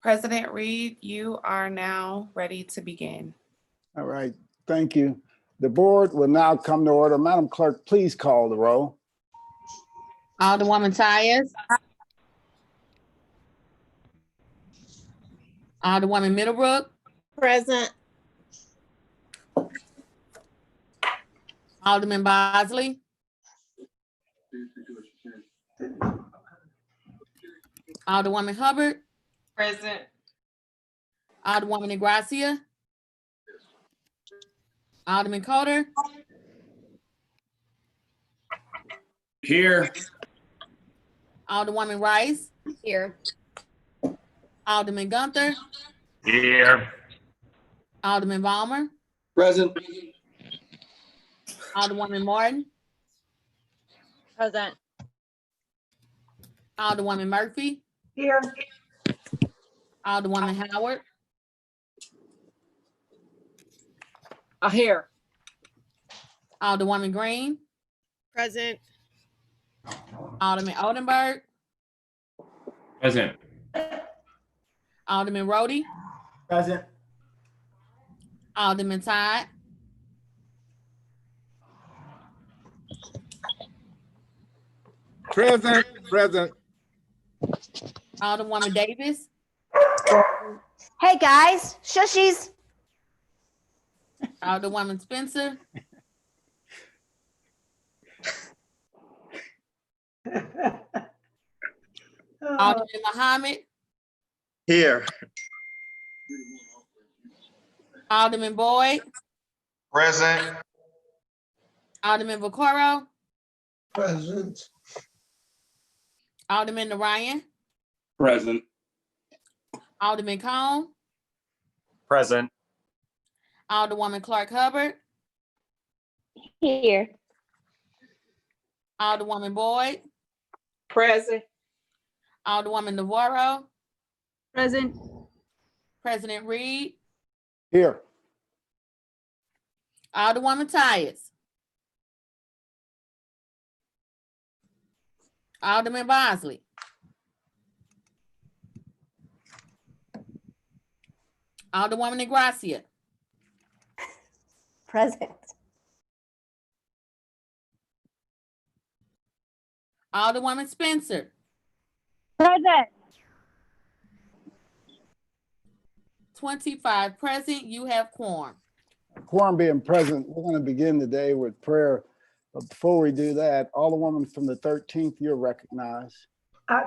President Reed, you are now ready to begin. All right, thank you. The board will now come to order. Madam Clerk, please call the roll. Alderwoman Tyus. Alderwoman Middlebrook. Present. Alderman Bosley. Alderwoman Hubbard. Present. Alderwoman Negracia. Alderman Coder. Here. Alderwoman Rice. Here. Alderman Gunther. Here. Alderman Balmer. Present. Alderwoman Martin. Present. Alderwoman Murphy. Here. Alderwoman Howard. Here. Alderwoman Green. Present. Alderman Oldenburg. Present. Alderman Rhodey. Present. Alderman Todd. Present. Present. Alderwoman Davis. Hey guys, shushies. Alderwoman Spencer. Alderman Muhammad. Here. Alderman Boyd. Present. Alderman Vaccaro. Present. Alderman Narayan. Present. Alderman Cone. Present. Alderwoman Clark Hubbard. Here. Alderwoman Boyd. Present. Alderwoman Navarro. Present. President Reed. Here. Alderwoman Tyus. Alderman Bosley. Alderwoman Negracia. Present. Alderwoman Spencer. Present. 25 present, you have quorum. Quorum being present, we're going to begin today with prayer. But before we do that, Alderwoman from the 13th, you're recognized.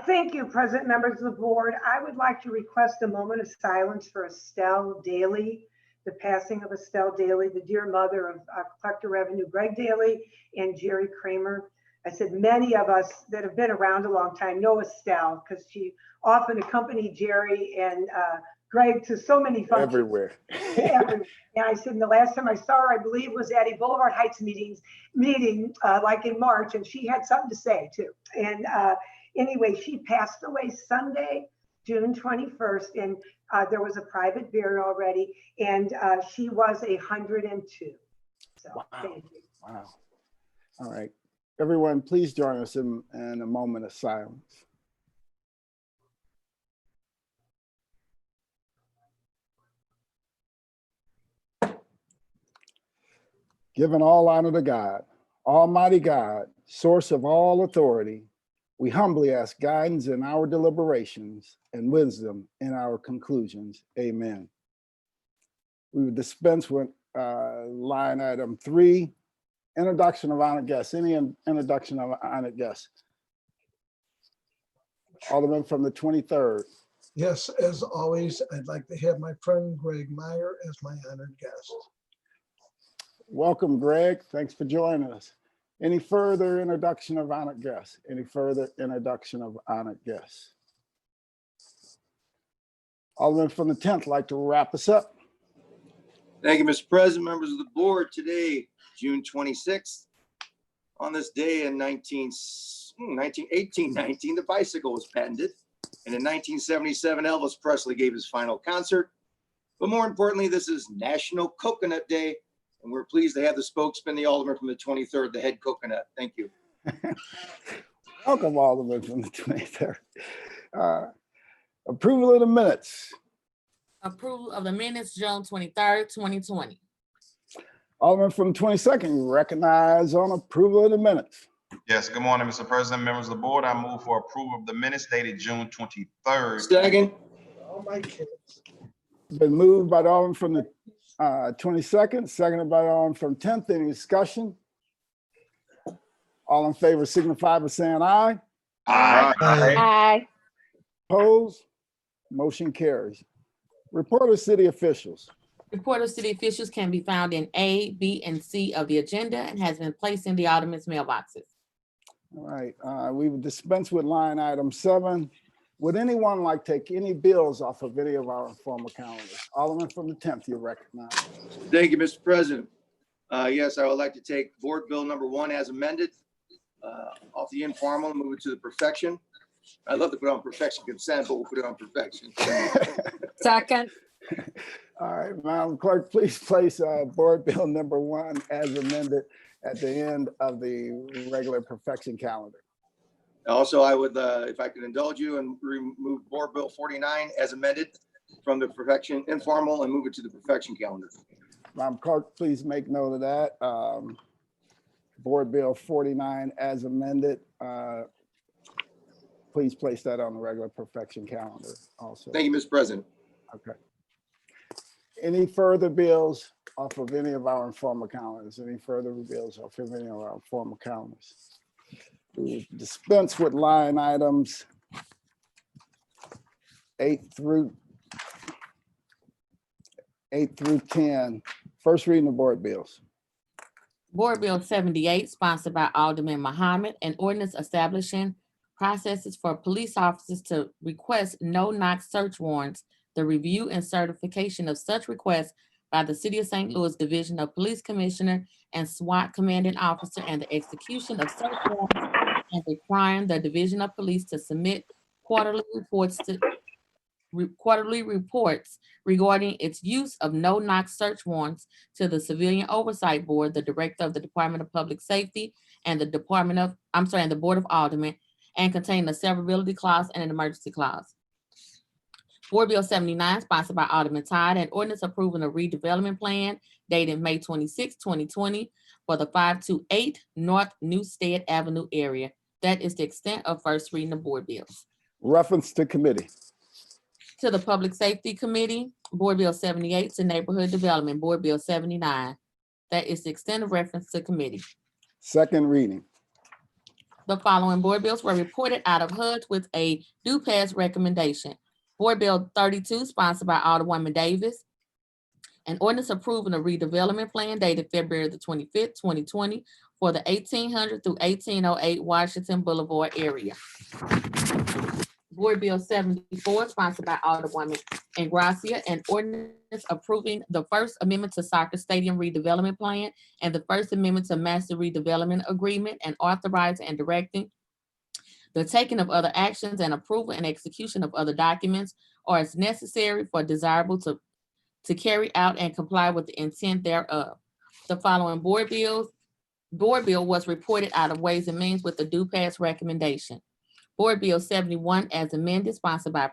Thank you, President, members of the board. I would like to request a moment of silence for Estelle Daly, the passing of Estelle Daly, the dear mother of Collector Revenue Greg Daly and Jerry Kramer. I said many of us that have been around a long time know Estelle because she often accompanied Jerry and Greg to so many functions. Everywhere. Everywhere. And I said, the last time I saw her, I believe, was at a Boulevard Heights meeting like in March, and she had something to say too. And anyway, she passed away Sunday, June 21st, and there was a private burial already, and she was 102. So Wow. thank you. Wow. All right. Everyone, please join us in a moment of silence. Giving all honor to God, Almighty God, source of all authority, we humbly ask guidance in our deliberations and wisdom in our conclusions. Amen. We would dispense with line item 3, introduction of honored guests. Any introduction of honored guests? Alderman from the 23rd. Yes, as always, I'd like to have my friend Greg Meyer as my honored guest. Welcome, Greg. Thanks for joining us. Any further introduction of honored guests? Any further introduction of honored guests? Alderman from the 10th, like to wrap us up. Thank you, Mr. President, members of the board. Today, June 26th, on this day in 1819, the bicycle was patented. And in 1977, Elvis Presley gave his final concert. But more importantly, this is National Coconut Day. And we're pleased to have the spokesman, the Alderman from the 23rd, the head coconut. Thank you. Welcome, Alderman from the 23rd. Approval of the minutes. Approval of the minutes, June 23rd, 2020. Alderman from the 22nd, you recognize on approval of the minutes. Yes, good morning, Mr. President, members of the board. I move for approval of the minutes dated June 23rd. Second. All my kids. Been moved by the Alderman from the 22nd, seconded by the Alderman from 10th. Any discussion? All in favor signify by saying aye. Aye. Aye. Opposed? Motion carries. Report of city officials. Report of city officials can be found in A, B, and C of the agenda and has been placed in the Alderman's mailboxes. All right, we will dispense with line item 7. Would anyone like to take any bills off of any of our former calendars? Alderman from the 10th, you recognize. Thank you, Mr. President. Yes, I would like to take Board Bill number 1 as amended off the informal and move it to the perfection. I'd love to put it on perfection consent, but we'll put it on perfection. Second. All right, Madam Clerk, please place Board Bill number 1 as amended at the end of the regular perfection calendar. Also, I would, if I could indulge you and remove Board Bill 49 as amended from the perfection informal and move it to the perfection calendar. Madam Clerk, please make note of that. Board Bill 49 as amended. Please place that on the regular perfection calendar also. Thank you, Mr. President. Okay. Any further bills off of any of our informal calendars? Any further bills off of any of our formal calendars? We dispense with line items 8 through 10. First reading of board bills. Board Bill 78, sponsored by Alderman Muhammad, an ordinance establishing processes for police officers to request no-knock search warrants, the review and certification of such requests by the City of St. Louis Division of Police Commissioner and SWAT Commanding Officer, and the execution of search warrants, and requiring the Division of Police to submit quarterly reports regarding its use of no-knock search warrants to the Civilian Oversight Board, the Director of the Department of Public Safety, and the the Board of Aldermen, and containing a severability clause and an emergency clause. Board Bill 79, sponsored by Alderman Todd, an ordinance approving a redevelopment plan dated May 26, 2020 for the 528 North Newstead Avenue area. That is the extent of first reading of board bills. Reference to committee. To the Public Safety Committee, Board Bill 78 to Neighborhood Development, Board Bill 79. That is the extent of reference to committee. Second reading. The following board bills were reported out of HUD with a due pass recommendation. Board Bill 32, sponsored by Alderwoman Davis, an ordinance approving a redevelopment plan dated February the 25th, 2020 for the 1800 through 1808 Washington Boulevard area. Board Bill 74, sponsored by Alderwoman Ingracia, an ordinance approving the First Amendment to Soccer Stadium redevelopment plan and the First Amendment to Master Redevelopment Agreement, and authorizing and directing the taking of other actions and approval and execution of other documents or as necessary for desirable to carry out and comply with the intent thereof. The following board bill was reported out of Ways and Means with a due pass recommendation. Board Bill 71 as amended, sponsored by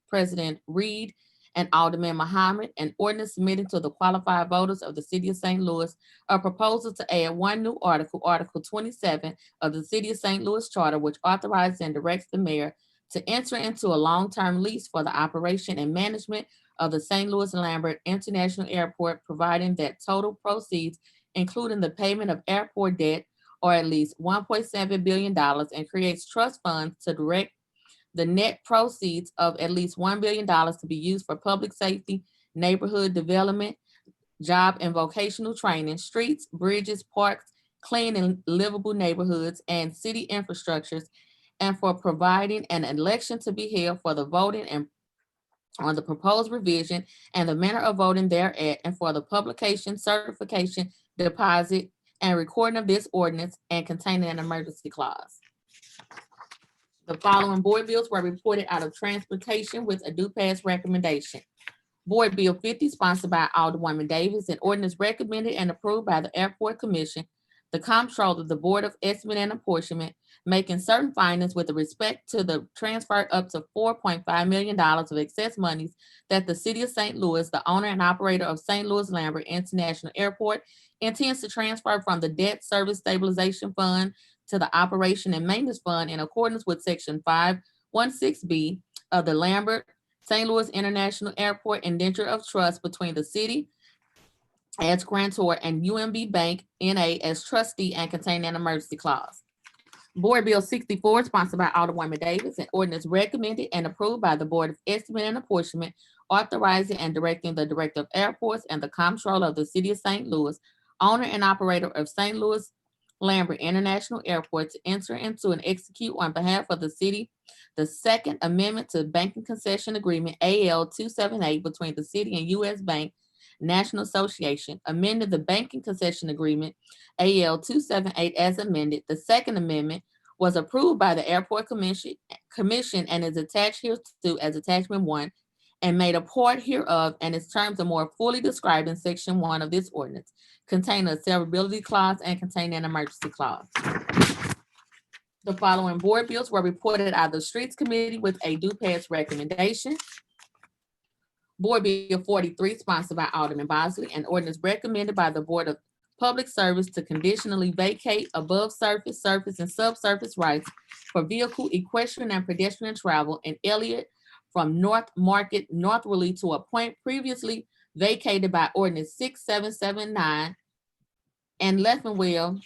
President Reed and Alderman Muhammad, an ordinance submitting to the qualified voters of the City of St. Louis a proposal to add one new article, Article 27 of the City of St. Louis Charter, which authorizes and directs the mayor to enter into a long-term lease for the operation and management of the St. Louis Lambert International Airport, providing that total proceeds, including the payment of airport debt, or at least $1.7 billion, and creates trust funds to direct the net proceeds of at least $1 billion to be used for public safety, neighborhood development, job and vocational training, streets, bridges, parks, clean and livable neighborhoods, and city infrastructures, and for providing an election to be held for the voting and on the proposed revision and the manner of voting thereat, and for the publication, certification, deposit, and recording of this ordinance, and containing an emergency clause. The following board bills were reported out of Transportation with a due pass recommendation. Board Bill 50, sponsored by Alderwoman Davis, an ordinance recommended and approved by the Airport Commission the comptroller of the Board of Estimate and Apportionment, making certain findings with respect to the transfer up to $4.5 million of excess monies that the city of St. Louis, the owner and operator of St. Louis Lambert International Airport, intends to transfer from the Debt Service Stabilization Fund to the Operation and Maintenance Fund in accordance with Section 516B of the Lambert St. Louis International Airport Indenture of Trust between the city as grantor and UMB Bank NA as trustee and containing an emergency clause. Board Bill 64, sponsored by Alderwoman Davis, and ordinance recommended and approved by the Board of Estimate and Apportionment, authorizing and directing the Director of Airports and the Comptroller of the City of St. Louis, owner and operator of St. Louis Lambert International Airport, to enter into and execute on behalf of the city the Second Amendment to Banking Concession Agreement AL 278 between the city and U.S. Bank National Association, amended the Banking Concession Agreement AL 278 as amended. The Second Amendment was approved by the Airport Commission and is attached hereto as Attachment 1 and made a part hereof, and its terms are more fully described in Section 1 of this ordinance, containing a severability clause and containing an emergency clause. The following board bills were reported out of the Streets Committee with a due pass recommendation. Board Bill 43, sponsored by Alderman Bosley, and ordinance recommended by the Board of Public Service to conditionally vacate above surface, surface, and subsurface rights for vehicle, equestrian, and pedestrian travel in Elliott from North Market northwardly to a point previously vacated by ordinance 6779, and Leffenwell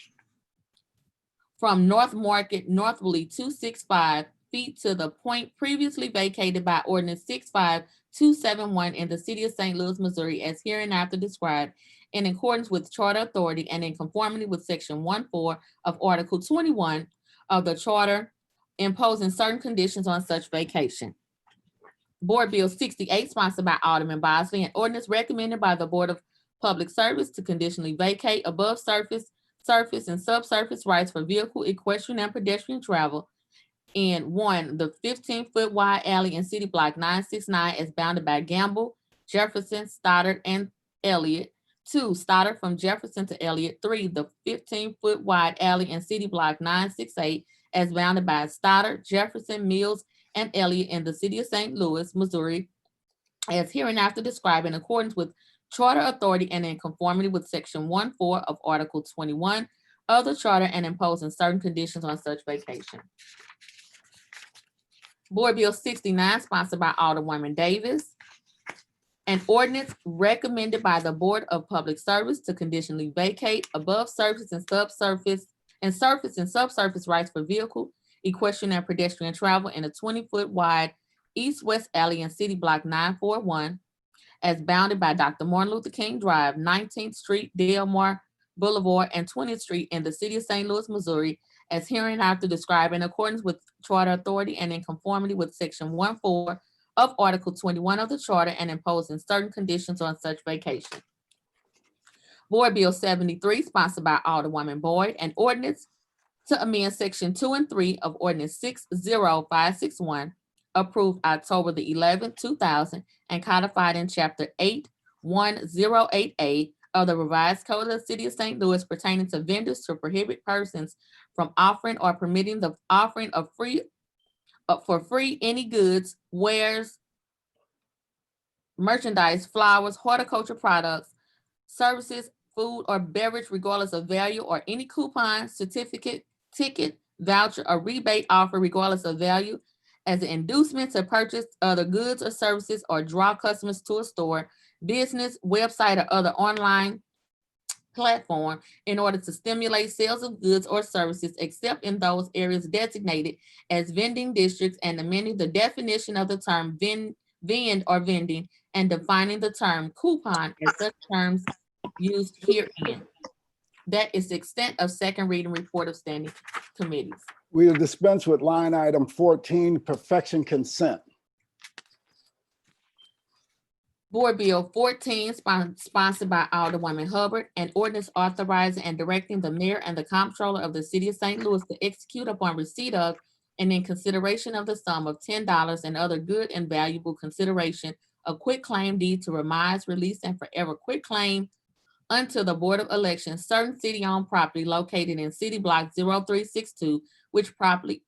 from North Market northwardly 265 feet to the point previously vacated by ordinance 65271 in the city of St. Louis, Missouri, as hereinafter described, in accordance with charter authority and in conformity with section 1.4 of Article 21 of the charter, imposing certain conditions on such vacation. Board Bill 68, sponsored by Alderman Bosley, and ordinance recommended by the Board of Public Service to conditionally vacate above surface, surface, and subsurface rights for vehicle, equestrian, and pedestrian travel in 1, the 15-foot wide alley in City Block 969 as bounded by Gamble, Jefferson, Stoddard, and Elliott. 2, Stoddard from Jefferson to Elliott. 3, the 15-foot wide alley in City Block 968 as bounded by Stoddard, Jefferson, Mills, and Elliott in the city of St. Louis, Missouri, as hereinafter described in accordance with charter authority and in conformity with section 1.4 of Article 21 of the charter and imposing certain conditions on such vacation. Board Bill 69, sponsored by Alderwoman Davis. An ordinance recommended by the Board of Public Service to conditionally vacate above surface and subsurface and surface and subsurface rights for vehicle, equestrian, and pedestrian travel in a 20-foot wide east-west alley in City Block 941 as bounded by Dr. Martin Luther King Drive, 19th Street, Delmar Boulevard, and 20th Street in the city of St. Louis, Missouri, as hereinafter described in accordance with charter authority and in conformity with section 1.4 of Article 21 of the charter and imposing certain conditions on such vacation. Board Bill 73, sponsored by Alderwoman Boyd, an ordinance to amend section 2 and 3 of ordinance 60561, approved October the 11th, 2000, and codified in chapter 8108A of the revised code of the city of St. Louis pertaining to vendors to prohibit persons from offering or permitting the offering of for free any goods, wares, merchandise, flowers, horticulture products, services, food, or beverage regardless of value, or any coupon, certificate, ticket, voucher, or rebate offer regardless of value as an inducement to purchase other goods or services or draw customers to a store, business, website, or other online platform in order to stimulate sales of goods or services except in those areas designated as vending districts, and amending the definition of the term vend or vending and defining the term coupon as such terms used herein. That is the extent of second reading report of standing committees. We will dispense with line item 14, perfection consent. Board Bill 14, sponsored by Alderwoman Hubbard, an ordinance authorizing and directing the mayor and the comptroller of the city of St. Louis to execute upon receipt of and in consideration of the sum of $10 and other good and valuable consideration, a quitclaim deed to Remize, Release, and Forever Quitclaim until the Board of Elections certain city-owned property located in City Block 0362, which property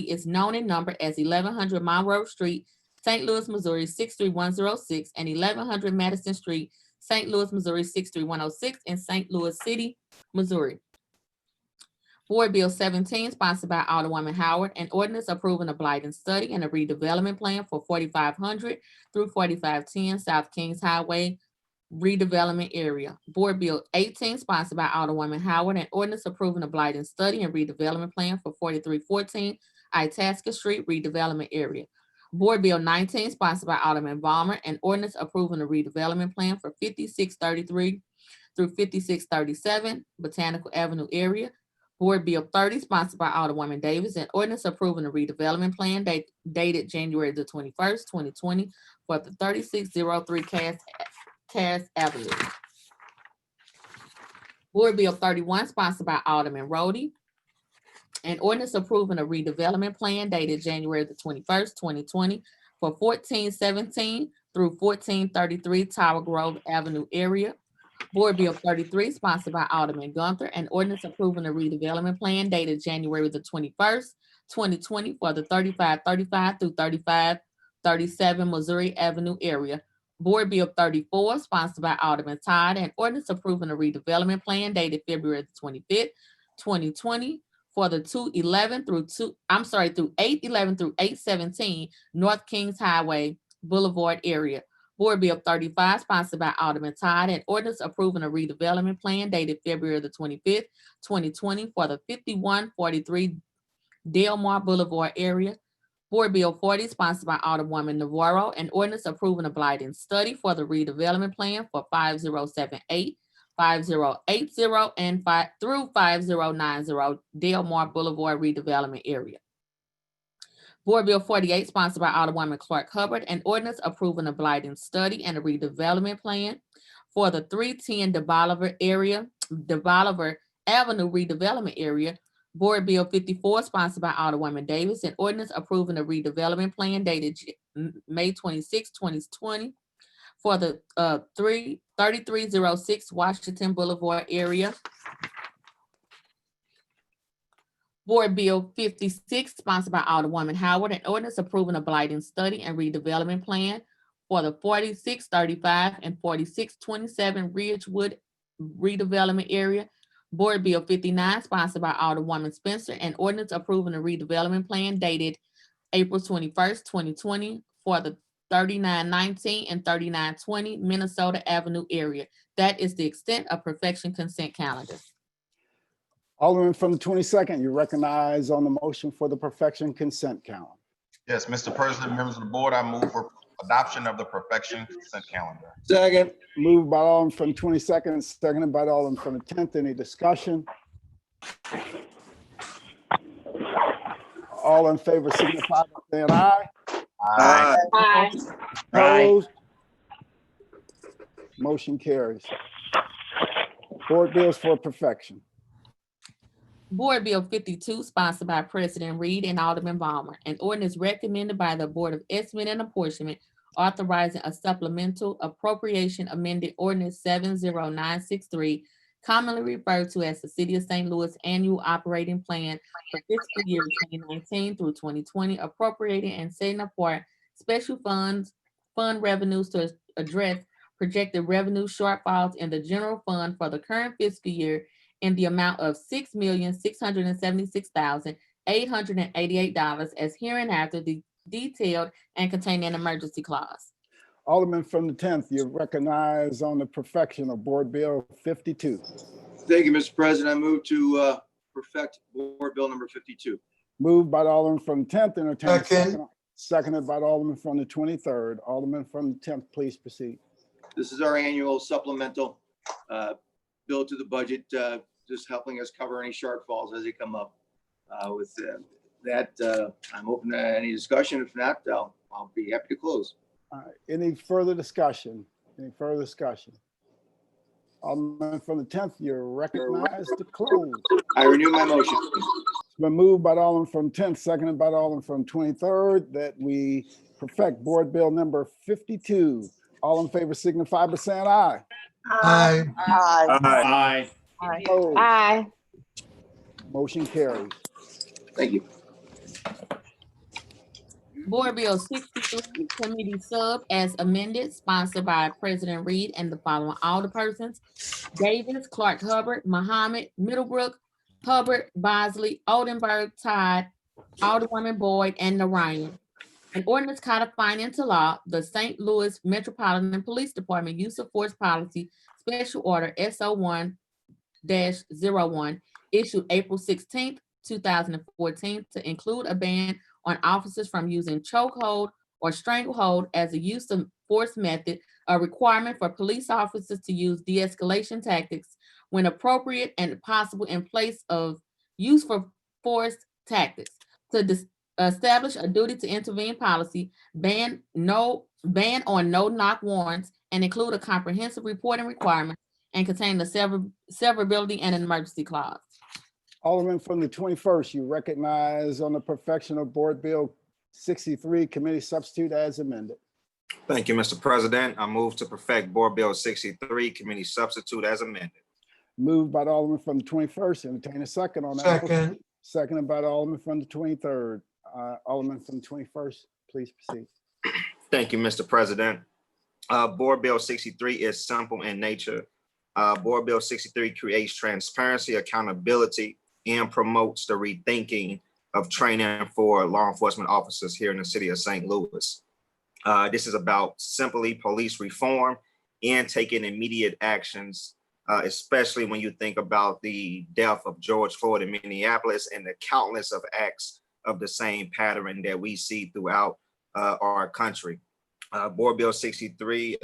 is known and numbered as 1100 Monroe Street, St. Louis, Missouri 63106, and 1100 Madison Street, St. Louis, Missouri 63106, in St. Louis City, Missouri. Board Bill 17, sponsored by Alderwoman Howard, an ordinance approving a blight and study and a redevelopment plan for 4500 through 4510 South Kings Highway redevelopment area. Board Bill 18, sponsored by Alderwoman Howard, an ordinance approving a blight and study and redevelopment plan for 4314 Itasca Street redevelopment area. Board Bill 19, sponsored by Alderman Balmer, an ordinance approving a redevelopment plan for 5633 through 5637 Botanical Avenue area. Board Bill 30, sponsored by Alderwoman Davis, an ordinance approving a redevelopment plan dated January the 21st, 2020 for the 3603 Cass Avenue. Board Bill 31, sponsored by Alderman Rhodey, an ordinance approving a redevelopment plan dated January the 21st, 2020 for 1417 through 1433 Tower Grove Avenue area. Board Bill 33, sponsored by Alderman Gunther, an ordinance approving a redevelopment plan dated January the 21st, 2020 for the 3535 through 3537 Missouri Avenue area. Board Bill 34, sponsored by Alderman Todd, an ordinance approving a redevelopment plan dated February the 25th, 2020 for the through 811 through 817 North Kings Highway Boulevard area. Board Bill 35, sponsored by Alderman Todd, an ordinance approving a redevelopment plan dated February the 25th, 2020 for the 5143 Delmar Boulevard area. Board Bill 40, sponsored by Alderwoman Navarro, an ordinance approving a blight and study for the redevelopment plan for 5078, 5080, and through 5090 Delmar Boulevard redevelopment area. Board Bill 48, sponsored by Alderwoman Clark Hubbard, an ordinance approving a blight and study and a redevelopment plan for the 310 DeBolivar Avenue redevelopment area. Board Bill 54, sponsored by Alderwoman Davis, an ordinance approving a redevelopment plan dated May 26, 2020 for the 3306 Washington Boulevard area. Board Bill 56, sponsored by Alderwoman Howard, an ordinance approving a blight and study and redevelopment plan for the 4635 and 4627 Ridgewood redevelopment area. Board Bill 59, sponsored by Alderwoman Spencer, an ordinance approving a redevelopment plan dated April 21st, 2020 for the 3919 and 3920 Minnesota Avenue area. That is the extent of perfection consent calendar. Alderman from the 22nd, you recognize on the motion for the perfection consent calendar. Yes, Mr. President, members of the board, I move for adoption of the perfection consent calendar. Second. Moved by Alderman from the 22nd, seconded by Alderman from the 10th. Any discussion? All in favor signify by saying aye. Aye. Aye. Opposed? Motion carries. Board bills for perfection. Board Bill 52, sponsored by President Reed and Alderman Balmer, an ordinance recommended by the Board of Estimate and Apportionment, authorizing a supplemental appropriation amended ordinance 70963, commonly referred to as the City of St. Louis Annual Operating Plan for fiscal year 2019 through 2020, appropriating and setting apart special fund revenues to address projected revenue shortfalls in the general fund for the current fiscal year in the amount of $6,676,888 as hereinafter detailed and containing an emergency clause. Alderman from the 10th, you recognize on the perfection of Board Bill 52. Thank you, Mr. President. I move to perfect Board Bill number 52. Moved by the Alderman from the 10th, entertained Second. seconded by the Alderman from the 23rd. Alderman from the 10th, please proceed. This is our annual supplemental bill to the budget, just helping us cover any shortfalls as they come up. With that, I'm open to any discussion. If not, I'll be happy to close. Any further discussion? Any further discussion? Alderman from the 10th, you're recognized to close. I renew my motion. It's been moved by the Alderman from 10th, seconded by the Alderman from 23rd, that we perfect Board Bill number 52. All in favor signify by saying aye. Aye. Aye. Opposed? Aye. Motion carries. Thank you. Board Bill 63, Committee Sub as amended, sponsored by President Reed and the following alderpersons: Davis, Clark Hubbard, Muhammad, Middlebrook, Hubbard, Bosley, Oldenburg, Todd, Alderwoman Boyd, and Narayan. An ordinance codifying into law the St. Louis Metropolitan Police Department Use of Force Policy, Special Order SO1-01, issued April 16th, 2014, to include a ban on officers from using chokehold or stranglehold as a use of force method, a requirement for police officers to use de-escalation tactics when appropriate and possible in place of use for force tactics, to establish a duty to intervene policy, ban on no-knock warrants, and include a comprehensive reporting requirement, and contain the severability and an emergency clause. Alderman from the 21st, you recognize on the perfection of Board Bill 63, committee substitute as amended. Thank you, Mr. President. I move to perfect Board Bill 63, committee substitute as amended. Moved by the Alderman from the 21st. Entertain a second on that. Second. Seconded by the Alderman from the 23rd. Alderman from the 21st, please proceed. Thank you, Mr. President. Board Bill 63 is simple in nature. Board Bill 63 creates transparency, accountability, and promotes the rethinking of training for law enforcement officers here in the city of St. Louis. This is about simply police reform and taking immediate actions, especially when you think about the death of George Floyd in Minneapolis and the countless of acts of the same pattern that we see throughout our country. Board Bill 63,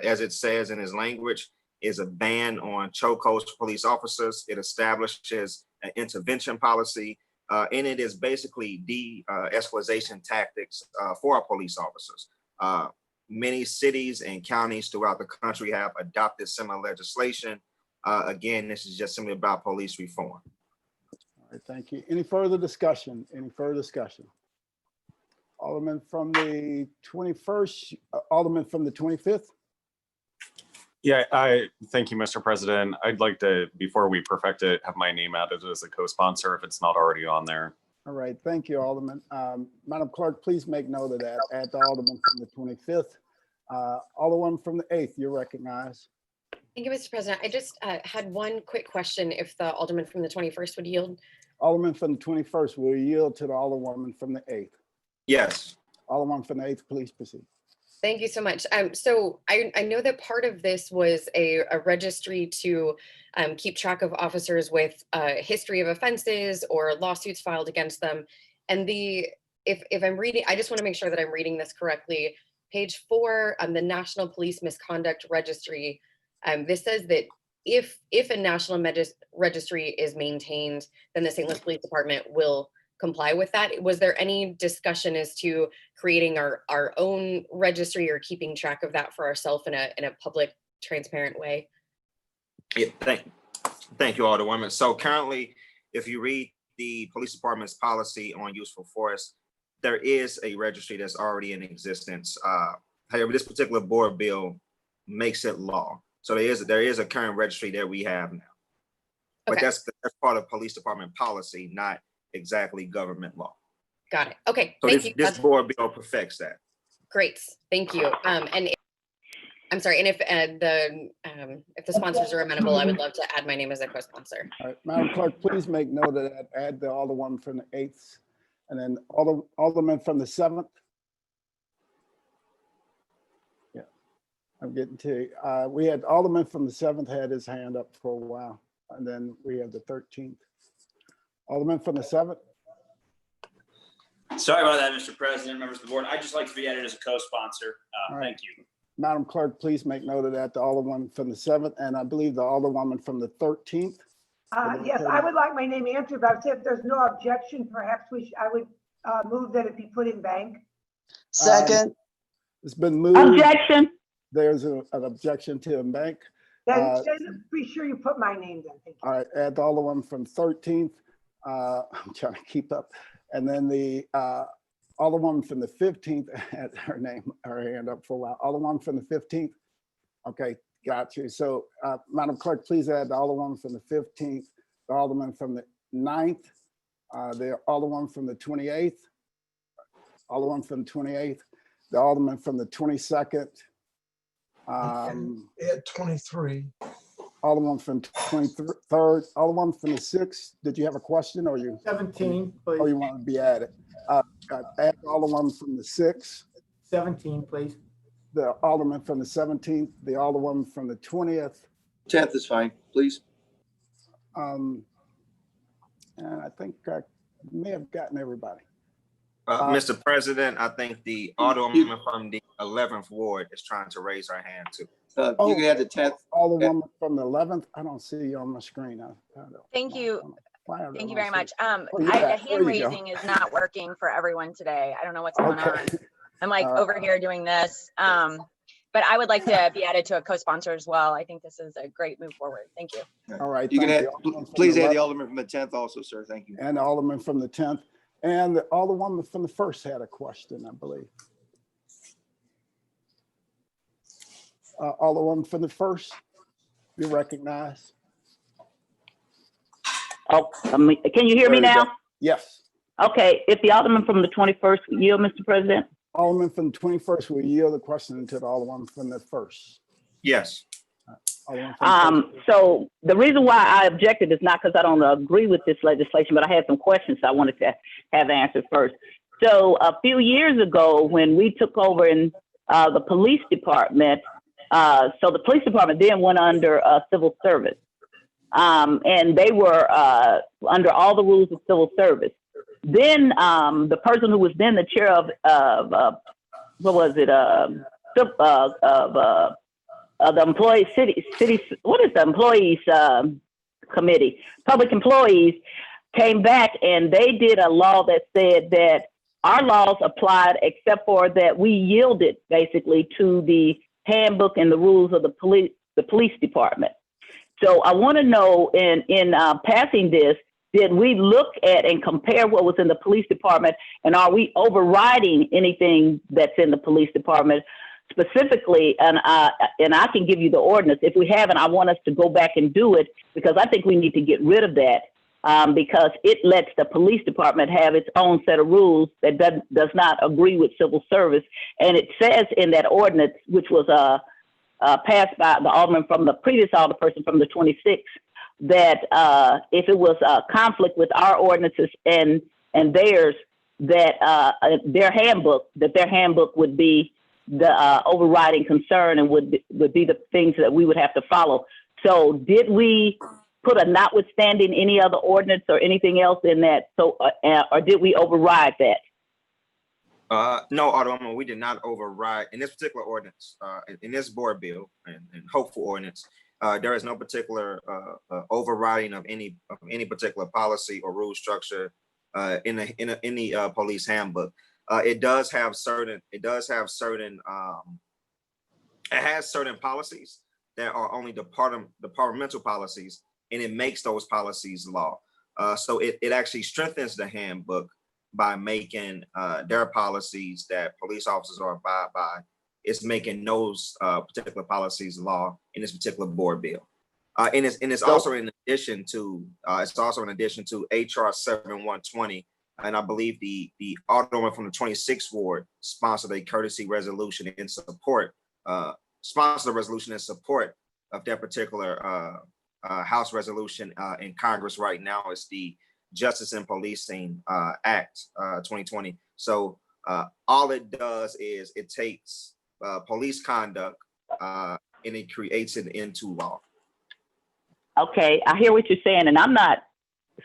as it says in its language, is a ban on chokeholds for police officers. It establishes an intervention policy, and it is basically de-escalation tactics for our police officers. Many cities and counties throughout the country have adopted similar legislation. Again, this is just simply about police reform. All right, thank you. Any further discussion? Any further discussion? Alderman from the 21st, Alderman from the 25th. Yeah, thank you, Mr. President. I'd like to, before we perfect it, have my name added as a co-sponsor if it's not already on there. All right, thank you, Alderman. Madam Clerk, please make note of that. Add the Alderman from the 25th. Alderman from the 8th, you're recognized. Thank you, Mr. President. I just had one quick question, if the Alderman from the 21st would yield. Alderman from the 21st will yield to the Alderwoman from the 8th. Yes. Alderman from the 8th, please proceed. Thank you so much. So I know that part of this was a registry to keep track of officers with a history of offenses or lawsuits filed against them. And if I'm reading, I just want to make sure that I'm reading this correctly. Page 4 on the National Police Misconduct Registry, this says that if a national registry is maintained, then the St. Louis Police Department will comply with that. Was there any discussion as to creating our own registry or keeping track of that for ourselves in a public, transparent way? Yeah, thank you, Alderwoman. So currently, if you read the police department's policy on useful force, there is a registry that's already in existence. However, this particular board bill makes it law. So there is a current registry that we have now. But Okay. that's part of police department policy, not exactly government law. Got it. Okay, So thank you. this board bill perfects that. Great, thank you. I'm sorry, and if the sponsors are amenable, I would love to add my name as a co-sponsor. All right, Madam Clerk, please make note of that. Add the Alderwoman from the 8th, and then Alderman from the 7th. Yeah, I'm getting to, we had Alderman from the 7th had his hand up for a while, and then we have the 13th. Alderman from the 7th. Sorry about that, Mr. President, members of the board. I'd just like to be added as a co-sponsor. All right. Thank you. Madam Clerk, please make note of that. The Alderwoman from the 7th, and I believe the Alderwoman from the 13th. Yes, I would like my name answered, but if there's no objection, perhaps I would move that it be put in bank. Second. It's been moved. Objection. There's an objection to a bank. Then be sure you put my name then. Thank you. All right, add the Alderwoman from 13th. I'm trying to keep up. And then the Alderwoman from the 15th had her hand up for a while. Alderwoman from the 15th. Okay, Got you. So, Madam Clerk, please add the Alderman from the 15th, the Alderman from the 9th, the Alderman from the 28th, Alderman from the 28th, the Alderman from the 22nd, Add 23. Alderman from 23rd, Alderman from the 6th. Did you have a question or you? 17, please. Or you want to be added? Add Alderman from the 6th, 17, please. the Alderman from the 17th, the Alderman from the 20th. 10th is fine, please. And I think I may have gotten everybody. Mr. President, I think the Alderman from the 11th Ward is trying to raise her hand too. You can add the 10th. Alderman from the 11th. I don't see you on my screen. Thank you. Thank you very much. you're The back. There hand you go. raising is not working for everyone today. I don't know what's going on. I'm like over here doing this. But I would like to be added to a co-sponsor as well. I think this is a great move forward. Thank you. All right. You can thank add, you. please add the Alderman from the 10th also, sir. Thank you. And the Alderman from the 10th. And the Alderman from the 1st had a question, I believe. Alderman from the 1st, you recognize? Oh, can you hear me now? Yes. Okay, if the Alderman from the 21st would yield, Mr. President? Alderman from the 21st will yield the question to the Alderman from the 1st. Yes. So the reason why I objected is not because I don't agree with this legislation, but I had some questions I wanted to have answered first. So a few years ago, when we took over in the police department, so the police department then went under civil service, and they were under all the rules of civil service. Then the person who was then the chair of what was it? The employees what is the employees committee? Public employees came back and they did a law that said that our laws applied except for that we yielded basically to the handbook and the rules of the police department. So I want to know in passing this, did we look at and compare what was in the police department, and are we overriding anything that's in the police department? Specifically, and I can give you the ordinance. If we haven't, I want us to go back and do it because I think we need to get rid of that because it lets the police department have its own set of rules that does not agree with civil service. And it says in that ordinance, which was passed by the Alderman from the previous Alderperson from the 26th, that if it was a conflict with our ordinances and theirs, that their handbook would be the overriding concern and would be the things that we would have to follow. So did we put a notwithstanding any other ordinance or anything else in that? So, or did we override that? No, Alderman, we did not override in this particular ordinance, in this board bill and hopeful ordinance. There is no particular overriding of any particular policy or rule structure in the police handbook. It has certain policies that are only departmental policies, and it makes those policies law. So it actually strengthens the handbook by making their policies that police officers are abide by. It's making those particular policies law in this particular board bill. And it's also in addition to HR 7120. And I believe the Alderman from the 26th Ward sponsored a courtesy resolution in support, of that particular House resolution in Congress right now. It's the Justice and Policing Act 2020. So all it does is it takes police conduct and it creates it into law. Okay, I hear what you're saying, and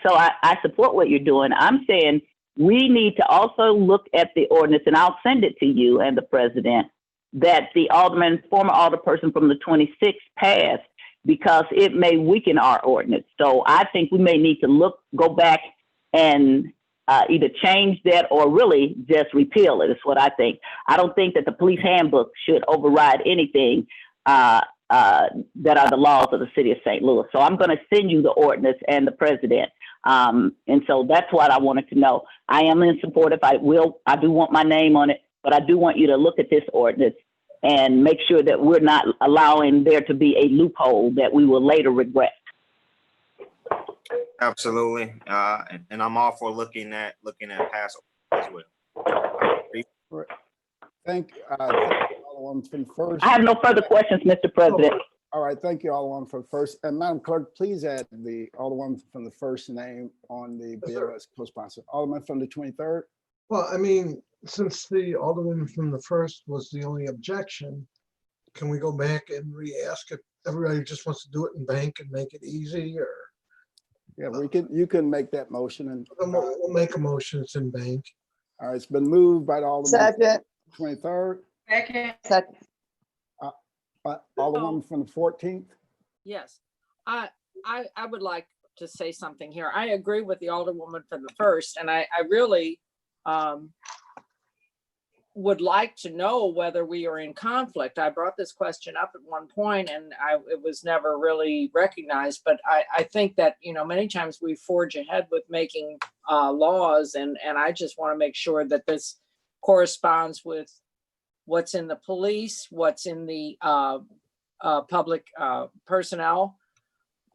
so I support what you're doing. I'm saying we need to also look at the ordinance, and I'll send it to you and the president, that the former alderperson from the 26th passed, because it may weaken our ordinance. So I think we may need to go back and either change that or really just repeal it, is what I think. I don't think that the police handbook should override anything that are the laws of the city of St. Louis. So I'm going to send you the ordinance and the president. And so that's what I wanted to know. I am in support. I do want my name on it, but I do want you to look at this ordinance and make sure that we're not allowing there to be a loophole that we will later regret. Absolutely. And I'm all for looking at past as well. Thank you, Alderwoman from the first. I have no further questions, Mr. President. All right, thank you, Alderwoman from the first. And Madam Clerk, please add the Alderwoman from the first name on the bill as co-sponsor. Alderman from the 23rd. Well, I mean, since the Alderman from the first was the only objection, can we go back and re-ask if everybody just wants to do it in bank and make it easy, or? Yeah, you can make that motion and. We'll make a motion, it's in bank. All right, it's been moved by the Alderman. Second. 23rd. Second. Alderwoman from the 14th. Yes, I would like to say something here. I agree with the Alderwoman from the first, and I really would like to know whether we are in conflict. I brought this question up at one point and it was never really recognized, but I think that, you know, many times we forge ahead with making laws, and I just want to make sure that this corresponds with what's in the police, what's in the public personnel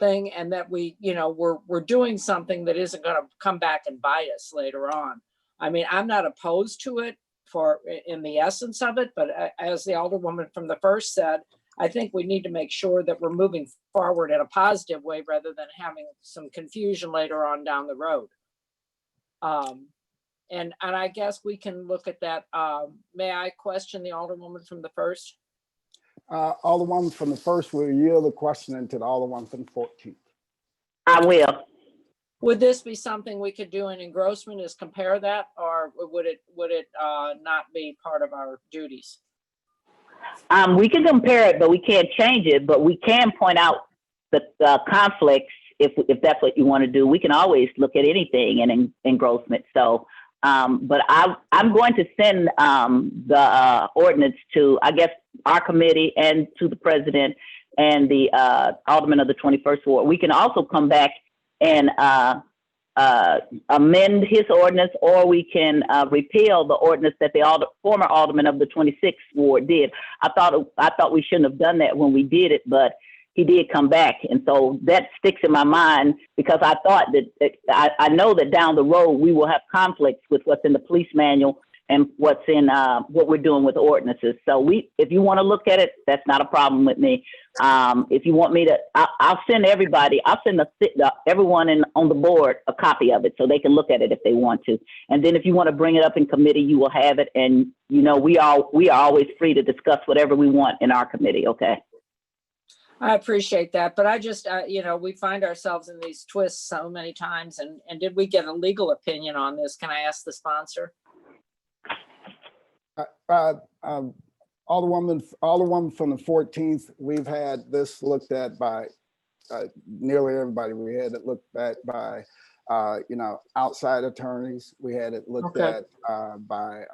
thing, and that we, you know, we're doing something that isn't going to come back and bite us later on. I mean, I'm not opposed to it in the essence of it, but as the Alderwoman from the first said, I think we need to make sure that we're moving forward in a positive way rather than having some confusion later on down the road. And I guess we can look at that. May I question the Alderwoman from the first? Alderwoman from the first will yield the question to the Alderwoman from the 14th. I will. Would this be something we could do in engrossment, is compare that, or would it not be part of our duties? We can compare it, but we can't change it, but we can point out the conflicts if that's what you want to do. We can always look at anything in engrossment. So, but I'm going to send the ordinance to, I guess, our committee and to the president and the Alderman of the 21st Ward. We can also come back and amend his ordinance, or we can repeal the ordinance that the former Alderman of the 26th Ward did. I thought we shouldn't have done that when we did it, but he did come back. And so that sticks in my mind, because I thought that I know that down the road we will have conflicts with what's in the police manual and what's in what we're doing with ordinances. So if you want to look at it, that's not a problem with me. If you want me to, I'll send everybody, everyone on the board a copy of it so they can look at it if they want to. And then if you want to bring it up in committee, you will have it. And, you know, we are always free to discuss whatever we want in our committee. Okay. I appreciate that, but I just, you know, we find ourselves in these twists so many times. And did we get a legal opinion on this? Can I ask the sponsor? Alderwoman from the 14th, we've had this looked at by nearly everybody. We had it looked at by, you know, outside attorneys. We had it looked at by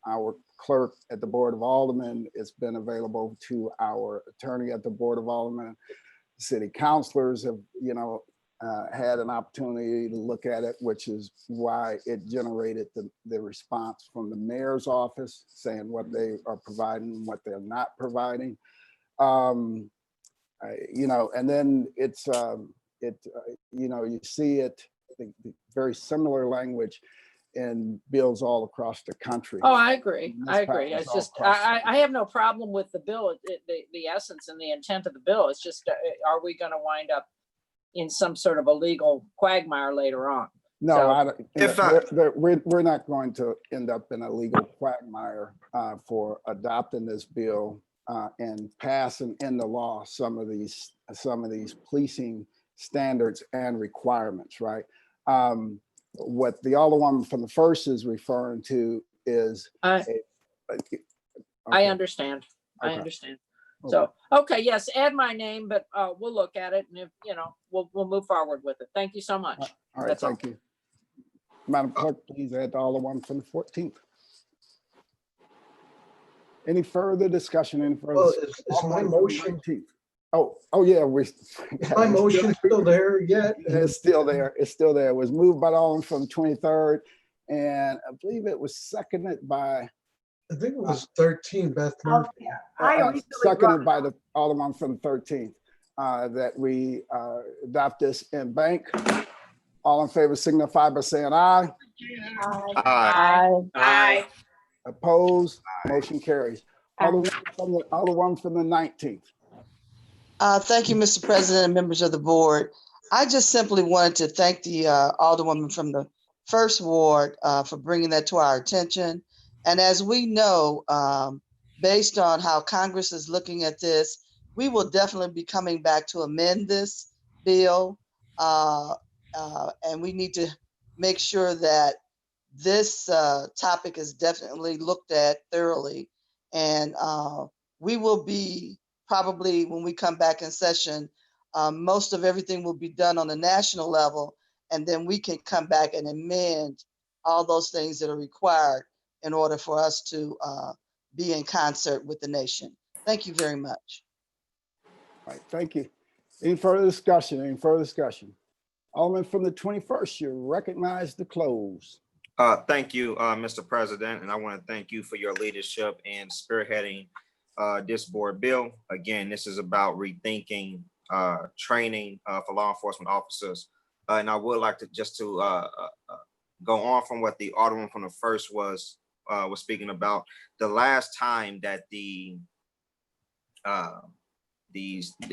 our clerk at the Board of Aldermen. It's been available to our attorney at the Board of Aldermen. City councilors have, you know, had an opportunity to look at it, which is why it generated the response from the mayor's office saying what they are providing and what they're not providing. You know, and then it's, you know, you see it, the very similar language in bills all across the country. Oh, I agree. I agree. It's just, I have no problem with the bill, the essence and the intent of the bill. It's just, are we going to wind up in some sort of a legal quagmire later on? No, we're not going to end up in a legal quagmire for adopting this bill and passing in the law some of these policing standards and requirements, right? What the Alderwoman from the first is referring to is I understand. I understand. So, okay, yes, add my name, but we'll look at it, and if, you know, we'll move forward with it. Thank you so much. All right, thank you. Madam Clerk, please add the Alderwoman from the 14th. Any further discussion? Any further? Well, is my motion? Oh yeah, my motion still there yet? It's still there. It's still there. It was moved by the Alderman from the 23rd, and I believe it was seconded by I think it was 13, Beth. Oh, yeah. I recently Seconded brought, by the Alderman from the 13th, that we adopt this in bank. All in favor signify by saying aye. Aye. Aye. Opposed, motion carries. Alderman from the 19th. Thank you, Mr. President and members of the board. I just simply wanted to thank the Alderwoman from the first ward for bringing that to our attention. And as we know, based on how Congress is looking at this, we will definitely be coming back to amend this bill. And we need to make sure that this topic is definitely looked at thoroughly. And we will be probably, when we come back in session, most of everything will be done on the national level. And then we can come back and amend all those things that are required in order for us to be in concert with the nation. Thank you very much. All right, thank you. Any further discussion? Any further discussion? Alderman from the 21st, you recognize the close. Thank you, Mr. President, and I want to thank you for your leadership in spearheading this board bill. Again, this is about rethinking training for law enforcement officers. And I would like to just to go on from what the Alderman from the first was speaking about. The last time that the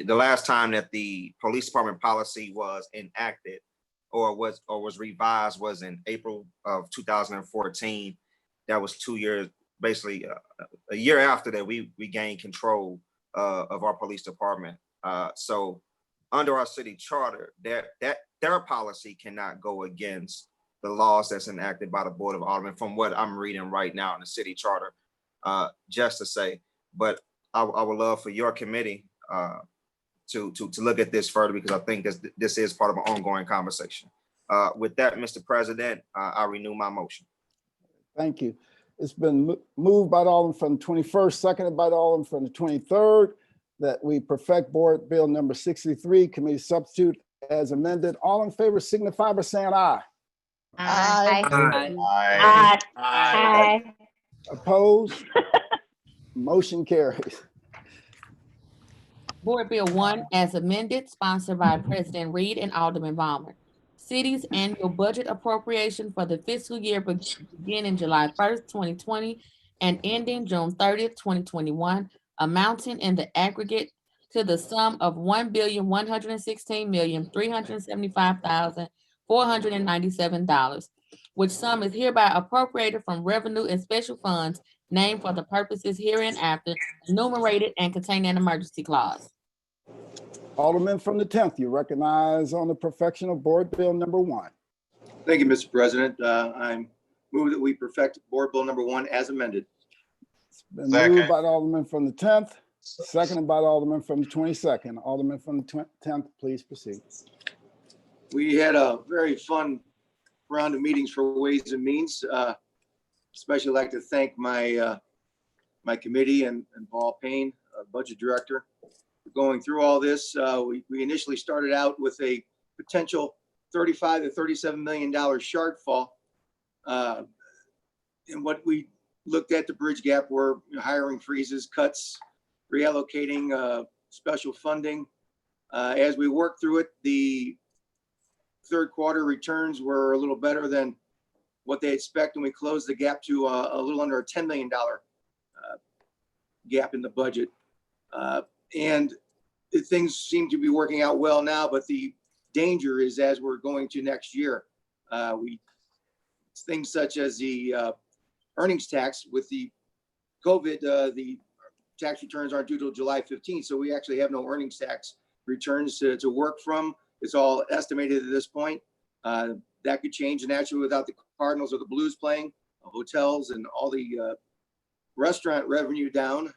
last time that the police department policy was enacted or was revised was in April of 2014. That was 2 years, basically a year after that we gained control of our police department. So under our city charter, their policy cannot go against the laws that's enacted by the Board of Aldermen, from what I'm reading right now in the city charter, just to say. But I would love for your committee to look at this further, because I think this is part of an ongoing conversation. With that, Mr. President, I renew my motion. Thank you. It's been moved by the Alderman from the 21st, seconded by the Alderman from the 23rd, that we perfect Board Bill number 63, committee substitute as amended. All in favor signify by saying aye. Aye. Aye. Aye. Opposed? Motion carries. Board Bill 1 as amended, sponsored by President Reed and Alderman Ballmer. City's annual budget appropriation for the fiscal year beginning July 1st, 2020 and ending June 30th, 2021, amounting in the aggregate to the sum of $1,116,375,497, which sum is hereby appropriated from revenue and special funds named for the purposes hereinafter enumerated and contained an emergency clause. Alderman from the 10th, you recognize on the perfection of Board Bill number 1. Thank you, Mr. President. I move that we perfect Board Bill number 1 as amended. It's been moved by the Alderman from the 10th, seconded by the Alderman from the 22nd. Alderman from the 10th, please proceed. We had a very fun round of meetings for Ways and Means. Especially like to thank my my committee and Paul Payne, Budget Director, for going through all this. We initially started out with a potential $35 to $37 million shortfall. And what we looked at, the bridge gap, were hiring freezes, cuts, reallocating special funding. As we worked through it, the third quarter returns were a little better than what they expect, and we closed the gap to a little under a $10 million gap in the budget. And things seem to be working out well now, but the danger is as we're going to next year, things such as the earnings tax with the COVID, the tax returns aren't due till July 15th. So we actually have no earnings tax returns to work from. It's all estimated at this point. That could change naturally without the Cardinals or the Blues playing, hotels and all the restaurant revenue down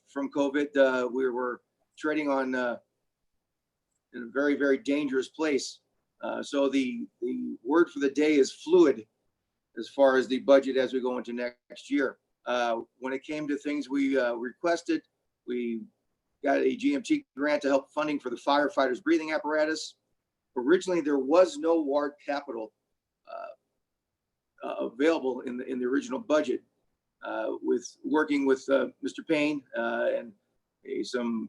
from COVID. We were trading on in a very, very dangerous place. So the word for the day is fluid as far as the budget as we go into next year. When it came to things we requested, we got a GMT grant to help funding for the firefighters' breathing apparatus. Originally, there was no ward capital available in the original budget. with working with Mr. Payne and some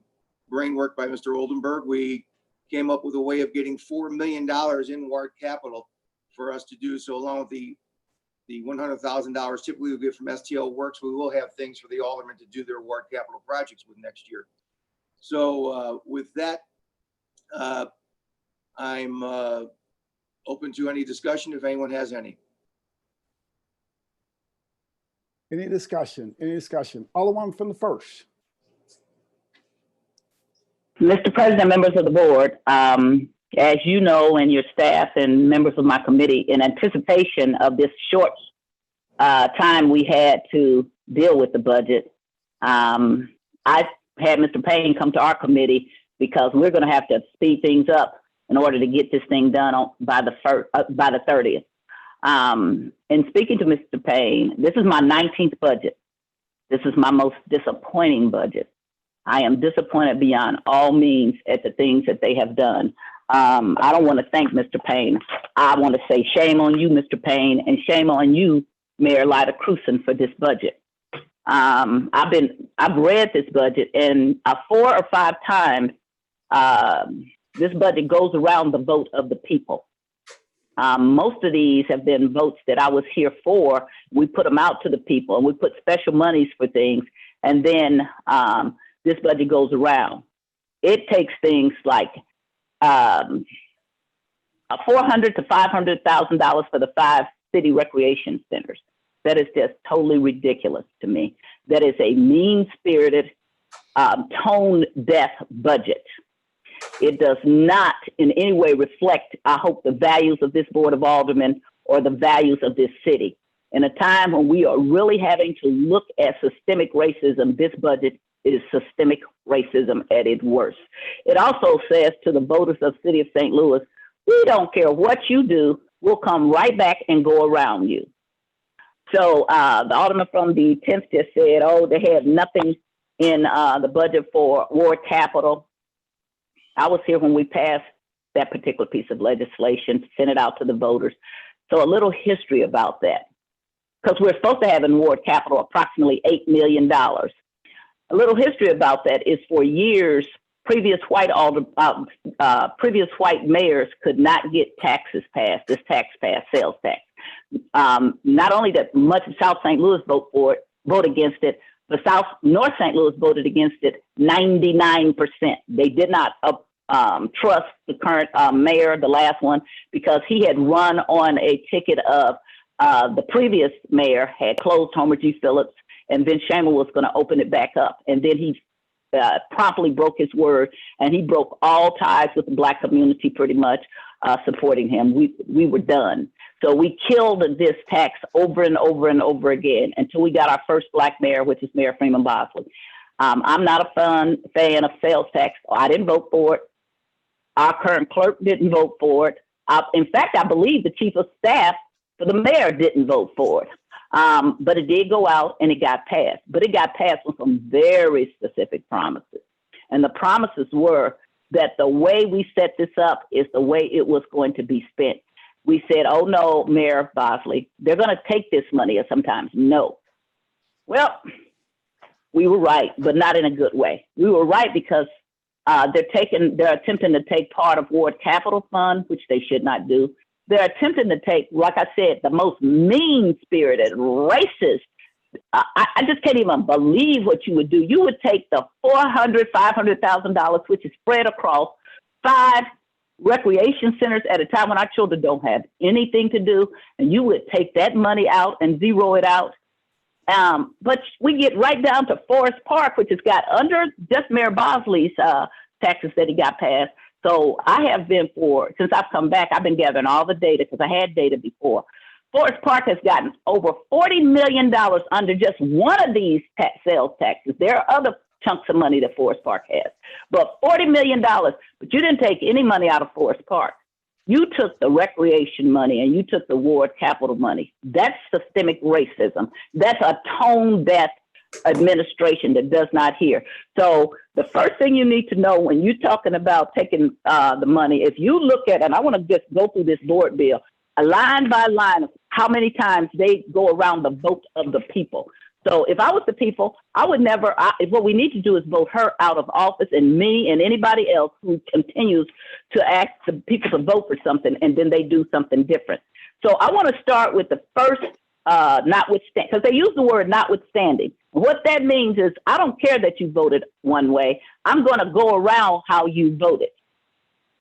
brain work by Mr. Oldenburg, we came up with a way of getting $4 million in ward capital for us to do so, along with the $100,000 typically we get from STL Works. We will have things for the aldermen to do their ward capital projects with next year. So with that, I'm open to any discussion if anyone has any. Any discussion? Any discussion? Alderman from the first. Mr. President, members of the board, as you know, and your staff and members of my committee, in anticipation of this short time we had to deal with the budget, I had Mr. Payne come to our committee because we're going to have to speed things up in order to get this thing done by the 30th. In speaking to Mr. Payne, this is my 19th budget. This is my most disappointing budget. I am disappointed beyond all means at the things that they have done. I don't want to thank Mr. Payne. I want to say shame on you, Mr. Payne, and shame on you, Mayor Lyda Cruson, for this budget. I've read this budget, and 4 or 5 times this budget goes around the vote of the people. Most of these have been votes that I was here for. We put them out to the people, and we put special monies for things, and then this budget goes around. It takes things like $400,000 to $500,000 for the 5 city recreation centers. That is just totally ridiculous to me. That is a mean-spirited, tone-deaf budget. It does not in any way reflect, I hope, the values of this Board of Aldermen or the values of this city. In a time when we are really having to look at systemic racism, this budget is systemic racism at its worst. It also says to the voters of the city of St. Louis, we don't care what you do, we'll come right back and go around you. So the alderman from the 10th just said, oh, they had nothing in the budget for ward capital. I was here when we passed that particular piece of legislation, sent it out to the voters. So a little history about that, because we're supposed to have in ward capital approximately $8 million. A little history about that is for years, previous white mayors could not get taxes passed, this tax passed, sales tax. Not only that much of South St. Louis vote against it, but North St. Louis voted against it 99%. They did not trust the current mayor, the last one, because he had run on a ticket of the previous mayor had closed Homer G. Phillips, and Vince Shamer was going to open it back up. And then he promptly broke his word, and he broke all ties with the Black community pretty much, supporting him. We were done. So we killed this tax over and over and over again until we got our first Black mayor, which is Mayor Freeman Bosley. I'm not a fan of sales tax. I didn't vote for it. Our current clerk didn't vote for it. In fact, I believe the chief of staff for the mayor didn't vote for it. But it did go out and it got passed. But it got passed with some very specific promises. And the promises were that the way we set this up is the way it was going to be spent. We said, oh no, Mayor Bosley, they're going to take this money, or sometimes no. Well, we were right, but not in a good way. We were right because they're attempting to take part of Ward Capital Fund, which they should not do. They're attempting to take, like I said, the most mean-spirited, racist. I just can't even believe what you would do. You would take the $500,000, which is spread across 5 recreation centers at a time when our children don't have anything to do, and you would take that money out and zero it out. But we get right down to Forest Park, which has got under just Mayor Bosley's taxes that he got passed. So I have been since I've come back, I've been gathering all the data because I had data before. Forest Park has gotten over $40 million under just one of these sales taxes. There are other chunks of money that Forest Park has, but $40 million, but you didn't take any money out of Forest Park. You took the recreation money and you took the ward capital money. That's systemic racism. That's a tone-deaf administration that does not hear. So the first thing you need to know when you're talking about taking the money, if you look at, and I want to just go through this board bill, line by line, how many times they go around the vote of the people. So if I was the people, I would never, what we need to do is vote her out of office, and me and anybody else who continues to ask the people to vote for something and then they do something different. So I want to start with the first notwithstanding, because they use the word notwithstanding. What that means is I don't care that you voted one way. I'm going to go around how you voted.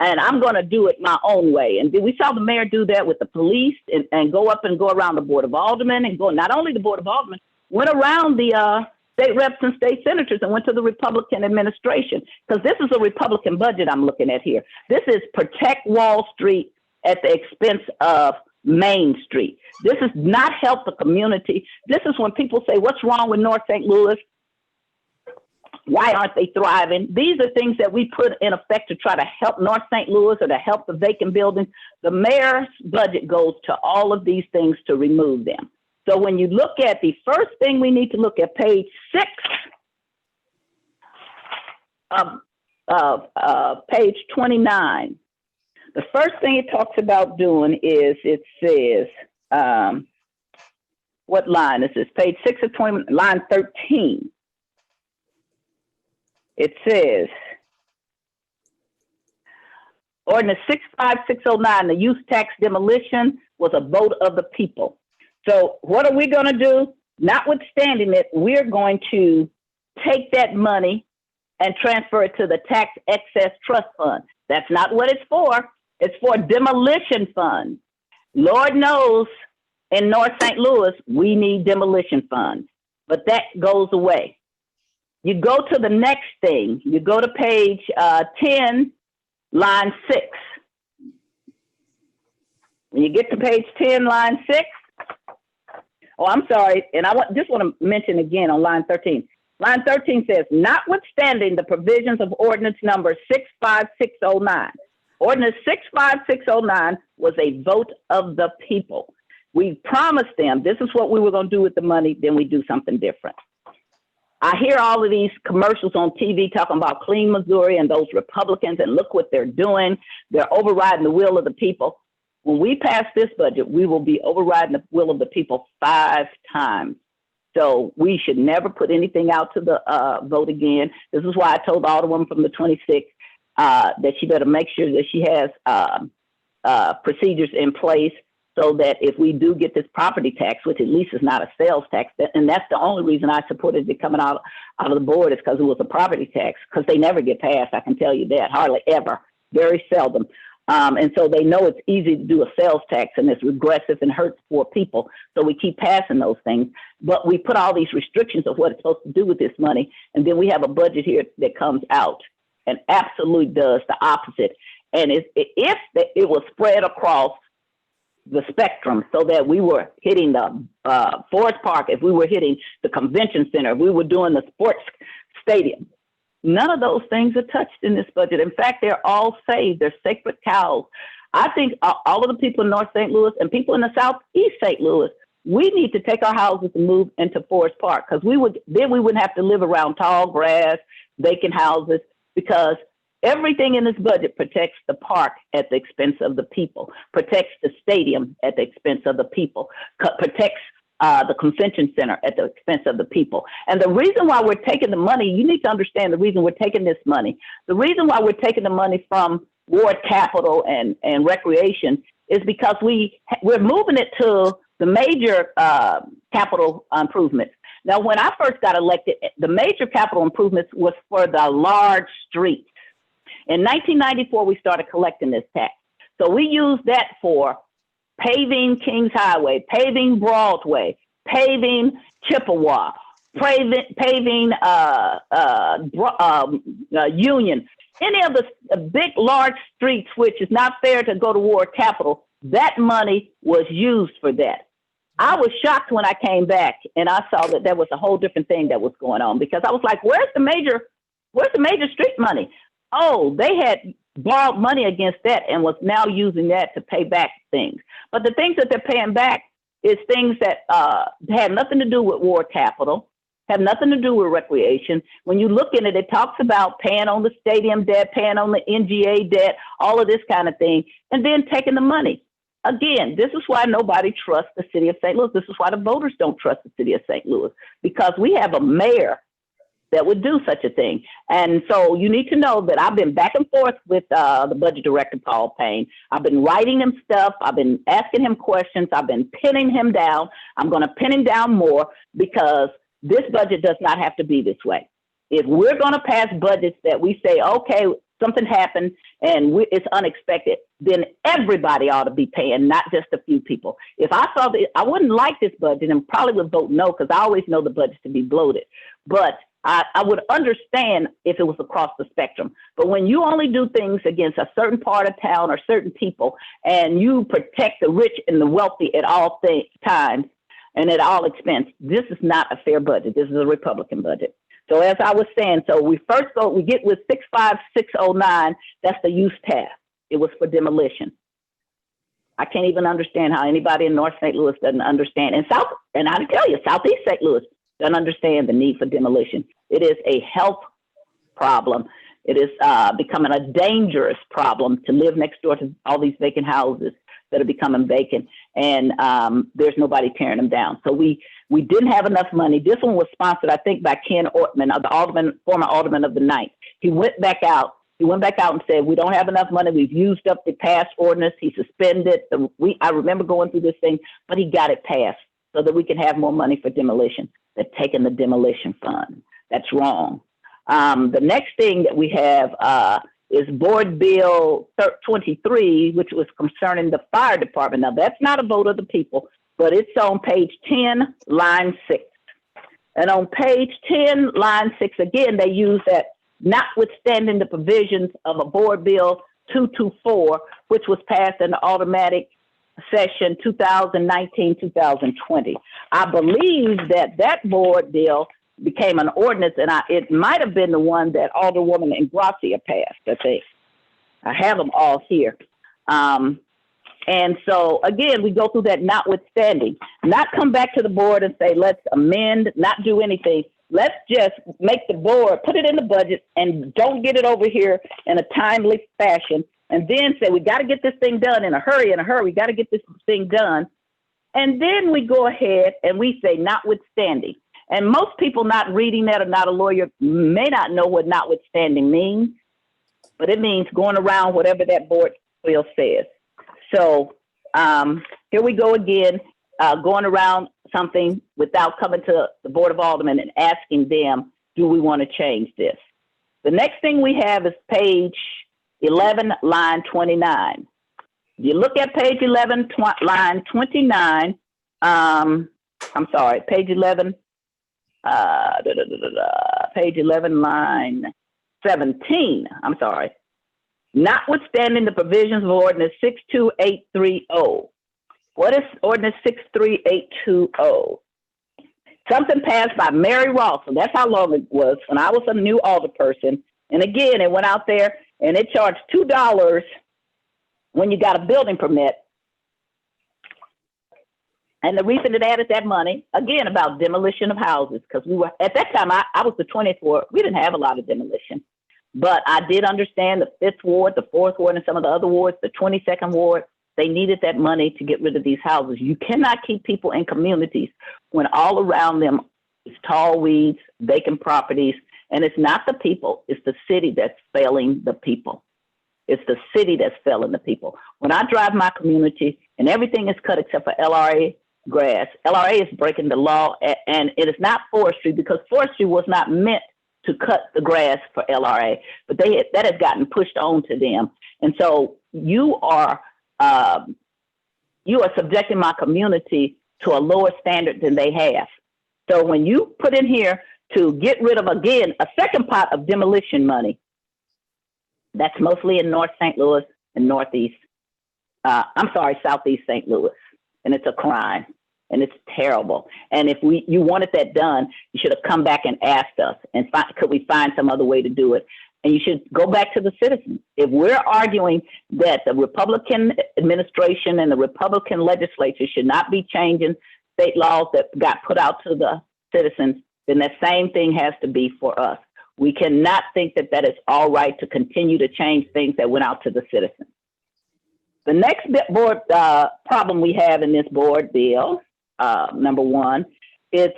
And I'm going to do it my own way. And we saw the mayor do that with the police and go up and go around the Board of Aldermen and go, not only the Board of Aldermen, went around the state reps and state senators and went to the Republican administration. Because this is a Republican budget I'm looking at here. This is protect Wall Street at the expense of Main Street. This is not help the community. This is when people say, what's wrong with North St. Louis? Why aren't they thriving? These are things that we put in effect to try to help North St. Louis or to help the vacant buildings. The mayor's budget goes to all of these things to remove them. So when you look at the first thing we need to look at, page 6 of page 29. The first thing it talks about doing is it says, what line is this? Page 6 of 20, line 13. It says, Ordinance 65609, the use tax demolition was a vote of the people. So what are we going to do? Notwithstanding it, we're going to take that money and transfer it to the tax excess trust fund. That's not what it's for. It's for demolition funds. Lord knows in North St. Louis, we need demolition funds, but that goes away. You go to the next thing. You go to page 10, line 6. When you get to page 10, line 6, oh, I'm sorry, and I just want to mention again on line 13. Line 13 says, notwithstanding the provisions of ordinance number 65609. Ordinance 65609 was a vote of the people. We promised them this is what we were going to do with the money, then we do something different. I hear all of these commercials on TV talking about clean Missouri and those Republicans, and look what they're doing. They're overriding the will of the people. When we pass this budget, we will be overriding the will of the people 5 times. So we should never put anything out to the vote again. This is why I told the Alderwoman from the 26th that she better make sure that she has procedures in place so that if we do get this property tax, which at least is not a sales tax, and that's the only reason I supported it coming out of the board is because it was a property tax, because they never get passed, I can tell you that, hardly ever, very seldom. And so they know it's easy to do a sales tax and it's regressive and hurts poor people. So we keep passing those things, but we put all these restrictions of what it's supposed to do with this money. And then we have a budget here that comes out and absolutely does the opposite. And if it was spread across the spectrum so that we were hitting the Forest Park, if we were hitting the convention center, if we were doing the sports stadium, none of those things are touched in this budget. In fact, they're all saved. They're sacred cows. I think all of the people in North St. Louis and people in the Southeast St. Louis, we need to take our houses and move into Forest Park, because we wouldn't have to live around tall grass, vacant houses, because everything in this budget protects the park at the expense of the people, protects the stadium at the expense of the people, protects the convention center at the expense of the people. And the reason why we're taking the money, you need to understand the reason we're taking this money. The reason why we're taking the money from ward capital and recreation is because we're moving it to the major capital improvements. Now, when I first got elected, the major capital improvements was for the large streets. In 1994, we started collecting this tax. So we used that for paving Kings Highway, paving Broadway, paving Chippewa, paving Union, any of the big, large streets, which is not fair to go to ward capital, that money was used for that. I was shocked when I came back and I saw that there was a whole different thing that was going on, because I was like, where's the major street money? Oh, they had borrowed money against that and was now using that to pay back things. But the things that they're paying back is things that had nothing to do with ward capital, have nothing to do with recreation. When you look in it, it talks about paying on the stadium debt, paying on the NGA debt, all of this kind of thing, and then taking the money. again, this is why nobody trusts the city of St. Louis. This is why the voters don't trust the city of St. Louis, because we have a mayor that would do such a thing. And so you need to know that I've been back and forth with the budget director, Paul Payne. I've been writing him stuff. I've been asking him questions. I've been pinning him down. I'm going to pin him down more, because this budget does not have to be this way. If we're going to pass budgets that we say, okay, something happened and it's unexpected, then everybody ought to be paying, not just a few people. If I saw that, I wouldn't like this budget and probably would vote no, because I always know the budget to be bloated. But I would understand if it was across the spectrum. But when you only do things against a certain part of town or certain people, and you protect the rich and the wealthy at all times and at all expense, this is not a fair budget. This is a Republican budget. So as I was saying, so we get with 65609, that's the use task. It was for demolition. I can't even understand how anybody in North St. Louis doesn't understand. And I tell you, Southeast St. Louis doesn't understand the need for demolition. It is a health problem. It is becoming a dangerous problem to live next door to all these vacant houses that are becoming vacant, and there's nobody tearing them down. So we didn't have enough money. This one was sponsored, I think, by Ken Ortman, the former alderman of the 9th. He went back out and said, we don't have enough money. We've used up the past ordinance. He suspended. I remember going through this thing, but he got it passed so that we can have more money for demolition. They're taking the demolition fund. That's wrong. The next thing that we have is Board Bill 23, which was concerning the fire department. Now, that's not a vote of the people, but it's on page 10, line 6. And on page 10, line 6, again, they use that notwithstanding the provisions of a Board Bill 224, which was passed in the automatic session 2019-2020. I believe that board bill became an ordinance, and it might have been the one that Alderwoman Ingracia passed, I think. I have them all here. And so, again, we go through that notwithstanding. Not come back to the board and say, let's amend, not do anything. Let's just make the board, put it in the budget, and don't get it over here in a timely fashion. And then say, we got to get this thing done in a hurry, we got to get this thing done. And then we go ahead and we say, notwithstanding. And most people not reading that or not a lawyer may not know what notwithstanding means, but it means going around whatever that board bill says. So here we go again, going around something without coming to the Board of Aldermen and asking them, do we want to change this? The next thing we have is page 11, line 29. You look at page 11, line 29. I'm sorry, page 11, page 11, line 17. I'm sorry. Notwithstanding the provisions of Ordinance 62830. What is Ordinance 63820? Something passed by Mary Ross, and that's how long it was when I was a new alderperson. And again, it went out there and it charged $2 when you got a building permit. And the reason it added that money, again, about demolition of houses, because we were, at that time, I was the 20th ward. We didn't have a lot of demolition. But I did understand the 5th ward, the 4th ward, and some of the other wards, the 22nd ward, they needed that money to get rid of these houses. You cannot keep people in communities when all around them is tall weeds, vacant properties, and it's not the people, it's the city that's failing the people. It's the city that's failing the people. When I drive my community and everything is cut except for LRA grass, LRA is breaking the law, and it is not forestry, because forestry was not meant to cut the grass for LRA, but that has gotten pushed on to them. And so you are subjecting my community to a lower standard than they have. So when you put in here to get rid of, again, a second pot of demolition money, that's mostly in North St. Louis and Southeast St. Louis. And it's a crime and it's terrible. And if you wanted that done, you should have come back and asked us and could we find some other way to do it? And you should go back to the citizens. If we're arguing that the Republican administration and the Republican legislature should not be changing state laws that got put out to the citizens, then that same thing has to be for us. We cannot think that that is all right to continue to change things that went out to the citizens. The next board problem we have in this board bill, number one, is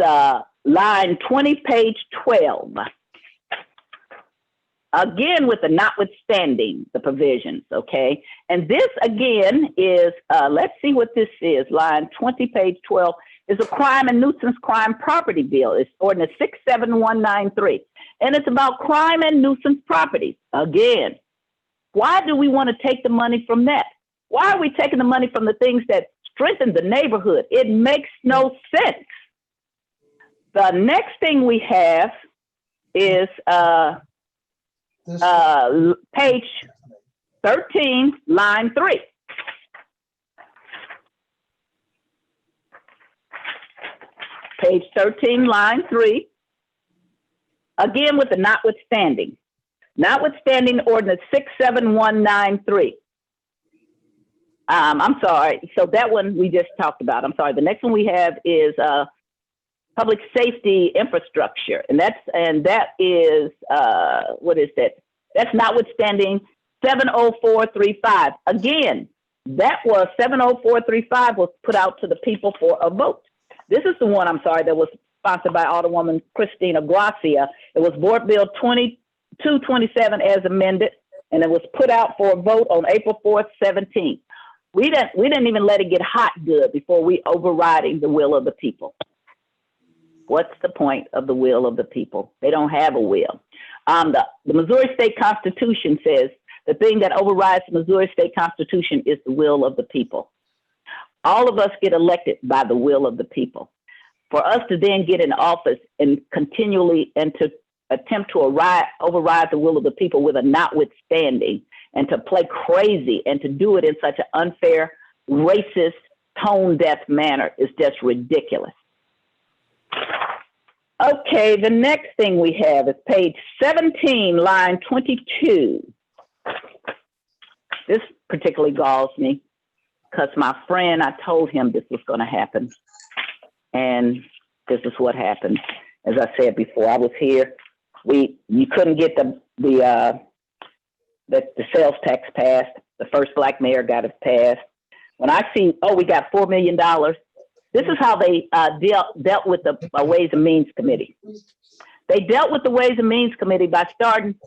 line 20, page 12. Again, with the notwithstanding the provisions, okay? And this again is, let's see what this is. Line 20, page 12 is a crime and nuisance crime property bill. It's ordinance 67193. And it's about crime and nuisance properties. Again, why do we want to take the money from that? Why are we taking the money from the things that strengthen the neighborhood? It makes no sense. The next thing we have is page 13, line 3. Page 13, line 3. Again, with the notwithstanding. Notwithstanding ordinance 67193. I'm sorry. So that one we just talked about. I'm sorry. The next one we have is public safety infrastructure, and that is what is that? That's notwithstanding 70435. Again, that was 70435 was put out to the people for a vote. This is the one, I'm sorry, that was sponsored by Alderwoman Christina Gracia. It was Board Bill 2227 as amended, and it was put out for a vote on April 4th, 17. We didn't even let it get hot good before we overriding the will of the people. What's the point of the will of the people? They don't have a will. The Missouri State Constitution says the thing that overrides the Missouri State Constitution is the will of the people. All of us get elected by the will of the people. For us to then get in office and continually and to attempt to override the will of the people with a notwithstanding and to play crazy and to do it in such an unfair, racist, tone-deaf manner is just ridiculous. Okay, the next thing we have is page 17, line 22. This particularly galls me because my friend, I told him this was going to happen. And this is what happened. As I said before, I was here. You couldn't get the sales tax passed. The first black mayor got it passed. When I see, we got $4 million. This is how they dealt with the Ways and Means Committee. They dealt with the Ways and Means Committee by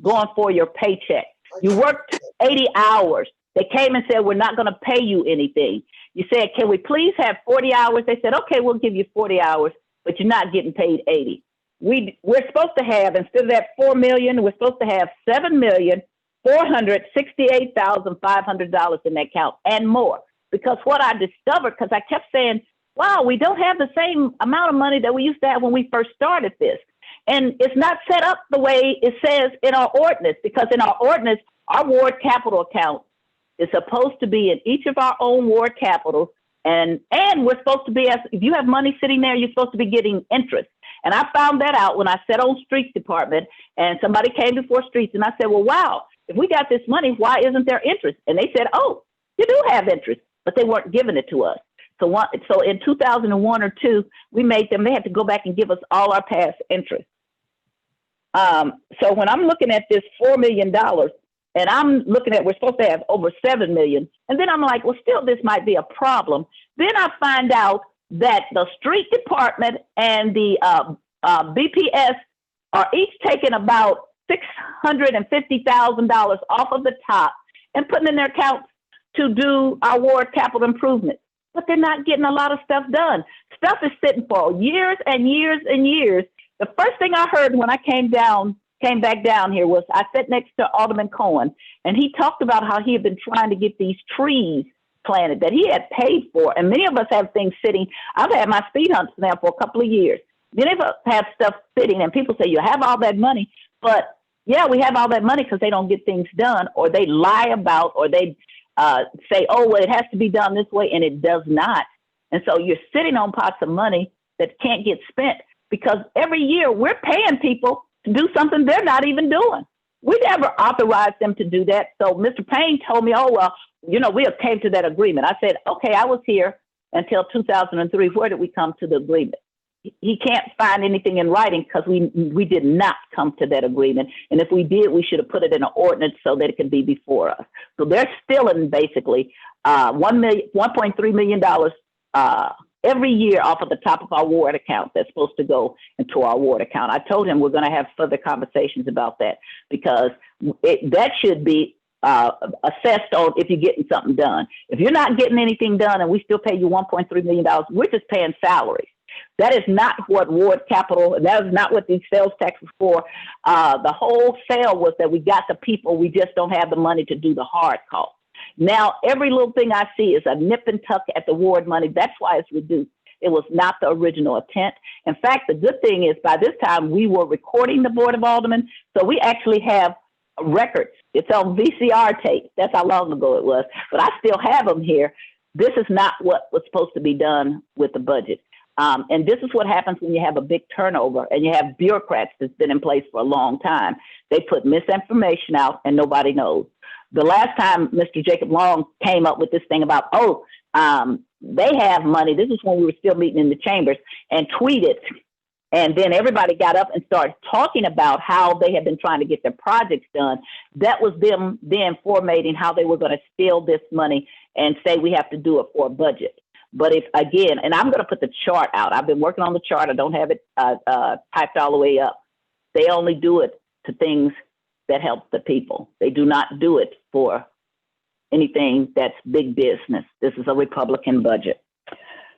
going for your paycheck. You worked 80 hours. They came and said, we're not going to pay you anything. You said, can we please have 40 hours? They said, okay, we'll give you 40 hours, but you're not getting paid 80. We're supposed to have, instead of that $4 million, we're supposed to have $7,468,500 in that account and more. Because what I discovered, because I kept saying, wow, we don't have the same amount of money that we used to have when we first started this. And it's not set up the way it says in our ordinance, because in our ordinance, our ward capital account is supposed to be in each of our own ward capitals. And we're supposed to be, if you have money sitting there, you're supposed to be getting interest. And I found that out when I sat on Streets Department and somebody came before Streets and I said, well, wow, if we got this money, why isn't there interest? And they said, oh, you do have interest, but they weren't giving it to us. So in 2001 or 2, we made them, they had to go back and give us all our past interest. So when I'm looking at this $4 million and I'm looking at, we're supposed to have over 7 million. And then I'm like, well, still, this might be a problem. Then I find out that the street department and the BPS are each taking about $650,000 off of the top and putting in their accounts to do our ward capital improvements. But they're not getting a lot of stuff done. Stuff is sitting for years and years and years. The first thing I heard when I came back down here was I sat next to Alderman Cohen, and he talked about how he had been trying to get these trees planted that he had paid for. And many of us have things sitting. I've had my speed humps now for a couple of years. Many of us have stuff sitting, and people say, you have all that money. But yeah, we have all that money because they don't get things done, or they lie about, or they say, oh, well, it has to be done this way, and it does not. And so you're sitting on pots of money that can't get spent because every year we're paying people to do something they're not even doing. We never authorized them to do that. So Mr. Payne told me, oh, well, we came to that agreement. I said, okay, I was here until 2003. Where did we come to the agreement? he can't find anything in writing because we did not come to that agreement. And if we did, we should have put it in an ordinance so that it could be before us. So they're still in basically $1.3 million every year off of the top of our ward account that's supposed to go into our ward account. I told him we're going to have further conversations about that because that should be assessed on if you're getting something done. If you're not getting anything done and we still pay you $1.3 million, we're just paying salaries. That is not what ward capital, that is not what these sales tax was for. The whole sale was that we got the people, we just don't have the money to do the hard cost. Now, every little thing I see is a nip and tuck at the ward money. That's why it's reduced. It was not the original intent. In fact, the good thing is by this time we were recording the Board of Aldermen, so we actually have records. It's on VCR tape. That's how long ago it was. But I still have them here. This is not what was supposed to be done with the budget. And this is what happens when you have a big turnover and you have bureaucrats that's been in place for a long time. They put misinformation out and nobody knows. The last time Mr. Jacob Long came up with this thing about, they have money. This is when we were still meeting in the chambers and tweeted. And then everybody got up and started talking about how they had been trying to get their projects done. That was them then formatting how they were going to steal this money and say we have to do it for a budget. But if, again, and I'm going to put the chart out. I've been working on the chart. I don't have it typed all the way up. They only do it to things that help the people. They do not do it for anything that's big business. This is a Republican budget.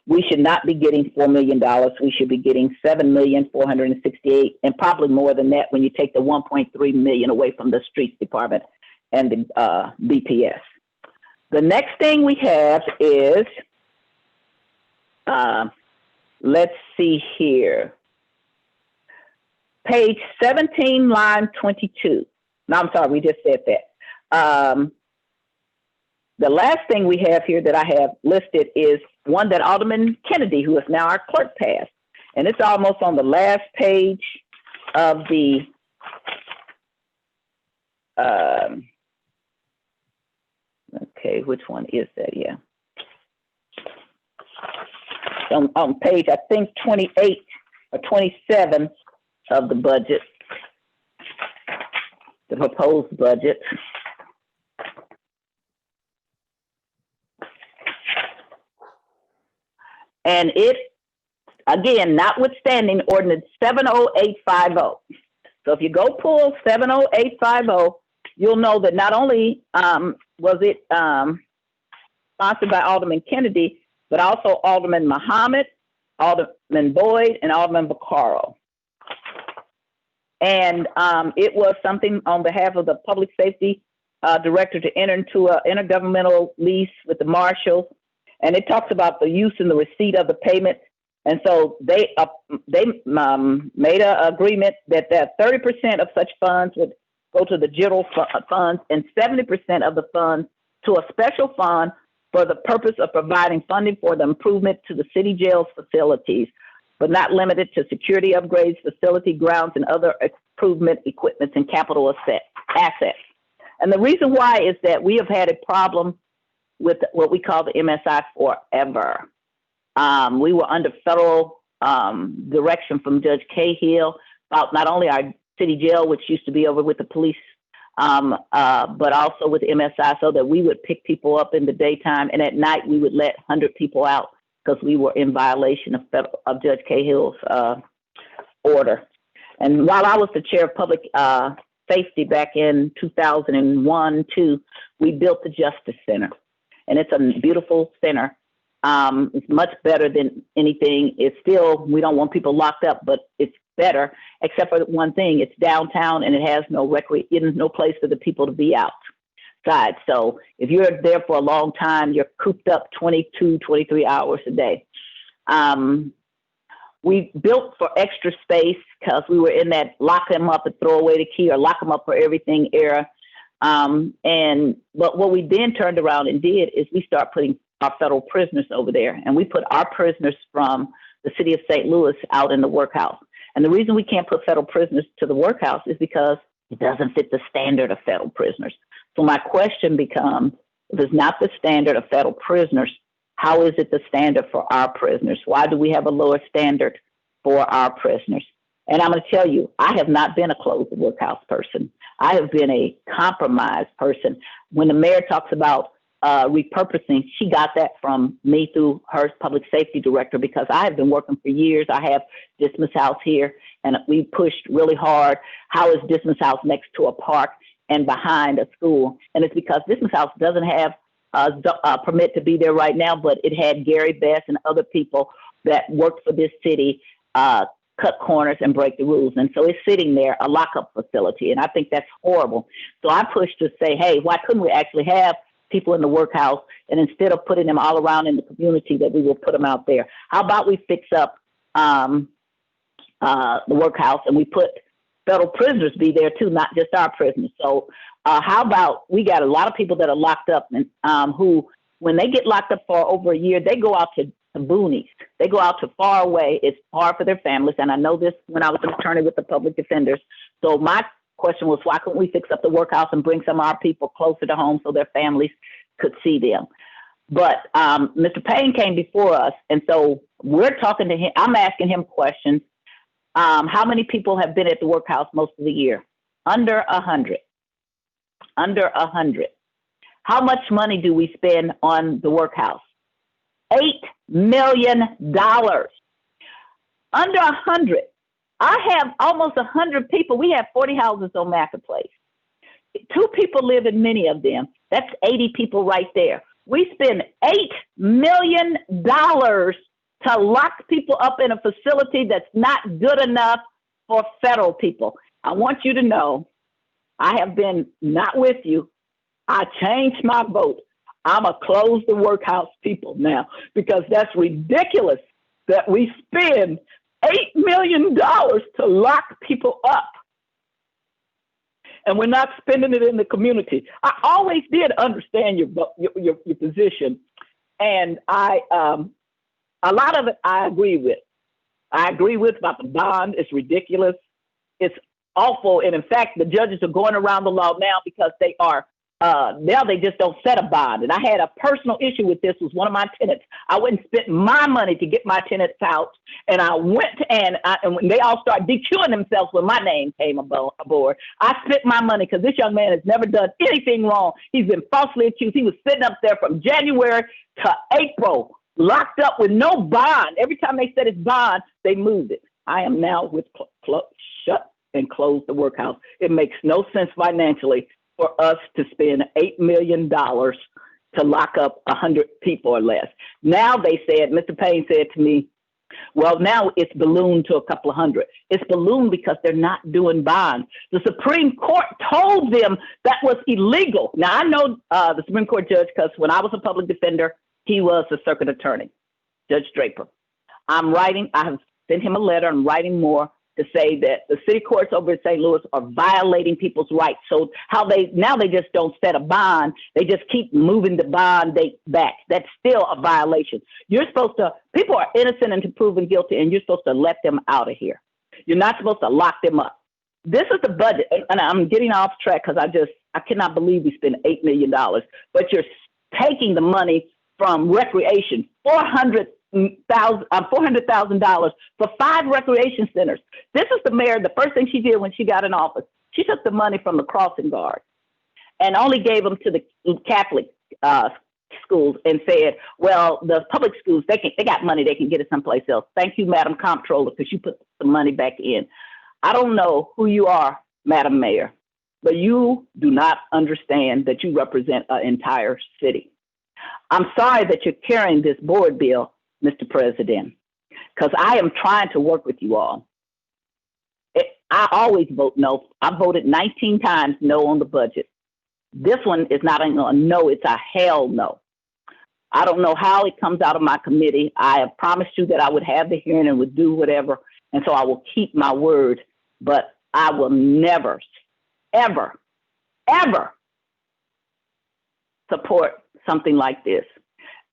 We should not be getting $4 million. We should be getting $7,468,000, and probably more than that when you take the $1.3 million away from the streets department and the BPS. The next thing we have is, let's see here, page 17, line 22. No, I'm sorry, we just said that. The last thing we have here that I have listed is one that Alderman Kennedy, who is now our clerk, passed. And it's almost on the last page of the okay, which one is that? Yeah. On page, I think 28 or 27 of the budget, the proposed budget. And it, again, notwithstanding ordinance 70850. So if you go pull 70850, you'll know that not only was it sponsored by Alderman Kennedy, but also Alderman Muhammad, Alderman Boyd, and Alderman Vaccaro. And it was something on behalf of the public safety director to enter into an intergovernmental lease with the marshals. And it talks about the use and the receipt of the payment. And so they made an agreement that 30% of such funds would go to the general funds and 70% of the funds to a special fund for the purpose of providing funding for the improvement to the city jail's facilities, but not limited to security upgrades, facility grounds, and other improvement equipments and capital assets. And the reason why is that we have had a problem with what we call the MSI forever. We were under federal direction from Judge Cahill about not only our city jail, which used to be over with the police, but also with MSI, so that we would pick people up in the daytime, and at night we would let 100 people out because we were in violation of Judge Cahill's order. And while I was the chair of public safety back in 2001-2, we built the Justice Center. And it's a beautiful center. It's much better than anything. It's still, we don't want people locked up, but it's better, except for one thing. It's downtown and it has no place for the people to be outside. So if you're there for a long time, you're cooped up 22, 23 hours a day. We built for extra space because we were in that lock them up and throw away the key or lock them up for everything era. But what we then turned around and did is we start putting our federal prisoners over there, and we put our prisoners from the city of St. Louis out in the workhouse. And the reason we can't put federal prisoners to the workhouse is because it doesn't fit the standard of federal prisoners. So my question becomes, if it's not the standard of federal prisoners, how is it the standard for our prisoners? Why do we have a lower standard for our prisoners. And I'm going to tell you, I have not been a closed workhouse person. I have been a compromised person. When the mayor talks about repurposing, she got that from me through her public safety director, because I have been working for years. I have Dismiss House here, and we pushed really hard. How is Dismiss House next to a park and behind a school? And it's because Dismiss House doesn't have a permit to be there right now, but it had Gary Best and other people that worked for this city cut corners and break the rules. And so it's sitting there, a lockup facility. And I think that's horrible. So I pushed to say, hey, why couldn't we actually have people in the workhouse? And instead of putting them all around in the community, that we will put them out there. How about we fix up the workhouse and we put federal prisoners be there too, not just our prisoners. So how about we got a lot of people that are locked up and who, when they get locked up for over a year, they go out to the boonies. They go out to far away. It's hard for their families. And I know this when I was an attorney with the public defenders. So my question was, why couldn't we fix up the workhouse and bring some of our people closer to home so their families could see them? But Mr. Payne came before us. And so we're talking to him. I'm asking him questions. How many people have been at the workhouse most of the year? Under 100. Under 100. How much money do we spend on the workhouse? $8 million. Under 100. I have almost 100 people. We have 40 houses on Marketplace. 2 people live in many of them. That's 80 people right there. We spend $8 million to lock people up in a facility that's not good enough for federal people. I want you to know, I have been not with you. I changed my vote. I'm a close the workhouse people now, because that's ridiculous that we spend $8 million to lock people up, and we're not spending it in the community. I always did understand your position, and a lot of it I agree with. I agree with about the bond. It's ridiculous. It's awful, and in fact, the judges are going around the law now because they are. Now they just don't set a bond. And I had a personal issue with this with one of my tenants. I went and spent my money to get my tenants out. And I went and when they all started DQing themselves when my name came aboard, I spent my money because this young man has never done anything wrong. He's been falsely accused. He was sitting up there from January to April, locked up with no bond. Every time they set his bond, they moved it. I am now with shut and close the workhouse. It makes no sense financially for us to spend $8 million to lock up 100 people or less. Now they said, Mr. Payne said to me, well, now it's ballooned to a couple of hundred. It's ballooned because they're not doing bonds. The Supreme Court told them that was illegal. Now, I know the Supreme Court judge because when I was a public defender, he was the circuit attorney, Judge Draper. I have sent him a letter. I'm writing more to say that the city courts over in St. Louis are violating people's rights. So now they just don't set a bond. They just keep moving the bond date back. That's still a violation. People are innocent until proven guilty, and you're supposed to let them out of here. You're not supposed to lock them up. This is the budget, and I'm getting off track because I cannot believe we spend $8 million, but you're taking the money from recreation, $400,000 for 5 recreation centers. This is the mayor. The first thing she did when she got in office, she took the money from the crossing guard and only gave them to the Catholic schools and said, well, the public schools, they got money. They can get it someplace else. Thank you, Madam Comptroller, because you put the money back in. I don't know who you are, Madam Mayor, but you do not understand that you represent an entire city. I'm sorry that you're carrying this board bill, Mr. President, because I am trying to work with you all. I always vote no. I voted 19 times no on the budget. This one is not a no, it's a hell no. I don't know how it comes out of my committee. I have promised you that I would have the hearing and would do whatever, and so I will keep my word, but I will never, ever, ever support something like this.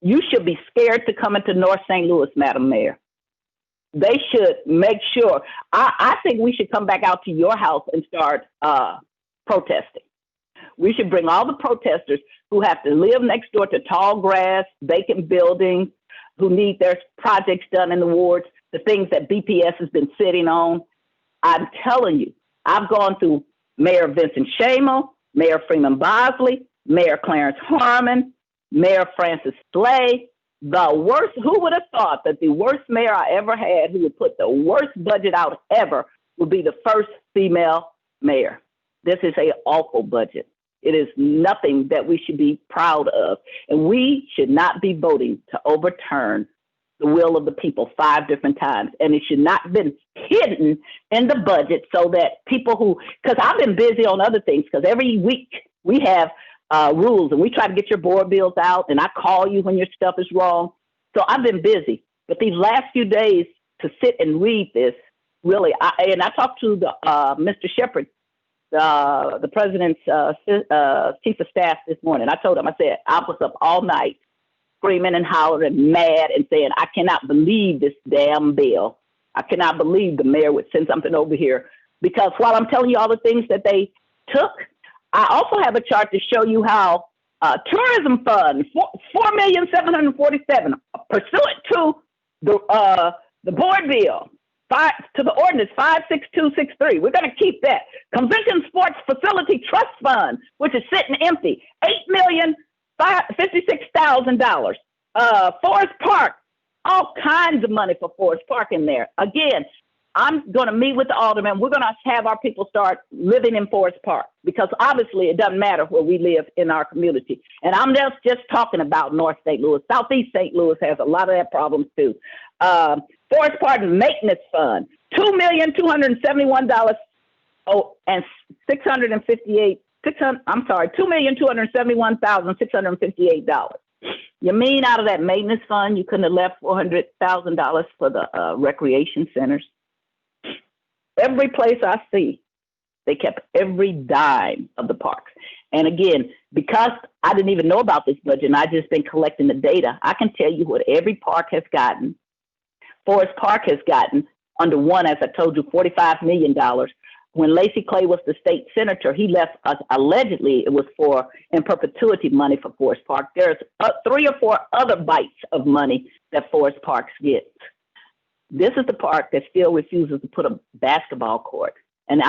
You should be scared to come into North St. Louis, Madam Mayor. They should make sure. I think we should come back out to your house and start protesting. We should bring all the protesters who have to live next door to tall grass, vacant buildings, who need their projects done in the wards. the things that BPS has been sitting on. I'm telling you, I've gone through Mayor Vincent Shamel, Mayor Freeman Bosley, Mayor Clarence Harmon, Mayor Francis Slay. The worst, who would have thought that the worst mayor I ever had, who would put the worst budget out ever, would be the first female mayor. This is an awful budget. It is nothing that we should be proud of. And we should not be voting to overturn the will of the people 5 different times. And it should not have been hidden in the budget so that people who, because I've been busy on other things, because every week we have rules and we try to get your board bills out and I call you when your stuff is wrong. So I've been busy. But these last few days to sit and read this, really, I talked to the Mr. Shepherd, the president's chief of staff this morning. I told him, I said, I was up all night screaming and hollering and mad and saying, I cannot believe this damn bill. I cannot believe the mayor would send something over here. Because while I'm telling you all the things that they took, I also have a chart to show you how tourism fund, $4,747,000, pursuant to the board bill, to the ordinance 56263. We're going to keep that. Convention Sports Facility Trust Fund, which is sitting empty, $8,056,000. Forest Park, all kinds of money for Forest Park in there. Again, I'm going to meet with the aldermen. We're going to have our people start living in Forest Park because obviously it doesn't matter where we live in our community. And I'm just talking about North St. Louis. Southeast St. Louis has a lot of that problems too. Forest Park Maintenance Fund, $2,271 and $2,271,658. You mean out of that maintenance fund, you couldn't have left $400,000 for the recreation centers? Every place I see, they kept every dime of the parks. And again, because I didn't even know about this budget and I just been collecting the data, I can tell you what every park has gotten. Forest Park has gotten under one, as I told you, $45 million. When Lacey Clay was the state senator, he left us, allegedly it was for in perpetuity money for Forest Park. There's 3 or 4 other bites of money that Forest Parks gets. This is the park that still refuses to put a basketball court. And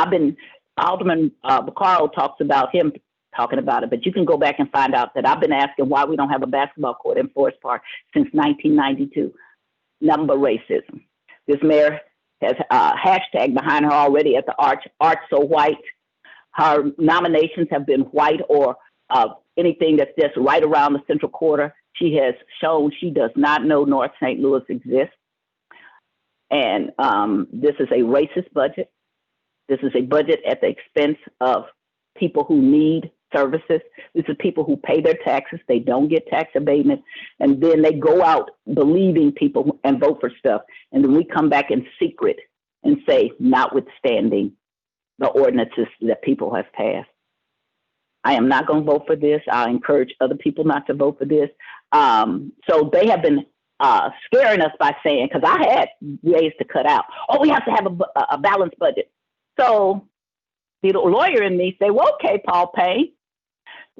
Alderman Bacaro talks about him talking about it, but you can go back and find out that I've been asking why we don't have a basketball court in Forest Park since 1992. Nothing but racism. This mayor has a hashtag behind her already at the Arch So White. Her nominations have been white or anything that's just right around the central quarter. She has shown she does not know North St. Louis exists. And this is a racist budget. This is a budget at the expense of people who need services. This is people who pay their taxes. They don't get tax abatement. And then they go out believing people and vote for stuff. And then we come back in secret and say, notwithstanding the ordinances that people have passed. I am not going to vote for this. I encourage other people not to vote for this. So they have been scaring us by saying, because I had ways to cut out, oh, we have to have a balanced budget. So the lawyer in me say, well, okay, Paul Payne,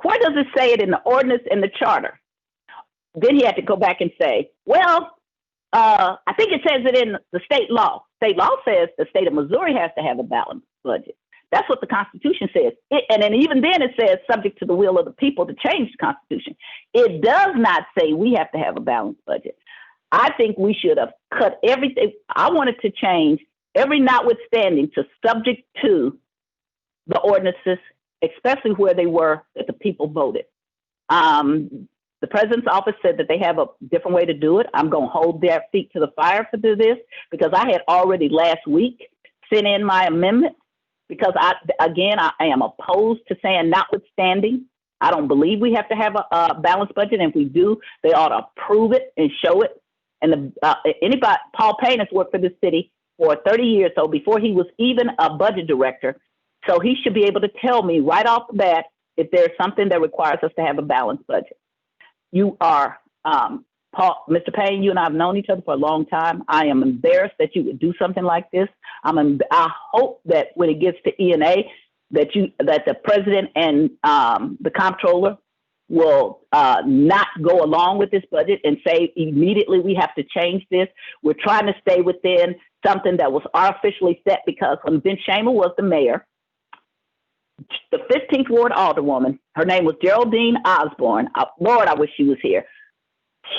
where does it say it in the ordinance and the charter? Then he had to go back and say, well, I think it says it in the state law. State law says the state of Missouri has to have a balanced budget. That's what the Constitution says. And then even then it says subject to the will of the people to change the Constitution. It does not say we have to have a balanced budget. I think we should have cut everything. I wanted to change every notwithstanding to subject to the ordinances, especially where they were that the people voted. The president's office said that they have a different way to do it. I'm going to hold their feet to the fire for this because I had already last week sent in my amendment because I am opposed to saying notwithstanding. I don't believe we have to have a balanced budget. And if we do, they ought to prove it and show it. And Paul Payne has worked for this city for 30 years. So before he was even a budget director, so he should be able to tell me right off the bat if there's something that requires us to have a balanced budget. You are, Mr. Payne, you and I have known each other for a long time. I am embarrassed that you would do something like this. I hope that when it gets to E&A, that the president and the comptroller will not go along with this budget and say immediately we have to change this. We're trying to stay within something that was artificially set, because when Vince Shamer was the mayor, the 15th Ward Alderwoman, her name was Geraldine Osborne. Lord, I wish she was here.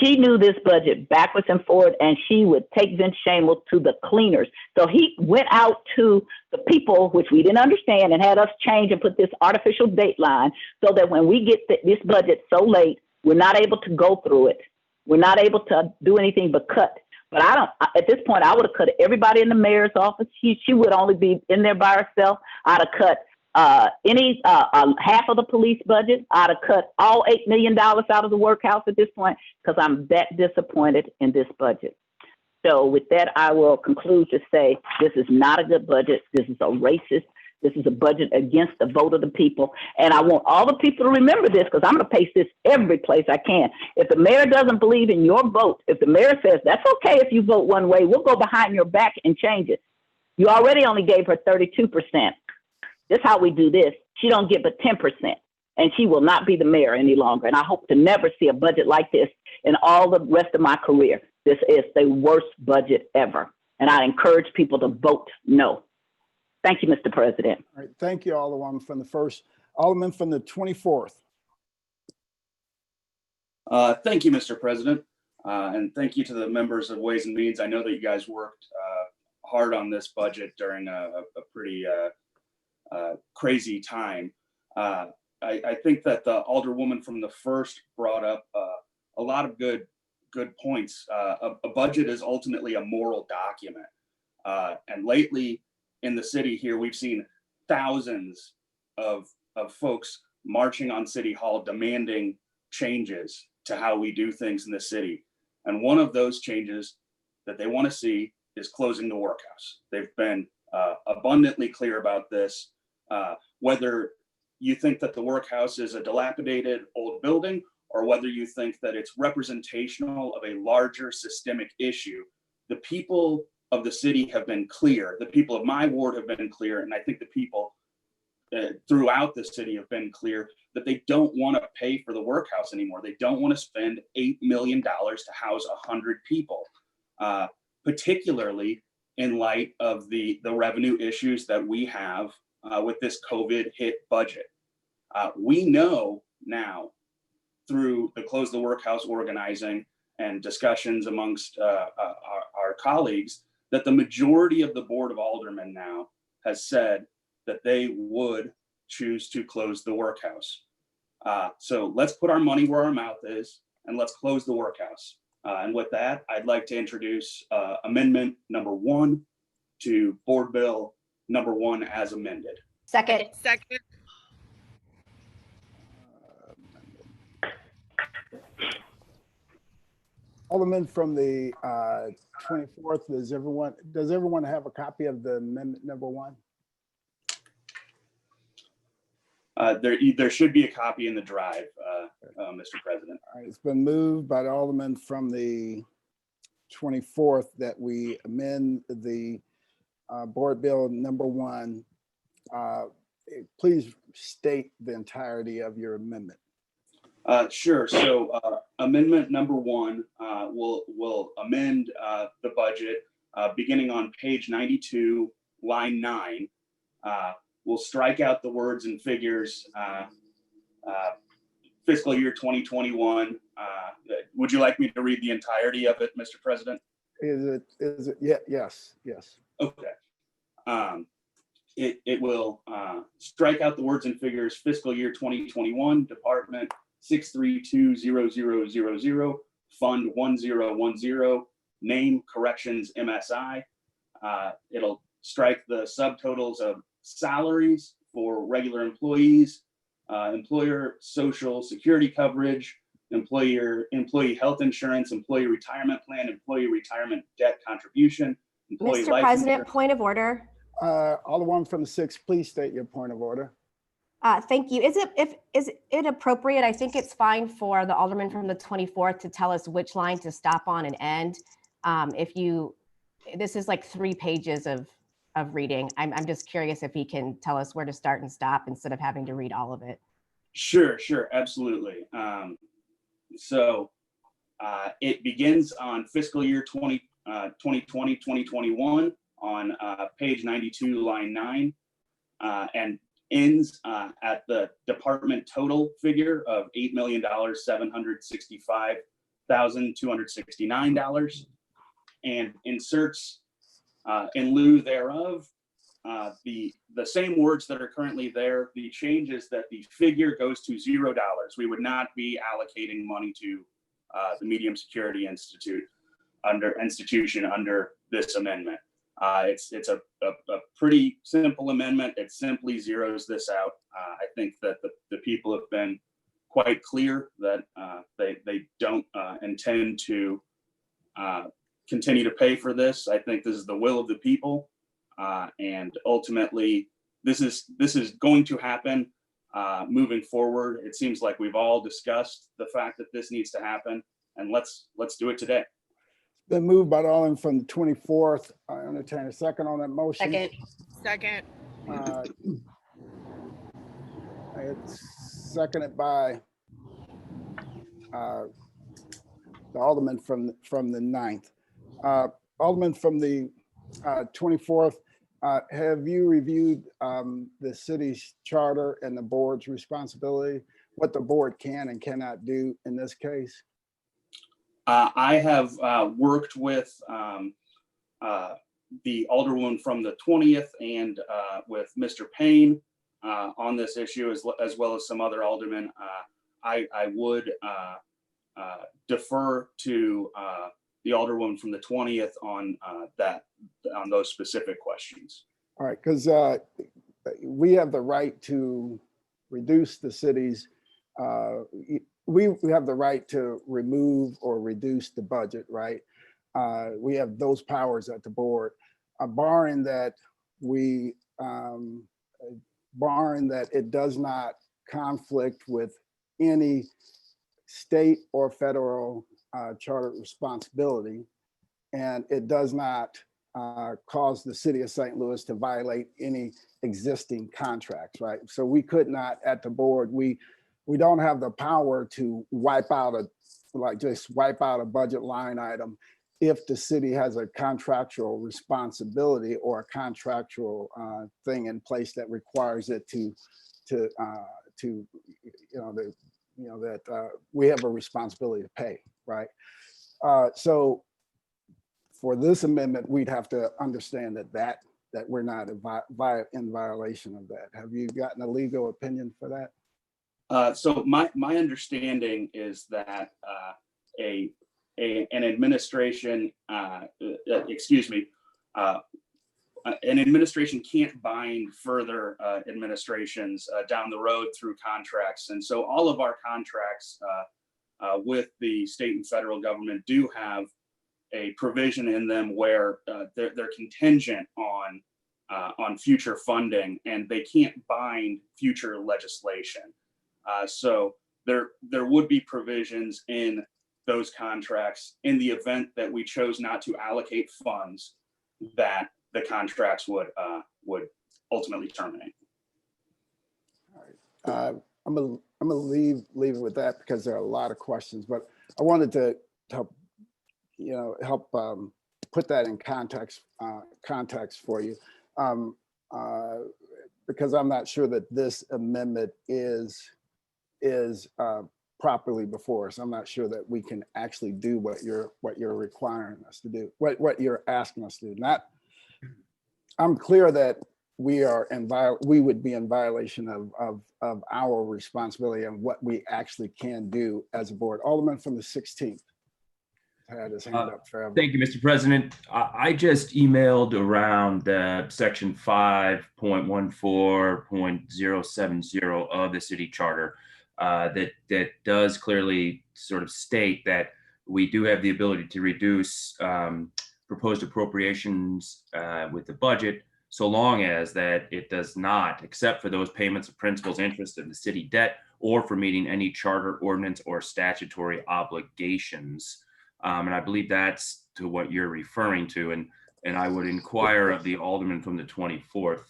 She knew this budget backwards and forward, and she would take Vince Shamer to the cleaners. So he went out to the people, which we didn't understand, and had us change and put this artificial dateline so that when we get this budget so late, we're not able to go through it. We're not able to do anything but cut. But at this point, I would have cut everybody in the mayor's office. She would only be in there by herself. I'd have cut half of the police budget. I'd have cut all $8 million out of the workhouse at this point, because I'm that disappointed in this budget. So with that, I will conclude to say this is not a good budget. This is a racist. This is a budget against the vote of the people. And I want all the people to remember this, because I'm going to paste this every place I can. If the mayor doesn't believe in your vote, if the mayor says, that's okay if you vote one way, we'll go behind your back and change it. You already only gave her 32%. This is how we do this. She don't get but 10%, and she will not be the mayor any longer. And I hope to never see a budget like this in all the rest of my career. This is the worst budget ever. And I encourage people to vote no. Thank you, Mr. President. All right, thank you, Alderman from the 1st. Alderman from the 24th. Thank you, Mr. President. And thank you to the members of Ways and Means. I know that you guys worked hard on this budget during a pretty crazy time. I think that the Alderwoman from the 1st brought up a lot of good points. A budget is ultimately a moral document. And lately in the city here, we've seen thousands of folks marching on City Hall demanding changes to how we do things in the city. And one of those changes that they want to see is closing the workhouse. They've been abundantly clear about this. Whether you think that the workhouse is a dilapidated old building, or whether you think that it's representational of a larger systemic issue, the people of the city have been clear. The people of my ward have been clear, and I think the people throughout the city have been clear that they don't want to pay for the workhouse anymore. They don't want to spend $8 million to house 100 people, particularly in light of the revenue issues that we have with this COVID hit budget. We know now through the Close the Workhouse organizing and discussions amongst our colleagues that the majority of the Board of Aldermen now has said that they would choose to close the workhouse. So let's put our money where our mouth is and let's close the workhouse. And with that, I'd like to introduce amendment number 1 to Board Bill number 1 as amended. Second. Alderman from the 24th, does everyone have a copy of the amendment number 1? There should be a copy in the drive, Mr. President. All right, it's been moved by the Alderman from the 24th that we amend the Board Bill number 1. Please state the entirety of your amendment. Sure. So amendment number 1 will amend the budget beginning on page 92, line 9. We'll strike out the words and figures fiscal year 2021. Would you like me to read the entirety of it, Mr. President? Is it? Yeah, yes. Okay. It will strike out the words and figures fiscal year 2021, Department 6320000, Fund 1010, name Corrections MSI. It'll strike the subtotals of salaries for regular employees, employer social security coverage, employee health insurance, employee retirement plan, employee retirement debt contribution. Mr. President, point of order. Alderman from the 6th, please state your point of order. Thank you. Is it appropriate? I think it's fine for the Alderman from the 24th to tell us which line to stop on and end. This is like 3 pages of reading. I'm just curious if he can tell us where to start and stop instead of having to read all of it. Sure, absolutely. So it begins on fiscal year 2020, 2021 on page 92, line 9, and ends at the department total figure of $8,765,269, and inserts in lieu thereof the same words that are currently there. The change is that the figure goes to $0. We would not be allocating money to the Medium Security institution under this amendment. It's a pretty simple amendment. It simply zeroes this out. I think that the people have been quite clear that they don't intend to continue to pay for this. I think this is the will of the people. And ultimately, this is going to happen moving forward. It seems like we've all discussed the fact that this needs to happen, and let's do it today. Been moved by the Alderman from the 24th. I entertain a second on that motion. Second. It's seconded by the Alderman from the 9th. Alderman from the 24th, have you reviewed the city's charter and the board's responsibility, what the board can and cannot do in this case? I have worked with the Alderwoman from the 20th and with Mr. Payne on this issue, as well as some other aldermen. I would defer to the Alderwoman from the 20th on those specific questions. All right, because we have the right to reduce the city's, we have the right to remove or reduce the budget, right? We have those powers at the board, barring that it does not conflict with any state or federal charter responsibility, and it does not cause the city of St. Louis to violate any existing contracts, right? So we could not, at the board, we don't have the power to wipe out a budget line item if the city has a contractual responsibility or a contractual thing in place that requires it that we have a responsibility to pay, right? So for this amendment, we'd have to understand that we're not in violation of that. Have you gotten a legal opinion for that? So my understanding is that an administration, an administration can't bind further administrations down the road through contracts. And so all of our contracts with the state and federal government do have a provision in them where they're contingent on future funding, and they can't bind future legislation. So there would be provisions in those contracts in the event that we chose not to allocate funds that the contracts would ultimately terminate. All right. I'm gonna leave it with that because there are a lot of questions, but I wanted to help put that in context for you, because I'm not sure that this amendment is properly before us. I'm not sure that we can actually do what you're requiring us to do, what you're asking us to do. I'm clear that we would be in violation of our responsibility and what we actually can do as a board. Alderman from the 16th had his hand up forever. Thank you, Mr. President. I just emailed around section 5.14.070 of the city charter that does clearly sort of state that we do have the ability to reduce proposed appropriations with the budget, so long as that it does not, except for those payments of principal's interest of the city debt or for meeting any charter, ordinance, or statutory obligations. And I believe that's to what you're referring to. And I would inquire of the Alderman from the 24th.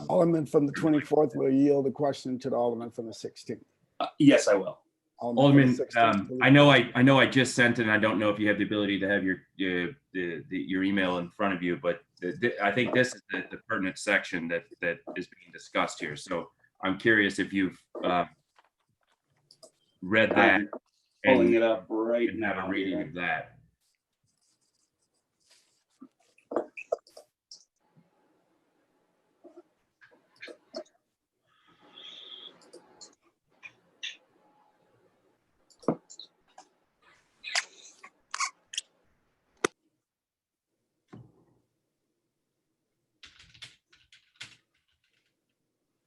Alderman from the 24th will yield the question to the Alderman from the 16th. Yes, I will. Alderman for the Alderman, 16th, please. I know I just sent it, and I don't know if you have the ability to have your email in front of you, but I think this is the pertinent section that is being discussed here. So I'm curious if you've read that Pulling and it up right have now. a reading of that.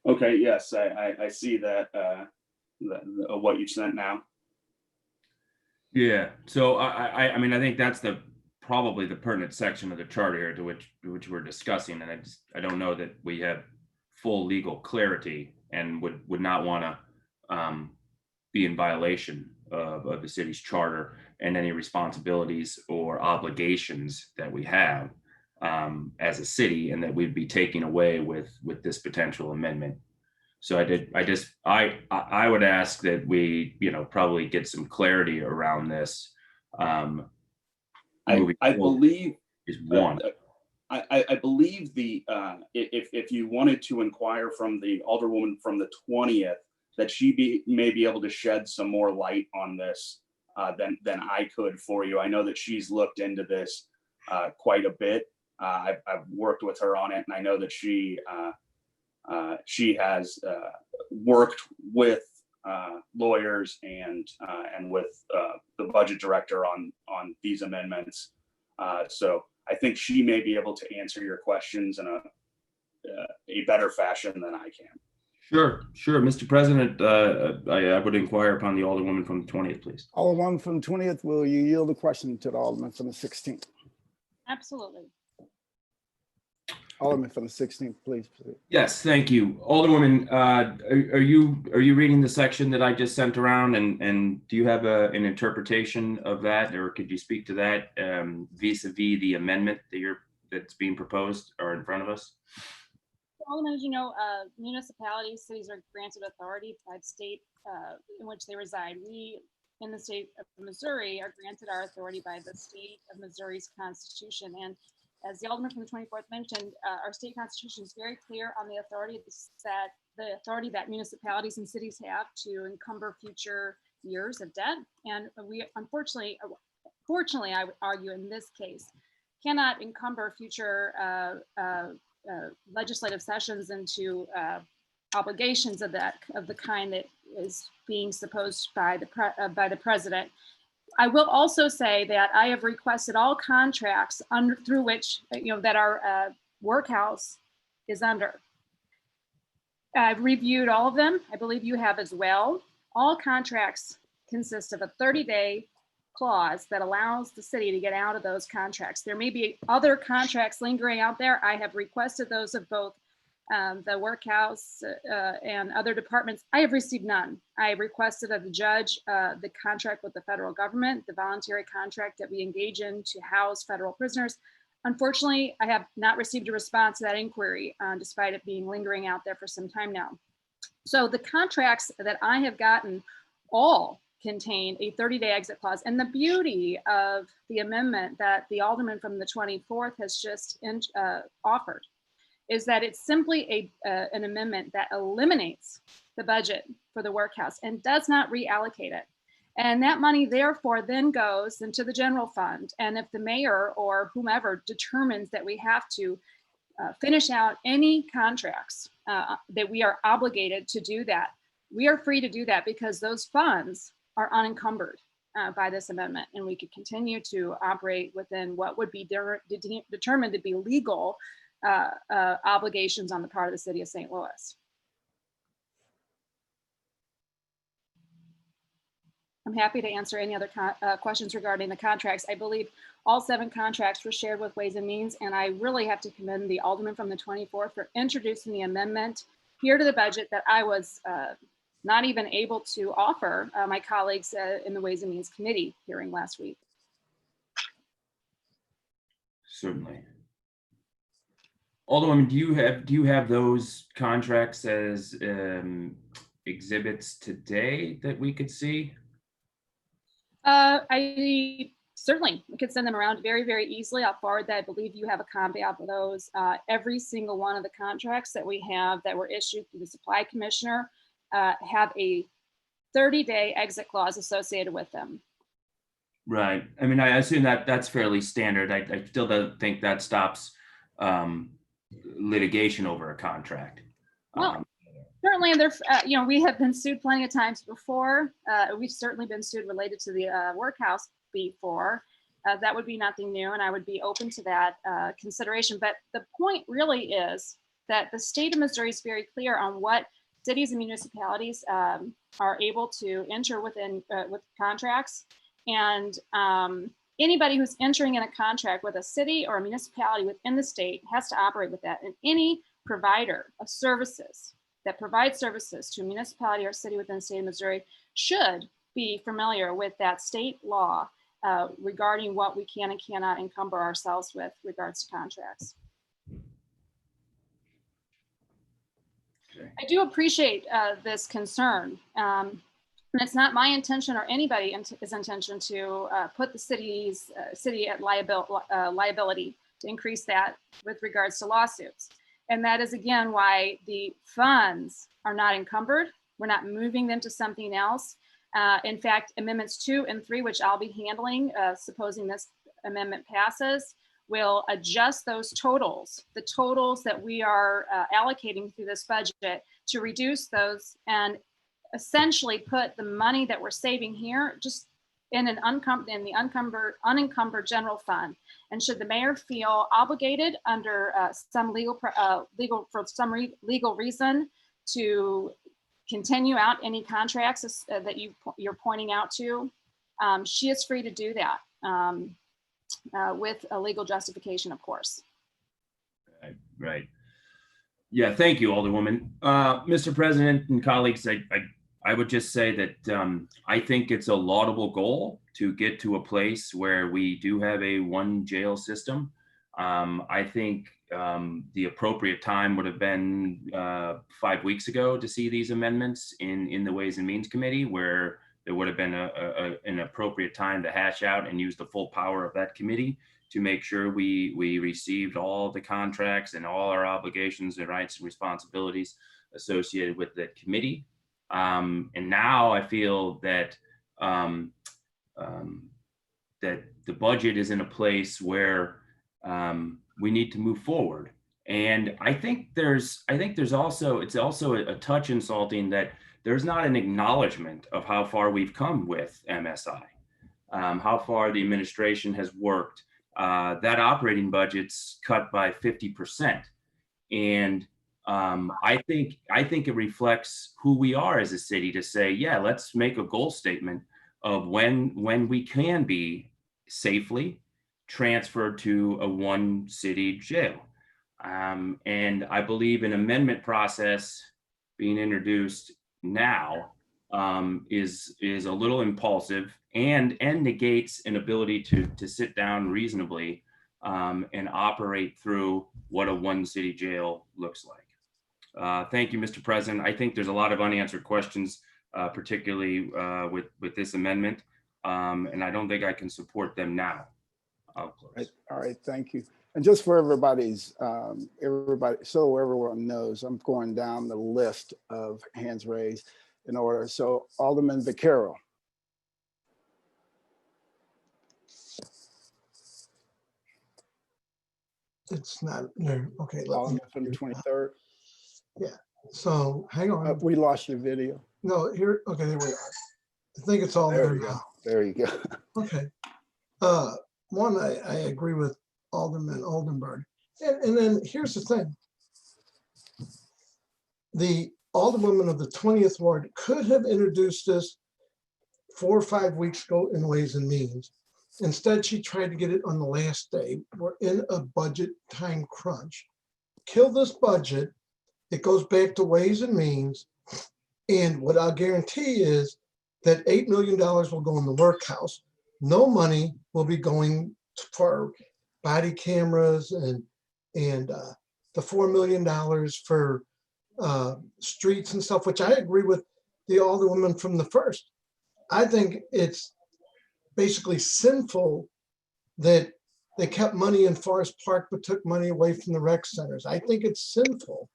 Okay, yes, I see that, what you sent now. Yeah, so I mean, I think that's probably the pertinent section of the charter here to which we're discussing, and I don't know that we have full legal clarity and would not want to be in violation of the city's charter and any responsibilities or obligations that we have as a city, and that we'd be taking away with this potential amendment. So I would ask that we, probably get some clarity around this. I believe is one. I believe if you wanted to inquire from the Alderwoman from the 20th, that she may be able to shed some more light on this than I could for you. I know that she's looked into this quite a bit. I've worked with her on it, and I know that she has worked with lawyers and with the budget director on these amendments. So I think she may be able to answer your questions in a better fashion than I can. Sure, Mr. President, I would inquire upon the Alderwoman from the 20th, please. Alderman from the 20th, will you yield the question to the Alderman from the 16th? Absolutely. Alderman from the 16th, please. Yes, thank you. Alderwoman, are you reading the section that I just sent around, and do you have an interpretation of that, or could you speak to that vis-a-vis the amendment that's being proposed or in front of us? Alderman, as you know, municipalities, cities are granted authority by the state in which they reside. We, in the state of Missouri, are granted our authority by the state of Missouri's Constitution. And as the Alderman from the 24th mentioned, our state constitution is very clear on the authority that municipalities and cities have to encumber future years of debt. And we fortunately, I would argue in this case, cannot encumber future legislative sessions into obligations of the kind that is being supposed by the president. I will also say that I have requested all contracts through which that our workhouse is under. I've reviewed all of them. I believe you have as well. All contracts consist of a 30-day clause that allows the city to get out of those contracts. There may be other contracts lingering out there. I have requested those of both the workhouse and other departments. I have received none. I requested of the judge the contract with the federal government, the voluntary contract that we engage in to house federal prisoners. Unfortunately, I have not received a response to that inquiry, despite it being lingering out there for some time now. So the contracts that I have gotten all contain a 30-day exit clause. And the beauty of the amendment that the Alderman from the 24th has just offered is that it's simply an amendment that eliminates the budget for the workhouse and does not reallocate it. And that money therefore then goes into the general fund. And if the mayor or whomever determines that we have to finish out any contracts that we are obligated to do that, we are free to do that because those funds are unencumbered by this amendment, and we could continue to operate within what would be determined to be legal obligations on the part of the city of St. Louis. I'm happy to answer any other questions regarding the contracts. I believe all 7 contracts were shared with Ways and Means, and I really have to commend the Alderman from the 24th for introducing the amendment here to the budget that I was not even able to offer my colleagues in the Ways and Means Committee hearing last week. Certainly. Alderwoman, do you have those contracts as exhibits today that we could see? I certainly could send them around very, very easily. I'll forward that. I believe you have a copy of those. Every single one of the contracts that we have that were issued through the supply commissioner have a 30-day exit clause associated with them. Right. I mean, I assume that that's fairly standard. I still don't think that stops litigation over a contract. Well, certainly, and we have been sued plenty of times before. We've certainly been sued related to the workhouse before. That would be nothing new, and I would be open to that consideration. But the point really is that the state of Missouri is very clear on what cities and municipalities are able to enter within with contracts. And anybody who's entering in a contract with a city or a municipality within the state has to operate with that. And any provider of services that provides services to a municipality or city within the state of Missouri should be familiar with that state law regarding what we can and cannot encumber ourselves with regards to contracts. Okay. I do appreciate this concern. And it's not my intention or anybody's intention to put the city at liability to increase that with regards to lawsuits. And that is, again, why the funds are not encumbered. We're not moving them to something else. In fact, amendments 2 and 3, which I'll be handling, supposing this amendment passes, will adjust those totals, the totals that we are allocating through this budget, to reduce those and essentially put the money that we're saving here just in the unencumbered general fund. And should the mayor feel obligated under some legal reason to continue out any contracts that you're pointing out to, she is free to do that with a legal justification, of course. Right. Yeah, thank you, Alderwoman. Mr. President and colleagues, I would just say that I think it's a laudable goal to get to a place where we do have a one jail system. I think the appropriate time would have been 5 weeks ago to see these amendments in the Ways and Means Committee, where there would have been an appropriate time to hash out and use the full power of that committee to make sure we received all the contracts and all our obligations and rights and responsibilities associated with the committee. And now I feel that that the budget is in a place where we need to move forward. And I think it's also a touch insulting that there's not an acknowledgement of how far we've come with MSI, how far the administration has worked. That operating budget's cut by 50%. And I think it reflects who we are as a city to say, yeah, let's make a goal statement of when we can be safely transferred to a one city jail. And I believe an amendment process being introduced now is a little impulsive and negates an ability to sit down reasonably and operate through what a one city jail looks like. Thank you, Mr. President. I think there's a lot of unanswered questions, particularly with this amendment, and I don't think I can support them now. I'll close. All right, thank you. And just for so everyone knows, I'm going down the list of hands raised in order. So Alderman Vaquero. It's not there. Okay. Alderman from the 23rd. Yeah. So hang on. We lost your video. No, here. Okay, there we are. I think it's all there now. There you go. Okay. One, I agree with Alderman Oldenburg. And then here's the thing. The Alderwoman of the 20th Ward could have introduced this 4 or 5 weeks ago in Ways and Means. Instead, she tried to get it on the last day. We're in a budget time crunch. Kill this budget. It goes back to Ways and Means. And what I'll guarantee is that $8 million will go in the workhouse. No money will be going for body cameras and the $4 million for streets and stuff, which I agree with the Alderwoman from the first. I think it's basically sinful that they kept money in Forest Park but took money away from the rec centers. I think it's sinful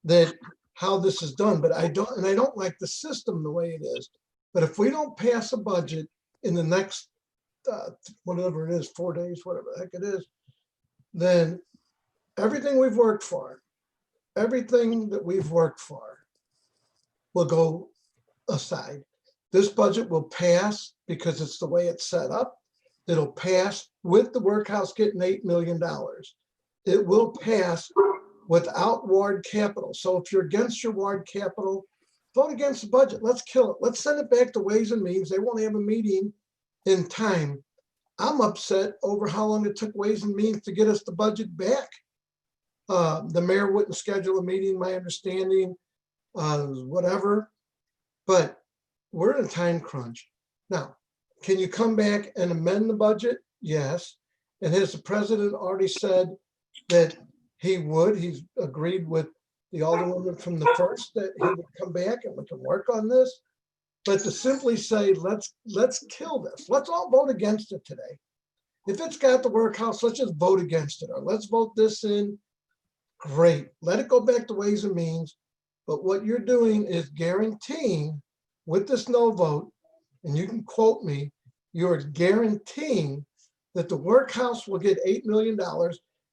that how this is done, but I don't like the system the way it is. But if we don't pass a budget in the next, whatever it is, 4 days, whatever the heck it is, then everything we've worked for, everything that we've worked for will go aside. This budget will pass because it's the way it's set up. It'll pass with the workhouse getting $8 million. It will pass without ward capital. So if you're against your ward capital, vote against the budget. Let's kill it. Let's send it back to Ways and Means. They won't have a meeting in time. I'm upset over how long it took Ways and Means to get us the budget back. The mayor wouldn't schedule a meeting, my understanding, whatever. But we're in a time crunch. Now, can you come back and amend the budget? Yes. And has the president already said that he would? He's agreed with the Alderwoman from the first that he would come back and we can work on this. But to simply say, let's kill this. Let's all vote against it today. If it's got the workhouse, let's just vote against it. Or let's vote this in. Great. Let it go back to Ways and Means. But what you're doing is guaranteeing with this no vote, and you can quote me, you're guaranteeing that the workhouse will get $8 million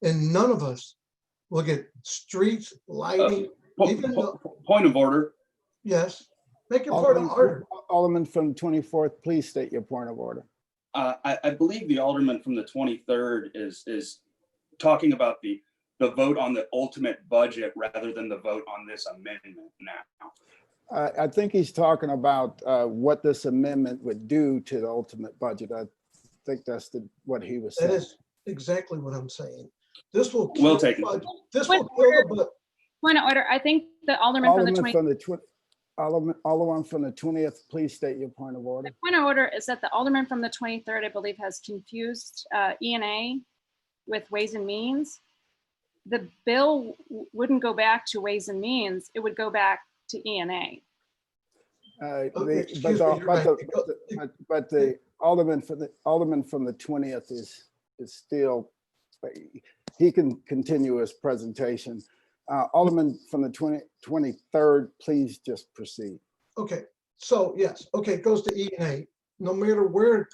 and none of us will get streets, lighting. Point of order. Yes, make your point of order. Alderman from 24th, please state your point of order. I believe the Alderman from the 23rd is talking about the vote on the ultimate budget rather than the vote on this amendment now. I think he's talking about what this amendment would do to the ultimate budget. I think that's what he was saying. That is exactly what I'm saying. This will We'll take it. This will kill the budget. Point of order. I think the Alderman from the 20th. Alderman from the 20th, please state your point of order. The point of order is that the Alderman from the 23rd, I believe, has confused E&A with Ways and Means. The bill wouldn't go back to Ways and Means. It would go back to E&A. But the Alderman from the 20th is still, he can continue his presentation. Alderman from the 23rd, please just proceed. Okay, so yes, okay, it goes to E&A. No matter where it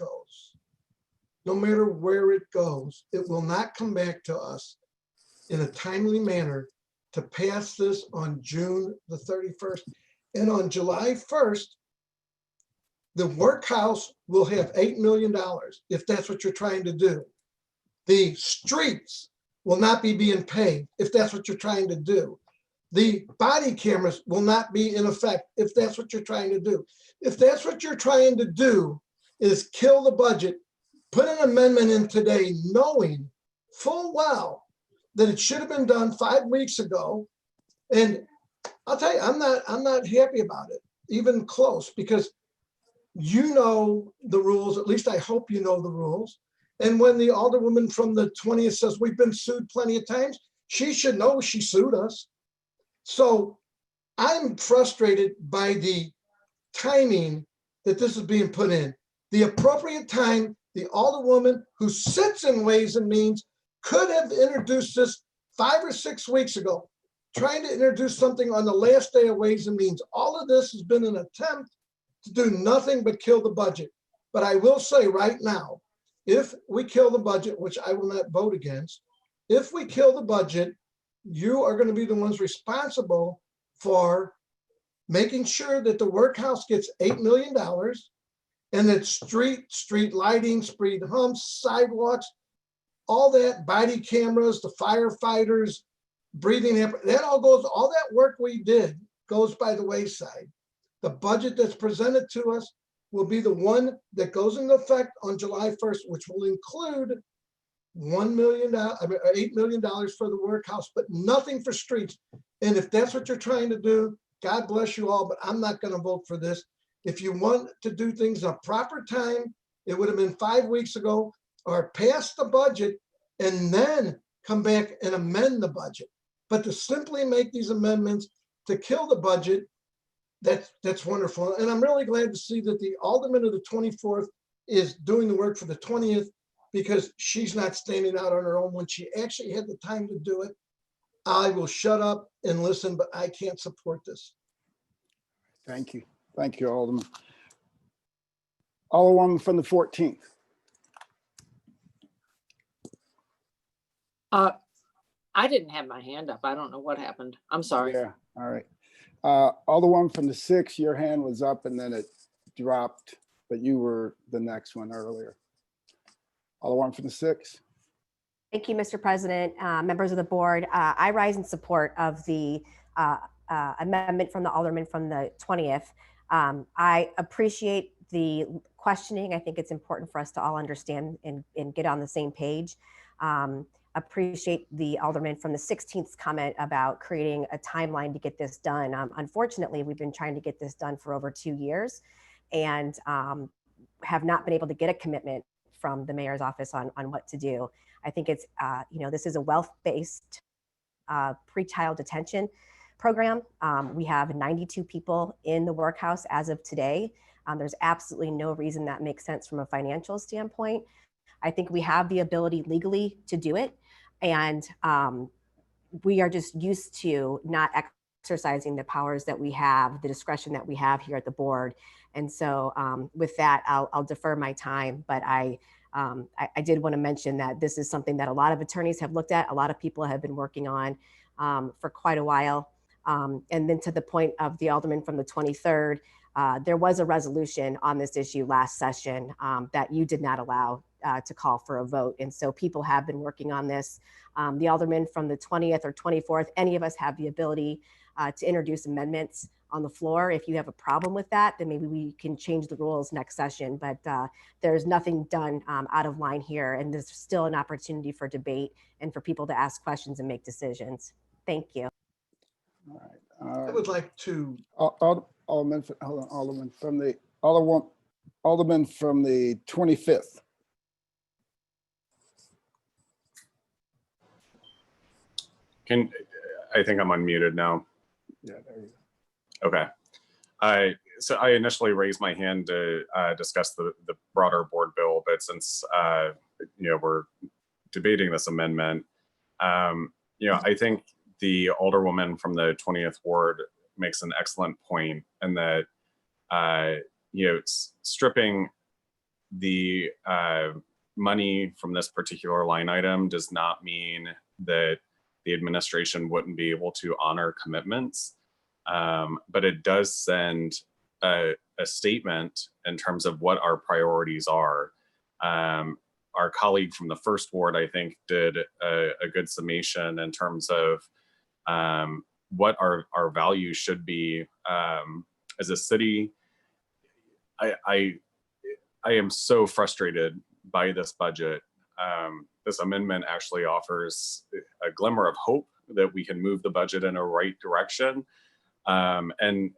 goes, it will not come back to us in a timely manner to pass this on June the 31st. And on July 1st, the workhouse will have $8 million if that's what you're trying to do. The streets will not be being paid if that's what you're trying to do. The body cameras will not be in effect if that's what you're trying to do. If that's what you're trying to do is kill the budget, put an amendment in today knowing full well that it should have been done 5 weeks ago. And I'll tell you, I'm not happy about it, even close, because you know the rules, at least I hope you know the rules. And when the Alderwoman from the 20th says we've been sued plenty of times, she should know she sued us. So I'm frustrated by the timing that this is being put in. The appropriate time, the Alderwoman who sits in Ways and Means could have introduced this 5 or 6 weeks ago, trying to introduce something on the last day of Ways and Means. All of this has been an attempt to do nothing but kill the budget. But I will say right now, if we kill the budget, which I will not vote against, if we kill the budget, you are going to be the ones responsible for making sure that the workhouse gets $8 million and that street lighting, street humps, sidewalks, all that, body cameras, the firefighters, breathing, that all goes, all that work we did goes by the wayside. The budget that's presented to us will be the one that goes into effect on July 1st, which will include $8 million for the workhouse, but nothing for streets. And if that's what you're trying to do, God bless you all, but I'm not going to vote for this. If you want to do things in a proper time, it would have been 5 weeks ago, or pass the budget and then come back and amend the budget. But to simply make these amendments to kill the budget, That's wonderful. And I'm really glad to see that the Alderman of the 24th is doing the work for the 20th, because she's not standing out on her own when she actually had the time to do it. I will shut up and listen, but I can't support this. Thank you. Thank you, Alderman. Alderman from the 14th. I didn't have my hand up. I don't know what happened. I'm sorry. Yeah, all right. Alderman from the 6th, your hand was up and then it dropped, but you were the next one earlier. Alderman from the 6th. Thank you, Mr. President, members of the board. I rise in support of the amendment from the Alderman from the 20th. I appreciate the questioning. I think it's important for us to all understand and get on the same page. Appreciate the Alderman from the 16th comment about creating a timeline to get this done. Unfortunately, we've been trying to get this done for over 2 years and have not been able to get a commitment from the mayor's office on what to do. I think it's, this is a wealth-based pretrial detention program. We have 92 people in the workhouse as of today. There's absolutely no reason that makes sense from a financial standpoint. I think we have the ability legally to do it. And we are just used to not exercising the powers that we have, the discretion that we have here at the board. And so with that, I'll defer my time, but I did want to mention that this is something that a lot of attorneys have looked at, a lot of people have been working on for quite a while. And then to the point of the Alderman from the 23rd, there was a resolution on this issue last session that you did not allow to call for a vote. And so people have been working on this. The Alderman from the 20th or 24th, any of us have the ability to introduce amendments on the floor. If you have a problem with that, then maybe we can change the rules next session, but there's nothing done out of line here. And there's still an opportunity for debate and for people to ask questions and make decisions. Thank you. All right. I would like to. Alderman from the 25th. I think I'm unmuted now. Yeah, there you go. Okay. So I initially raised my hand to discuss the broader board bill, but since we're debating this amendment, I think the Alderwoman from the 20th ward makes an excellent point, and that stripping the money from this particular line item does not mean that the administration wouldn't be able to honor commitments, but it does send a statement in terms of what our priorities are. Our colleague from the first ward, I think, did a good summation in terms of what our values should be as a city. I am so frustrated by this budget. This amendment actually offers a glimmer of hope that we can move the budget in a right direction. And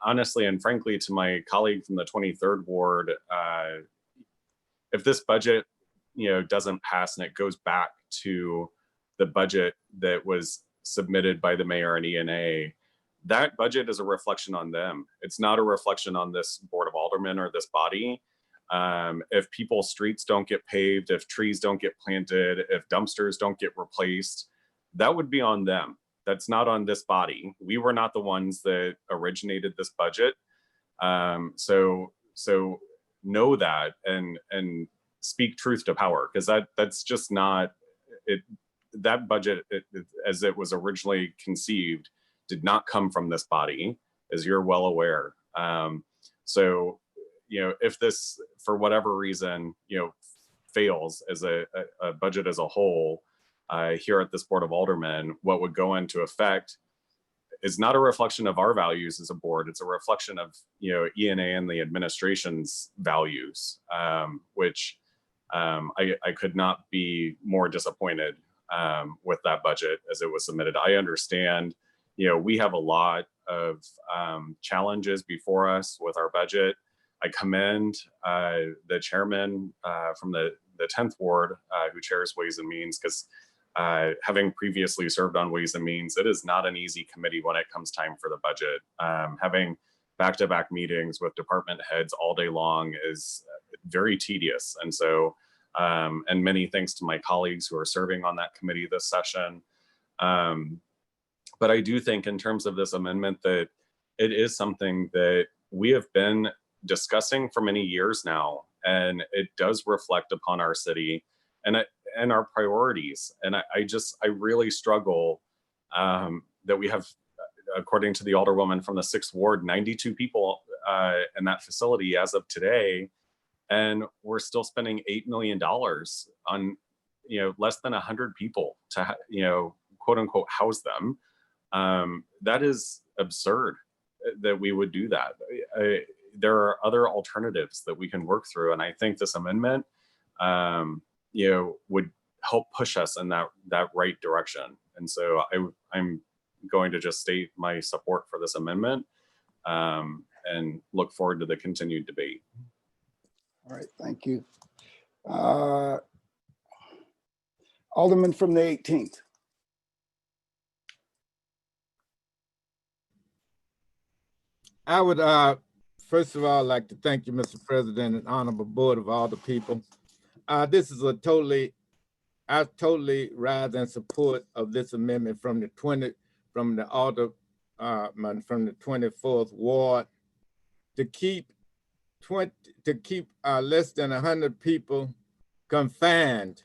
honestly and frankly, to my colleague from the 23rd ward, if this budget doesn't pass and it goes back to the budget that was submitted by the mayor and ENA, that budget is a reflection on them. It's not a reflection on this Board of Aldermen or this body. If people's streets don't get paved, if trees don't get planted, if dumpsters don't get replaced, that would be on them. That's not on this body. We were not the ones that originated this budget. So know that and speak truth to power, because that's just not it. That budget, as it was originally conceived, did not come from this body, as you're well aware. So, if this, for whatever reason, fails as a budget as a whole here at this Board of Aldermen, what would go into effect is not a reflection of our values as a board. It's a reflection of, ENA and the administration's values, which I could not be more disappointed with that budget as it was submitted. I understand, we have a lot of challenges before us with our budget. I commend the chairman from the 10th ward who chairs Ways and Means, because having previously served on Ways and Means, it is not an easy committee when it comes time for the budget. Having back-to-back meetings with department heads all day long is very tedious. And so, and many thanks to my colleagues who are serving on that committee this session. But I do think in terms of this amendment that it is something that we have been discussing for many years now, and it does reflect upon our city and our priorities. And I really struggle that we have, according to the Alderwoman from the 6th Ward, 92 people in that facility as of today, and we're still spending $8 million on, less than 100 people to, quote unquote, house them. That is absurd that we would do that. There are other alternatives that we can work through, and I think this amendment, would help push us in that right direction. And so I'm going to just state my support for this amendment, and look forward to the continued debate. All right, thank you. Alderman from the 18th. I would first of all like to thank you, Mr. President, and honorable board of all the people. This is I totally rise in support of this amendment from the 24th Ward to keep less than 100 people confined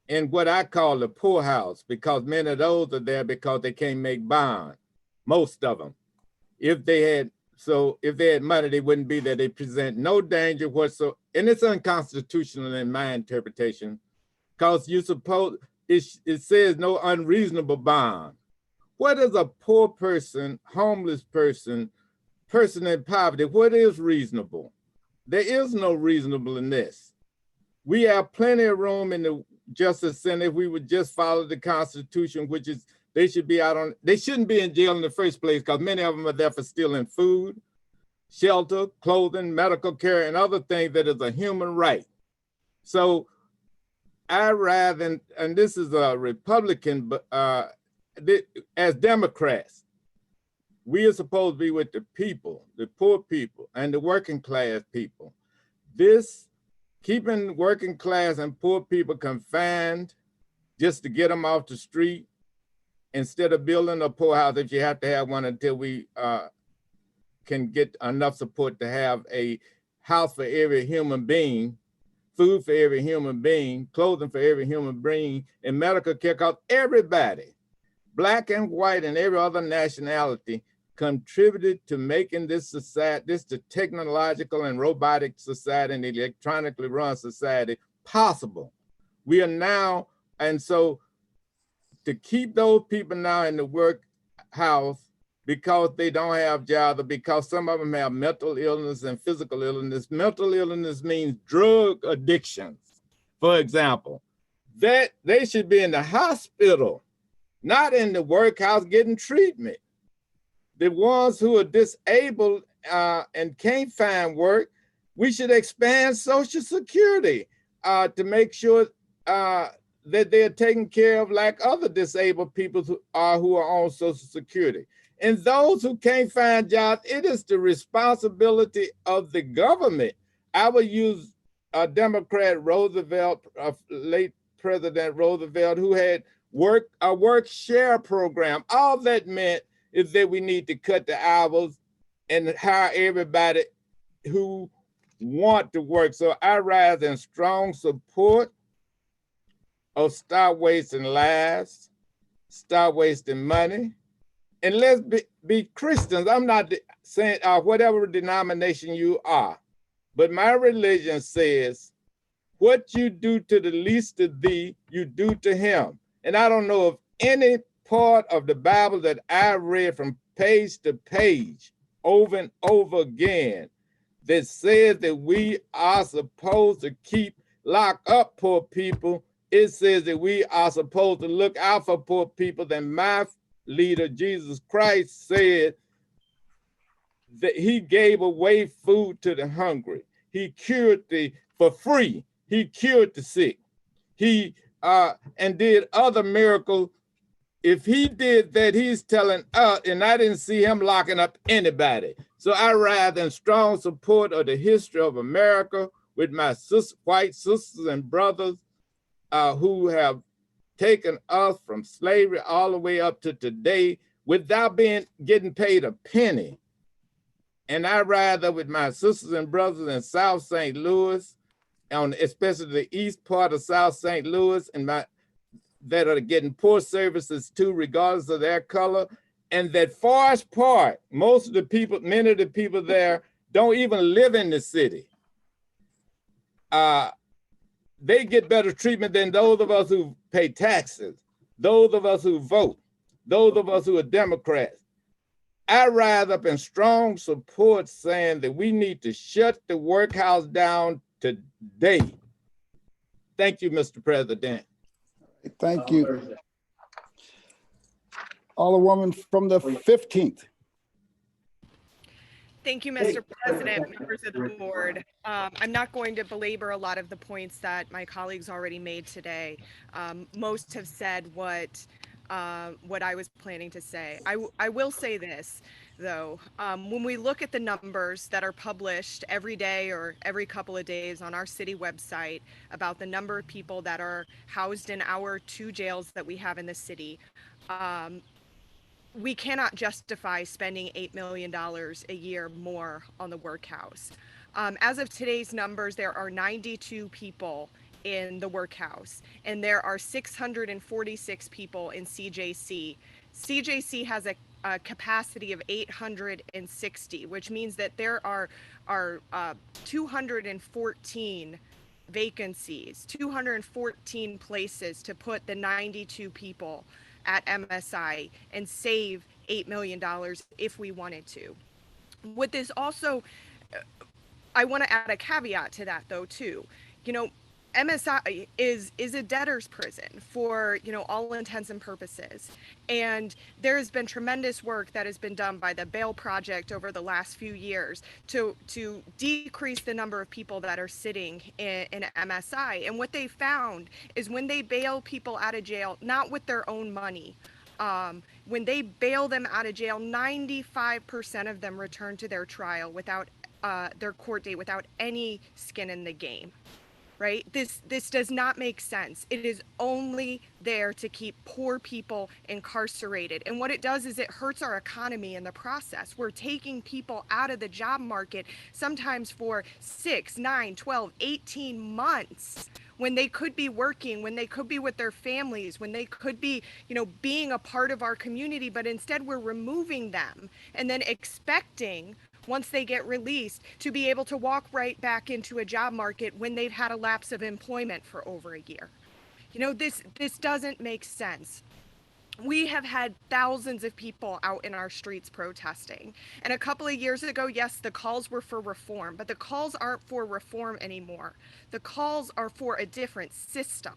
in what I call the poorhouse, because many of those are there because they can't make bond, most of them. If they had money, they wouldn't be there. They present no danger whatsoever. And it's unconstitutional in my interpretation, because it says no unreasonable bond. What is a poor person, homeless person, person in poverty, what is reasonable? There is no reasonable in this. We have plenty of room in the Justice Center if we would just follow the Constitution, which is they shouldn't be in jail in the first place, because many of them are there for stealing food, shelter, clothing, medical care, and other things that is a human right. So I rather, and this is a Republican, but as Democrats, we are supposed to be with the people, the poor people, and the working class people. This keeping working class and poor people confined just to get them off the street, instead of building a poorhouse, if you have to have one until we can get enough support to have a house for every human being, food for every human being, clothing for every human being, and medical care, because everybody, Black and white and every other nationality, contributed to making this society, the technological and robotic society and electronically run society possible. We are now, and so to keep those people now in the workhouse because they don't have jobs, or because some of them have mental illness and physical illness. Mental illness means drug addictions, for example. That they should be in the hospital, not in the workhouse getting treatment. The ones who are disabled and can't find work, we should expand Social Security to make sure that they're taken care of like other disabled people who are on Social Security. And those who can't find jobs, it is the responsibility of the government. I would use Democrat Roosevelt, late President Roosevelt, who had a work share program. All that meant is that we need to cut the hours and hire everybody who want to work. So I rise in strong support of stop wasting lives, stop wasting money, and let's be Christians. I'm not saying whatever denomination you are, but my religion says, what you do to the least of thee, you do to him. And I don't know of any part of the Bible that I read from page to page over and over again that says that we are supposed to lock up poor people. It says that we are supposed to look out for poor people. Then my leader, Jesus Christ, said that he gave away food to the hungry. He cured for free. He cured the sick. He and did other miracles If he did that, he's telling us, and I didn't see him locking up anybody. So I rise in strong support of the history of America with my white sisters and brothers who have taken us from slavery all the way up to today without getting paid a penny. And I ride up with my sisters and brothers in South St. Louis, especially the east part of South St. Louis, and that are getting poor services too, regardless of their color. And that Forest Park, most of the people, many of the people there don't even live in the city. They get better treatment than those of us who pay taxes, those of us who vote, those of us who are Democrats. I rise up in strong support saying that we need to shut the workhouse down today. Thank you, Mr. President. Thank you. Alderwoman from the 15th. Thank you, Mr. President, members of the board. I'm not going to belabor a lot of the points that my colleagues already made today. Most have said what I was planning to say. I will say this, though. When we look at the numbers that are published every day or every couple of days on our city website about the number of people that are housed in our 2 jails that we have in the city, we cannot justify spending $8 million a year more on the workhouse. As of today's numbers, there are 92 people in the workhouse, and there are 646 people in CJC. CJC has a capacity of 860, which means that there are 214 vacancies, 214 places to put the 92 people at MSI and save $8 million if we wanted to. With this also, I want to add a caveat to that though too. You know, MSI is a debtor's prison for, you know, all intents and purposes. And there has been tremendous work that has been done by the Bail Project over the last few years to decrease the number of people that are sitting in MSI. And what they found is when they bail people out of jail, not with their own money, when they bail them out of jail, 95% of them return to their trial without their court date, without any skin in the game. Right? This does not make sense. It is only there to keep poor people incarcerated. And what it does is it hurts our economy in the process. We're taking people out of the job market sometimes for 6, 9, 12, 18 months when they could be working, when they could be with their families, when they could be, you know, being a part of our community, but instead we're removing them and then expecting once they get released to be able to walk right back into a job market when they've had a lapse of employment for over a year. You know, this doesn't make sense. We have had thousands of people out in our streets protesting. And a couple of years ago, yes, the calls were for reform, but the calls aren't for reform anymore. The calls are for a different system.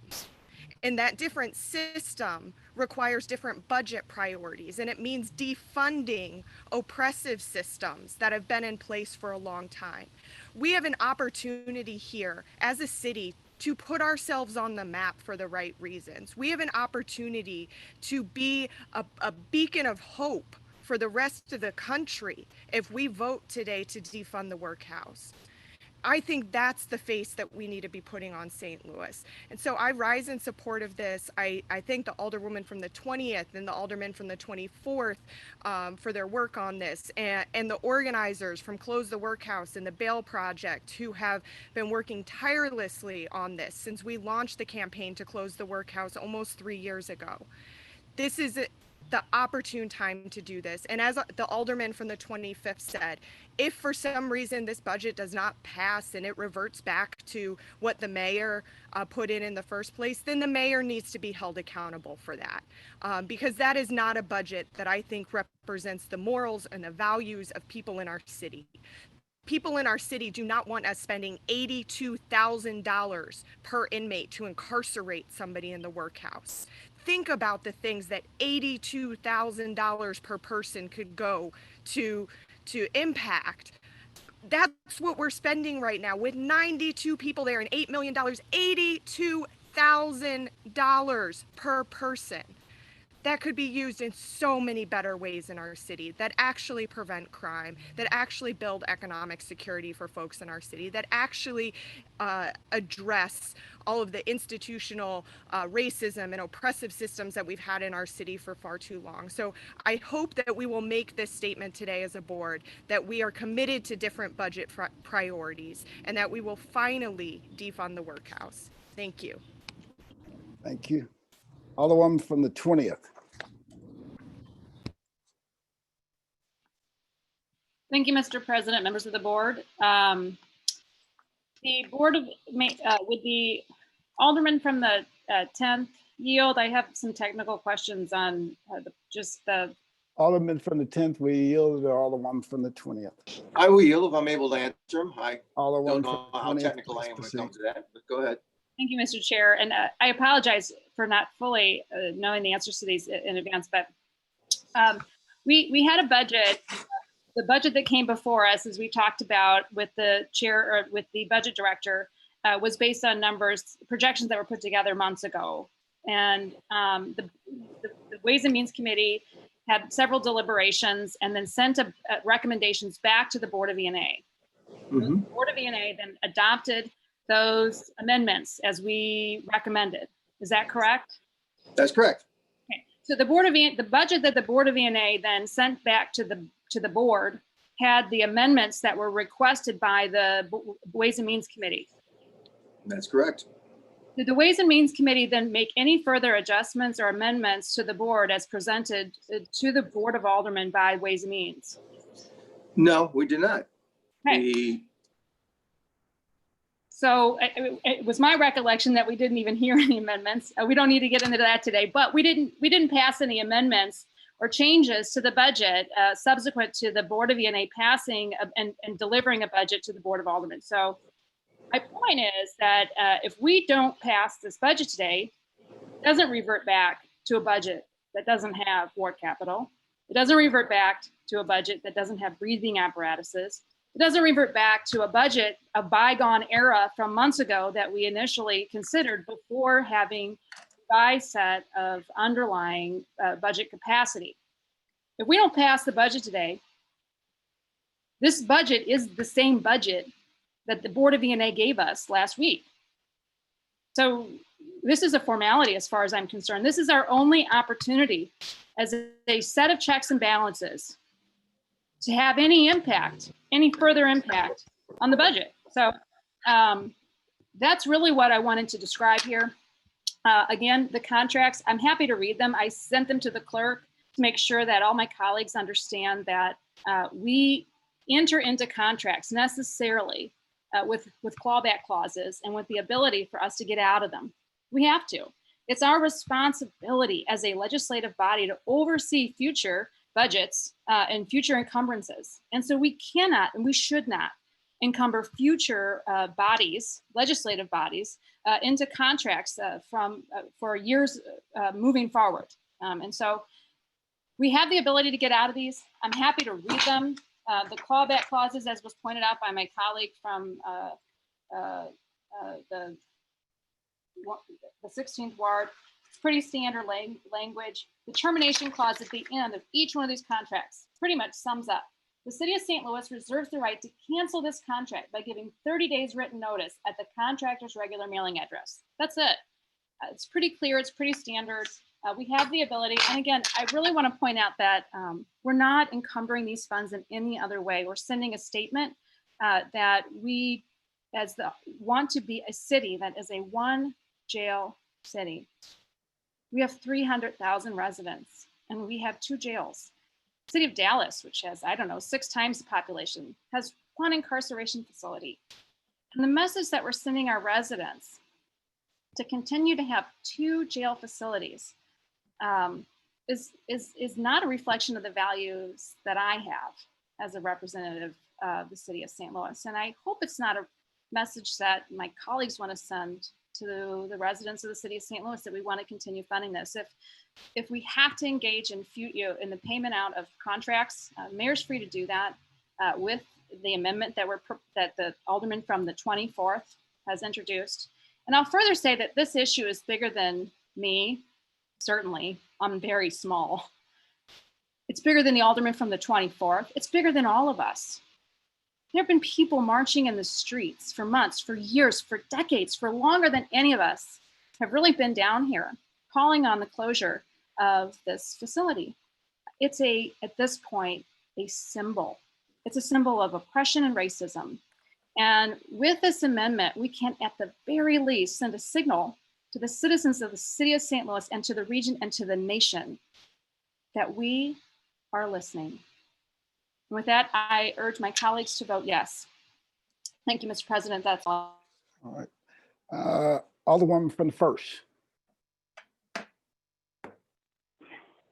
And that different system requires different budget priorities, and it means defunding oppressive systems that have been in place for a long time. We have an opportunity here as a city to put ourselves on the map for the right reasons. We have an opportunity to be a beacon of hope for the rest of the country if we vote today to defund the workhouse. I think that's the face that we need to be putting on St. Louis. And so I rise in support of this. I thank the Alderwoman from the 20th and the Alderman from the 24th for their work on this, and the organizers from Close the Workhouse and the Bail Project who have been working tirelessly on this since we launched the campaign to close the workhouse almost 3 years ago. This is the opportune time to do this. And as the Alderman from the 25th said, if for some reason this budget does not pass and it reverts back to what the mayor put in the first place, then the mayor needs to be held accountable for that. Because that is not a budget that I think represents the morals and the values of people in our city. People in our city do not want us spending $82,000 per inmate to incarcerate somebody in the workhouse. Think about the things that $82,000 per person could go to impact. That's what we're spending right now with 92 people there and $8 million, $82,000 per person. that could be used in so many better ways in our city that actually prevent crime, that actually build economic security for folks in our city, that actually address all of the institutional racism and oppressive systems that we've had in our city for far too long. So I hope that we will make this statement today as a board, that we are committed to different budget priorities, and that we will finally defund the workhouse. Thank you. Thank you. Alderwoman from the 20th. Thank you, Mr. President, members of the board. The board of, with the alderman from the 10th yield, I have some technical questions on just the. Alderman from the 10th, we yield to Alderwoman from the 20th. I will yield if I'm able to answer them. I Alderwoman don't know how technical I am when it comes to that, but go ahead. Thank you, Mr. Chair. And I apologize for not fully knowing the answers to these in advance, but we had a budget. The budget that came before us, as we talked about with the chair or with the budget director, was based on numbers, projections that were put together months ago. And the Ways and Means Committee had several deliberations and then sent recommendations back to the Board of E&A. The Board of E&A then adopted those amendments as we recommended. Is that correct? That's correct. Okay. So the budget that the Board of E&A then sent back to the board had the amendments that were requested by the Ways and Means Committee. That's correct. Did the Ways and Means Committee then make any further adjustments or amendments to the board as presented to the Board of Aldermen by Ways and Means? No, we did not. Okay. So it was my recollection that we didn't even hear any amendments. We don't need to get into that today, but we didn't pass any amendments or changes to the budget subsequent to the Board of E&A passing and delivering a budget to the Board of Aldermen. So my point is that if we don't pass this budget today, it doesn't revert back to a budget that doesn't have ward capital. It doesn't revert back to a budget that doesn't have breathing apparatuses. It doesn't revert back to a budget of bygone era from months ago that we initially considered before having a set of underlying budget capacity. If we don't pass the budget today, this budget is the same budget that the Board of E&A gave us last week. So this is a formality as far as I'm concerned. This is our only opportunity as a set of checks and balances to have any impact, any further impact on the budget. So that's really what I wanted to describe here. Again, the contracts, I'm happy to read them. I sent them to the clerk to make sure that all my colleagues understand that we enter into contracts necessarily with clawback clauses and with the ability for us to get out of them. We have to. It's our responsibility as a legislative body to oversee future budgets and future encumbrances. And so we cannot and we should not encumber future bodies, legislative bodies, into contracts for years moving forward. And so we have the ability to get out of these. I'm happy to read them. The clawback clauses, as was pointed out by my colleague from the 16th Ward, it's pretty standard language. The termination clause at the end of each one of these contracts pretty much sums up. The City of St. Louis reserves the right to cancel this contract by giving 30 days written notice at the contractor's regular mailing address. That's it. It's pretty clear. It's pretty standard. We have the ability. And again, I really want to point out that we're not encumbering these funds in any other way. We're sending a statement that we want to be a city that is a one jail city. We have 300,000 residents and we have 2 jails. City of Dallas, which has, 6 times the population, has 1 incarceration facility. And the message that we're sending our residents to continue to have 2 jail facilities is not a reflection of the values that I have as a representative of the City of St. Louis. And I hope it's not a message that my colleagues want to send to the residents of the City of St. Louis that we want to continue funding this. If we have to engage in the payment out of contracts, mayor's free to do that with the amendment that the alderman from the 24th has introduced. And I'll further say that this issue is bigger than me. certainly. I'm very small. It's bigger than the alderman from the 24th. It's bigger than all of us. There have been people marching in the streets for months, for years, for decades, for longer than any of us have really been down here, calling on the closure of this facility. It's at this point, a symbol. It's a symbol of oppression and racism. And with this amendment, we can at the very least send a signal to the citizens of the city of St. Louis and to the region and to the nation that we are listening. And with that, I urge my colleagues to vote yes. Thank you, Mr. President. That's all. All right. Alderwoman from the first.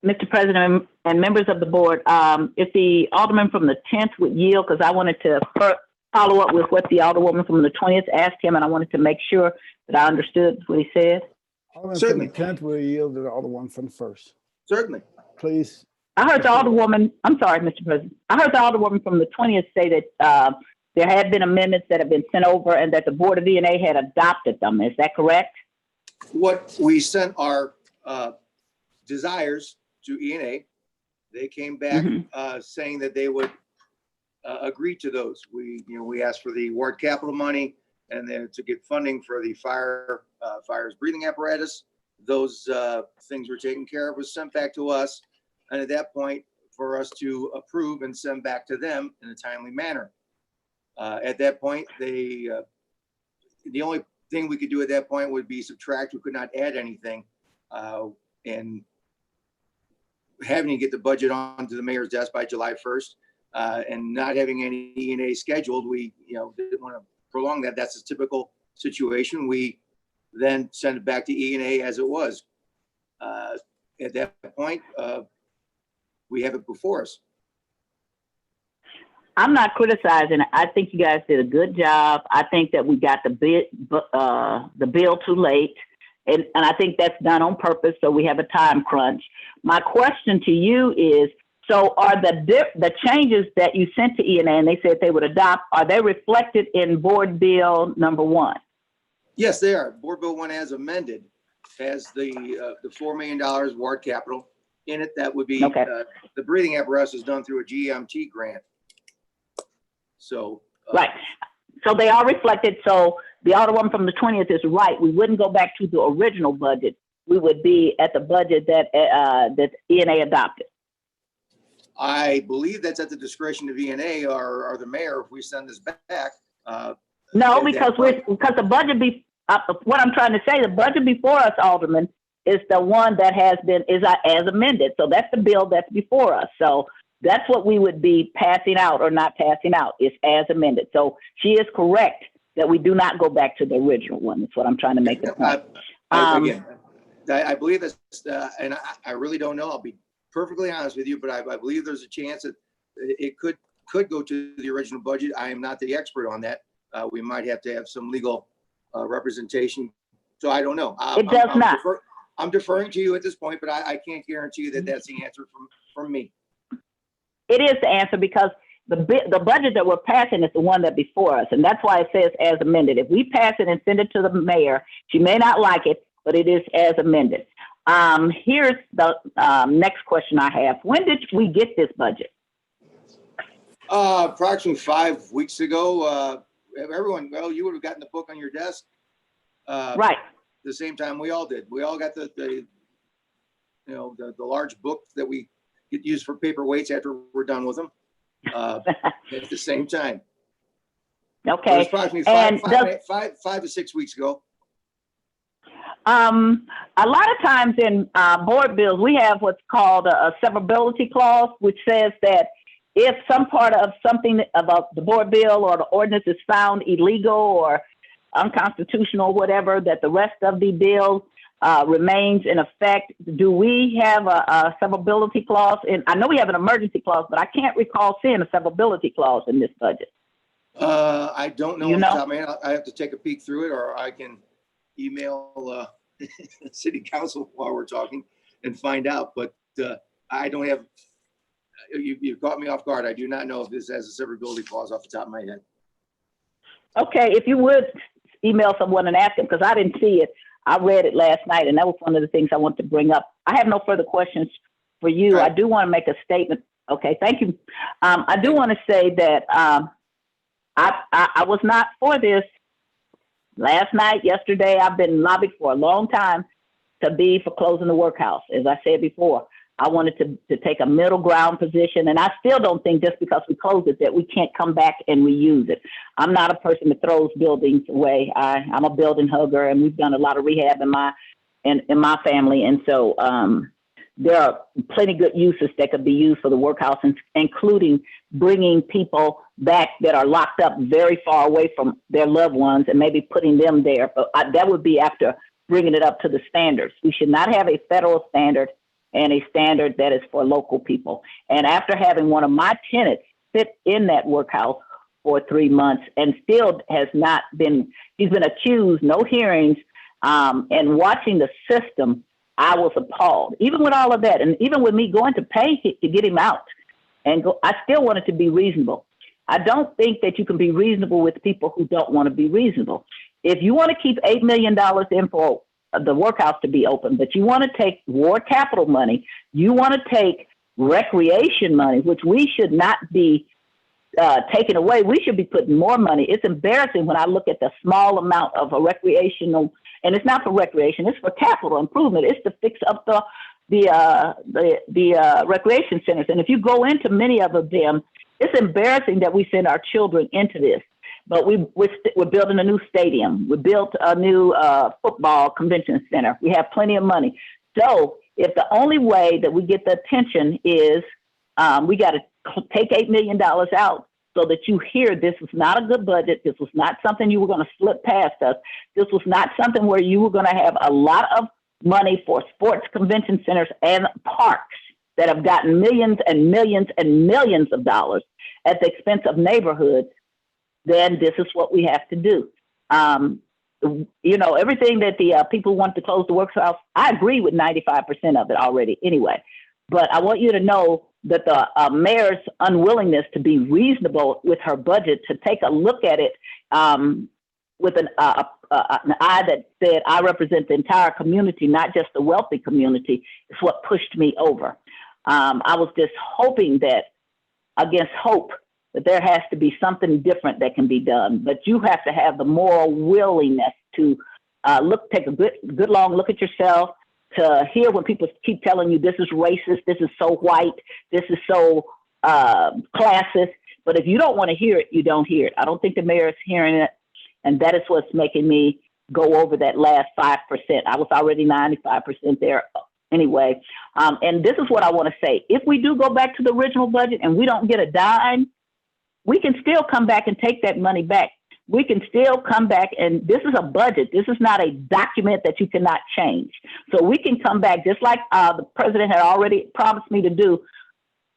Mr. President and members of the board, if the alderman from the 10th would yield, because I wanted to follow up with what the alderwoman from the 20th asked him, and I wanted to make sure that I understood what he said. Alderman from the 10th will yield to the alderwoman from the first. Certainly. Please. I heard the alderwoman, I'm sorry, Mr. President. I heard the alderwoman from the 20th say that there had been amendments that have been sent over and that the Board of E&A had adopted them. Is that correct? What we sent our desires to E&A, they came back saying that they would agree to those. We asked for the ward capital money and then to get funding for the fire's breathing apparatus. Those things were taken care of, was sent back to us. And at that point, for us to approve and send back to them in a timely manner. At that point, the only thing we could do at that point would be subtract. We could not add anything. And having to get the budget onto the mayor's desk by July 1st and not having any E&A scheduled, we didn't want to prolong that. That's a typical situation. We then send it back to E&A as it was. At that point, we have it before us. I'm not criticizing it. I think you guys did a good job. I think that we got the bill too late. And I think that's done on purpose, so we have a time crunch. My question to you is, so are the changes that you sent to E&A and they said they would adopt, are they reflected in Board Bill number 1? Yes, they are. Board Bill 1 as amended has the $4 million ward capital in it. That would be, the breathing apparatus is done through a GMT grant. So. Right. So they are reflected. So the alderwoman from the 20th is right. We wouldn't go back to the original budget. We would be at the budget that that E&A adopted. I believe that's at the discretion of E&A or the mayor if we send this back. No, because the budget what I'm trying to say, the budget before us, Alderman, is the one that is as amended. So that's the bill that's before us. So that's what we would be passing out or not passing out, is as amended. So she is correct that we do not go back to the original one. That's what I'm trying to make the point. Again, I believe this, and I really don't know. I'll be perfectly honest with you, but I believe there's a chance that it could go to the original budget. I am not the expert on that. We might have to have some legal representation. So I don't know. It does not. I'm deferring to you at this point, but I can't guarantee you that that's the answer from me. It is the answer because the budget that we're passing is the one that before us, and that's why it says as amended. If we pass it and send it to the mayor, she may not like it, but it is as amended. Here's the next question I have. When did we get this budget? Approximately 5 weeks ago. Everyone, you would have gotten the book on your desk. Right. The same time we all did. We all got the large book that we get used for paperweights after we're done with them at the same time. Okay. So approximately 5 to 6 weeks ago. A lot of times in board bills, we have what's called a severability clause, which says that if some part of something about the board bill or the ordinance is found illegal or unconstitutional, whatever, that the rest of the bill remains in effect. Do we have a severability clause? And I know we have an emergency clause, but I can't recall seeing a severability clause in this budget. I don't know. I have to take a peek through it, or I can email city council while we're talking and find out. But I don't have. You caught me off guard. I do not know if this has a severability clause off the top of my head. Okay, if you would email someone and ask them, because I didn't see it. I read it last night, and that was one of the things I wanted to bring up I have no further questions for you. I do want to make a statement. Okay, thank you. I do want to say that I was not for this last night, yesterday. I've been lobbied for a long time to be for closing the workhouse. As I said before, I wanted to take a middle ground position, and I still don't think just because we close it that we can't come back and reuse it. I'm not a person that throws buildings away. I'm a building hugger, and we've done a lot of rehab in my family, and so there are plenty good uses that could be used for the workhouse, including bringing people back that are locked up very far away from their loved ones and maybe putting them there. But that would be after bringing it up to the standards. We should not have a federal standard and a standard that is for local people. And after having one of my tenants sit in that workhouse for 3 months and still has not been, he's been accused, no hearings, and watching the system, I was appalled. Even with all of that, and even with me going to pay to get him out, I still wanted to be reasonable. I don't think that you can be reasonable with people who don't want to be reasonable. If you want to keep $8 million in for the workhouse to be open, but you want to take ward capital money, you want to take recreation money, which we should not be taking away. We should be putting more money. It's embarrassing when I look at the small amount of a recreational, and it's not for recreation, it's for capital improvement. It's to fix up the recreation centers. And if you go into many of them, it's embarrassing that we send our children into this. But we're building a new stadium. We built a new football convention center. We have plenty of money. So if the only way that we get the attention is we got to take $8 million out so that you hear this was not a good budget. This was not something you were going to slip past us. This was not something where you were going to have a lot of money for sports convention centers and parks that have gotten millions and millions and millions of dollars at the expense of neighborhoods. Then this is what we have to do. You know, everything that the people want to close the workhouse, I agree with 95% of it already anyway. But I want you to know that the mayor's unwillingness to be reasonable with her budget, to take a look at it with an eye that said, I represent the entire community, not just the wealthy community, is what pushed me over. I was just hoping that, against hope, that there has to be something different that can be done. But you have to have the moral willingness to take a good long look at yourself, to hear when people keep telling you this is racist, this is so white, this is so classist. But if you don't want to hear it, you don't hear it. I don't think the mayor is hearing it. And that is what's making me go over that last 5%. I was already 95% there anyway. And this is what I want to say. If we do go back to the original budget and we don't get a dime, we can still come back and take that money back. We can still come back, and this is a budget. This is not a document that you cannot change. So we can come back just like the president had already promised me to do.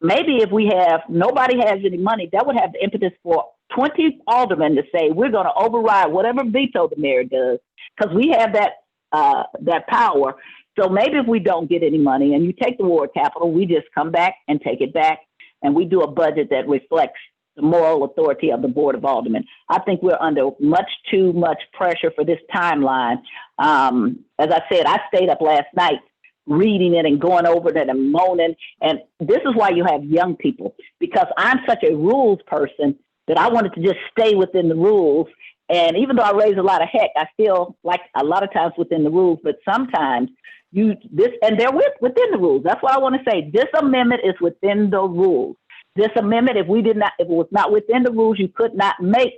Maybe if we have, nobody has any money, that would have the impetus for 20 aldermen to say, we're going to override whatever veto the mayor does, because we have that power. So maybe if we don't get any money and you take the ward capital, we just come back and take it back, and we do a budget that reflects the moral authority of the Board of Aldermen. I think we're under much too much pressure for this timeline. As I said, I stayed up last night reading it and going over it and moaning. And this is why you have young people, because I'm such a rules person that I wanted to just stay within the rules. And even though I raise a lot of heck, I still like a lot of times within the rules, but sometimes and they're within the rules. That's what I want to say. This amendment is within the rules. This amendment, if it was not within the rules, you could not make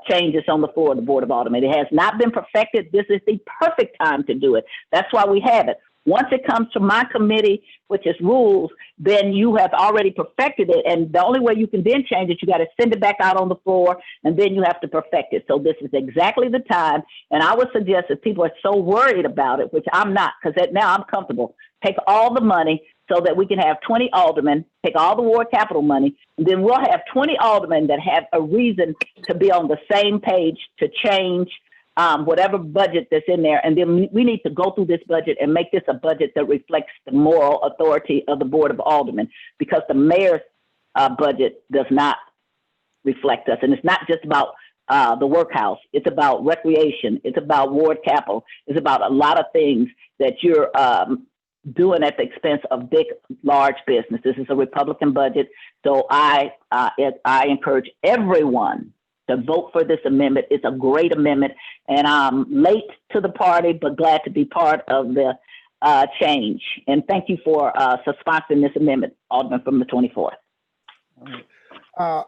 changes on the floor of the Board of Aldermen. It has not been perfected. This is the perfect time to do it. That's why we have it. Once it comes to my committee, which is rules, then you have already perfected it. And the only way you can then change it, you got to send it back out on the floor, and then you have to perfect it. So this is exactly the time. And I would suggest that people are so worried about it, which I'm not, because now I'm comfortable. Take all the money so that we can have 20 aldermen, take all the ward capital money, and then we'll have 20 aldermen that have a reason to be on the same page to change whatever budget that's in there. And then we need to go through this budget and make this a budget that reflects the moral authority of the Board of Aldermen, because the mayor's budget does not reflect us. And it's not just about the workhouse. It's about recreation. It's about ward capital. It's about a lot of things that you're doing at the expense of big, large business. This is a Republican budget, so I encourage everyone to vote for this amendment. It's a great amendment, and I'm late to the party, but glad to be part of the change. And thank you for sponsoring this amendment, Alderman from the 24th. All right.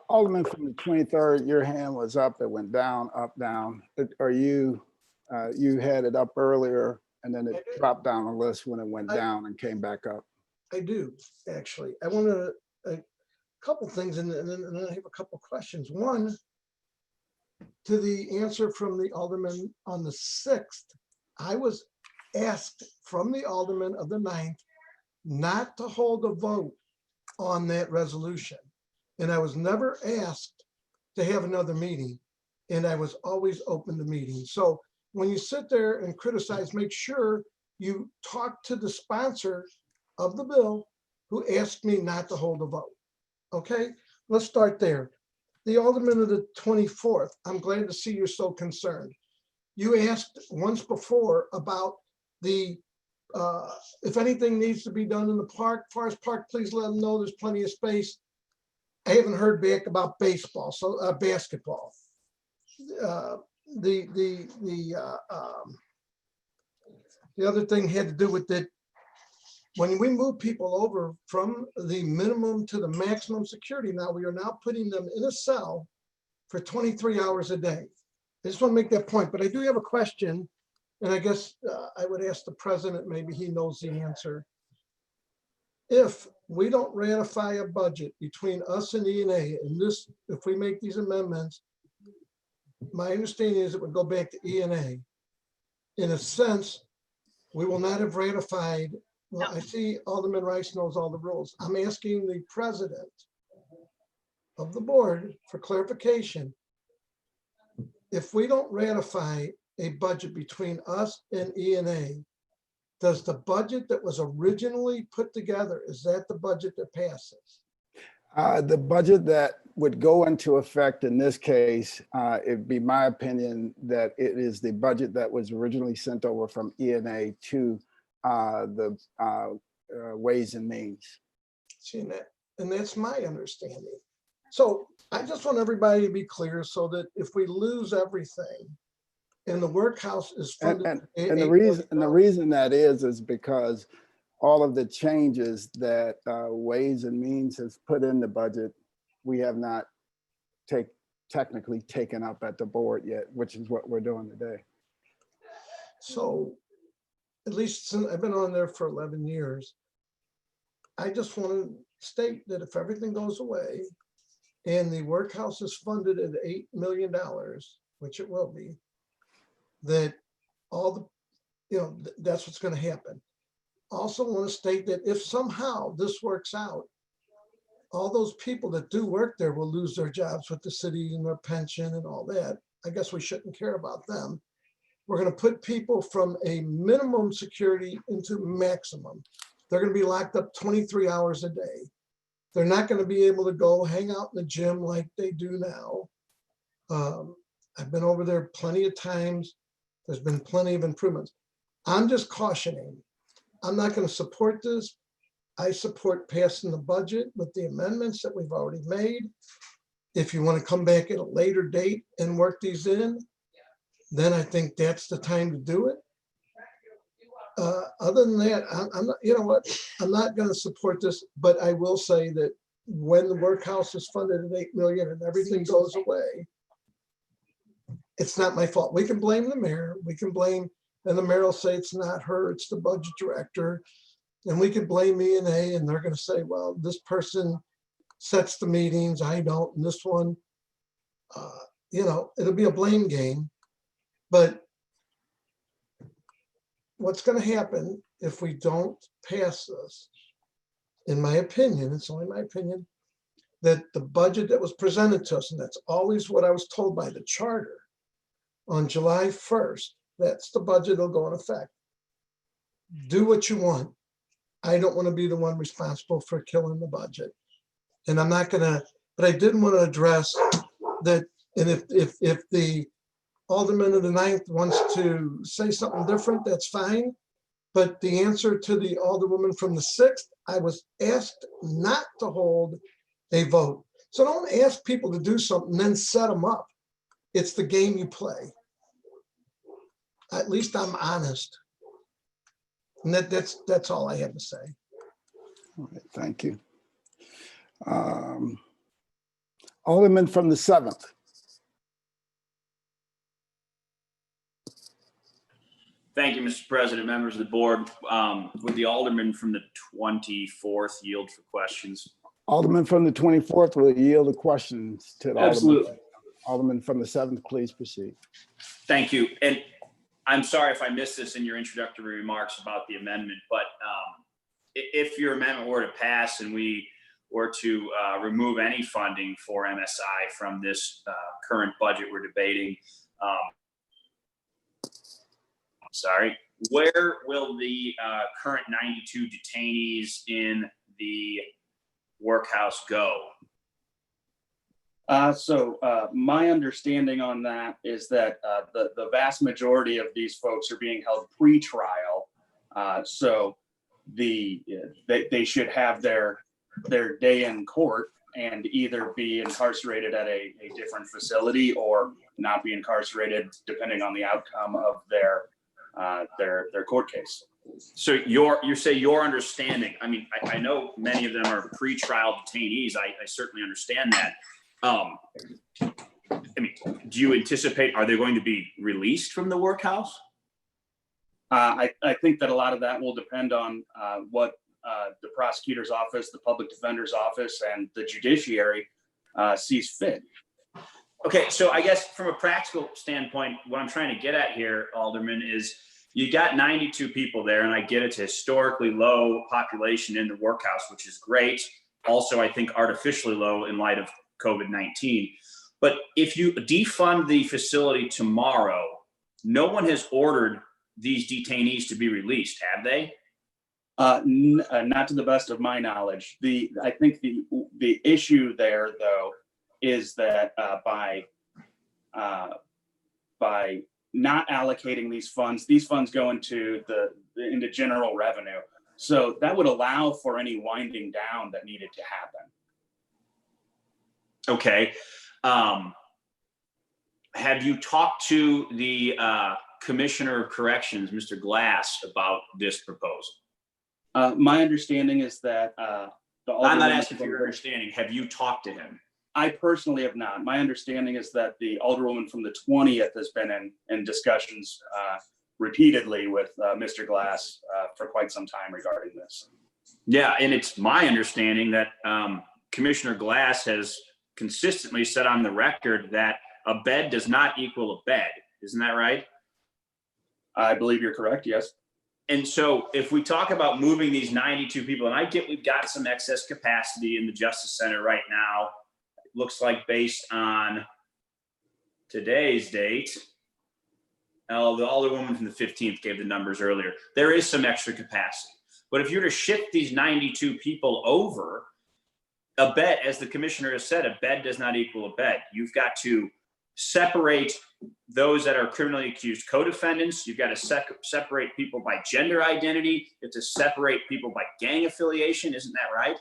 Alderman from the 23rd, your hand was up, it went down, up, down. Are you, you had it up earlier and then it dropped down the list when it went down and came back up? I do, actually. I want to, a couple things and then I have a couple questions. One, to the answer from the Alderman on the 6th, I was asked from the Alderman of the 9th not to hold a vote on that resolution. And I was never asked to have another meeting, and I was always open to meetings. So when you sit there and criticize, make sure you talk to the sponsor of the bill who asked me not to hold a vote. Okay, let's start there. The Alderman of the 24th, I'm glad to see you're so concerned. You asked once before about the, if anything needs to be done in the park, Forest Park, please let them know there's plenty of space. I haven't heard back about baseball, so basketball. The other thing had to do with that. When we move people over from the minimum to the maximum security, now we are now putting them in a cell for 23 hours a day. I just want to make that point, but I do have a question, and I guess I would ask the president, maybe he knows the answer. If we don't ratify a budget between us and E&A, and this, if we make these amendments, my understanding is it would go back to E&A. In a sense, we will not have ratified. Well, I see Alderman Rice knows all the rules. I'm asking the president of the board for clarification. If we don't ratify a budget between us and E&A, does the budget that was originally put together, is that the budget that passes? The budget that would go into effect in this case, it'd be my opinion that it is the budget that was originally sent over from E&A to the Ways and Means. See that, and that's my understanding. So I just want everybody to be clear so that if we lose everything, and the workhouse is funded. And the reason that is because all of the changes that Ways and Means has put in the budget, we have not technically taken up at the board yet, which is what we're doing today. So at least since I've been on there for 11 years, I just want to state that if everything goes away and the workhouse is funded at $8 million, which it will be, that all the, that's what's going to happen. Also want to state that if somehow this works out, all those people that do work there will lose their jobs with the city and their pension and all that. I guess we shouldn't care about them. We're going to put people from a minimum security into maximum. They're going to be locked up 23 hours a day. They're not going to be able to go hang out in the gym like they do now. I've been over there plenty of times. There's been plenty of improvements. I'm just cautioning. I'm not going to support this. I support passing the budget with the amendments that we've already made. If you want to come back at a later date and work these in, then I think that's the time to do it. Other than that, I'm not, you know what, I'm not going to support this, but I will say that when the workhouse is funded at $8 million and everything goes away, it's not my fault. We can blame the mayor. We can blame, and the mayor will say it's not her, it's the budget director. And we can blame E&A, and they're going to say, well, this person sets the meetings, I don't, and this one, it'll be a blame game. But what's going to happen if we don't pass this, in my opinion, it's only my opinion, that the budget that was presented to us, and that's always what I was told by the charter, on July 1st, that's the budget that'll go in effect. Do what you want. I don't want to be the one responsible for killing the budget. And I'm not going to, but I did want to address that. And if the Alderman of the 9th wants to say something different, that's fine. But the answer to the Alderwoman from the 6th, I was asked not to hold a vote. So don't ask people to do something and then set them up. It's the game you play. At least I'm honest. And that's all I have to say. All right, thank you. Alderman from the 7th. Thank you, Mr. President, members of the board. Would the Alderman from the 24th yield for questions? Alderman from the 24th will yield the questions to the Absolutely. Alderman from the 7th, please proceed. Thank you. And I'm sorry if I missed this in your introductory remarks about the amendment, but if your amendment were to pass and we were to remove any funding for MSI from this current budget we're debating, where will the current 92 detainees in the workhouse go? So my understanding on that is that the vast majority of these folks are being held pre-trial. So they should have their day in court and either be incarcerated at a different facility or not be incarcerated depending on the outcome of their court case. So you say your understanding, I mean, I know many of them are pre-trial detainees. I certainly understand that. I mean, do you anticipate, are they going to be released from the workhouse? I think that a lot of that will depend on what the prosecutor's office, the public defender's office, and the judiciary sees fit. Okay, so I guess from a practical standpoint, what I'm trying to get at here, Alderman, is you got 92 people there, and I get it's a historically low population in the workhouse, which is great. Also, I think artificially low in light of COVID-19. But if you defund the facility tomorrow, no one has ordered these detainees to be released, have they? Not to the best of my knowledge. I think the issue there, though, is that by not allocating these funds go into into general revenue. So that would allow for any winding down that needed to happen. Okay. Have you talked to the Commissioner of Corrections, Mr. Glass, about this proposal? My understanding is that I'm not asking for your understanding. Have you talked to him? I personally have not. My understanding is that the Alderwoman from the 20th has been in discussions repeatedly with Mr. Glass for quite some time regarding this. Yeah, and it's my understanding that Commissioner Glass has consistently said on the record that a bed does not equal a bed. Isn't that right? I believe you're correct, yes. And so if we talk about moving these 92 people, and I get we've got some excess capacity in the Justice Center right now, it looks like based on today's date, the Alderwoman from the 15th gave the numbers earlier, there is some extra capacity. But if you're to shift these 92 people over, a bed, as the commissioner has said, a bed does not equal a bed. You've got to separate those that are criminally accused co-defendants. You've got to separate people by gender identity. You have to separate people by gang affiliation. Isn't that right?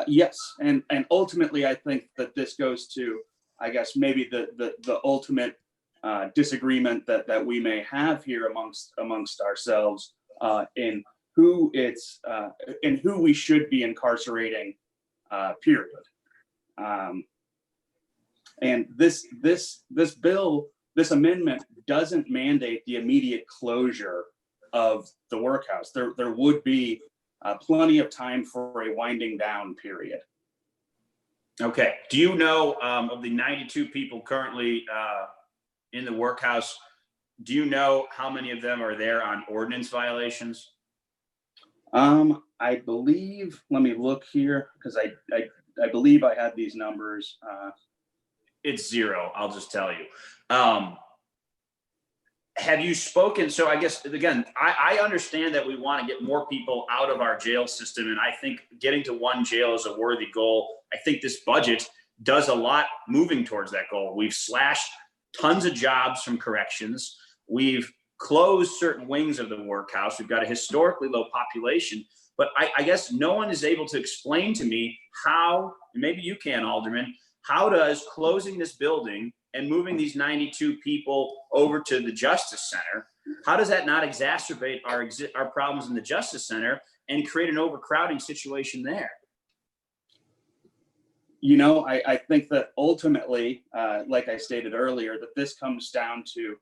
Yes, and ultimately, I think that this goes to, I guess, maybe the ultimate disagreement that we may have here amongst ourselves in who we should be incarcerating. Period. And this bill, this amendment doesn't mandate the immediate closure of the workhouse. There would be plenty of time for a winding down period. Okay. Do you know of the 92 people currently in the workhouse, do you know how many of them are there on ordinance violations? I believe, let me look here, because I believe I had these numbers. It's zero, I'll just tell you. Have you spoken? So I guess, again, I understand that we want to get more people out of our jail system, and I think getting to one jail is a worthy goal. I think this budget does a lot moving towards that goal. We've slashed tons of jobs from corrections. We've closed certain wings of the workhouse. We've got a historically low population, but I guess no one is able to explain to me how, and maybe you can, Alderman, how does closing this building and moving these 92 people over to the Justice Center, how does that not exacerbate our problems in the Justice Center and create an overcrowding situation there? You know, I think that ultimately, like I stated earlier, that this comes down to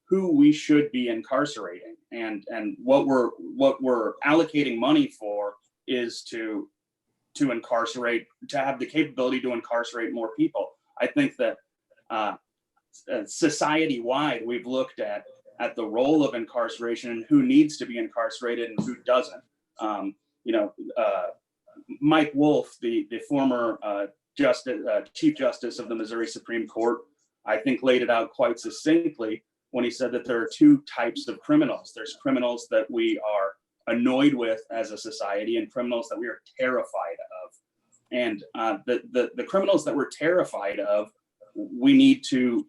who we should be incarcerating, and what we're allocating money for is to incarcerate, to have the capability to incarcerate more people. I think that society-wide, we've looked at the role of incarceration and who needs to be incarcerated and who doesn't. Mike Wolf, the former Chief Justice of the Missouri Supreme Court, I think laid it out quite succinctly when he said that there are two types of criminals. There's criminals that we are annoyed with as a society and criminals that we are terrified of. And the criminals that we're terrified of, we need to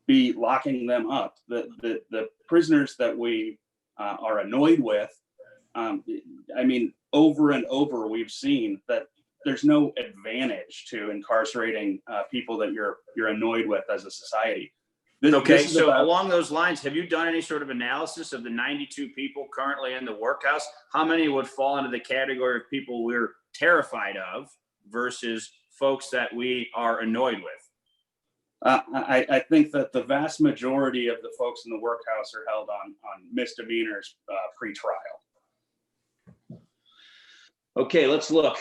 be locking them up. The prisoners that we are annoyed with, I mean, over and over, we've seen that there's no advantage to incarcerating people that you're annoyed with as a society. So along those lines, have you done any sort of analysis of the 92 people currently in the workhouse? How many would fall into the category of people we're terrified of versus folks that we are annoyed with? I think that the vast majority of the folks in the workhouse are held on misdemeanors pre-trial. Okay, let's look.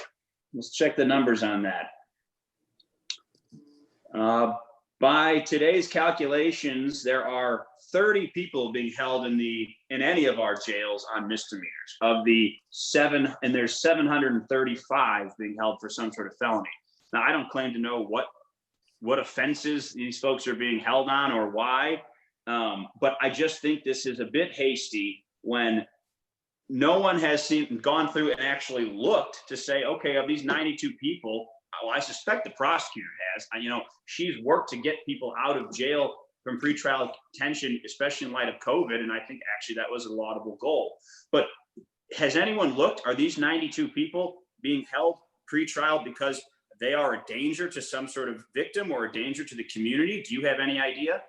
Let's check the numbers on that. By today's calculations, there are 30 people being held in any of our jails on misdemeanors. Of the and there's 735 being held for some sort of felony. Now, I don't claim to know what offenses these folks are being held on or why, but I just think this is a bit hasty when no one has gone through and actually looked to say, okay, of these 92 people, well, I suspect the prosecutor has. She's worked to get people out of jail from pretrial detention, especially in light of COVID, and I think actually that was a laudable goal. But has anyone looked? Are these 92 people being held pretrial because they are a danger to some sort of victim or a danger to the community? Do you have any idea?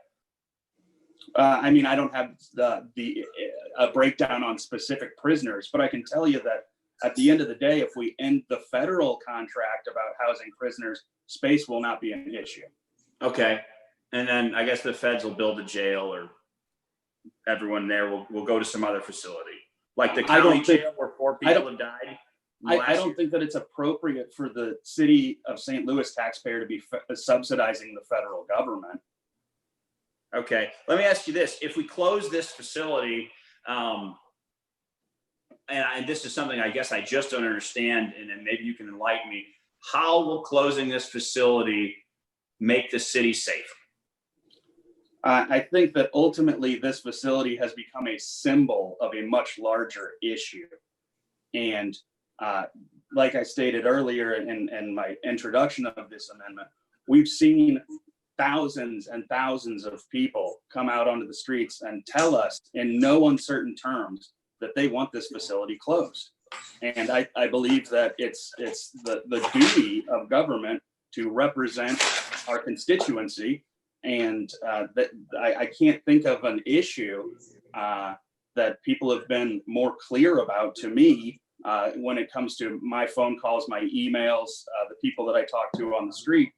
I mean, I don't have a breakdown on specific prisoners, but I can tell you that at the end of the day, if we end the federal contract about housing prisoners, space will not be an issue. Okay. And then I guess the feds will build a jail, or everyone there will go to some other facility. Like the county jail where 4 people have died. I don't think that it's appropriate for the city of St. Louis taxpayer to be subsidizing the federal government. Okay. Let me ask you this. If we close this facility, and this is something I guess I just don't understand, and then maybe you can enlighten me. How will closing this facility make the city safer? I think that ultimately this facility has become a symbol of a much larger issue. And like I stated earlier in my introduction of this amendment, we've seen thousands and thousands of people come out onto the streets and tell us in no uncertain terms that they want this facility closed. And I believe that it's the duty of government to represent our constituency. And that I can't think of an issue that people have been more clear about to me when it comes to my phone calls, my emails, the people that I talk to on the street,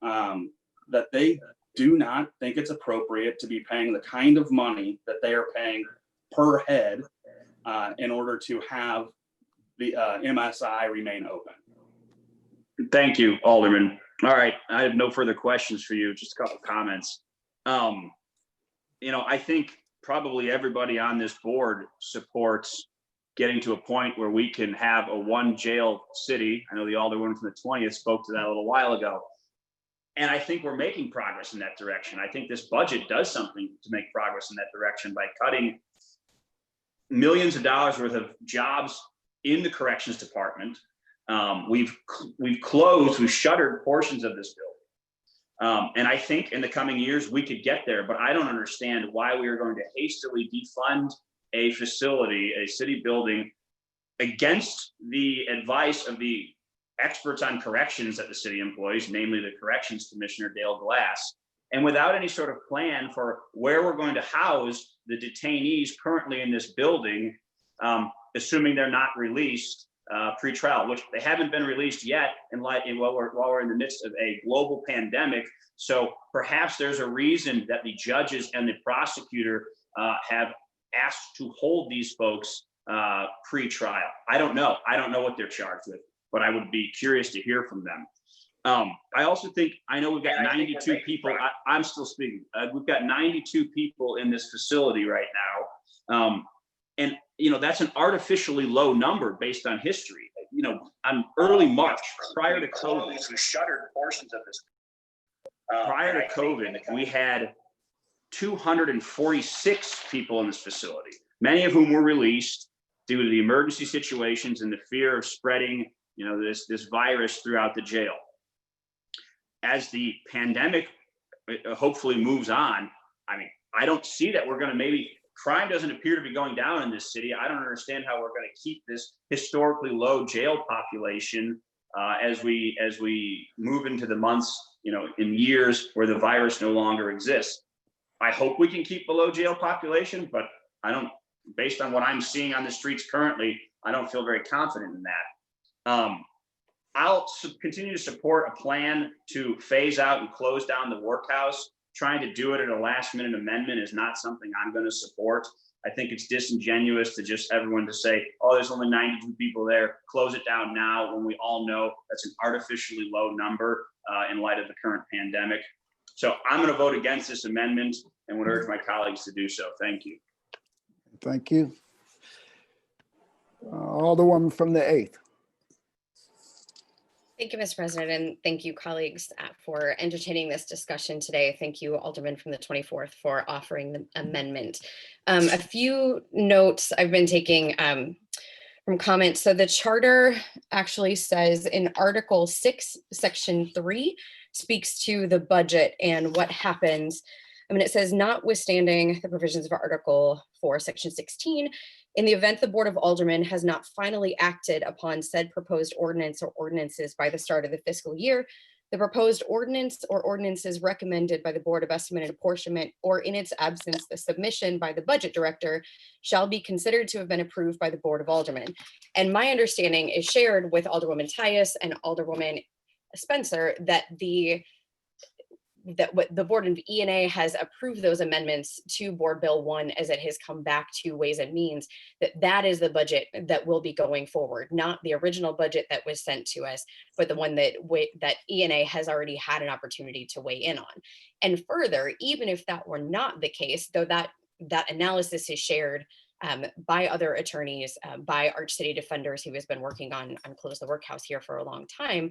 that they do not think it's appropriate to be paying the kind of money that they are paying per head in order to have the MSI remain open. Thank you, Alderman. All right, I have no further questions for you, just a couple comments. I think probably everybody on this board supports getting to a point where we can have a one jail city. I know the Alderwoman from the 20th spoke to that a little while ago. And I think we're making progress in that direction. I think this budget does something to make progress in that direction by cutting millions of dollars worth of jobs in the corrections department. We've shuttered portions of this And I think in the coming years, we could get there, but I don't understand why we are going to hastily defund a facility, a city building, against the advice of the experts on corrections that the city employs, namely the Corrections Commissioner, Dale Glass, and without any sort of plan for where we're going to house the detainees currently in this building, assuming they're not released pre-trial, which they haven't been released yet while we're in the midst of a global pandemic. So perhaps there's a reason that the judges and the prosecutor have asked to hold these folks pre-trial. I don't know. I don't know what they're charged with, but I would be curious to hear from them. I also think, I know we've got 92 people. I'm still speaking. We've got 92 people in this facility right now. And, you know, that's an artificially low number based on history. You know, on early March, prior to COVID, we shuttered portions of this. Prior to COVID, we had 246 people in this facility, many of whom were released due to the emergency situations and the fear of spreading, you know, this virus throughout the jail. As the pandemic hopefully moves on, I mean, I don't see that we're going to crime doesn't appear to be going down in this city. I don't understand how we're going to keep this historically low jail population as we move into the months, you know, in years where the virus no longer exists. I hope we can keep below jail population, but I don't, based on what I'm seeing on the streets currently, I don't feel very confident in that. I'll continue to support a plan to phase out and close down the workhouse. Trying to do it at a last minute amendment is not something I'm going to support. I think it's disingenuous to just everyone to say, oh, there's only 92 people there, close it down now, when we all know that's an artificially low number in light of the current pandemic. So I'm going to vote against this amendment and would urge my colleagues to do so. Thank you. Thank you. Alderwoman from the 8th. Thank you, Mr. President, and thank you, colleagues, for entertaining this discussion today. Thank you, Alderman from the 24th, for offering the amendment. A few notes I've been taking from comments. So the charter actually says in Article 6, Section 3, speaks to the budget and what happens. I mean, it says, notwithstanding the provisions of Article 4, Section 16, in the event the Board of Aldermen has not finally acted upon said proposed ordinance or ordinances by the start of the fiscal year, the proposed ordinance or ordinances recommended by the Board of Estimate and Apportionment, or in its absence, the submission by the Budget Director, shall be considered to have been approved by the Board of Aldermen. And my understanding is shared with Alderwoman Tyus and Alderwoman Spencer that what the Board of E&A has approved those amendments to Board Bill 1 as it has come back to Ways and Means, that is the budget that will be going forward, not the original budget that was sent to us, but the one that E&A has already had an opportunity to weigh in on. And further, even if that were not the case, though that analysis is shared by other attorneys, by Arch City Defenders, who has been working on Close the Workhouse here for a long time.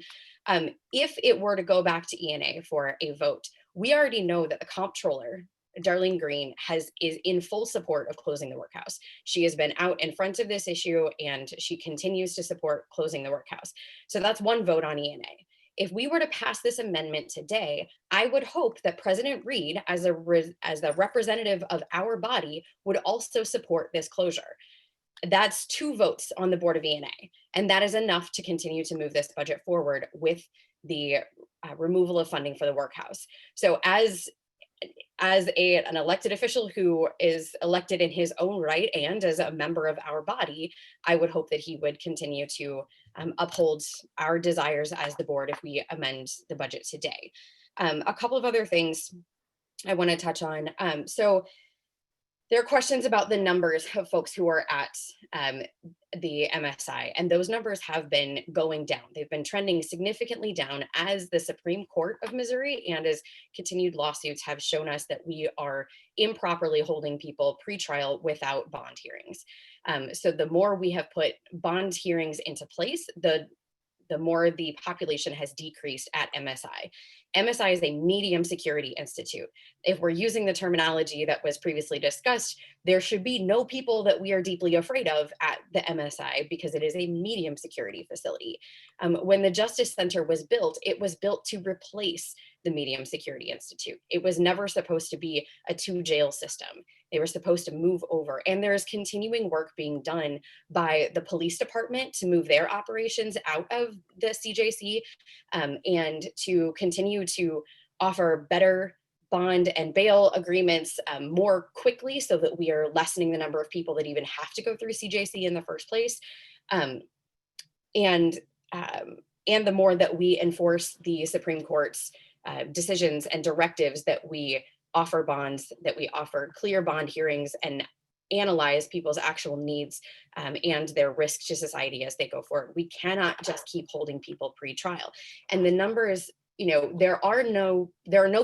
If it were to go back to E&A for a vote, we already know that the comptroller, Darlene Green, is in full support of closing the workhouse. She has been out in front of this issue and she continues to support closing the workhouse. So that's one vote on E&A. If we were to pass this amendment today, I would hope that President Reed, as the representative of our body, would also support this closure. That's 2 votes on the Board of E&A, and that is enough to continue to move this budget forward with the removal of funding for the workhouse. So as an elected official who is elected in his own right and as a member of our body, I would hope that he would continue to uphold our desires as the board if we amend the budget today. A couple of other things I want to touch on. So there are questions about the numbers of folks who are at the MSI, and those numbers have been going down. They've been trending significantly down as the Supreme Court of Missouri and as continued lawsuits have shown us that we are improperly holding people pretrial without bond hearings. So the more we have put bond hearings into place, the more the population has decreased at MSI. MSI is a medium security institute. If we're using the terminology that was previously discussed, there should be no people that we are deeply afraid of at the MSI because it is a medium security facility. When the Justice Center was built, it was built to replace the Medium Security Institute. It was never supposed to be a 2-jail system. They were supposed to move over. And there's continuing work being done by the police department to move their operations out of the CJC and to continue to offer better bond and bail agreements more quickly so that we are lessening the number of people that even have to go through CJC in the first place. And the more that we enforce the Supreme Court's decisions and directives, that we offer bonds, that we offer clear bond hearings and analyze people's actual needs and their risk to society as they go forward. We cannot just keep holding people pre-trial. And the numbers, you know, there are no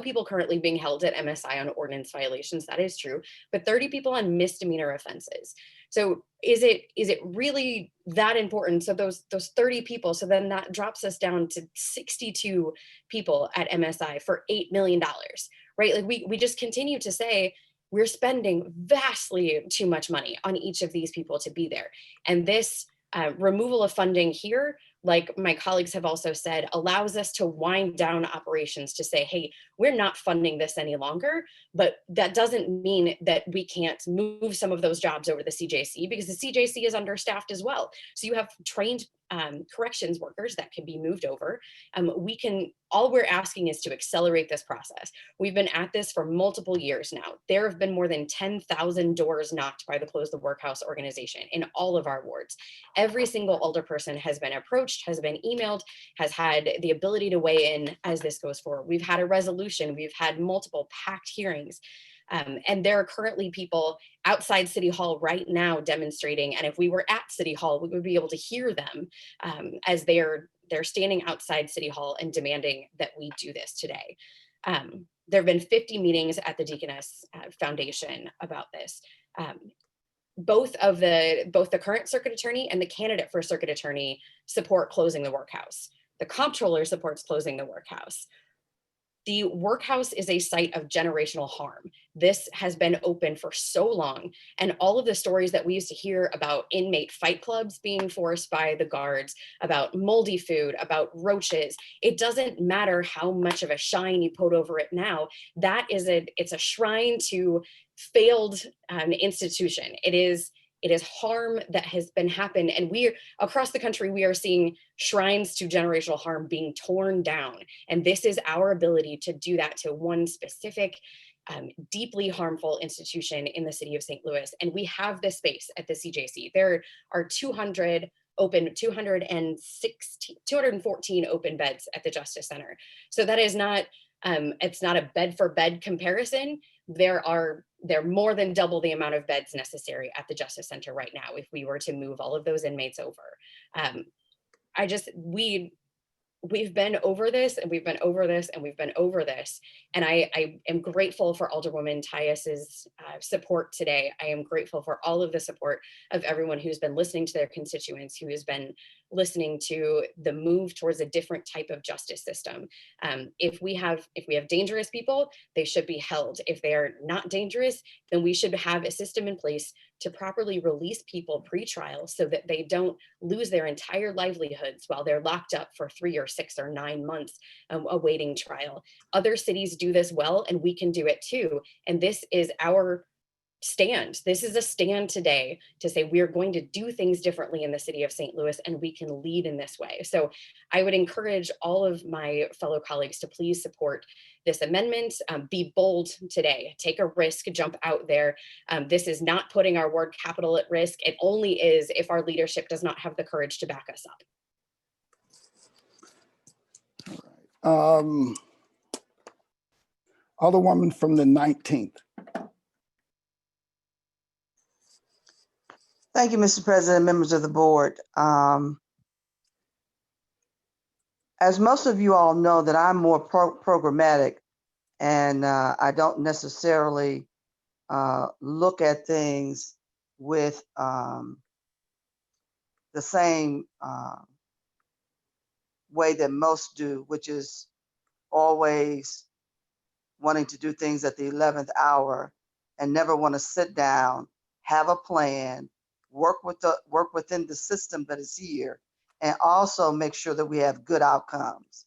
people currently being held at MSI on ordinance violations. That is true, but 30 people on misdemeanor offenses. So is it really that important? So those 30 people, so then that drops us down to 62 people at MSI for $8 million, right? Like we just continue to say, we're spending vastly too much money on each of these people to be there. And this removal of funding here, like my colleagues have also said, allows us to wind down operations to say, hey, we're not funding this any longer, but that doesn't mean that we can't move some of those jobs over the CJC because the CJC is understaffed as well. So you have trained corrections workers that can be moved over. All we're asking is to accelerate this process. We've been at this for multiple years now. There have been more than 10,000 doors knocked by the Close the Workhouse organization in all of our wards. Every single alderperson has been approached, has been emailed, has had the ability to weigh in as this goes forward. We've had a resolution, we've had multiple packed hearings. And there are currently people outside City Hall right now demonstrating. And if we were at City Hall, we would be able to hear them as they're standing outside City Hall and demanding that we do this today. There have been 50 meetings at the Deaconess Foundation about this. Both the current circuit attorney and the candidate for circuit attorney support closing the workhouse. The comptroller supports closing the workhouse. The workhouse is a site of generational harm. This has been open for so long, and all of the stories that we used to hear about inmate fight clubs being forced by the guards, about moldy food, about roaches, it doesn't matter how much of a shine you put over it now. It's a shrine to failed institution. It is harm that has been happened, and across the country, we are seeing shrines to generational harm being torn down. And this is our ability to do that to one specific, deeply harmful institution in the city of St. Louis. And we have this space at the CJC. There are 214 open beds at the Justice Center. So that is not, it's not a bed for bed comparison. There are more than double the amount of beds necessary at the Justice Center right now if we were to move all of those inmates over. We've been over this, and we've been over this, and we've been over this. And I am grateful for Alderwoman Tyus's support today. I am grateful for all of the support of everyone who's been listening to their constituents, who has been listening to the move towards a different type of justice system. If we have dangerous people, they should be held. If they are not dangerous, then we should have a system in place to properly release people pre-trial so that they don't lose their entire livelihoods while they're locked up for 3 or 6 or 9 months awaiting trial. Other cities do this well, and we can do it too. And this is our stand. This is a stand today to say we're going to do things differently in the city of St. Louis, and we can lead in this way. So I would encourage all of my fellow colleagues to please support this amendment. Be bold today. Take a risk, jump out there. This is not putting our ward capital at risk. It only is if our leadership does not have the courage to back us up. Alderwoman from the 19th. Thank you, Mr. President, members of the board. As most of you all know, that I'm more programmatic, and I don't necessarily look at things with the same way that most do, which is always wanting to do things at the 11th hour and never want to sit down, have a plan, work within the system that is here, and also make sure that we have good outcomes.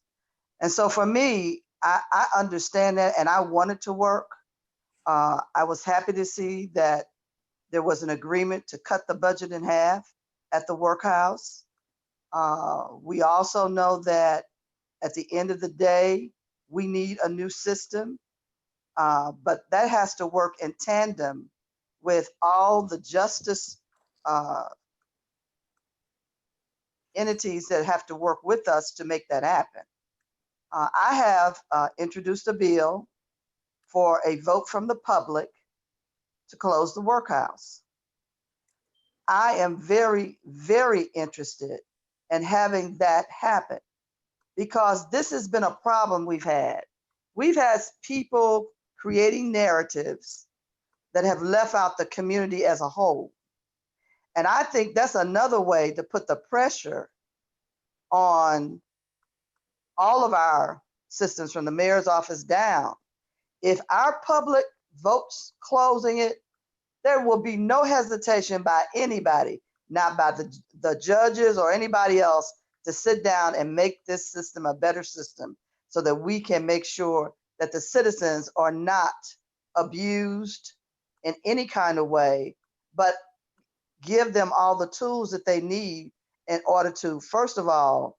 And so for me, I understand that, and I wanted to work. I was happy to see that there was an agreement to cut the budget in half at the workhouse. We also know that at the end of the day, we need a new system, but that has to work in tandem with all the justice entities that have to work with us to make that happen. I have introduced a bill for a vote from the public to close the workhouse. I am very, very interested in having that happen because this has been a problem we've had. We've had people creating narratives that have left out the community as a whole. And I think that's another way to put the pressure on all of our systems from the mayor's office down. If our public votes closing it, there will be no hesitation by anybody, not by the judges or anybody else, to sit down and make this system a better system so that we can make sure that the citizens are not abused in any kind of way, but give them all the tools that they need in order to, first of all,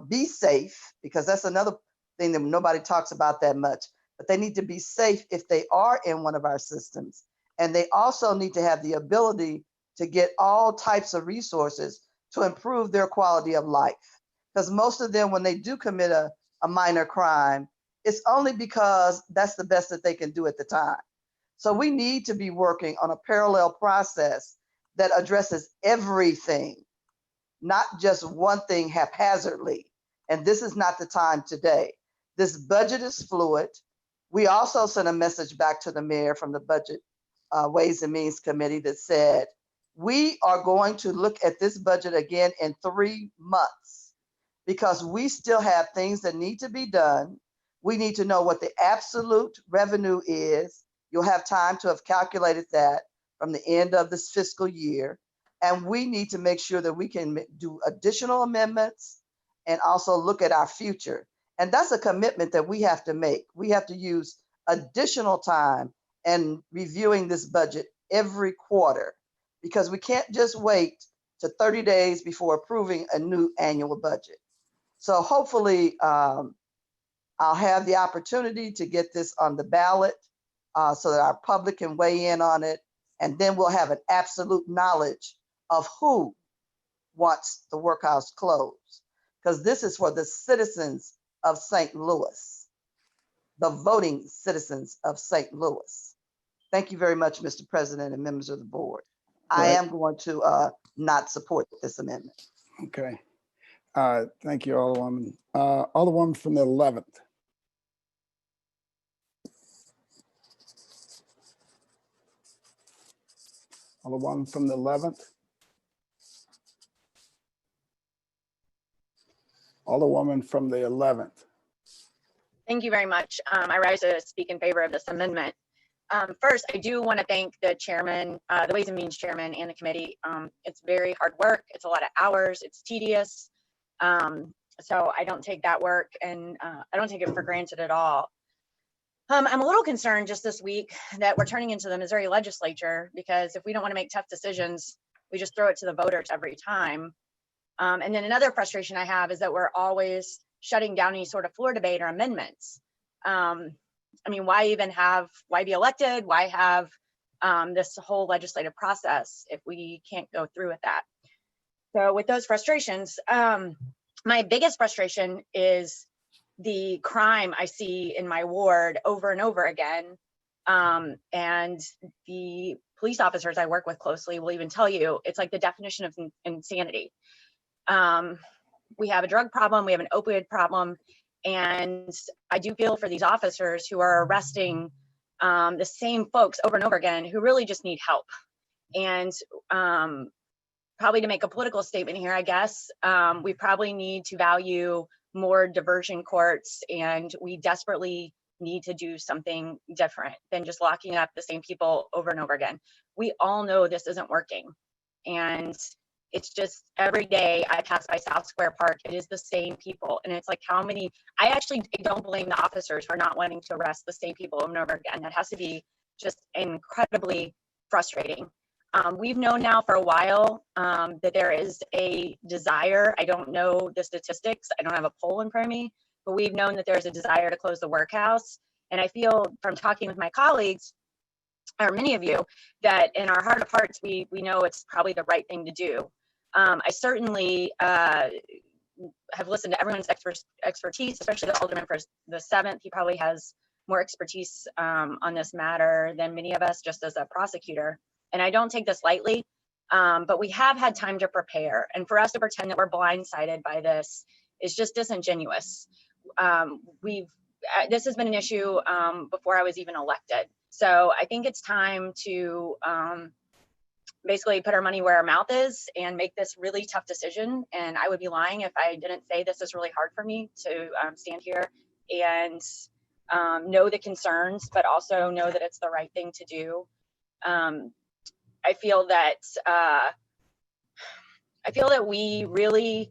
be safe, because that's another thing that nobody talks about that much, but they need to be safe if they are in one of our systems. And they also need to have the ability to get all types of resources to improve their quality of life. Because most of them, when they do commit a minor crime, it's only because that's the best that they can do at the time. So we need to be working on a parallel process that addresses everything, not just one thing haphazardly. And this is not the time today. This budget is fluid. We also sent a message back to the mayor from the Budget Ways and Means Committee that said, we are going to look at this budget again in 3 months because we still have things that need to be done. We need to know what the absolute revenue is. You'll have time to have calculated that from the end of this fiscal year. And we need to make sure that we can do additional amendments and also look at our future. And that's a commitment that we have to make. We have to use additional time and reviewing this budget every quarter because we can't just wait to 30 days before approving a new annual budget. So hopefully I'll have the opportunity to get this on the ballot so that our public can weigh in on it. And then we'll have an absolute knowledge of who wants the workhouse closed, because this is for the citizens of St. Louis, the voting citizens of St. Louis. Thank you very much, Mr. President and members of the board. I am going to not support this amendment. Okay. Thank you, Alderwoman. Alderwoman from the 11th. Alderwoman from the 11th. Alderwoman from the 11th. Thank you very much. I rise to speak in favor of this amendment. First, I do want to thank the chairman, the Ways and Means chairman, and the committee. It's very hard work. It's a lot of hours. It's tedious. So I don't take that work and I don't take it for granted at all. I'm a little concerned just this week that we're turning into the Missouri legislature, because if we don't want to make tough decisions, we just throw it to the voters every time. And then another frustration I have is that we're always shutting down any sort of floor debate or amendments. I mean, why be elected? Why have this whole legislative process if we can't go through with that? So with those frustrations, my biggest frustration is the crime I see in my ward over and over again. And the police officers I work with closely will even tell you, it's like the definition of insanity. We have a drug problem, we have an opioid problem, and I do feel for these officers who are arresting the same folks over and over again who really just need help. And probably to make a political statement here, I guess, we probably need to value more diversion courts, and we desperately need to do something different than just locking up the same people over and over again. We all know this isn't working. And it's just every day I pass by South Square Park, it is the same people. And it's like, how many, I actually don't blame the officers for not wanting to arrest the same people over and over again. That has to be just incredibly frustrating. We've known now for a while that there is a desire. I don't know the statistics. I don't have a poll in front of me, but we've known that there's a desire to close the workhouse. And I feel from talking with my colleagues, or many of you, that in our heart of hearts, we know it's probably the right thing to do. I certainly have listened to everyone's expertise, especially the Alderman for the 7th. He probably has more expertise on this matter than many of us, just as a prosecutor. And I don't take this lightly, but we have had time to prepare. And for us to pretend that we're blindsided by this is just disingenuous. This has been an issue before I was even elected. So I think it's time to basically put our money where our mouth is and make this really tough decision. And I would be lying if I didn't say this is really hard for me to stand here and know the concerns, but also know that it's the right thing to do. I feel that we really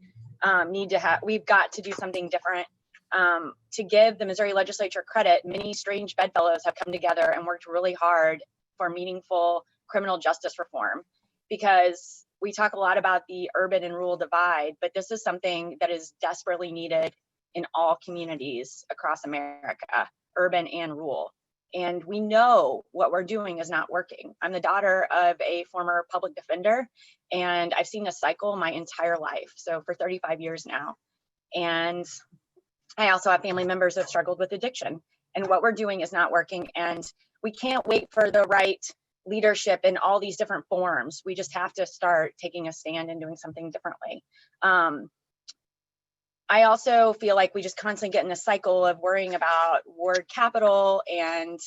we've got to do something different. To give the Missouri legislature credit, many strange bedfellows have come together and worked really hard for meaningful criminal justice reform, because we talk a lot about the urban and rural divide, but this is something that is desperately needed in all communities across America, urban and rural. And we know what we're doing is not working. I'm the daughter of a former public defender, and I've seen this cycle my entire life. So for 35 years now. And I also have family members that have struggled with addiction, and what we're doing is not working. And we can't wait for the right leadership in all these different forms. We just have to start taking a stand and doing something differently. I also feel like we just constantly get in this cycle of worrying about ward capital and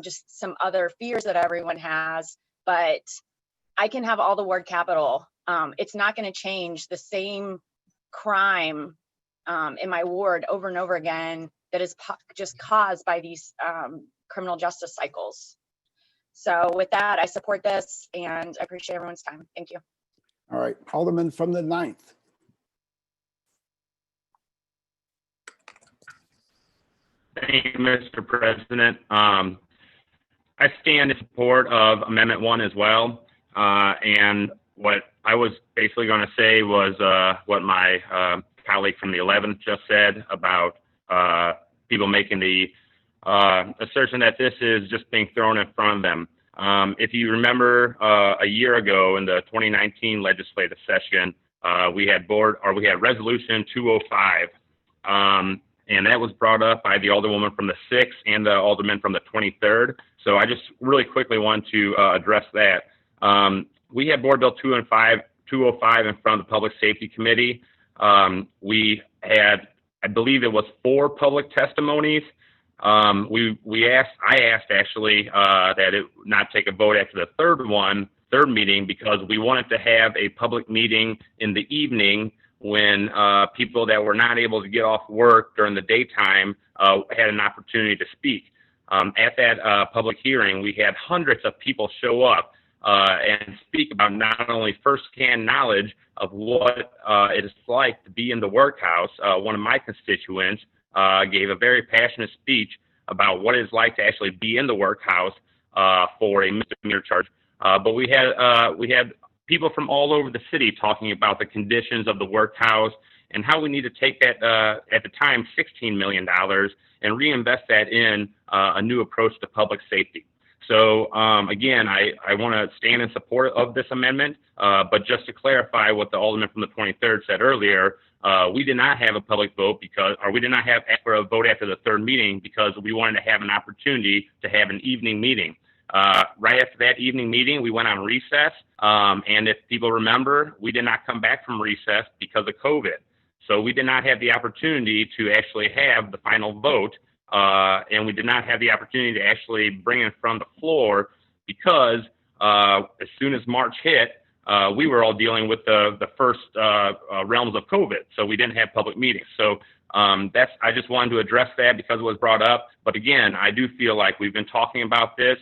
just some other fears that everyone has, but I can have all the ward capital. It's not going to change the same crime in my ward over and over again that is just caused by these criminal justice cycles. So with that, I support this and I appreciate everyone's time. Thank you. All right, Alderman from the 9th. Thank you, Mr. President. I stand in support of Amendment 1 as well. And what I was basically going to say was what my colleague from the 11th just said about people making the assertion that this is just being thrown in front of them. If you remember a year ago in the 2019 legislative session, we had resolution 205. And that was brought up by the Alderwoman from the 6th and the Alderman from the 23rd. So I just really quickly want to address that. We had Board Bill 205 in front of the Public Safety Committee. We had, I believe it was 4 public testimonies. I asked actually that it not take a vote after the third meeting, because we wanted to have a public meeting in the evening when people that were not able to get off work during the daytime had an opportunity to speak. At that public hearing, we had hundreds of people show up and speak about not only firsthand knowledge of what it is like to be in the workhouse. One of my constituents gave a very passionate speech about what it's like to actually be in the workhouse for a misdemeanor charge. But we had people from all over the city talking about the conditions of the workhouse and how we need to take that, at the time, $16 million and reinvest that in a new approach to public safety. So again, I want to stand in support of this amendment, but just to clarify what the Alderman from the 23rd said earlier, we did not have a public vote we did not have a vote after the third meeting because we wanted to have an opportunity to have an evening meeting. Right after that evening meeting, we went on recess. And if people remember, we did not come back from recess because of COVID. So we did not have the opportunity to actually have the final vote. And we did not have the opportunity to actually bring it from the floor because as soon as March hit, we were all dealing with the first realms of COVID, so we didn't have public meetings. So I just wanted to address that because it was brought up. But again, I do feel like we've been talking about this.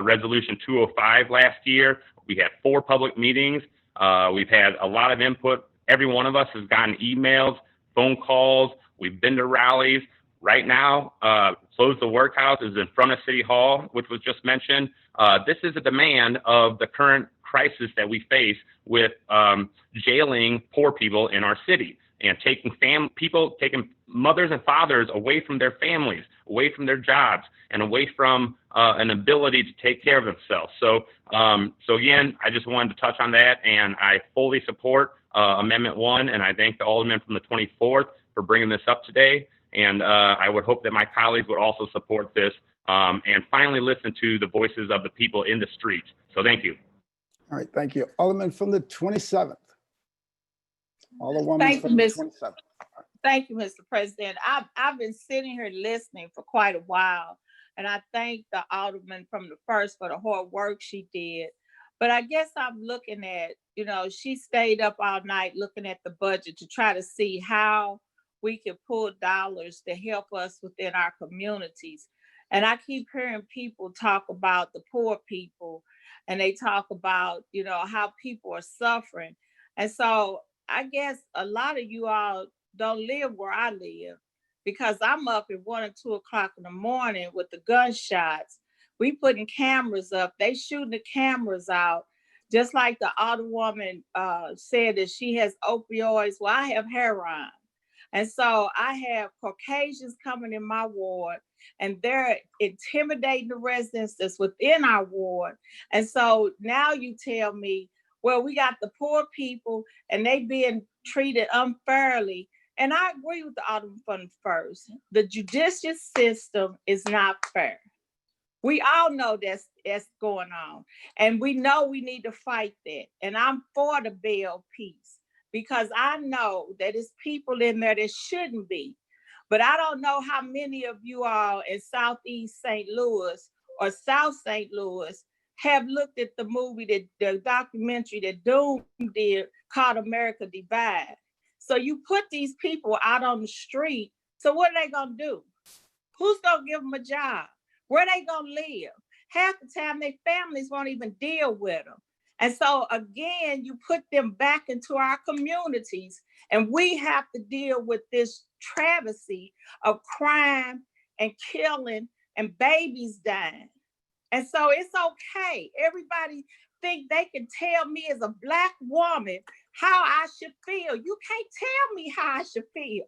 Resolution 205 last year, we had 4 public meetings. We've had a lot of input. Every one of us has gotten emails, phone calls. We've been to rallies. Right now, Close the Workhouse is in front of City Hall, which was just mentioned. This is a demand of the current crisis that we face with jailing poor people in our city and taking mothers and fathers away from their families, away from their jobs, and away from an ability to take care of themselves. So again, I just wanted to touch on that, and I fully support Amendment 1, and I thank the Alderman from the 24th for bringing this up today. And I would hope that my colleagues would also support this and finally listen to the voices of the people in the streets. So thank you. All right, thank you. Alderman from the 27th. Alderwoman Thank from you, the Ms. 27th. Thank you, Mr. President. I've been sitting here listening for quite a while, and I thank the Alderman from the first for the hard work she did. But I guess I'm looking at, she stayed up all night looking at the budget to try to see how we can pull dollars to help us within our communities. And I keep hearing people talk about the poor people, and they talk about, how people are suffering. And so I guess a lot of you all don't live where I live, because I'm up at 1 or 2 o'clock in the morning with the gunshots. We putting cameras up. They shooting the cameras out. Just like the other woman said that she has opioids. Well, I have heroin. And so I have Caucasians coming in my ward, and they're intimidating the residents that's within our ward. And so now you tell me, well, we got the poor people and they being treated unfairly. And I agree with the Alderman from the first. The judicial system is not fair. We all know that's going on. And we know we need to fight that. And I'm for the bail piece, because I know that it's people in there that shouldn't be. But I don't know how many of you all in Southeast St. Louis or South St. Louis have looked at the movie, the documentary that Doom did called America Divide. So you put these people out on the street. So what are they gonna do? Who's gonna give them a job? Where they gonna live? Half the time their families won't even deal with them. And so again, you put them back into our communities, and we have to deal with this travesty of crime and killing and babies dying. And so it's okay. Everybody think they can tell me as a Black woman how I should feel. You can't tell me how I should feel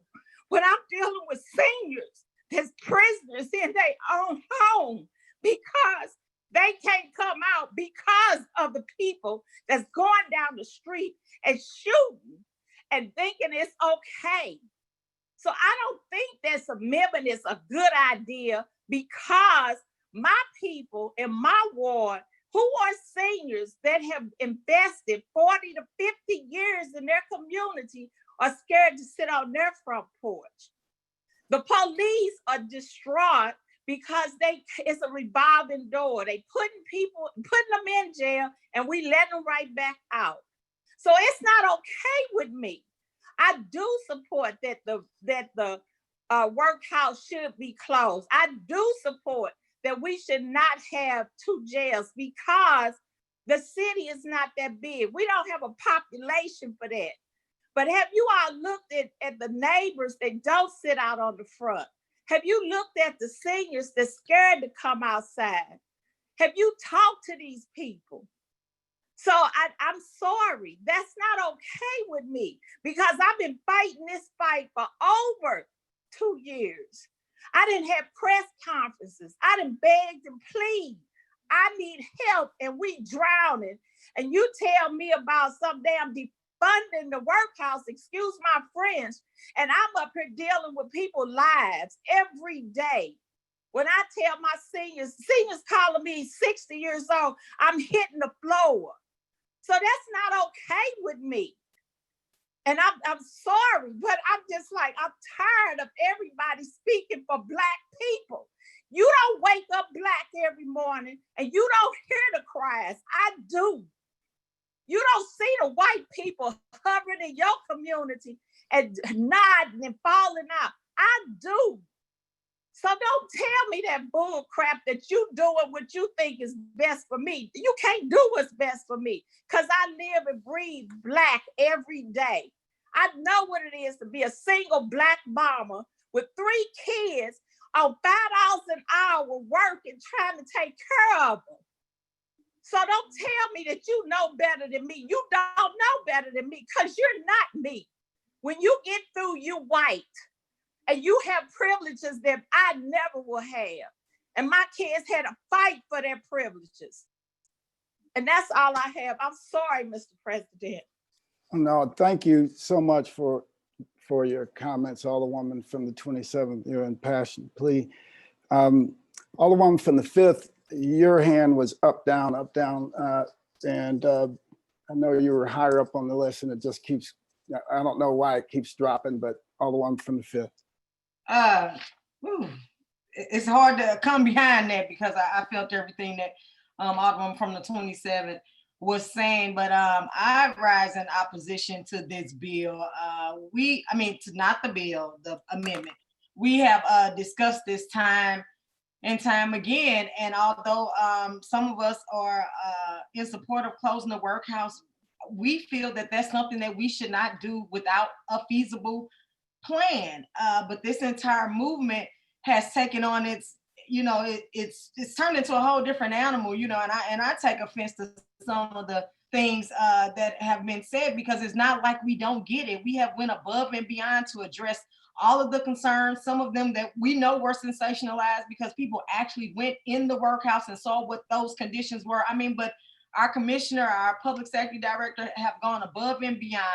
when I'm dealing with seniors that's prisoners in their own home because they can't come out because of the people that's going down the street and shooting and thinking it's okay. So I don't think this amendment is a good idea, because my people in my ward who are seniors that have invested 40 to 50 years in their community are scared to sit on their front porch. The police are distraught because it's a revolving door. They putting them in jail, and we let them right back out. So it's not okay with me. I do support that the workhouse should be closed. I do support that we should not have 2 jails, because the city is not that big. We don't have a population for that. But have you all looked at the neighbors that don't sit out on the front? Have you looked at the seniors that's scared to come outside? Have you talked to these people? So I'm sorry, that's not okay with me, because I've been fighting this fight for over 2 years. I didn't have press conferences. I didn't beg and plead. I need help, and we drowning. And you tell me about some damn defunding the workhouse, excuse my French, and I'm up here dealing with people's lives every day. When I tell my seniors calling me 60 years old, I'm hitting the floor. So that's not okay with me. And I'm sorry, but I'm just like, I'm tired of everybody speaking for Black people. You don't wake up Black every morning and you don't hear the cries. I do. You don't see the white people hovering in your community and nodding and falling out. I do. So don't tell me that bull crap that you doing what you think is best for me. You can't do what's best for me because I live and breathe Black every day. I know what it is to be a single Black mama with 3 kids on $5 an hour working, trying to take care of them. So don't tell me that you know better than me. You don't know better than me because you're not me. When you get through, you white. And you have privileges that I never will have. And my kids had to fight for their privileges. And that's all I have. I'm sorry, Mr. President. No, thank you so much for your comments, Alderwoman from the 27th, your impassioned plea. Alderwoman from the 5th, your hand was up, down, and I know you were higher up on the list and it just keeps, I don't know why it keeps dropping, but Alderwoman from the 5th. It's hard to come behind that because I felt everything that Alderman from the 27th was saying, but I rise in opposition to this bill. Not the bill, the amendment. We have discussed this time and time again, and although some of us are in support of closing the workhouse, we feel that that's something that we should not do without a feasible plan. But this entire movement has taken on it's turned into a whole different animal, and I take offense to some of the things that have been said because it's not like we don't get it. We have went above and beyond to address all of the concerns, some of them that we know were sensationalized because people actually went in the workhouse and saw what those conditions were. But our commissioner, our public safety director have gone above and beyond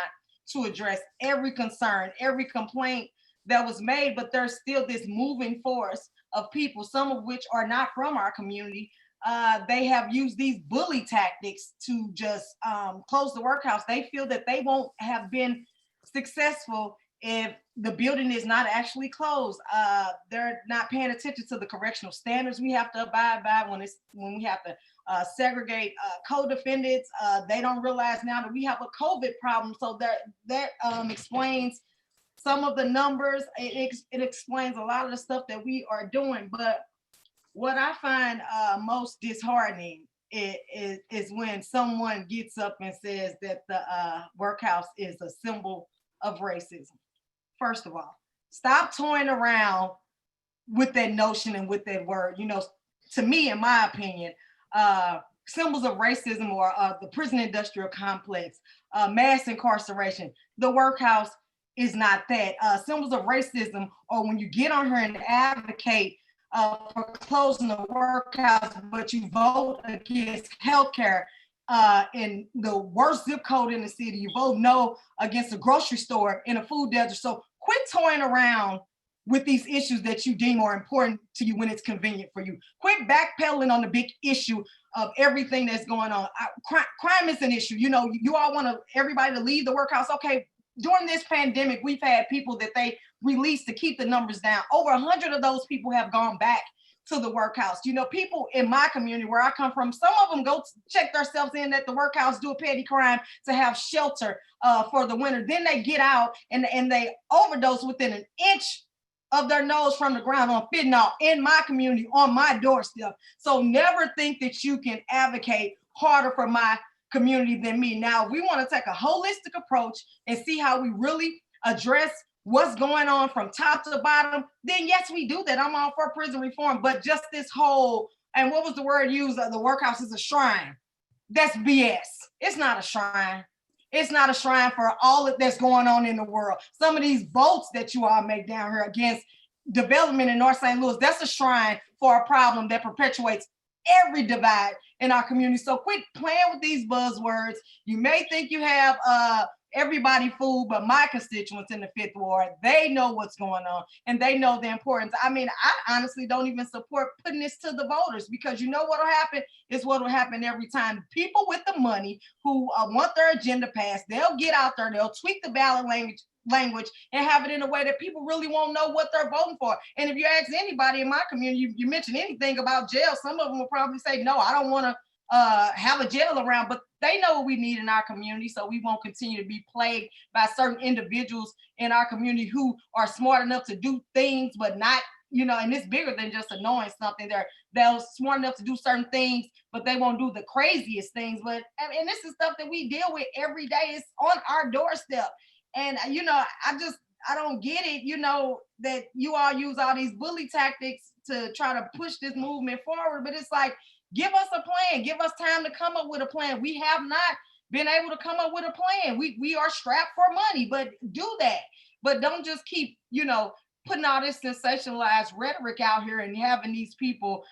to address every concern, every complaint that was made, but there's still this moving force of people, some of which are not from our community. They have used these bully tactics to just close the workhouse. They feel that they won't have been successful if the building is not actually closed. They're not paying attention to the correctional standards we have to abide by when we have to segregate co-defendants. They don't realize now that we have a COVID problem. So that explains some of the numbers. It explains a lot of the stuff that we are doing. But what I find most disheartening is when someone gets up and says that the workhouse is a symbol of racism. First of all, stop toying around with that notion and with that word. To me, in my opinion, symbols of racism or the prison industrial complex, mass incarceration, the workhouse is not that. Symbols of racism or when you get on here and advocate for closing the workhouse, but you vote against healthcare in the worst zip code in the city. You vote no against a grocery store in a food desert. So quit toying around with these issues that you deem are important to you when it's convenient for you. Quit backpedaling on the big issue of everything that's going on. Crime is an issue. You all want everybody to leave the workhouse. Okay, during this pandemic, we've had people that they released to keep the numbers down. Over 100 of those people have gone back to the workhouse. People in my community where I come from, some of them go check themselves in at the workhouse, do a petty crime to have shelter for the winter. Then they get out and they overdose within an inch of their nose from the ground on fentanyl in my community, on my doorstep. So never think that you can advocate harder for my community than me. Now, we want to take a holistic approach and see how we really address what's going on from top to bottom, then yes, we do that. I'm all for prison reform, but just this whole, and what was the word used? The workhouse is a shrine. That's BS. It's not a shrine. It's not a shrine for all that's going on in the world. Some of these votes that you all make down here against development in North St. Louis, that's a shrine for a problem that perpetuates every divide in our community. So quit playing with these buzzwords. You may think you have everybody fooled, but my constituents in the 5th Ward, they know what's going on and they know the importance. I honestly don't even support putting this to the voters because you know what'll happen is what'll happen every time. People with the money who want their agenda passed, they'll get out there, they'll tweak the ballot language and have it in a way that people really won't know what they're voting for. And if you ask anybody in my community, you mention anything about jail, some of them will probably say, no, I don't want to have a jail around, but they know what we need in our community, so we won't continue to be plagued by certain individuals in our community who are smart enough to do things, but not, you know, and it's bigger than just annoying something. They're smart enough to do certain things, but they won't do the craziest things. But I mean, this is stuff that we deal with every day. It's on our doorstep. And, you know, I don't get it, you know, that you all use all these bully tactics to try to push this movement forward. But it's like, give us a plan. Give us time to come up with a plan. We have not been able to come up with a plan. We are strapped for money, but do that. But don't just keep, you know, putting all this sensationalized rhetoric out here and having these people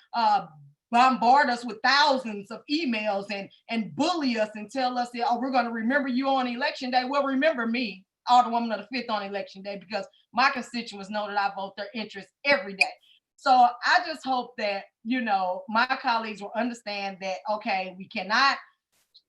bombard us with thousands of emails and bully us and tell us, oh, we're going to remember you on election day. Well, remember me, Alderwoman of the 5th on election day, because my constituents know that I vote their interests every day. So I just hope that, you know, my colleagues will understand that, okay, we cannot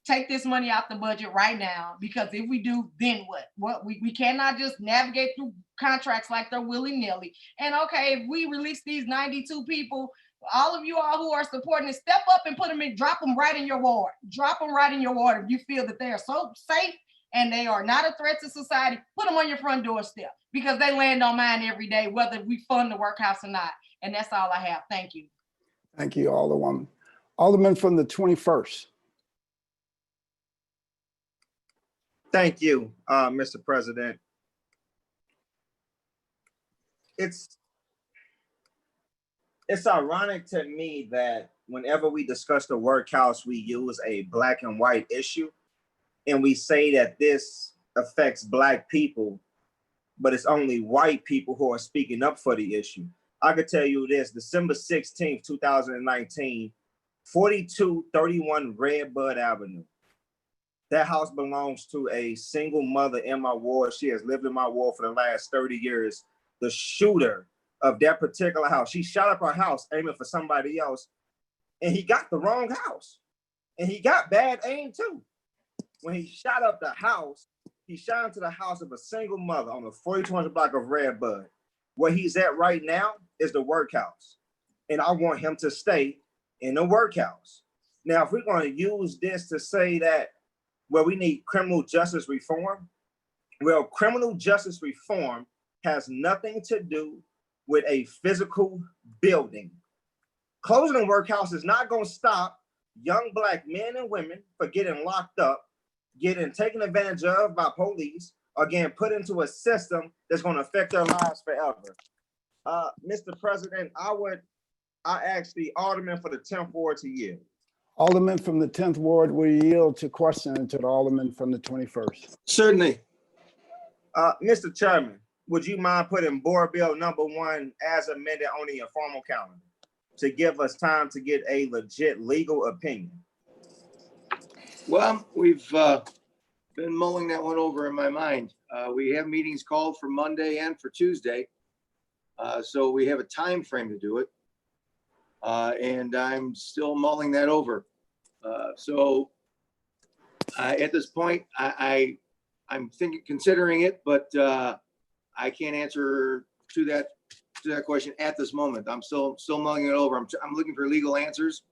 take this money out the budget right now, because if we do, then what? We cannot just navigate through contracts like they're willy-nilly. And okay, if we release these 92 people, all of you all who are supporting it, step up and put them in, drop them right in your ward. Drop them right in your ward. If you feel that they are so safe and they are not a threat to society, put them on your front doorstep, because they land on mine every day, whether we fund the workhouse or not. And that's all I have. Thank you. Thank you, Alderwoman. Alderman from the 21st. Thank you, Mr. President. It's ironic to me that whenever we discuss the workhouse, we use a black and white issue, and we say that this affects Black people, but it's only white people who are speaking up for the issue. I could tell you this: December 16th, 2019, 4231 Redbud Avenue. That house belongs to a single mother in my ward. She has lived in my ward for the last 30 years. The shooter of that particular house, she shot up her house aiming for somebody else, and he got the wrong house. And he got bad aim too. When he shot up the house, he shot into the house of a single mother on the 4200 block of Redbud. Where he's at right now is the workhouse. And I want him to stay in the workhouse. Now, if we're going to use this to say that, well, we need criminal justice reform, well, criminal justice reform has nothing to do with a physical building. Closing the workhouse is not going to stop young Black men and women from getting locked up, getting taken advantage of by police, or getting put into a system that's going to affect their lives forever. Mr. President, I ask the Alderman for the 10th Ward to yield. Alderman from the 10th Ward will yield to question to the Alderman from the 21st. Certainly. Mr. Chairman, would you mind putting Board Bill number 1 as amended on the informal calendar to give us time to get a legit legal opinion? Well, we've been mulling that one over in my mind. We have meetings called for Monday and for Tuesday. So we have a time frame to do it. And I'm still mulling that over. So at this point, I'm considering it, but I can't answer to that question at this moment. I'm still mulling it over. I'm looking for legal answers.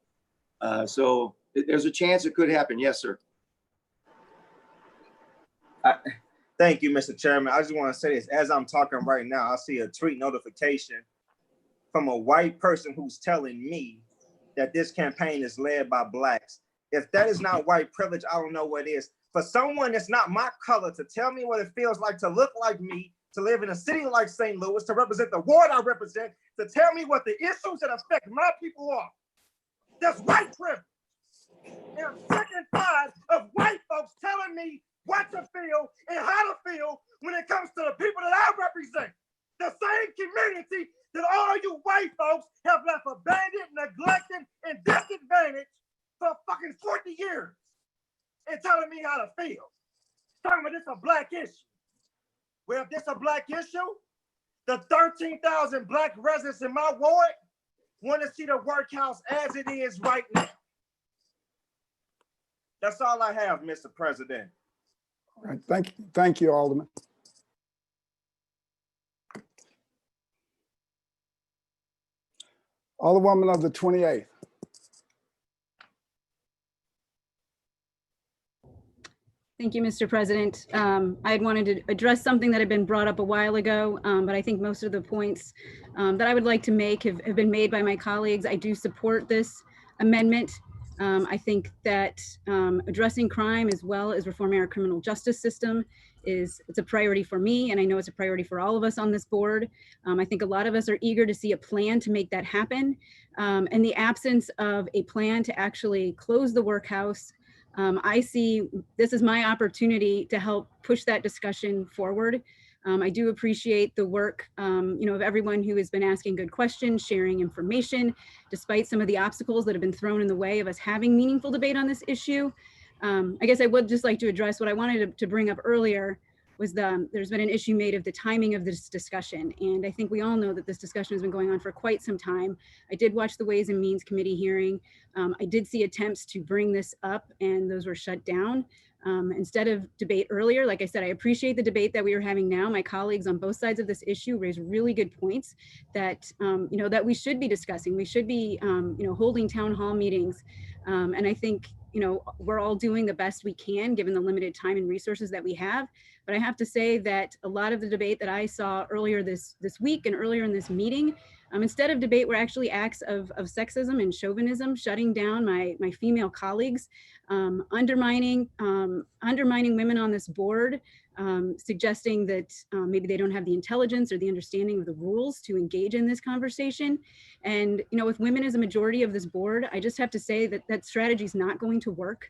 So there's a chance it could happen. Yes, sir. Thank you, Mr. Chairman. I just want to say this. As I'm talking right now, I see a tweet notification from a white person who's telling me that this campaign is led by Blacks. If that is not white privilege, I don't know what is. For someone that's not my color to tell me what it feels like to look like me, to live in a city like St. Louis, to represent the ward I represent, to tell me what the issues that affect my people are, that's white privilege. And I'm sick and tired of white folks telling me what to feel and how to feel when it comes to the people that I represent. The same community that all you white folks have left abandoned, neglected, and disadvantaged for fucking 40 years. And telling me how to feel. Talking about this a Black issue. Well, if this a Black issue, the 13,000 Black residents in my ward want to see the workhouse as it is right now. That's all I have, Mr. President. All right, thank you, Alderman. Alderwoman of the 28th. Thank you, Mr. President. I had wanted to address something that had been brought up a while ago, but I think most of the points that I would like to make have been made by my colleagues. I do support this amendment. I think that addressing crime as well as reforming our criminal justice system it's a priority for me, and I know it's a priority for all of us on this board. I think a lot of us are eager to see a plan to make that happen. In the absence of a plan to actually close the workhouse, I see this is my opportunity to help push that discussion forward. I do appreciate the work, of everyone who has been asking good questions, sharing information, despite some of the obstacles that have been thrown in the way of us having meaningful debate on this issue. I guess I would just like to address what I wanted to bring up earlier was there's been an issue made of the timing of this discussion. And I think we all know that this discussion has been going on for quite some time. I did watch the Ways and Means Committee hearing. I did see attempts to bring this up and those were shut down. Instead of debate earlier, like I said, I appreciate the debate that we are having now. My colleagues on both sides of this issue raised really good points that, that we should be discussing. We should be, holding town hall meetings. And I think, we're all doing the best we can given the limited time and resources that we have. But I have to say that a lot of the debate that I saw earlier this week and earlier in this meeting, instead of debate were actually acts of sexism and chauvinism, shutting down my female colleagues, undermining women on this board, suggesting that maybe they don't have the intelligence or the understanding of the rules to engage in this conversation. And with women as a majority of this board, I just have to say that that strategy is not going to work.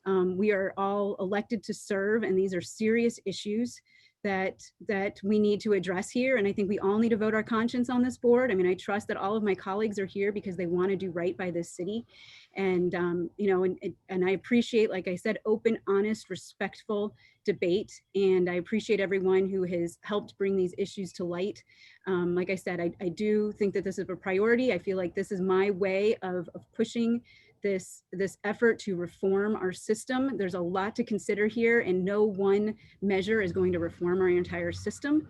We are all elected to serve, and these are serious issues that we need to address here. And I think we all need to vote our conscience on this board. I mean, I trust that all of my colleagues are here because they want to do right by this city. And, and I appreciate, like I said, open, honest, respectful debate. And I appreciate everyone who has helped bring these issues to light. Like I said, I do think that this is a priority. I feel like this is my way of pushing this effort to reform our system. There's a lot to consider here, and no one measure is going to reform our entire system.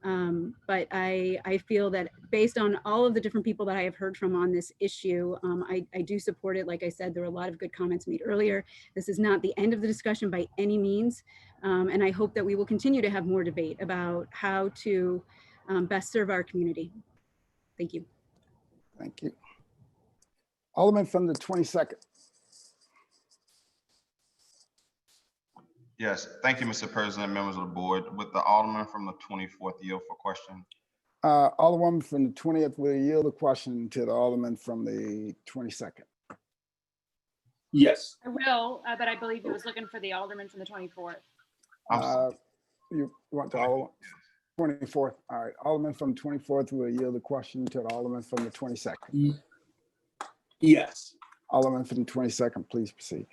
But I feel that based on all of the different people that I have heard from on this issue, I do support it. Like I said, there were a lot of good comments made earlier. This is not the end of the discussion by any means. And I hope that we will continue to have more debate about how to best serve our community. Thank you. Thank you. Alderman from the 22nd. Yes, thank you, Mr. President, members of the board. With the Alderman from the 24th yield for question. Alderwoman from the 20th will yield the question to the Alderman from the 22nd. Yes. I will, but I believe he was looking for the Alderman from the 24th. You want the Alderman? 24th. All right. Alderman from 24th will yield the question to the Alderman from the 22nd. Yes. Alderman from the 22nd, please proceed.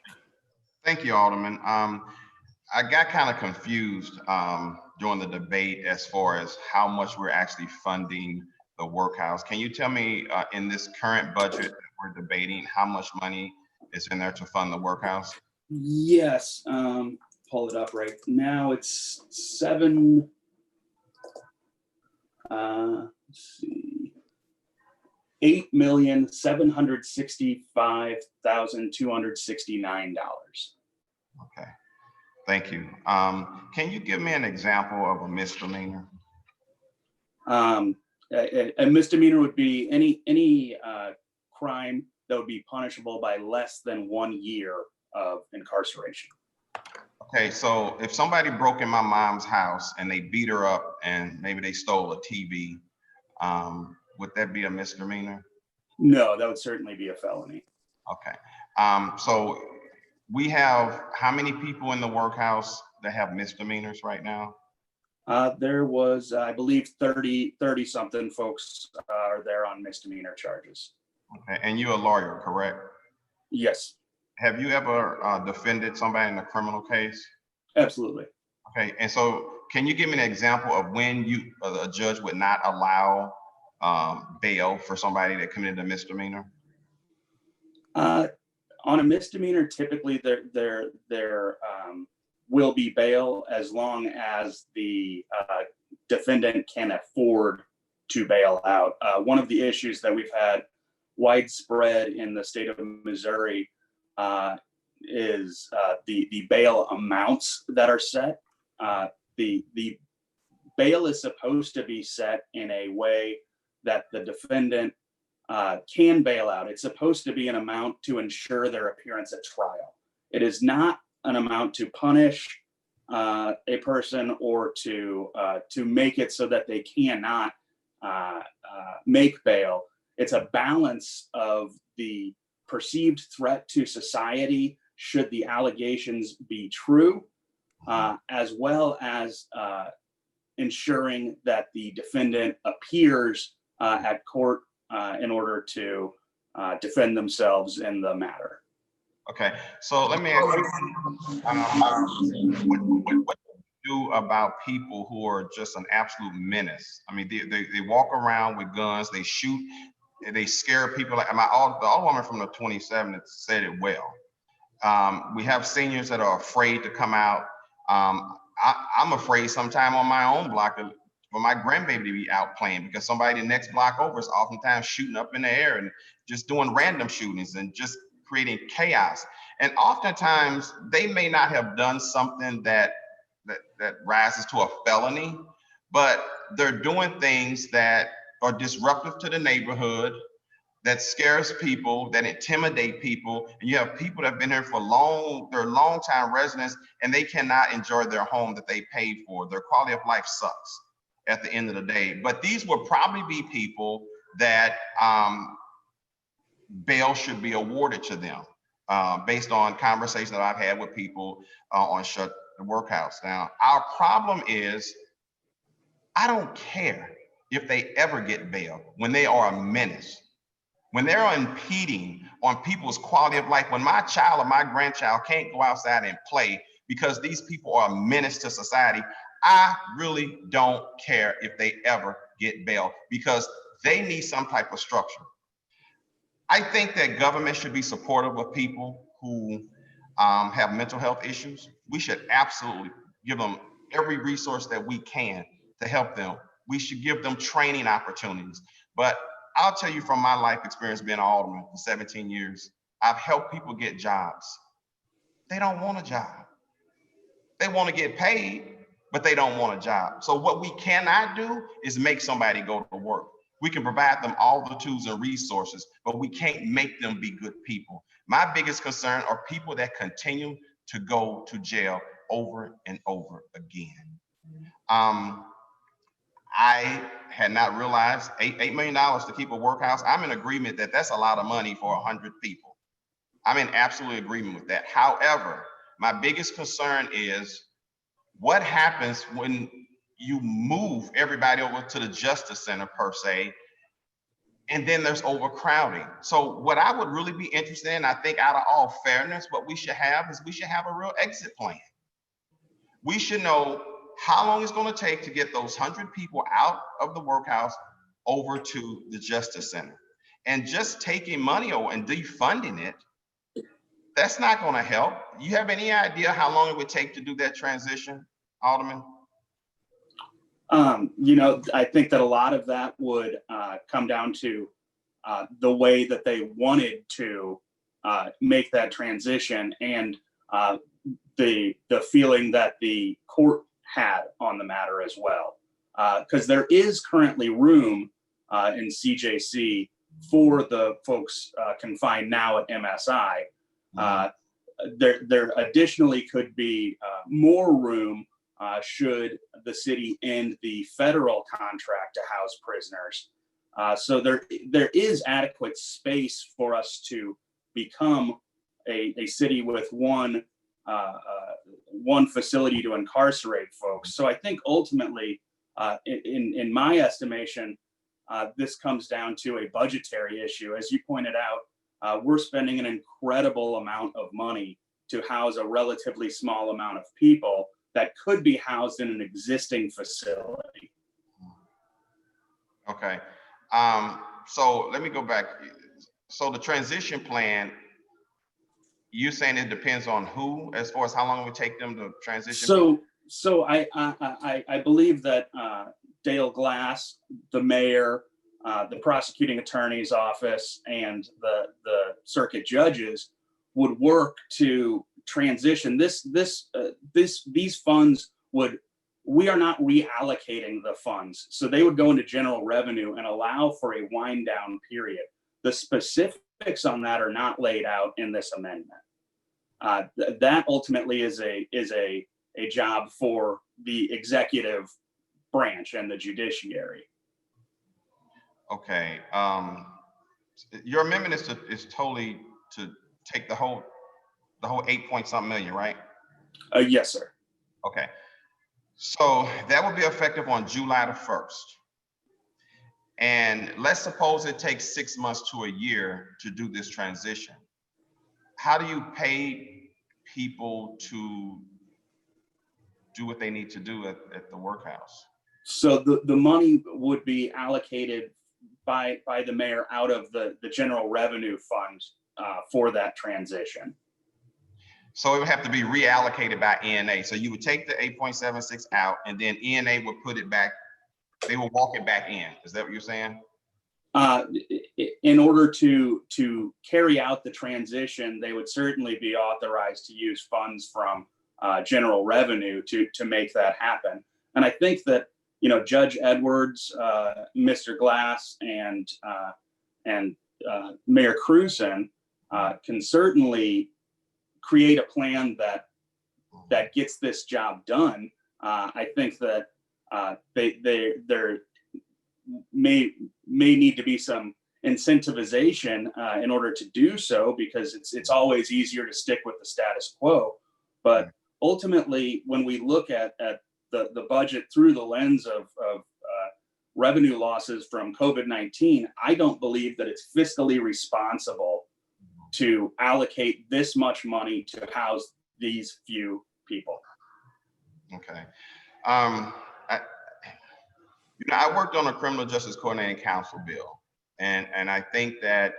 Thank you, Alderman. I got kind of confused during the debate as far as how much we're actually funding the workhouse. Can you tell me in this current budget that we're debating, how much money is in there to fund the workhouse? Yes. Pull it up right now. It's let's see, $8,765,269. Okay, thank you. Can you give me an example of a misdemeanor? A misdemeanor would be any crime that would be punishable by less than 1 year of incarceration. Okay, so if somebody broke in my mom's house and they beat her up and maybe they stole a TV, would that be a misdemeanor? No, that would certainly be a felony. Okay, so we have how many people in the workhouse that have misdemeanors right now? There was, I believe, 30 something folks are there on misdemeanor charges. Okay, and you're a lawyer, correct? Yes. Have you ever defended somebody in a criminal case? Absolutely. Okay, and so can you give me an example of when a judge would not allow bail for somebody that committed a misdemeanor? On a misdemeanor, typically there will be bail as long as the defendant can afford to bail out. One of the issues that we've had widespread in the state of Missouri is the bail amounts that are set. The bail is supposed to be set in a way that the defendant can bail out. It's supposed to be an amount to ensure their appearance at trial. It is not an amount to punish a person or to make it so that they cannot make bail. It's a balance of the perceived threat to society should the allegations be true, as well as ensuring that the defendant appears at court in order to defend themselves in the matter. Okay, so let me ask you, what do you do about people who are just an absolute menace? I mean, they walk around with guns, they shoot, they scare people. Like the Alderwoman from the 27th said it well. We have seniors that are afraid to come out. I'm afraid sometime on my own block for my grandbaby to be out playing because somebody the next block over is oftentimes shooting up in the air and just doing random shootings and just creating chaos. And oftentimes they may not have done something that rises to a felony, but they're doing things that are disruptive to the neighborhood, that scares people, that intimidate people. And you have people that have been here for they're long-time residents, and they cannot enjoy their home that they paid for. Their quality of life sucks at the end of the day. But these would probably be people that bail should be awarded to them based on conversations that I've had with people on Shut the Workhouse. Now, our problem is, I don't care if they ever get bail when they are a menace. When they're impeding on people's quality of life, when my child or my grandchild can't go outside and play because these people are a menace to society, I really don't care if they ever get bail because they need some type of structure. I think that government should be supportive of people who have mental health issues. We should absolutely give them every resource that we can to help them. We should give them training opportunities. But I'll tell you from my life experience being an alderman for 17 years, I've helped people get jobs. They don't want a job. They want to get paid, but they don't want a job. So what we cannot do is make somebody go to work. We can provide them all the tools and resources, but we can't make them be good people. My biggest concern are people that continue to go to jail over and over again. I had not realized $8 million to keep a workhouse. I'm in agreement that that's a lot of money for 100 people. I'm in absolute agreement with that. However, my biggest concern is what happens when you move everybody over to the Justice Center per se, and then there's overcrowding. So what I would really be interested in, I think out of all fairness, what we should have is we should have a real exit plan. We should know how long it's going to take to get those 100 people out of the workhouse over to the Justice Center. And just taking money and defunding it, that's not going to help. You have any idea how long it would take to do that transition, Alderman? I think that a lot of that would come down to the way that they wanted to make that transition and the feeling that the court had on the matter as well. Because there is currently room in CJC for the folks confined now at MSI. There additionally could be more room should the city end the federal contract to house prisoners. So there is adequate space for us to become a city with one facility to incarcerate folks. So I think ultimately, in my estimation, this comes down to a budgetary issue. As you pointed out, we're spending an incredible amount of money to house a relatively small amount of people that could be housed in an existing facility. Okay. So let me go back. So the transition plan, you're saying it depends on who, as far as how long it would take them to transition? So I believe that Dale Glass, the mayor, the prosecuting attorney's office, and the circuit judges would work to transition these funds we are not reallocating the funds. So they would go into general revenue and allow for a wind down period. The specifics on that are not laid out in this amendment. That ultimately is a job for the executive branch and the judiciary. Okay. Your amendment is totally to take the whole 8 point something million, right? Yes, sir. Okay. So that will be effective on July the 1st. And let's suppose it takes 6 months to a year to do this transition. How do you pay people to do what they need to do at the workhouse? So the money would be allocated by the mayor out of the general revenue fund for that transition. So it would have to be reallocated by ENA. So you would take the 8.76 out, and then ENA would put it back. They will walk it back in. Is that what you're saying? In order to carry out the transition, they would certainly be authorized to use funds from general revenue to make that happen. And I think that, you know, Judge Edwards, Mr. Glass, and Mayor Cruzen can certainly create a plan that gets this job done. I think that there may need to be some incentivization in order to do so, because it's always easier to stick with the status quo. But ultimately, when we look at the budget through the lens of revenue losses from COVID-19, I don't believe that it's fiscally responsible to allocate this much money to house these few people. Okay. I worked on a criminal justice coordinating council bill, and I think that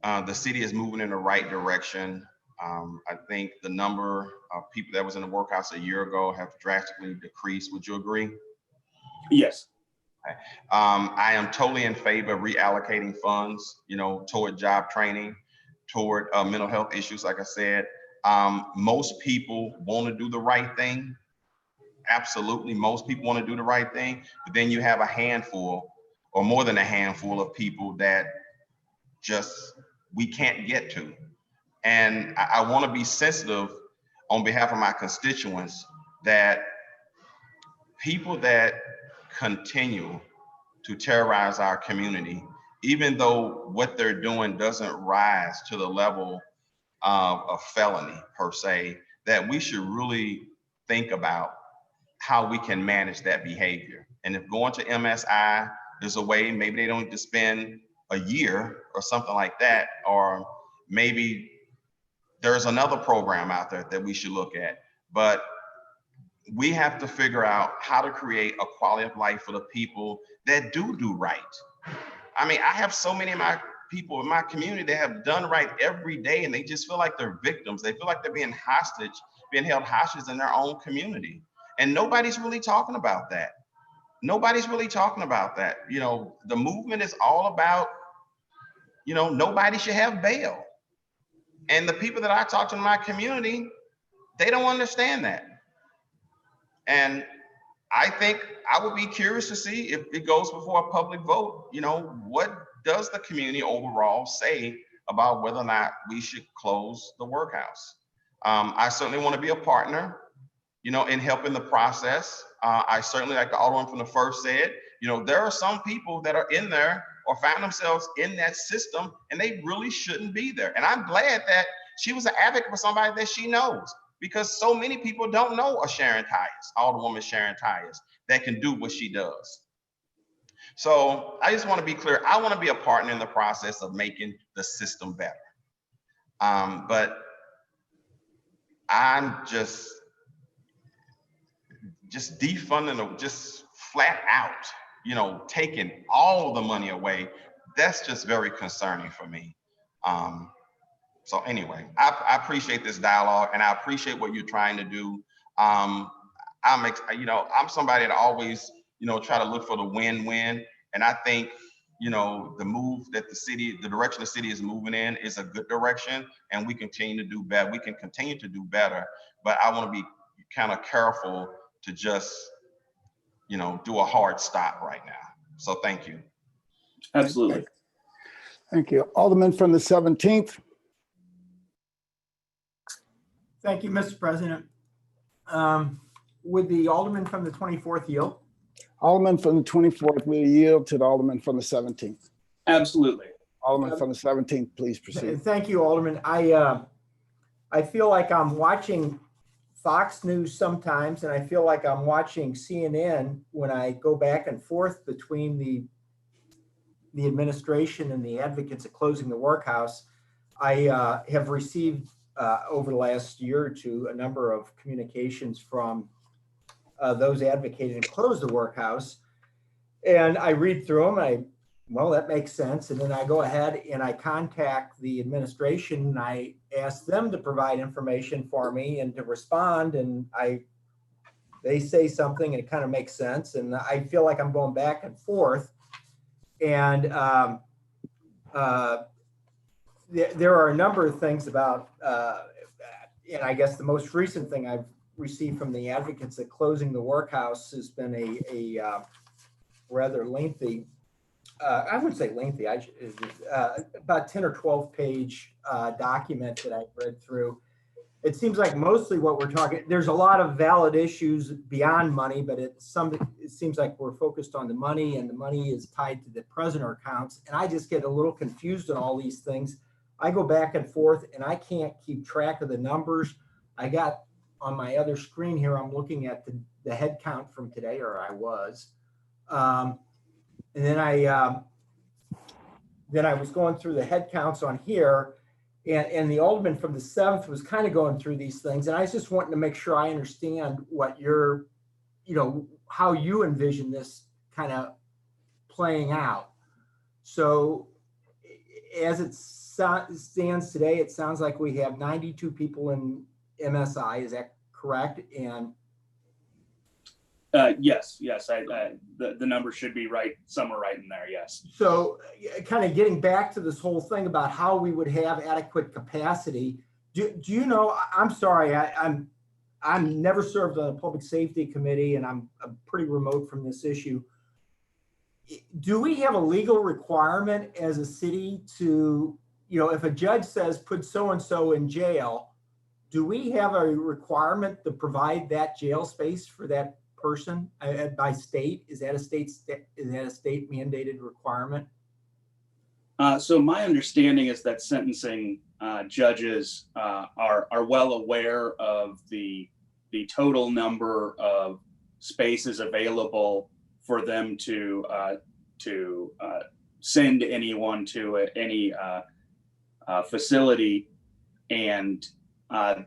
the city is moving in the right direction. I think the number of people that was in the workhouse a year ago have drastically decreased. Would you agree? Yes. Okay. I am totally in favor of reallocating funds, toward job training, toward mental health issues. Like I said, most people want to do the right thing. Absolutely, most people want to do the right thing, but then you have a handful, or more than a handful, of people that we can't get to. And I want to be sensitive on behalf of my constituents that people that continue to terrorize our community, even though what they're doing doesn't rise to the level of a felony per se, that we should really think about how we can manage that behavior. And if going to MSI, there's a way, maybe they don't need to spend a year or something like that, or maybe there's another program out there that we should look at. But we have to figure out how to create a quality of life for the people that do right. I mean, I have so many of my people in my community that have done right every day, and they just feel like they're victims. They feel like they're being held hostage in their own community. And nobody's really talking about that. Nobody's really talking about that. The movement is all about, nobody should have bail. And the people that I talk to in my community, they don't understand that. And I think I would be curious to see if it goes before a public vote, what does the community overall say about whether or not we should close the workhouse? I certainly want to be a partner, in helping the process. I certainly, like the Alderman from the first said, there are some people that are in there or find themselves in that system, and they really shouldn't be there. And I'm glad that she was an advocate for somebody that she knows, because so many people don't know a Sharon Tyus, Alderwoman Sharon Tyus, that can do what she does. So I just want to be clear. I want to be a partner in the process of making the system better. But I'm just defunding, just flat out, taking all the money away. That's just very concerning for me. So anyway, I appreciate this dialogue, and I appreciate what you're trying to do. I'm somebody that always, try to look for the win-win. And I think the move that the direction the city is moving in is a good direction, and we continue to do better. We can continue to do better, but I want to be kind of careful to just, do a hard stop right now. So thank you. Absolutely. Thank you. Alderman from the 17th. Thank you, Mr. President. Would the Alderman from the 24th yield? Alderman from the 24th will yield to the Alderman from the 17th. Absolutely. Alderman from the 17th, please proceed. Thank you, Alderman. I feel like I'm watching Fox News sometimes, and I feel like I'm watching CNN when I go back and forth between the administration and the advocates of closing the workhouse. I have received over the last year or two a number of communications from those advocating to close the workhouse, and I read through them. Well, that makes sense. And then I go ahead and I contact the administration and I ask them to provide information for me and to respond. And they say something and it kind of makes sense. And I feel like I'm going back and forth. And there are a number of things about, and I guess the most recent thing I've received from the advocates at closing the workhouse has been a rather lengthy, I wouldn't say lengthy, about 10 or 12 page document that I've read through. It seems like mostly what we're talking, there's a lot of valid issues beyond money, but it seems like we're focused on the money, and the money is tied to the prisoner accounts. And I just get a little confused on all these things. I go back and forth and I can't keep track of the numbers. I got on my other screen here, I'm looking at the head count from today, or I was. And then I was going through the head counts on here, and the Alderman from the 7th was kind of going through these things. And I was just wanting to make sure I understand what how you envision this kind of playing out. So as it stands today, it sounds like we have 92 people in MSI. Is that correct? And yes, the number should be right, somewhere right in there, yes. So kind of getting back to this whole thing about how we would have adequate capacity, do you know, I'm sorry, I'm never served on a public safety committee, and I'm pretty remote from this issue. Do we have a legal requirement as a city to, if a judge says put so-and-so in jail, do we have a requirement to provide that jail space for that person by state? Is that a state mandated requirement? So my understanding is that sentencing judges are well aware of the total number of spaces available for them to send anyone to any facility, and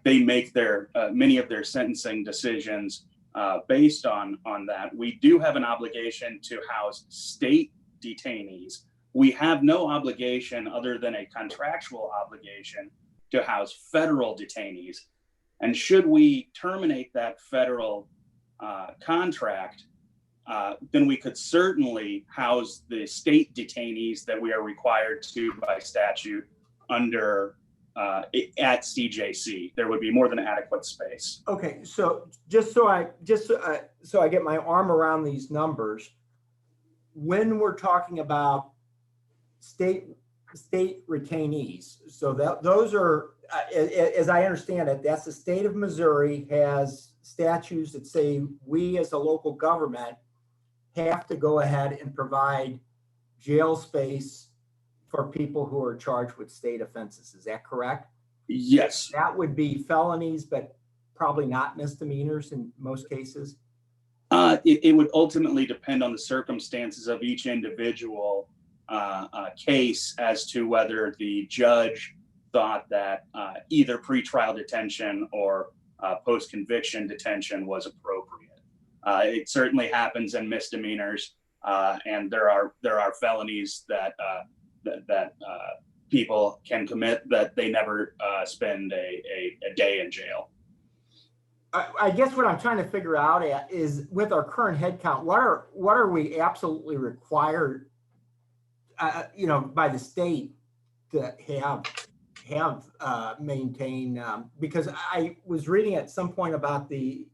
they make their many of their sentencing decisions based on that. We do have an obligation to house state detainees. We have no obligation other than a contractual obligation to house federal detainees. And should we terminate that federal contract, then we could certainly house the state detainees that we are required to by statute under at CJC. There would be more than adequate space. Okay, so so I get my arm around these numbers, when we're talking about state retainees, so those are, as I understand it, that's the state of Missouri has statutes that say we as a local government have to go ahead and provide jail space for people who are charged with state offenses. Is that correct? Yes. That would be felonies, but probably not misdemeanors in most cases. It would ultimately depend on the circumstances of each individual case as to whether the judge thought that either pretrial detention or post-conviction detention was appropriate. It certainly happens in misdemeanors, and there are felonies that people can commit that they never spend a day in jail. I guess what I'm trying to figure out is with our current head count, what are we absolutely required by the state to have maintained, because I was reading at some point about the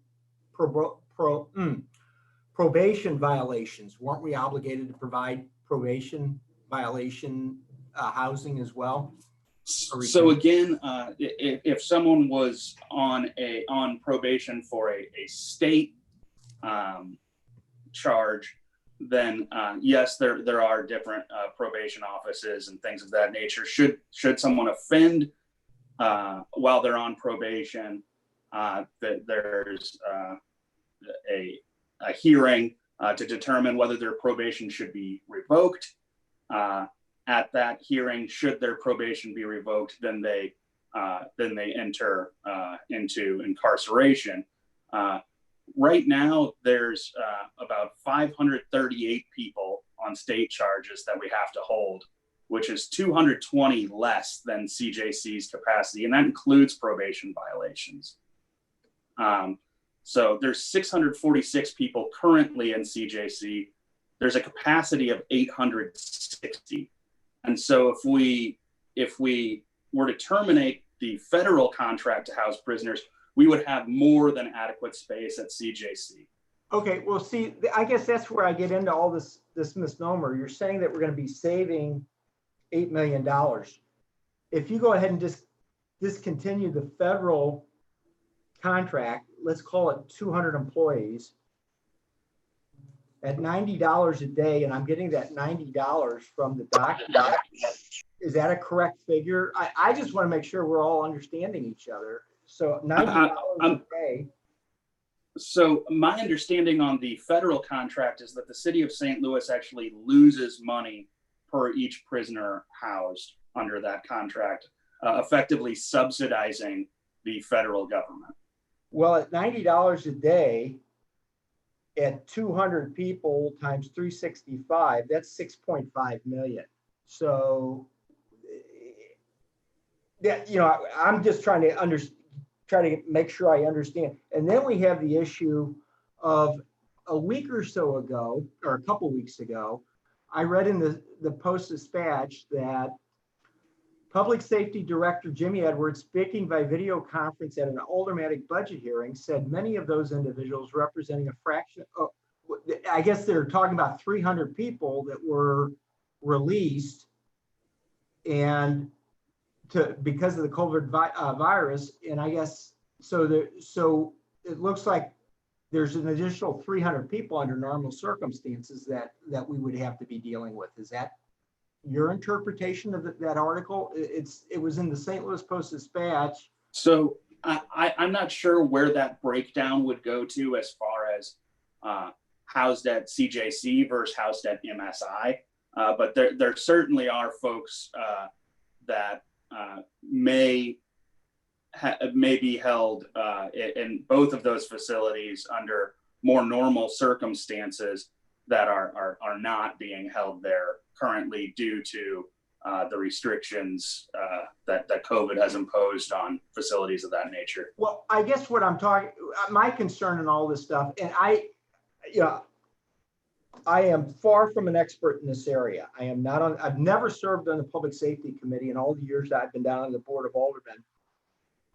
probation violations. Weren't we obligated to provide probation violation housing as well? So again, if someone was on probation for a state charge, then yes, there are different probation offices and things of that nature. Should someone offend while they're on probation, that there's a hearing to determine whether their probation should be revoked. At that hearing, should their probation be revoked, then they enter into incarceration. Right now, there's about 538 people on state charges that we have to hold, which is 220 less than CJC's capacity, and that includes probation violations. So there's 646 people currently in CJC. There's a capacity of 860. And so if we were to terminate the federal contract to house prisoners, we would have more than adequate space at CJC. Okay, well, see, I guess that's where I get into all this misnomer. You're saying that we're going to be saving $8 million. If you go ahead and just discontinue the federal contract, let's call it 200 employees at $90 a day, and I'm getting that $90 from the document. Is that a correct figure? I just want to make sure we're all understanding each other. So $90 a day. So my understanding on the federal contract is that the city of St. Louis actually loses money per each prisoner housed under that contract, effectively subsidizing the federal government. Well, at $90 a day, at 200 people times 365, that's 6.5 million. So, that, I'm just trying to make sure I understand. And then we have the issue of a week or so ago, or a couple weeks ago, I read in the Post-Dispatch that Public Safety Director Jimmy Edwards, speaking by video conference at an aldermanic budget hearing, said many of those individuals representing a fraction of, I guess they're talking about 300 people that were released and because of the COVID virus. And I guess, so it looks like there's an additional 300 people under normal circumstances that we would have to be dealing with. Is that your interpretation of that article? It was in the St. Louis Post-Dispatch. So I'm not sure where that breakdown would go to as far as housed at CJC versus housed at MSI, but there certainly are folks that may be held in both of those facilities under more normal circumstances that are not being held there currently due to the restrictions that COVID has imposed on facilities of that nature. Well, I guess what my concern in all this stuff, and I am far from an expert in this area. I've never served on the Public Safety Committee in all the years that I've been down on the Board of Aldermen.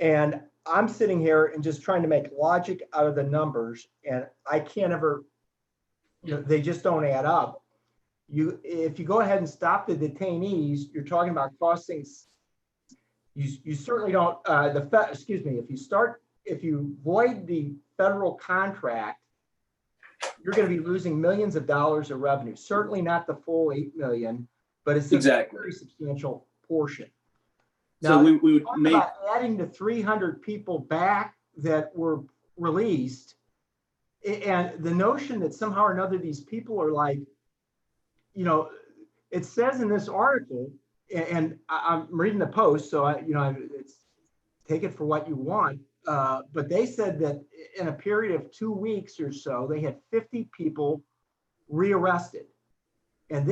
And I'm sitting here and just trying to make logic out of the numbers, and I can't ever, they just don't add up. If you go ahead and stop the detainees, you're talking about costing, you certainly don't, if you void the federal contract, you're going to be losing millions of dollars of revenue. Certainly not the full 8 million, but it's a very substantial portion. Now, so we would make about adding the 300 people back that were released, and the notion that somehow or another these people are like, it says in this article, and I'm reading the Post, so it's take it for what you want. But they said that in a period of 2 weeks or so, they had 50 people rearrested. And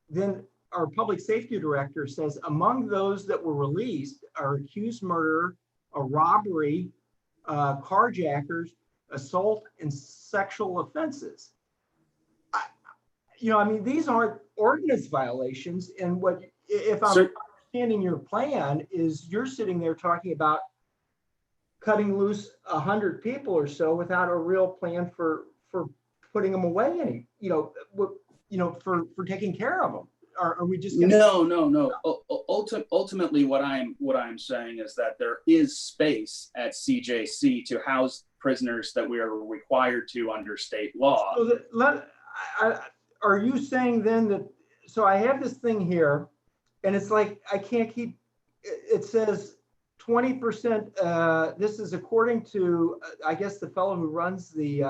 then our public safety director says among those that were released are accused murderer, a robbery, carjackers, assault, and sexual offenses. I mean, these aren't ordinance violations. And if I'm understanding your plan is you're sitting there talking about cutting loose 100 people or so without a real plan for putting them away, for taking care of them. Are we just gonna... No. Ultimately, what I'm saying is that there is space at CJC to house prisoners that we are required to under state law. So are you saying then that? So I have this thing here, and it's like I can't keep. It says 20%. This is according to I guess the fellow who runs the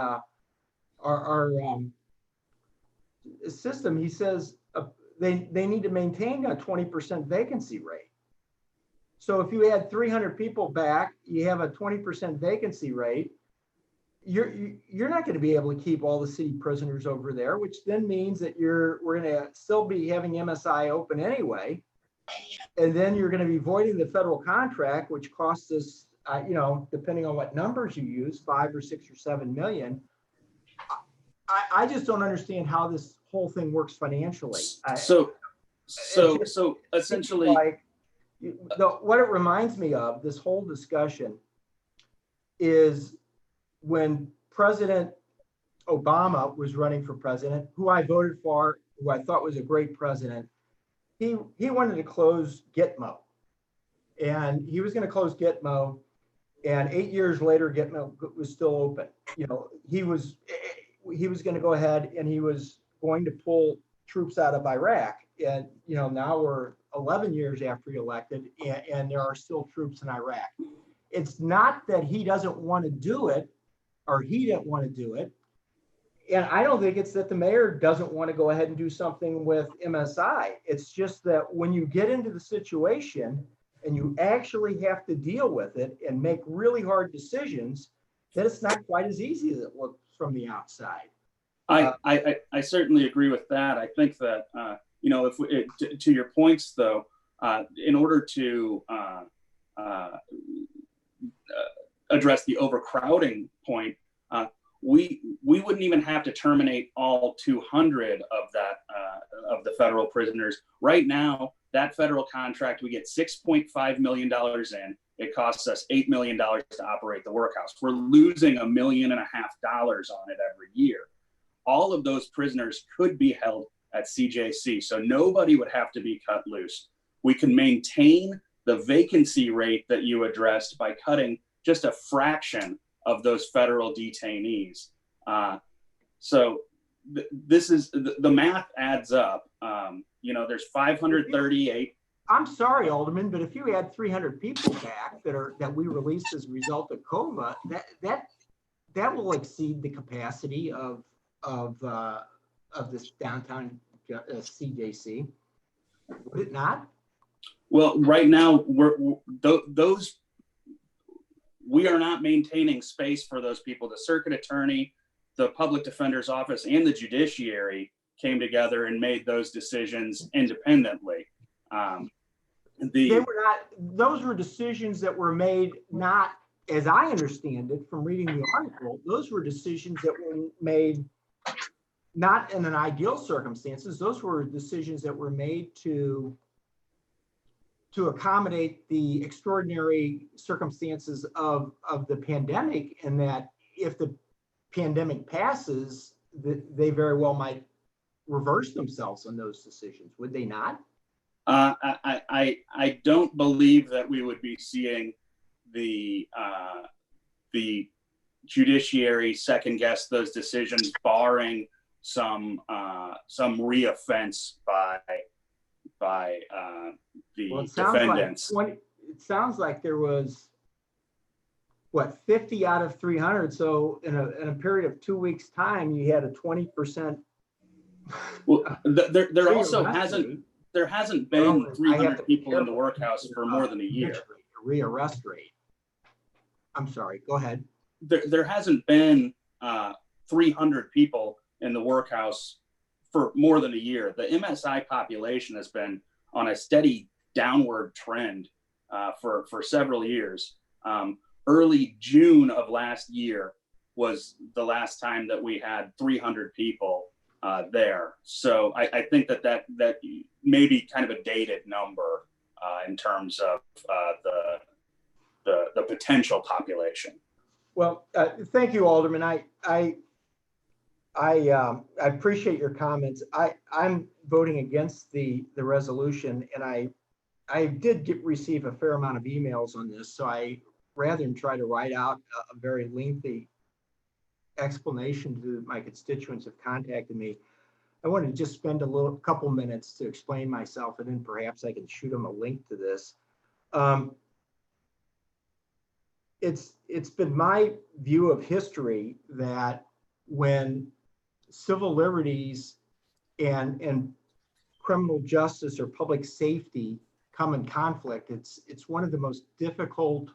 our system. He says they need to maintain a 20% vacancy rate. So if you add 300 people back, you have a 20% vacancy rate. You're not going to be able to keep all the city prisoners over there, which then means that we're going to still be having MSI open anyway. And then you're going to be voiding the federal contract, which costs us, depending on what numbers you use, 5 or 6 or 7 million. I just don't understand how this whole thing works financially. So essentially, what it reminds me of, this whole discussion, is when President Obama was running for president, who I voted for, who I thought was a great president. He wanted to close Gitmo, and he was going to close Gitmo, and 8 years later, Gitmo was still open. He was going to go ahead and he was going to pull troops out of Iraq, and now we're 11 years after he elected, and there are still troops in Iraq. It's not that he doesn't want to do it, or he didn't want to do it. And I don't think it's that the mayor doesn't want to go ahead and do something with MSI. It's just that when you get into the situation and you actually have to deal with it and make really hard decisions, that it's not quite as easy as it looks from the outside. I certainly agree with that. I think that, to your points though, in order to address the overcrowding point, we wouldn't even have to terminate all 200 of the federal prisoners. Right now, that federal contract, we get $6.5 million in. It costs us $8 million to operate the workhouse. We're losing $1.5 million on it every year. All of those prisoners could be held at CJC, so nobody would have to be cut loose. We can maintain the vacancy rate that you addressed by cutting just a fraction of those federal detainees. This is the math adds up. There's 538. I'm sorry, Alderman, but if you add 300 people back that we released as a result of COVA, that will exceed the capacity of this downtown CJC. Would it not? Well, right now we are not maintaining space for those people. The circuit attorney, the public defender's office, and the judiciary came together and made those decisions independently. Those were decisions that were made, not as I understand it from reading the article, those were decisions that were made not in an ideal circumstances. Those were decisions that were made to accommodate the extraordinary circumstances of the pandemic, and that if the pandemic passes, they very well might reverse themselves on those decisions. Would they not? I don't believe that we would be seeing the judiciary second guess those decisions, barring some reoffense by the defendants. It sounds like there was 50 out of 300. So in a period of 2 weeks' time, you had a 20%. Well, there also hasn't been 300 people in the workhouse for more than a year. Rearrest rate. I'm sorry. Go ahead. There hasn't been 300 people in the workhouse for more than a year. The MSI population has been on a steady downward trend for several years. Early June of last year was the last time that we had 300 people there. So I think that may be kind of a dated number in terms of the potential population. Well, thank you, Alderman. I appreciate your comments. I'm voting against the resolution, and I did receive a fair amount of emails on this, so rather than try to write out a very lengthy explanation to my constituents who have contacted me, I wanted to just spend a couple minutes to explain myself, and then perhaps I can shoot them a link to this. It's been my view of history that when civil liberties and criminal justice or public safety come in conflict, it's one of the most difficult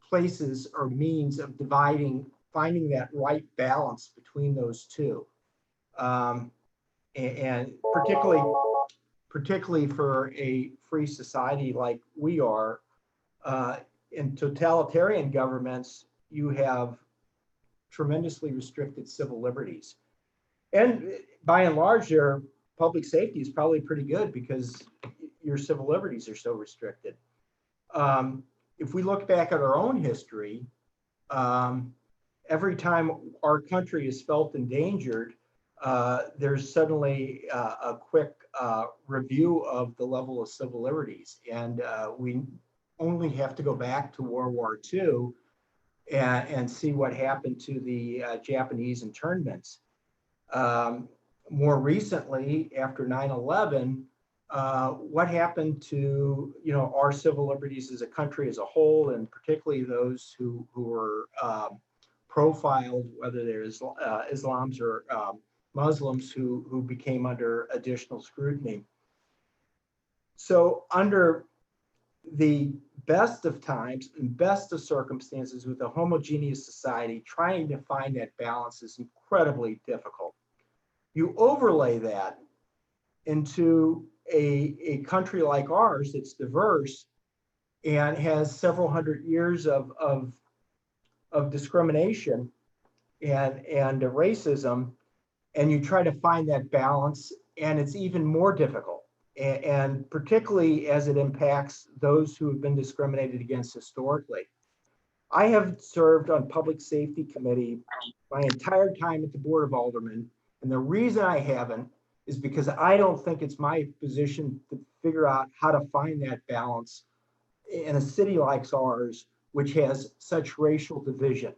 places or means of finding that right balance between those two. And particularly for a free society like we are, in totalitarian governments, you have tremendously restricted civil liberties. And by and large, their public safety is probably pretty good because your civil liberties are so restricted. If we look back at our own history, every time our country is felt endangered, there's suddenly a quick review of the level of civil liberties. And we only have to go back to World War II and see what happened to the Japanese internments. More recently, after 9/11, what happened to our civil liberties as a country as a whole, and particularly those who were profiled, whether they're Islams or Muslims who became under additional scrutiny. So under the best of times and best of circumstances with a homogeneous society, trying to find that balance is incredibly difficult. You overlay that into a country like ours that's diverse and has several hundred years of discrimination and racism, and you try to find that balance, and it's even more difficult. And particularly as it impacts those who have been discriminated against historically. I have served on Public Safety Committee my entire time at the Board of Aldermen, and the reason I haven't is because I don't think it's my position to figure out how to find that balance in a city like ours, which has such racial division.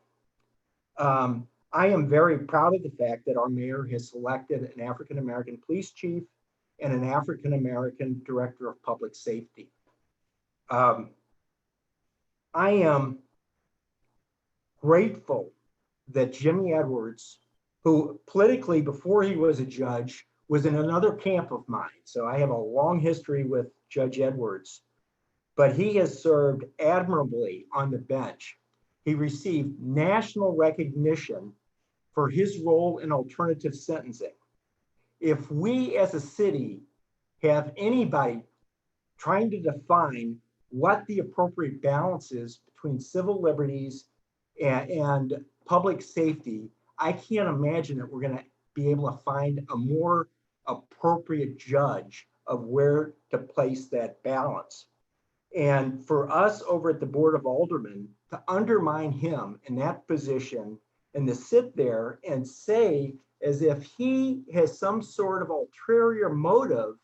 I am very proud of the fact that our mayor has selected an African-American police chief and an African-American director of public safety. I am grateful that Jimmy Edwards, who politically before he was a judge, was in another camp of mine. So I have a long history with Judge Edwards, but he has served admirably on the bench. He received national recognition for his role in alternative sentencing. If we as a city have anybody trying to define what the appropriate balance is between civil liberties and public safety, I can't imagine that we're going to be able to find a more appropriate judge of where to place that balance. And for us over at the Board of Aldermen to undermine him in that position and to sit there and say as if he has some sort of ulterior motive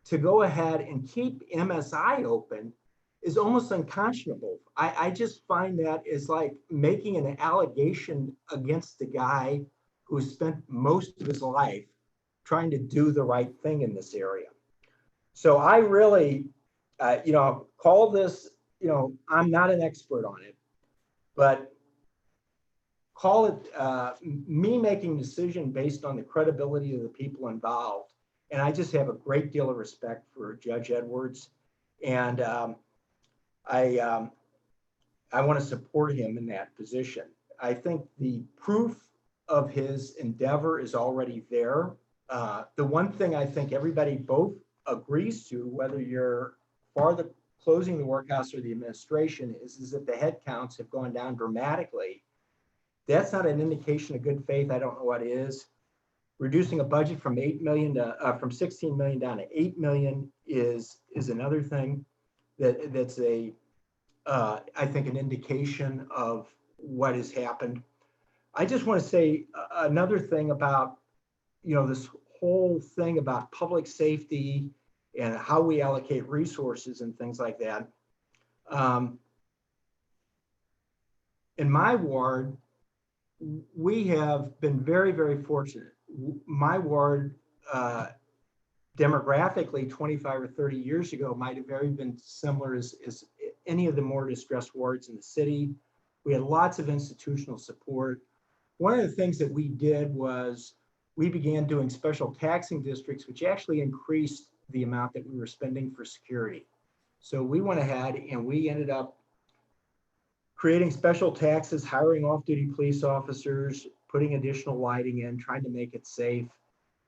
to go ahead and keep MSI open is almost unconscionable. I just find that is like making an allegation against a guy who spent most of his life trying to do the right thing in this area. So I really, call this, I'm not an expert on it, but call it me making a decision based on the credibility of the people involved. And I just have a great deal of respect for Judge Edwards. And I want to support him in that position. I think the proof of his endeavor is already there. The one thing I think everybody both agrees to, whether you're for the closing the workhouse or the administration, is that the head counts have gone down dramatically. that's not an indication of good faith. I don't know what is. Reducing a budget from 8 million to from 16 million down to 8 million is another thing that's a I think an indication of what has happened. I just want to say another thing about, you know, this whole thing about public safety and how we allocate resources and things like that. In my ward, we have been very, very fortunate. My ward, demographically, 25 or 30 years ago, might have very been similar as any of the more distressed wards in the city. We had lots of institutional support. One of the things that we did was we began doing special taxing districts, which actually increased the amount that we were spending for security. So we went ahead and we ended up creating special taxes, hiring off-duty police officers, putting additional lighting in, trying to make it safe.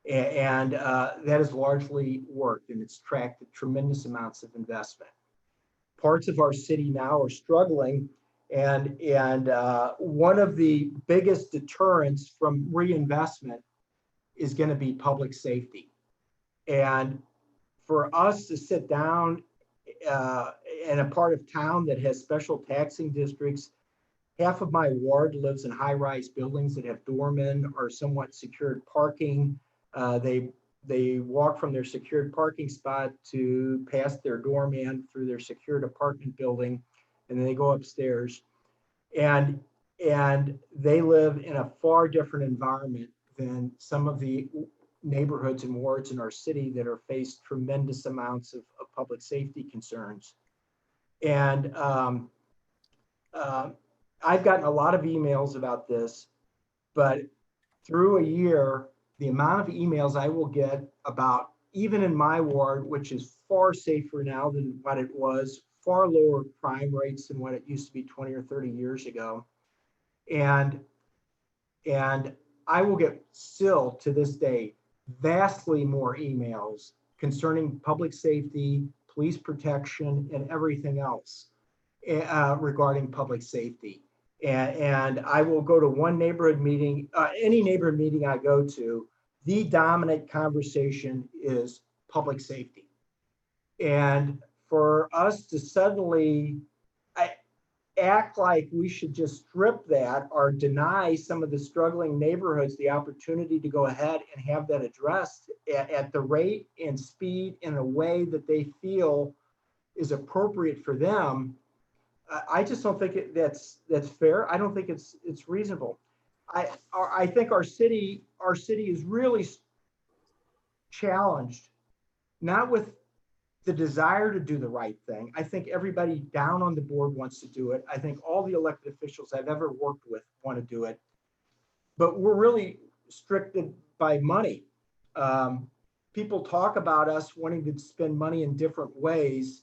And that has largely worked, and it's attracted tremendous amounts of investment. Parts of our city now are struggling, and one of the biggest deterrents from reinvestment is going to be public safety. And for us to sit down in a part of town that has special taxing districts, half of my ward lives in high-rise buildings that have doormen or somewhat secured parking. They walk from their secured parking spot to past their doorman through their secured apartment building, and then they go upstairs. And they live in a far different environment than some of the neighborhoods and wards in our city that are faced tremendous amounts of public safety concerns. And I've gotten a lot of emails about this, but through a year, the amount of emails I will get about, even in my ward, which is far safer now than what it was, far lower crime rates than what it used to be 20 or 30 years ago. And I will get still to this day, vastly more emails concerning public safety, police protection, and everything else regarding public safety. And I will go to one neighborhood meeting, any neighborhood meeting I go to, the dominant conversation is public safety. And for us to suddenly act like we should just strip that or deny some of the struggling neighborhoods the opportunity to go ahead and have that addressed at the rate and speed in a way that they feel is appropriate for them, I just don't think that's fair. I don't think it's reasonable. I think our city is really challenged, not with the desire to do the right thing. I think everybody down on the board wants to do it. I think all the elected officials I've ever worked with want to do it, but we're really restricted by money. People talk about us wanting to spend money in different ways.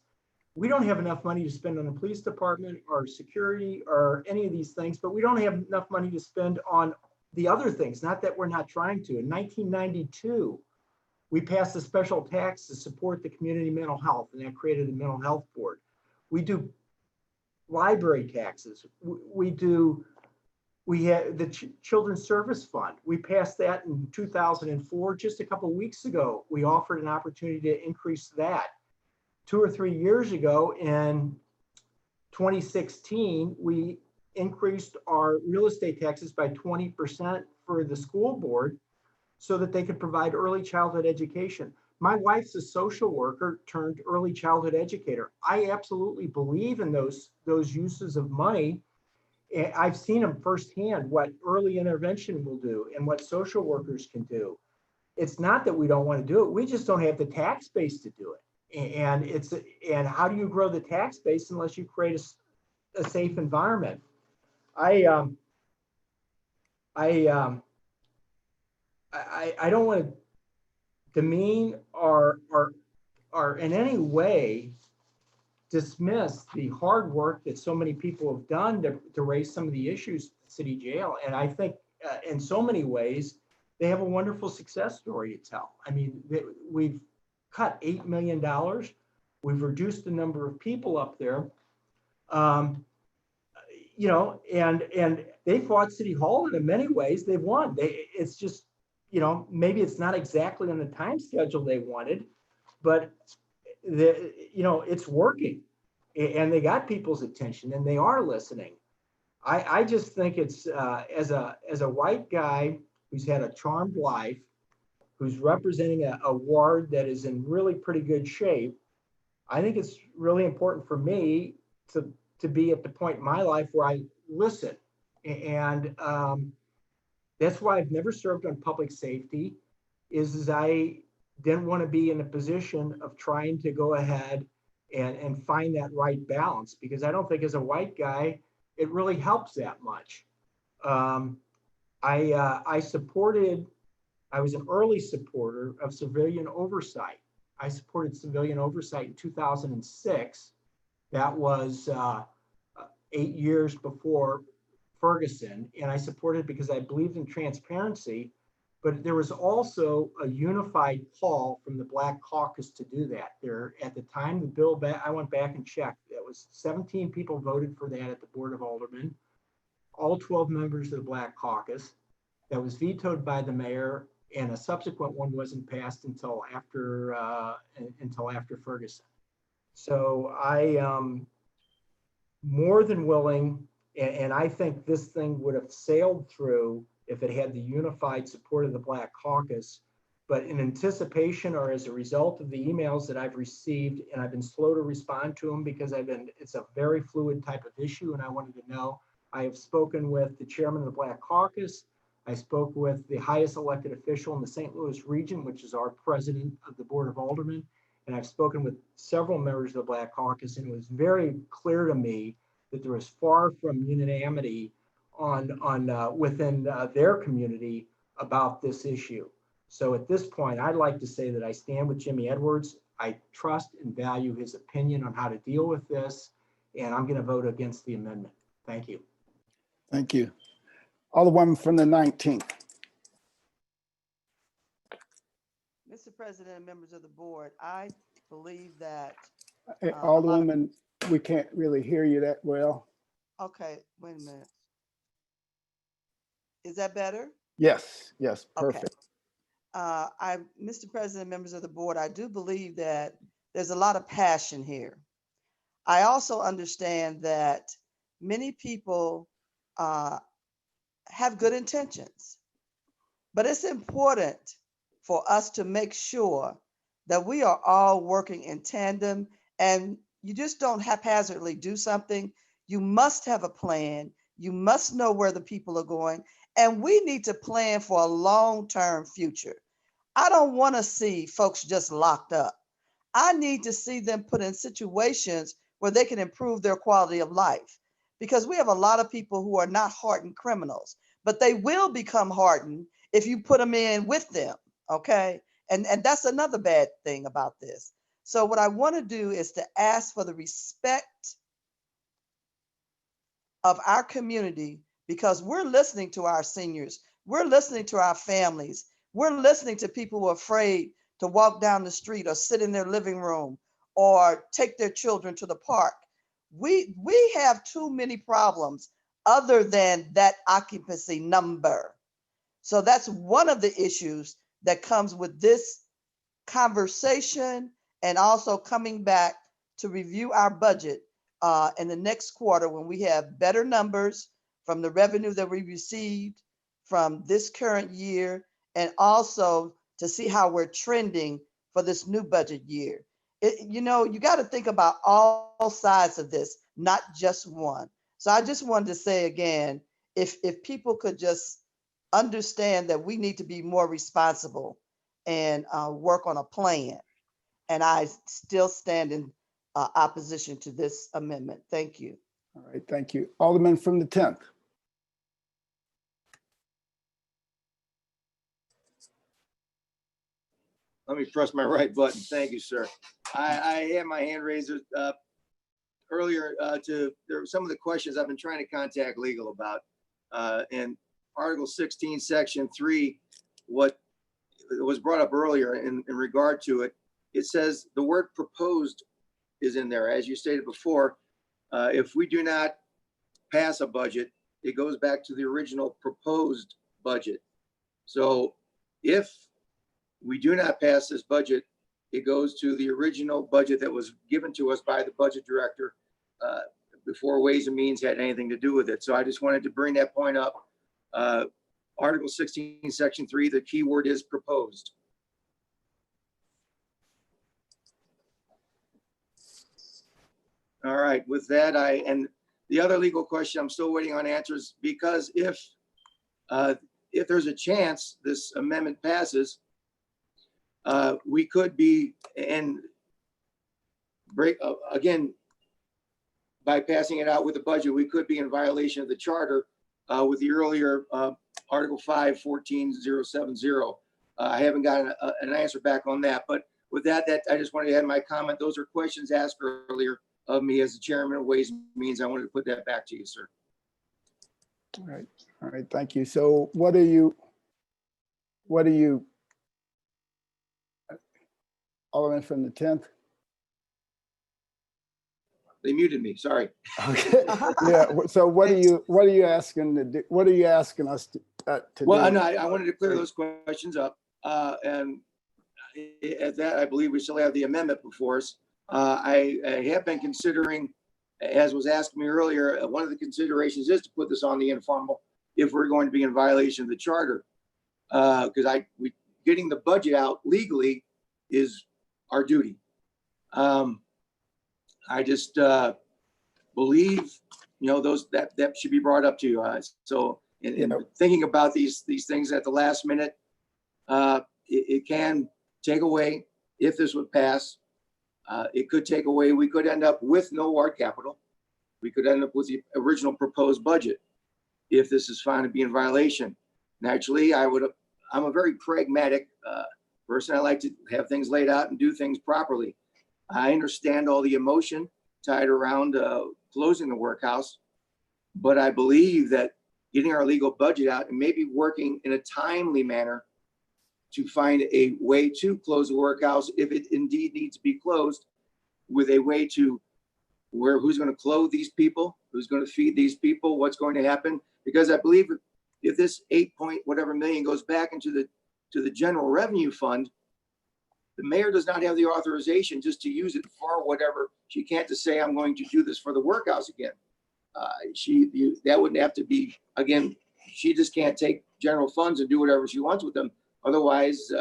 We don't have enough money to spend on the police department or security or any of these things, but we don't have enough money to spend on the other things, not that we're not trying to. In 1992, we passed a special tax to support the community mental health, and that created the mental health board. We do library taxes. We have the Children's Service Fund. We passed that in 2004. Just a couple of weeks ago, we offered an opportunity to increase that. 2 or 3 years ago, in 2016, we increased our real estate taxes by 20% for the school board so that they could provide early childhood education. My wife's a social worker turned early childhood educator. I absolutely believe in those uses of money. I've seen them firsthand, what early intervention will do and what social workers can do. It's not that we don't want to do it. We just don't have the tax base to do it. And how do you grow the tax base unless you create a safe environment? I don't want to demean or in any way dismiss the hard work that so many people have done to raise some of the issues at the city jail. And I think in so many ways, they have a wonderful success story to tell. I mean, we've cut $8 million. We've reduced the number of people up there. You know, and they fought City Hall, and in many ways they've won. It's just, maybe it's not exactly on the time schedule they wanted, but it's working, and they got people's attention, and they are listening. I just think it's as a white guy who's had a charmed life, who's representing a ward that is in really pretty good shape. I think it's really important for me to be at the point in my life where I listen. And that's why I've never served on public safety, is I didn't want to be in a position of trying to go ahead and find that right balance, because I don't think as a white guy, it really helps that much. I was an early supporter of civilian oversight. I supported civilian oversight in 2006. That was 8 years before Ferguson. And I supported it because I believed in transparency, but there was also a unified call from the Black Caucus to do that. There, at the time, the bill, I went back and checked, it was 17 people voted for that at the Board of Aldermen, all 12 members of the Black Caucus. That was vetoed by the mayor, and a subsequent one wasn't passed until after Ferguson. So I am more than willing, and I think this thing would have sailed through if it had the unified support of the Black Caucus. But in anticipation, or as a result of the emails that I've received, and I've been slow to respond to them because it's a very fluid type of issue, and I wanted to know, I have spoken with the chairman of the Black Caucus. I spoke with the highest elected official in the St. Louis region, which is our president of the Board of Aldermen. And I've spoken with several members of the Black Caucus, and it was very clear to me that there was far from unanimity within their community about this issue. So at this point, I'd like to say that I stand with Jimmy Edwards. I trust and value his opinion on how to deal with this, and I'm going to vote against the amendment. Thank you. Thank you. Alderwoman from the 19th. Mr. President and members of the board, I believe that. Alderwoman, we can't really hear you that well. Okay, wait a minute. Is that better? Yes, perfect. Okay. Mr. President, members of the board, I do believe that there's a lot of passion here. I also understand that many people have good intentions, but it's important for us to make sure that we are all working in tandem, and you just don't haphazardly do something. You must have a plan. You must know where the people are going, and we need to plan for a long-term future. I don't want to see folks just locked up. I need to see them put in situations where they can improve their quality of life, because we have a lot of people who are not hardened criminals, but they will become hardened if you put them in with them, okay? And that's another bad thing about this. So what I want to do is to ask for the respect of our community, because we're listening to our seniors, we're listening to our families, we're listening to people who are afraid to walk down the street or sit in their living room or take their children to the park. We have too many problems other than that occupancy number. So that's one of the issues that comes with this conversation, and also coming back to review our budget in the next quarter when we have better numbers from the revenue that we received from this current year, and also to see how we're trending for this new budget year. You got to think about all sides of this, not just one. So I just wanted to say again, if people could just understand that we need to be more responsible and work on a plan. And I still stand in opposition to this amendment. Thank you. All right, thank you. Alderman from the 10th. Let me press my right button. Thank you, sir. I had my hand raised earlier there were some of the questions I've been trying to contact legal about. In Article 16, Section 3, what was brought up earlier in regard to it, it says the word proposed is in there. As you stated before, if we do not pass a budget, it goes back to the original proposed budget. So if we do not pass this budget, it goes to the original budget that was given to us by the budget director before Ways and Means had anything to do with it. So I just wanted to bring that point up. Article 16, Section 3, the key word is proposed. All right, with that, and the other legal question, I'm still waiting on answers, because if there's a chance this amendment passes, we could be, and break again, by passing it out with the budget, we could be in violation of the charter with the earlier Article 5, 14070. I haven't gotten an answer back on that, but with that, I just wanted to add my comment. Those are questions asked earlier of me as the chairman of Ways and Means. I wanted to put that back to you, sir. All right, thank you. So what are you, Alderman from the 10th? They muted me, sorry. Okay, yeah, so what are you asking to do? What are you asking us to Well, do? no, I wanted to clear those questions up. And at that, I believe we still have the amendment before us. I have been considering, as was asked me earlier, one of the considerations is to put this on the informal if we're going to be in violation of the charter. Because getting the budget out legally is our duty. I just believe, that should be brought up to you. So in thinking about these things at the last minute, it can take away, if this would pass, it could take away, we could end up with no ward capital. We could end up with the original proposed budget if this is found to be in violation. Naturally, I'm a very pragmatic person. I like to have things laid out and do things properly. I understand all the emotion tied around closing the workhouse, but I believe that getting our legal budget out and maybe working in a timely manner to find a way to close the workhouse if it indeed needs to be closed, with a way to who's going to clothe these people, who's going to feed these people, what's going to happen. Because I believe if this 8 point whatever million goes back into the general revenue fund, the mayor does not have the authorization just to use it for whatever. She can't just say, I'm going to do this for the workhouse again. That wouldn't have to be, again, she just can't take general funds and do whatever she wants with them. Otherwise,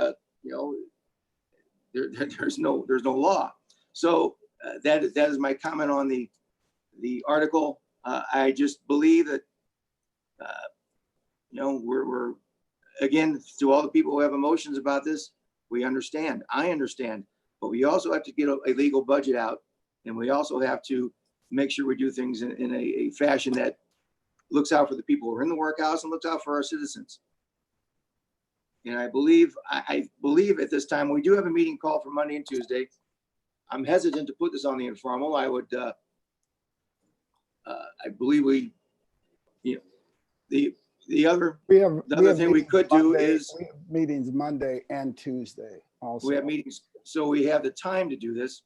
there's no law. So that is my comment on the article. I just believe that, we're again, to all the people who have emotions about this, we understand. I understand, but we also have to get a legal budget out, and we also have to make sure we do things in a fashion that looks out for the people who are in the workhouse and looks out for our citizens. And I believe at this time, we do have a meeting called for Monday and Tuesday. I'm hesitant to put this on the informal. I believe the other thing we could do is we have meetings Monday and Tuesday also. We have meetings, so we have the time to do this.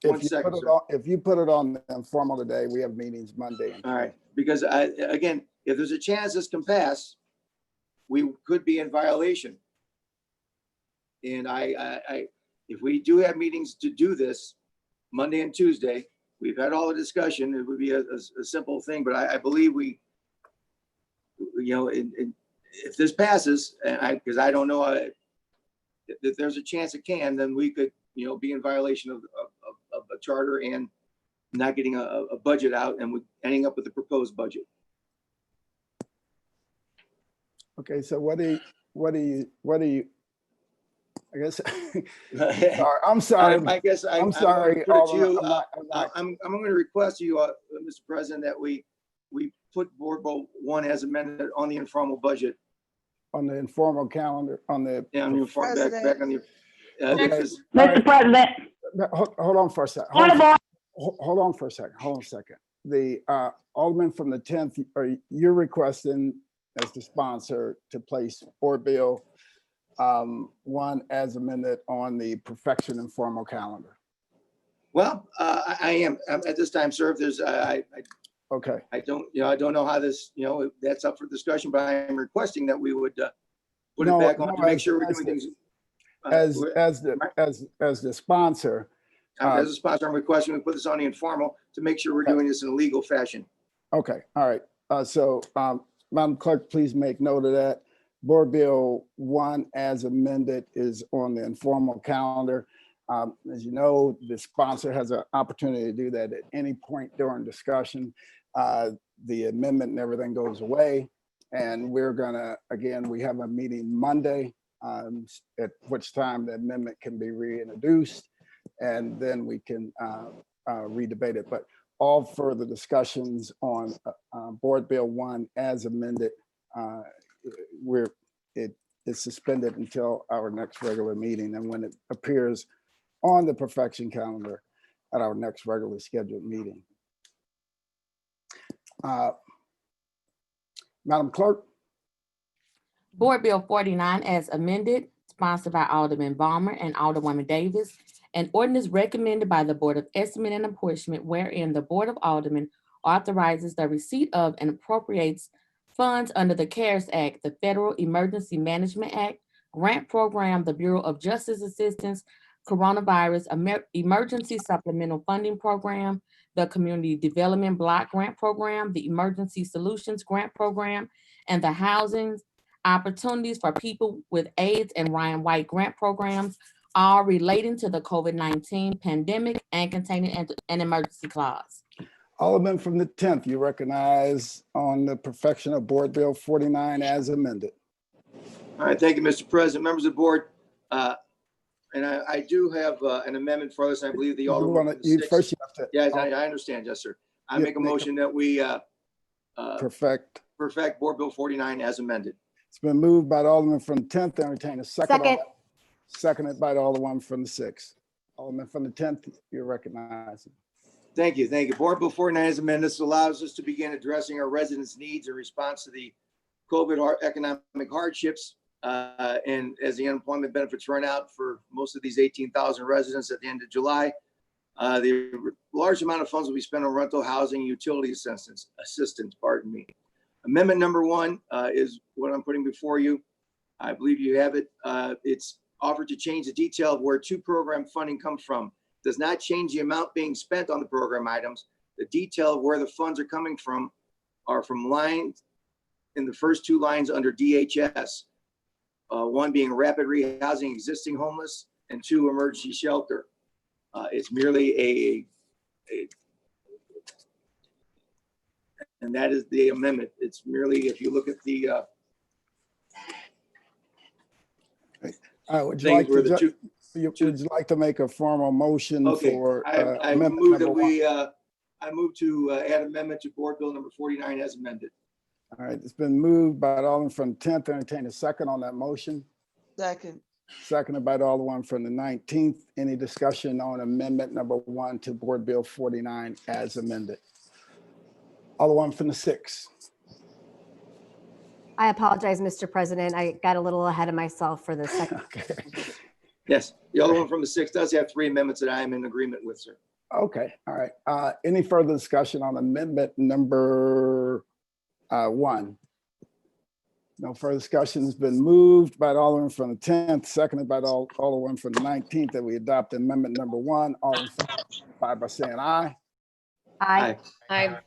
If you put it on the informal today, we have meetings Monday. All right, because again, if there's a chance this can pass, we could be in violation. And if we do have meetings to do this Monday and Tuesday, we've had all the discussion. It would be a simple thing, but I believe if this passes, and because I don't know if there's a chance it can, then we could be in violation of a charter and not getting a budget out, and ending up with a proposed budget. Okay, so what do you? I guess. I'm sorry. I guess I'm sorry. I'm going to request you, Mr. President, that we put board vote 1 as amended on the informal budget. On the informal calendar, on the back on the Mr. President. Hold on for a second. Hold on for a second. The Alderman from the 10th, you're requesting as the sponsor to place board bill 1 as amended on the perfection informal calendar. Well, I am at this time, sir. If there's Okay. I don't know how this, that's up for discussion, but I am requesting that we would put it back on to make sure we're doing things. As the sponsor. As a sponsor, I'm requesting we put this on the informal to make sure we're doing this in a legal fashion. Okay, all right. So Madam Clerk, please make note of that. Board Bill 1 as amended is on the informal calendar. As you know, the sponsor has an opportunity to do that at any point during discussion. The amendment and everything goes away. And we're gonna, again, we have a meeting Monday, at which time the amendment can be reintroduced, and then we can re-debate it. But all further discussions on Board Bill 1 as amended, it is suspended until our next regular meeting, and when it appears on the perfection calendar at our next regularly scheduled meeting. Madam Clerk. Board Bill 49 as amended, sponsored by Alderman Balmer and Alderwoman Davis, an ordinance recommended by the Board of Estimate and Apportionment wherein the Board of Aldermen authorizes the receipt of and appropriates funds under the CARES Act, the Federal Emergency Management Act, Grant Program, the Bureau of Justice Assistance, Coronavirus Emergency Supplemental Funding Program, the Community Development Block Grant Program, the Emergency Solutions Grant Program, and the Housing Opportunities for People with AIDS and Ryan White Grant Programs, all relating to the COVID-19 pandemic and containing an emergency clause. Alderman from the 10th, you recognize on the perfection of Board Bill 49 as amended. All right, thank you, Mr. President, members of the board. And I do have an amendment for this. I believe the Alderman. First you have to. Yes, I understand. Yes, sir. I make a motion that we perfect Board Bill 49 as amended. It's been moved by the Alderman from the 10th, entertain a second. Seconded by the Alderman from the 6th. Alderman from the 10th, you're recognized. Thank you. Thank you. Board Bill 49 as amended. This allows us to begin addressing our residents' needs in response to the COVID economic hardships. And as the unemployment benefits run out for most of these 18,000 residents at the end of July, the large amount of funds will be spent on rental housing, utility assistance, pardon me. Amendment number 1 is what I'm putting before you. I believe you have it. It's offered to change the detail of where two program funding comes from. Does not change the amount being spent on the program items. The detail of where the funds are coming from are from lines in the first 2 lines under DHS. 1 being rapid rehousing existing homeless, and 2 emergency shelter. It's merely and that is the amendment. It's merely, if you look at the would you like to make a formal motion for I move that we I move to add amendment to Board Bill number 49 as amended. All right, it's been moved by the Alderman from the 10th. Entertain a second on that motion. Second. Seconded by the Alderman from the 19th. Any discussion on amendment number 1 to Board Bill 49 as amended? Alderman from the 6th. I apologize, Mr. President. I got a little ahead of myself for the second. Okay. Yes, the other one from the 6th does have 3 amendments that I am in agreement with, sir. Okay, all right. Any further discussion on amendment number 1? No further discussion. Has been moved by the Alderman from the 10th, seconded by the Alderman from the 19th that we adopt amendment number 1. All in favor by saying aye. Aye. Aye.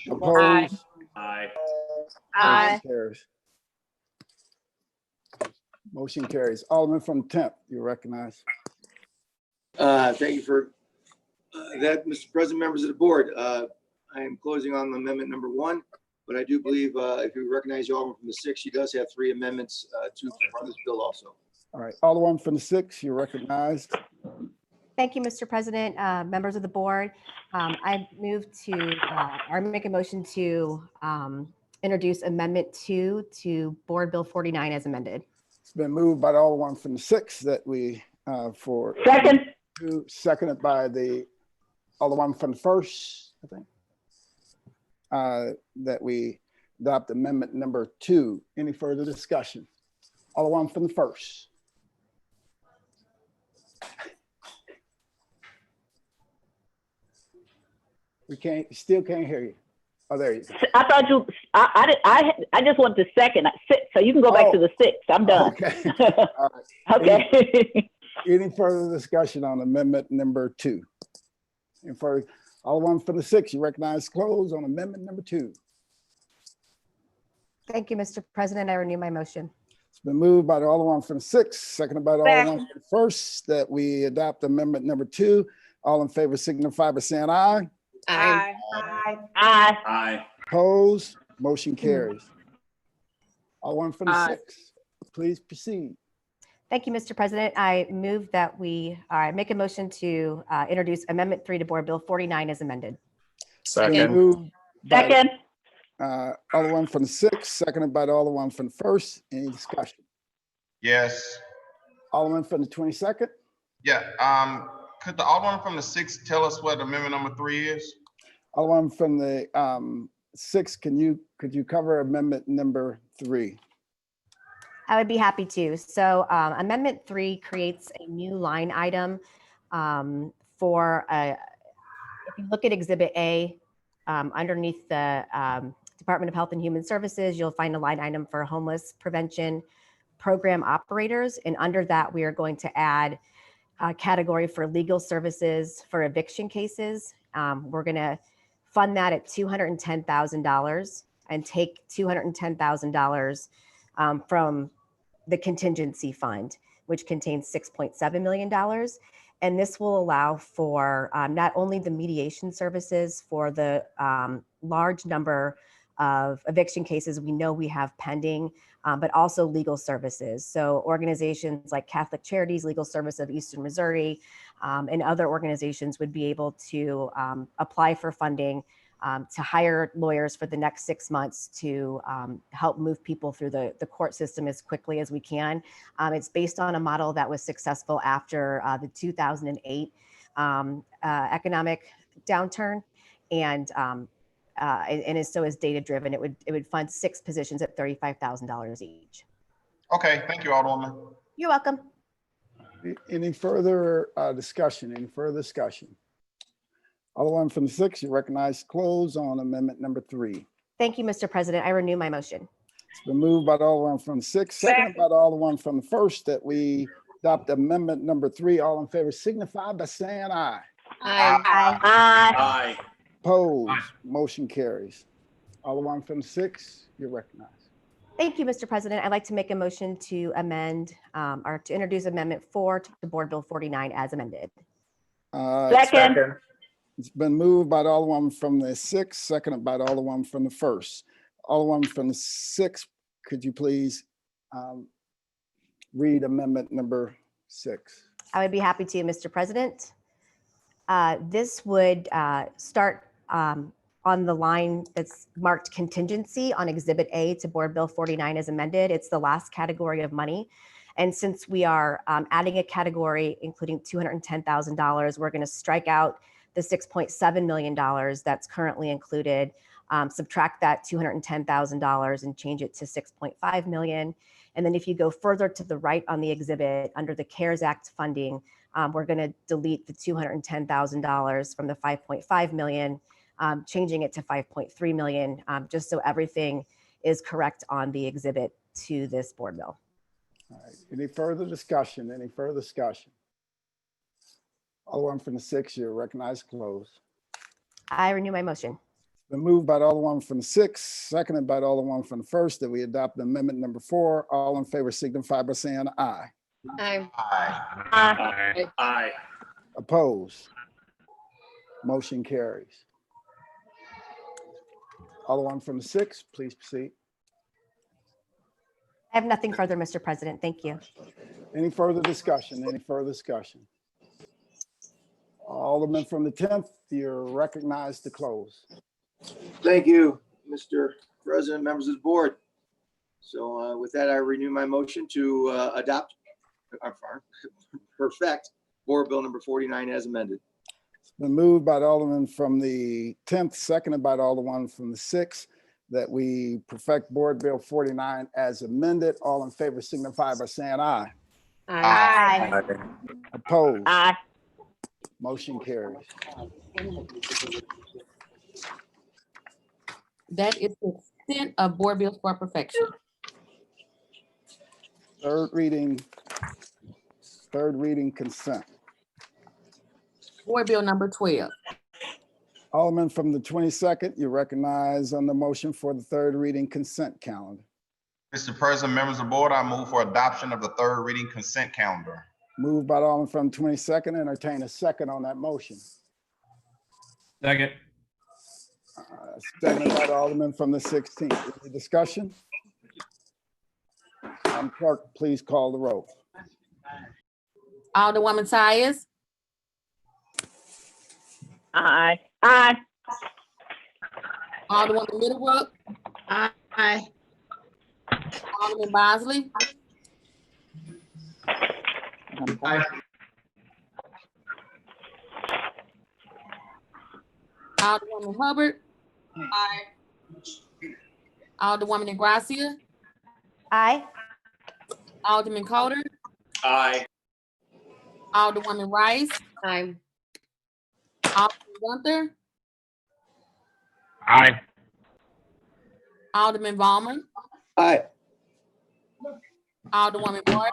Opposed? Aye. Motion carries. Motion carries. Alderman from the 10th, you recognize. Thank you for that, Mr. President, members of the board. I am closing on amendment number 1, but I do believe if you recognize the Alderman from the 6th, she does have 3 amendments to this bill also. All right, Alderman from the 6th, you're recognized. Thank you, Mr. President, members of the board. I move to, or make a motion to introduce amendment 2 to Board Bill 49 as amended. It's been moved by the Alderman from the 6th that we for second. Seconded by the Alderman from the 1st, I think. That we adopt amendment number 2. Any further discussion? Alderman from the 1st. We still can't hear you. Oh, there you go. I thought you, I just want the second, so you can go back to the 6th. I'm done. Okay. All right. Okay. Any further discussion on amendment number 2? And for Alderman from the 6th, you recognize close on amendment number 2. Thank you, Mr. President. I renew my motion. It's been moved by the Alderman from the 6th, seconded by the Alderman from the 1st, that we adopt amendment number 2. All in favor signify by saying aye. Aye. Aye. Aye. Opposed? Motion carries. Alderman from the 6th, please proceed. Thank you, Mr. President. I move that we make a motion to introduce Amendment 3 to Board Bill 49 as amended. Second. Second. Alderman from the 6th, seconded by the Alderman from the 1st. Any discussion? Yes. Alderman from the 22nd? Yeah. Could the Alderman from the 6th tell us what amendment number 3 is? Alderman from the 6th, could you cover amendment number 3? I would be happy to. So Amendment 3 creates a new line item for, if you look at Exhibit A, underneath the Department of Health and Human Services, you'll find a line item for homeless prevention program operators. And under that, we are going to add a category for legal services for eviction cases. We're going to fund that at $210,000 and take $210,000 from the contingency fund, which contains $6.7 million. And this will allow for not only the mediation services for the large number of eviction cases we know we have pending, but also legal services. So organizations like Catholic Charities, Legal Service of Eastern Missouri, and other organizations would be able to apply for funding to hire lawyers for the next 6 months to help move people through the court system as quickly as we can. It's based on a model that was successful after the 2008 economic downturn, and so is data driven. It would fund 6 positions at $35,000 each. Okay, thank you, Alderwoman. You're welcome. Any further discussion? Any further discussion? Alderman from the 6th, you recognize close on amendment number 3. Thank you, Mr. President. I renew my motion. It's been moved by the Alderman from the 6th, seconded by the Alderman from the 1st, that we adopt amendment number 3. All in favor signify by saying aye. Aye. Aye. Aye. Opposed? Motion carries. Alderman from the 6th, you're recognized. Thank you, Mr. President. I'd like to make a motion to amend or to introduce Amendment 4 to Board Bill 49 as amended. Second. It's been moved by the Alderman from the 6th, seconded by the Alderman from the 1st. Alderman from the 6th, could you please read amendment number 6? I would be happy to, Mr. President. This would start on the line that's marked contingency on Exhibit A to Board Bill 49 as amended. It's the last category of money. And since we are adding a category including $210,000, we're going to strike out the $6.7 million that's currently included, subtract that $210,000 and change it to $6.5 million. And then if you go further to the right on the exhibit under the CARES Act funding, we're going to delete the $210,000 from the $5.5 million, changing it to $5.3 million, just so everything is correct on the exhibit to this board bill. All right. Any further discussion? Any further discussion? Alderman from the 6th, you're recognized close. I renew my motion. Been moved by the Alderman from the 6th, seconded by the Alderman from the 1st, that we adopt amendment number 4. All in favor signify by saying aye. Aye. Aye. Aye. Opposed? Motion carries. Alderman from the 6th, please proceed. I have nothing further, Mr. President. Thank you. Any further discussion? Any further discussion? Alderman from the 10th, you're recognized to close. Thank you, Mr. President, members of the board. So with that, I renew my motion to perfect Board Bill number 49 as amended. It's been moved by the Alderman from the 10th, seconded by the Alderman from the 6th, that we perfect Board Bill 49 as amended. All in favor signify by saying aye. Aye. Opposed? Aye. Motion carries. That is the extent of board bills for perfection. Third reading consent. Board bill number 12. Alderman from the 22nd, you recognize on the motion for the third reading consent calendar. Mr. President, members of the board, I move for adoption of the third reading consent calendar. Moved by the Alderman from the 22nd, entertain a second on that motion. Second. Seconded by the Alderman from the 16th. Any discussion? Clerk, please call the roll. Alderwoman Tyers. Aye. Aye. Alderwoman Middlebrook. Aye. Alderman Bosley. Aye. Alderwoman Hubbard. Aye. Alderwoman Ingracia. Aye. Alderman Coder. Aye. Alderwoman Rice. Aye. Alderman Gunther. Aye. Alderman Ballmer. Aye. Alderwoman Moore.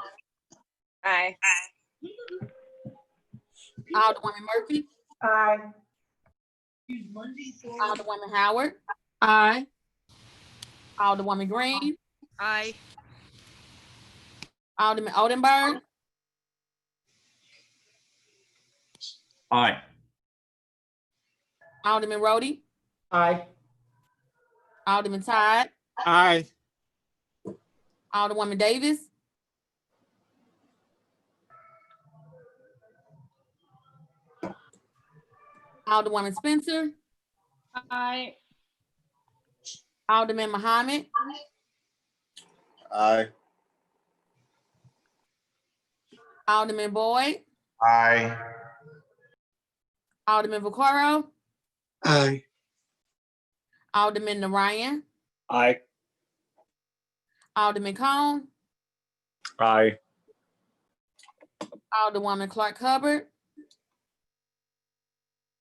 Aye. Alderwoman Murphy. Aye. Alderwoman Howard. Aye. Alderwoman Green. Aye. Alderman Odenberg. Aye. Alderman Rhodey. Aye. Alderman Todd. Aye. Alderwoman Davis. Alderwoman Spencer. Aye. Alderman Muhammad. Aye. Alderman Boyd. Aye. Alderman Vaccaro. Aye. Alderman Narayan. Aye. Alderman Cone. Aye. Alderwoman Clark Hubbard.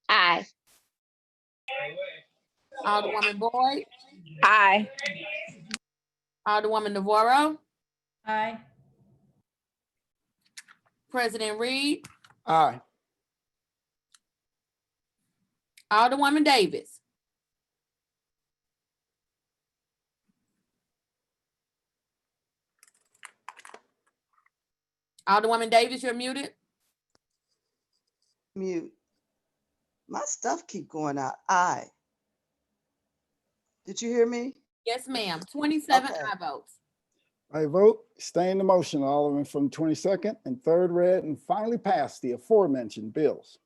Aye. Alderwoman Boyd. Aye. Alderwoman Navarro. Aye. President Reed. Aye. Alderwoman Davis. Alderwoman Davis, you're muted. Mute. My stuff keep going out. Aye. Did you hear me? Yes, ma'am. 27 Okay. aye votes. I vote, stay in the motion, Alderman from 22nd, and third read and finally pass the aforementioned bills.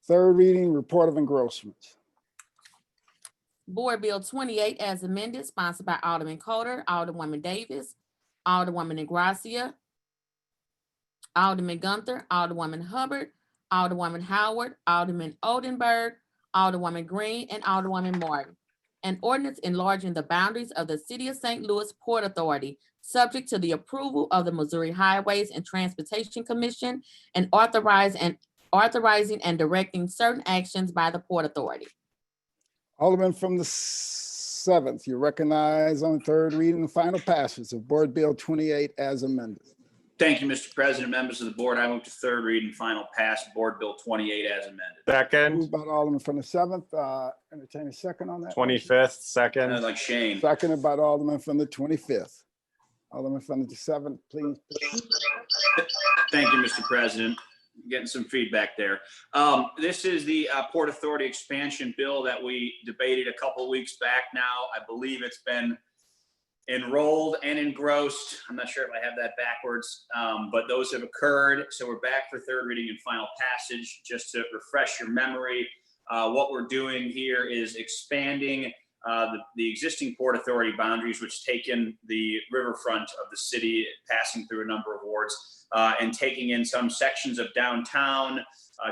Third reading, report of engrossments. Board Bill 28 as amended, sponsored by Alderman Coder, Alderwoman Davis, Alderwoman Ingracia, Alderman Gunther, Alderwoman Hubbard, Alderwoman Howard, Alderman Odenberg, Alderwoman Green, and Alderwoman Martin. An ordinance enlarging the boundaries of the City of St. Louis Port Authority, subject to the approval of the Missouri Highways and Transportation Commission, and authorizing and directing certain actions by the Port Authority. Alderman from the 7th, you recognize on third reading and final passage of Board Bill 28 as amended. Thank you, Mr. President, members of the board. I move to third read and final pass Board Bill 28 as amended. Second. Moved by the Alderman from the 7th, entertain a second on that. 25th, second. Like Shane. Seconded by the Alderman from the 25th. Alderman from the 7th, please. Thank you, Mr. President. Getting some feedback there. This is the Port Authority expansion bill that we debated a couple weeks back now. I believe it's been enrolled and engrossed. I'm not sure if I have that backwards, but those have occurred. So we're back for third reading and final passage. Just to refresh your memory, what we're doing here is expanding the existing Port Authority boundaries, which take in the riverfront of the city, passing through a number of wards, and taking in some sections of downtown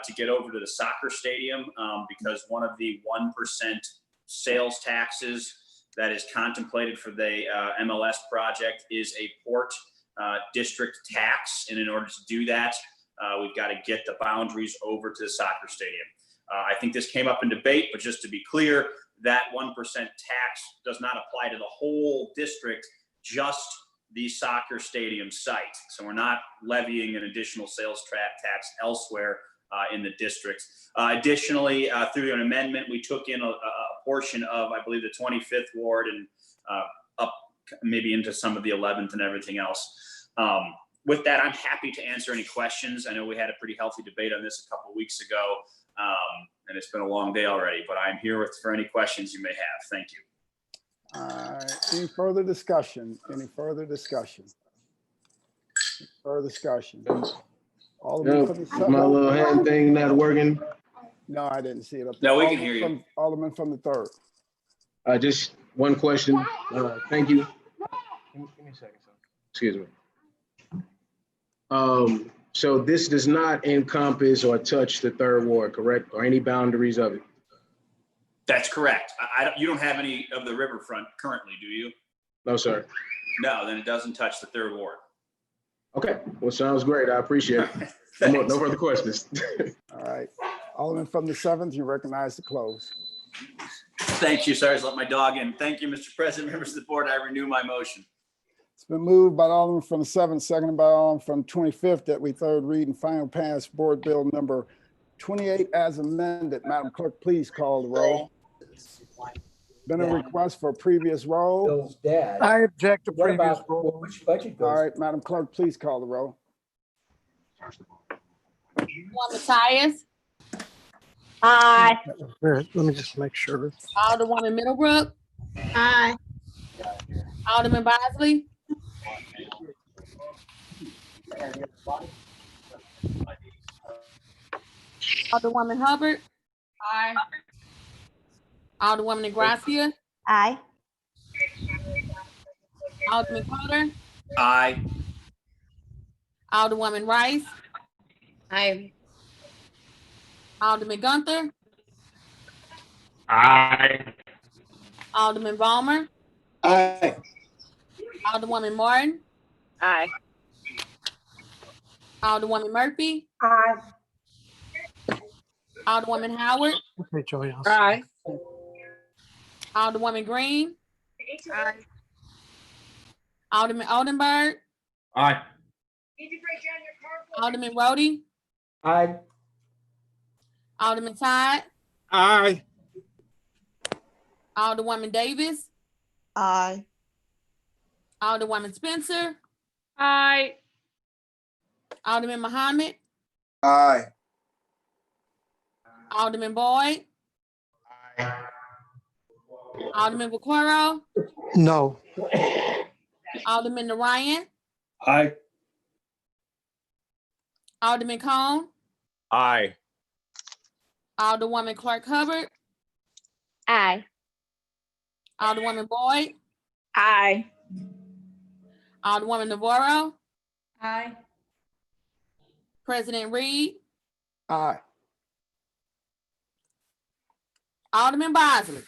to get over to the soccer stadium, because one of the 1% sales taxes that is contemplated for the MLS project is a port district tax. And in order to do that, we've got to get the boundaries over to the soccer stadium. I think this came up in debate, but just to be clear, that 1% tax does not apply to the whole district, just the soccer stadium site. So we're not levying an additional sales tax elsewhere in the district. Additionally, through an amendment, we took in a portion of, I believe, the 25th ward and up maybe into some of the 11th and everything else. With that, I'm happy to answer any questions. I know we had a pretty healthy debate on this a couple of weeks ago, and it's been a long day already, but I'm here for any questions you may have. Thank you. Any further discussion? Any further discussion? Further discussion? Alderman from the Is my little hand thing not working? No, I didn't see it up there. No, we can hear you. Alderman from the 3rd. Just one question. Thank you. Give me a second, son. Excuse me. So this does not encompass or touch the 3rd ward, correct? Or any boundaries of it? That's correct. You don't have any of the riverfront currently, do you? No, sir. No, then it doesn't touch the 3rd ward. Okay, well, sounds great. I appreciate it. No further questions. All right. Alderman from the 7th, you recognize the close. Thank you. Sorry, I just let my dog in. Thank you, Mr. President, members of the board. I renew my motion. It's been moved by the Alderman from the 7th, seconded by Alderman from 25th that we third read and final pass board bill number 28 as amended. Madam Clerk, please call the roll. Been a request for a previous roll. Bill's dead. I object to What previous about roll. which budget goes? All right, Madam Clerk, please call the roll. Alderwoman Tyus, Aye. Here, let me just make sure. Alderwoman Middlebrook, Aye. Alderman Bosley, Alderwoman Hubbard. Aye. Alderwoman Negracia. Aye. Alderman Carter. Aye. Alderwoman Rice. Aye. Alderman Gunther. Aye. Alderman Balmer. Aye. Alderwoman Martin. Aye. Alderwoman Murphy. Aye. Alderwoman Howard. Okay, Joey. Aye. Alderwoman Green. Aye. Alderman Oldenburg. Aye. Alderman Rhodey. Aye. Alderman Todd. Aye. Alderwoman Davis. Aye. Alderwoman Spencer. Aye. Alderman Muhammad. Aye. Alderman Boyd. Alderman Vaquero. No. Alderman Narayan. Aye. Alderman Cone. Aye. Alderwoman Clark Hubbard. Aye. Alderwoman Boyd. Aye. Alderwoman Navarro. Aye. President Reed. Aye. Alderman Bosley.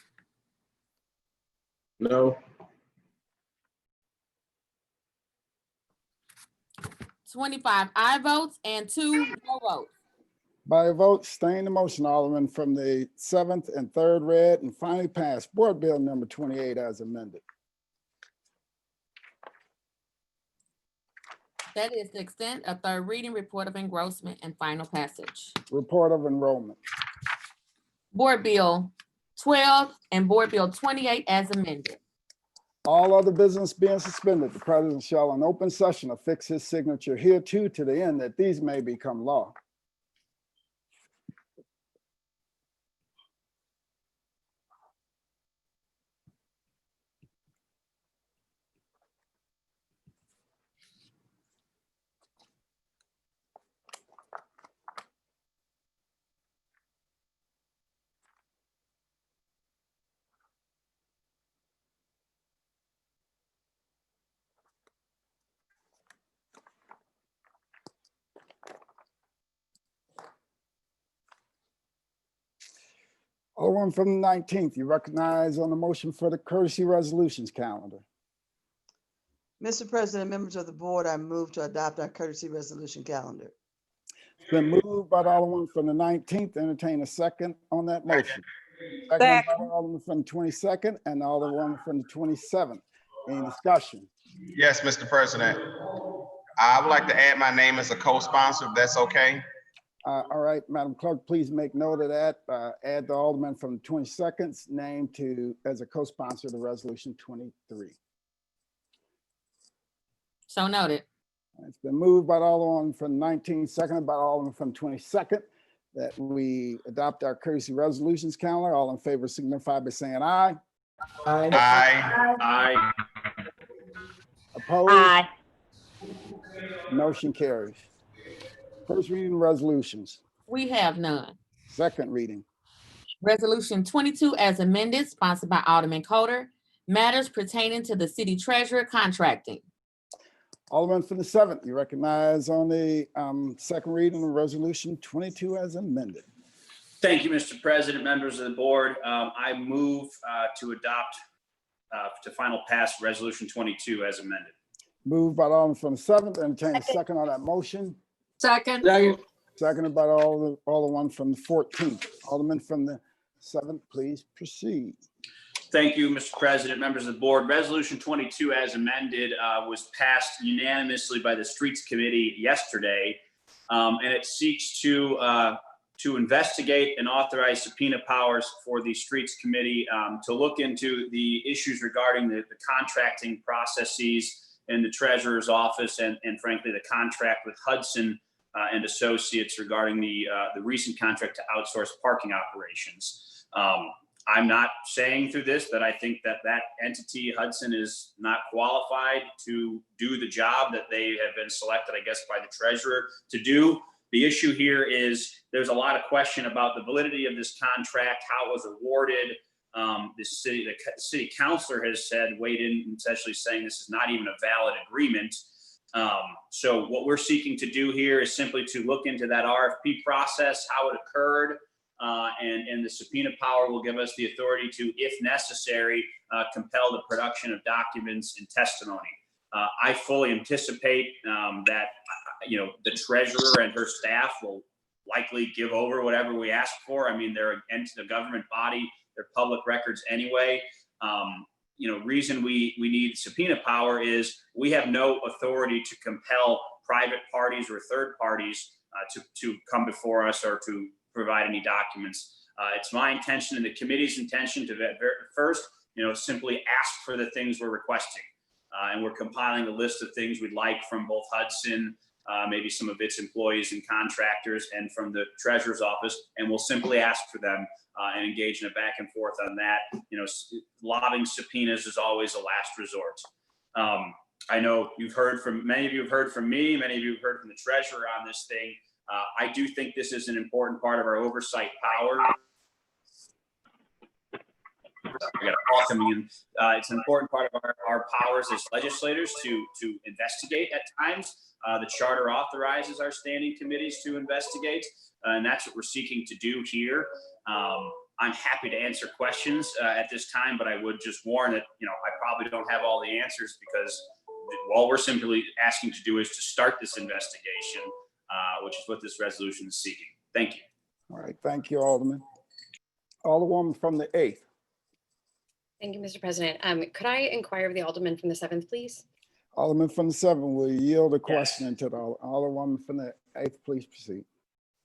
No. 25 aye votes and 2 no votes. By a vote, staying the motion, Alderman from the 7th and 3rd read and finally passed board bill number 28 as amended. That is the extent of 3rd reading, report of engrossment, and final passage. Report of enrollment. Board Bill 12 and Board Bill 28 as amended. All other business being suspended, the president shall in open session affix his signature hereto to the end that these may become law. Alderman from the 19th, you recognize on the motion for the courtesy resolutions calendar. Mr. President, members of the board, I move to adopt our courtesy resolution calendar. It's been moved by the Alderman from the 19th. Entertain a second on that motion. Second by the Alderman from the 22nd and Alderman from the 27th. Any discussion? Yes, Mr. President. I would like to add my name as a co-sponsor, if that's okay. All right, Madam Clerk, please make note of that. Add the Alderman from the 22nd's name as a co-sponsor to Resolution 23. So noted. It's been moved by the Alderman from the 19th, seconded by the Alderman from the 22nd, that we adopt our courtesy resolutions calendar. All in favor signify by saying aye. Aye. Aye. Aye. Opposed? Aye. Motion carries. First reading resolutions. We have none. Second reading. Resolution 22 as amended, sponsored by Alderman Coder, matters pertaining to the city treasurer contracting. Alderman from the 7th, you recognize on the second reading of Resolution 22 as amended. Thank you, Mr. President, members of the board. I move to adopt to final pass Resolution 22 as amended. Moved by the Alderman from the 7th, entertain a second on that motion. Second. Seconded by the Alderman from the 14th. Alderman from the 7th, please proceed. Thank you, Mr. President, members of the board. Resolution 22 as amended was passed unanimously by the Streets Committee yesterday. And it seeks to investigate and authorize subpoena powers for the Streets Committee to look into the issues regarding the contracting processes in the Treasurer's office and frankly, the contract with Hudson and Associates regarding the recent contract to outsource parking operations. I'm not saying through this that I think that entity, Hudson, is not qualified to do the job that they have been selected, I guess, by the treasurer to do. The issue here is there's a lot of question about the validity of this contract, how it was awarded. The city councilor has weighed in, essentially saying this is not even a valid agreement. So what we're seeking to do here is simply to look into that RFP process, how it occurred, and the subpoena power will give us the authority to, if necessary, compel the production of documents and testimony. I fully anticipate that the treasurer and her staff will likely give over whatever we ask for. I mean, they're a government body, they're public records anyway. Reason we need subpoena power is we have no authority to compel private parties or third parties to come before us or to provide any documents. It's my intention and the committee's intention to first, simply ask for the things we're requesting. And we're compiling a list of things we'd like from both Hudson, maybe some of its employees and contractors, and from the treasurer's office, and we'll simply ask for them and engage in a back and forth on that. Lobbing subpoenas is always a last resort. I know many of you have heard from me, many of you have heard from the treasurer on this thing. I do think this is an important part of our oversight power. We got a call coming in. It's an important part of our powers as legislators to investigate at times. The charter authorizes our standing committees to investigate, and that's what we're seeking to do here. I'm happy to answer questions at this time, but I would just warn that I probably don't have all the answers because all we're simply asking to do is to start this investigation, which is what this resolution is seeking. Thank you. All right, thank you, Alderman. Alderwoman from the 8th. Thank you, Mr. President. Could I inquire of the Alderman from the 7th, please? Alderman from the 7th will yield a question to the Alderwoman from the 8th. Please proceed.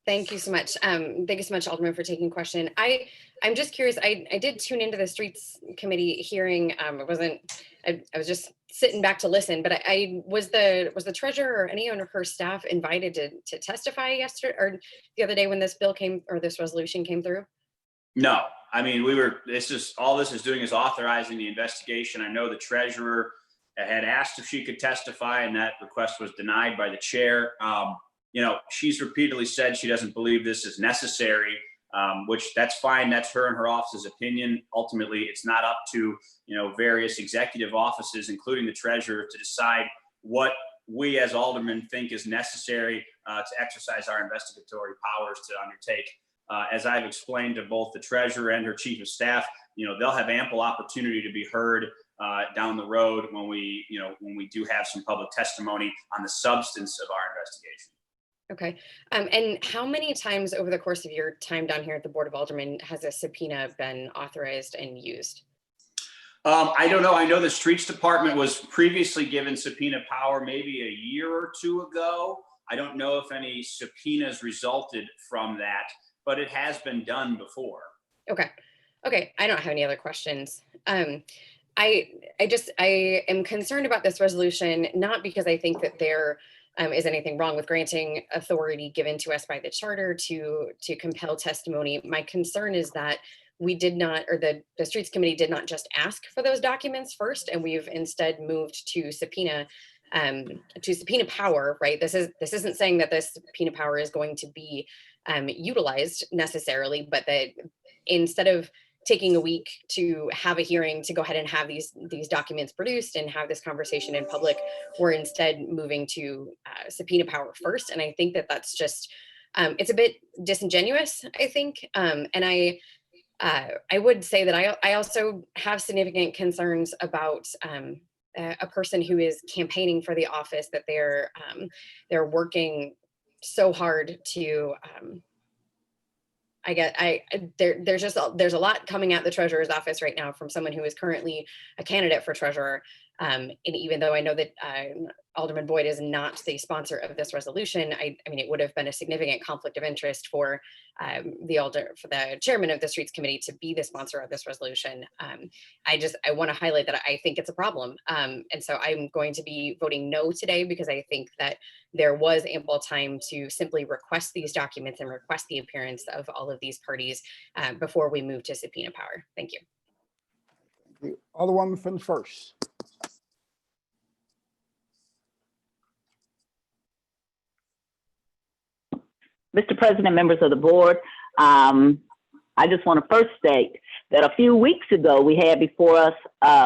Thank you so much. Thank you so much, Alderman, for taking question. I'm just curious. I did tune into the Streets Committee hearing. I was just sitting back to listen. But was the treasurer or any of her staff invited to testify yesterday or the other day when this bill came or this resolution came through? No, I mean all this is doing is authorizing the investigation. I know the treasurer had asked if she could testify, and that request was denied by the chair. She's repeatedly said she doesn't believe this is necessary, which that's fine. That's her and her office's opinion. Ultimately, it's not up to, various executive offices, including the treasurer, to decide what we as aldermen think is necessary to exercise our investigatory powers to undertake. As I've explained to both the treasurer and her chief of staff, they'll have ample opportunity to be heard down the road when we do have some public testimony on the substance of our investigation. Okay. And how many times over the course of your time down here at the Board of Aldermen has a subpoena been authorized and used? I don't know. I know the streets department was previously given subpoena power maybe a year or two ago. I don't know if any subpoenas resulted from that, but it has been done before. Okay. Okay. I don't have any other questions. I am concerned about this resolution, not because I think that there is anything wrong with granting authority given to us by the charter to compel testimony. My concern is that we did not, or the Streets Committee did not just ask for those documents first, and we've instead moved to subpoena power, right? This isn't saying that this subpoena power is going to be utilized necessarily, but that instead of taking a week to have a hearing to go ahead and have these documents produced and have this conversation in public, we're instead moving to subpoena power first. And I think that that's just, it's a bit disingenuous, I think. And I would say that I also have significant concerns about a person who is campaigning for the office, that they're working so hard to, there's a lot coming at the treasurer's office right now from someone who is currently a candidate for treasurer. And even though I know that Alderman Boyd is not the sponsor of this resolution, I mean, it would have been a significant conflict of interest for the chairman of the Streets Committee to be the sponsor of this resolution. I want to highlight that I think it's a problem. And so I'm going to be voting no today because I think that there was ample time to simply request these documents and request the appearance of all of these parties before we move to subpoena power. Thank you. Thank you. Alderwoman from the first. Mr. President, members of the board, I just want to first state that a few weeks ago we had before us,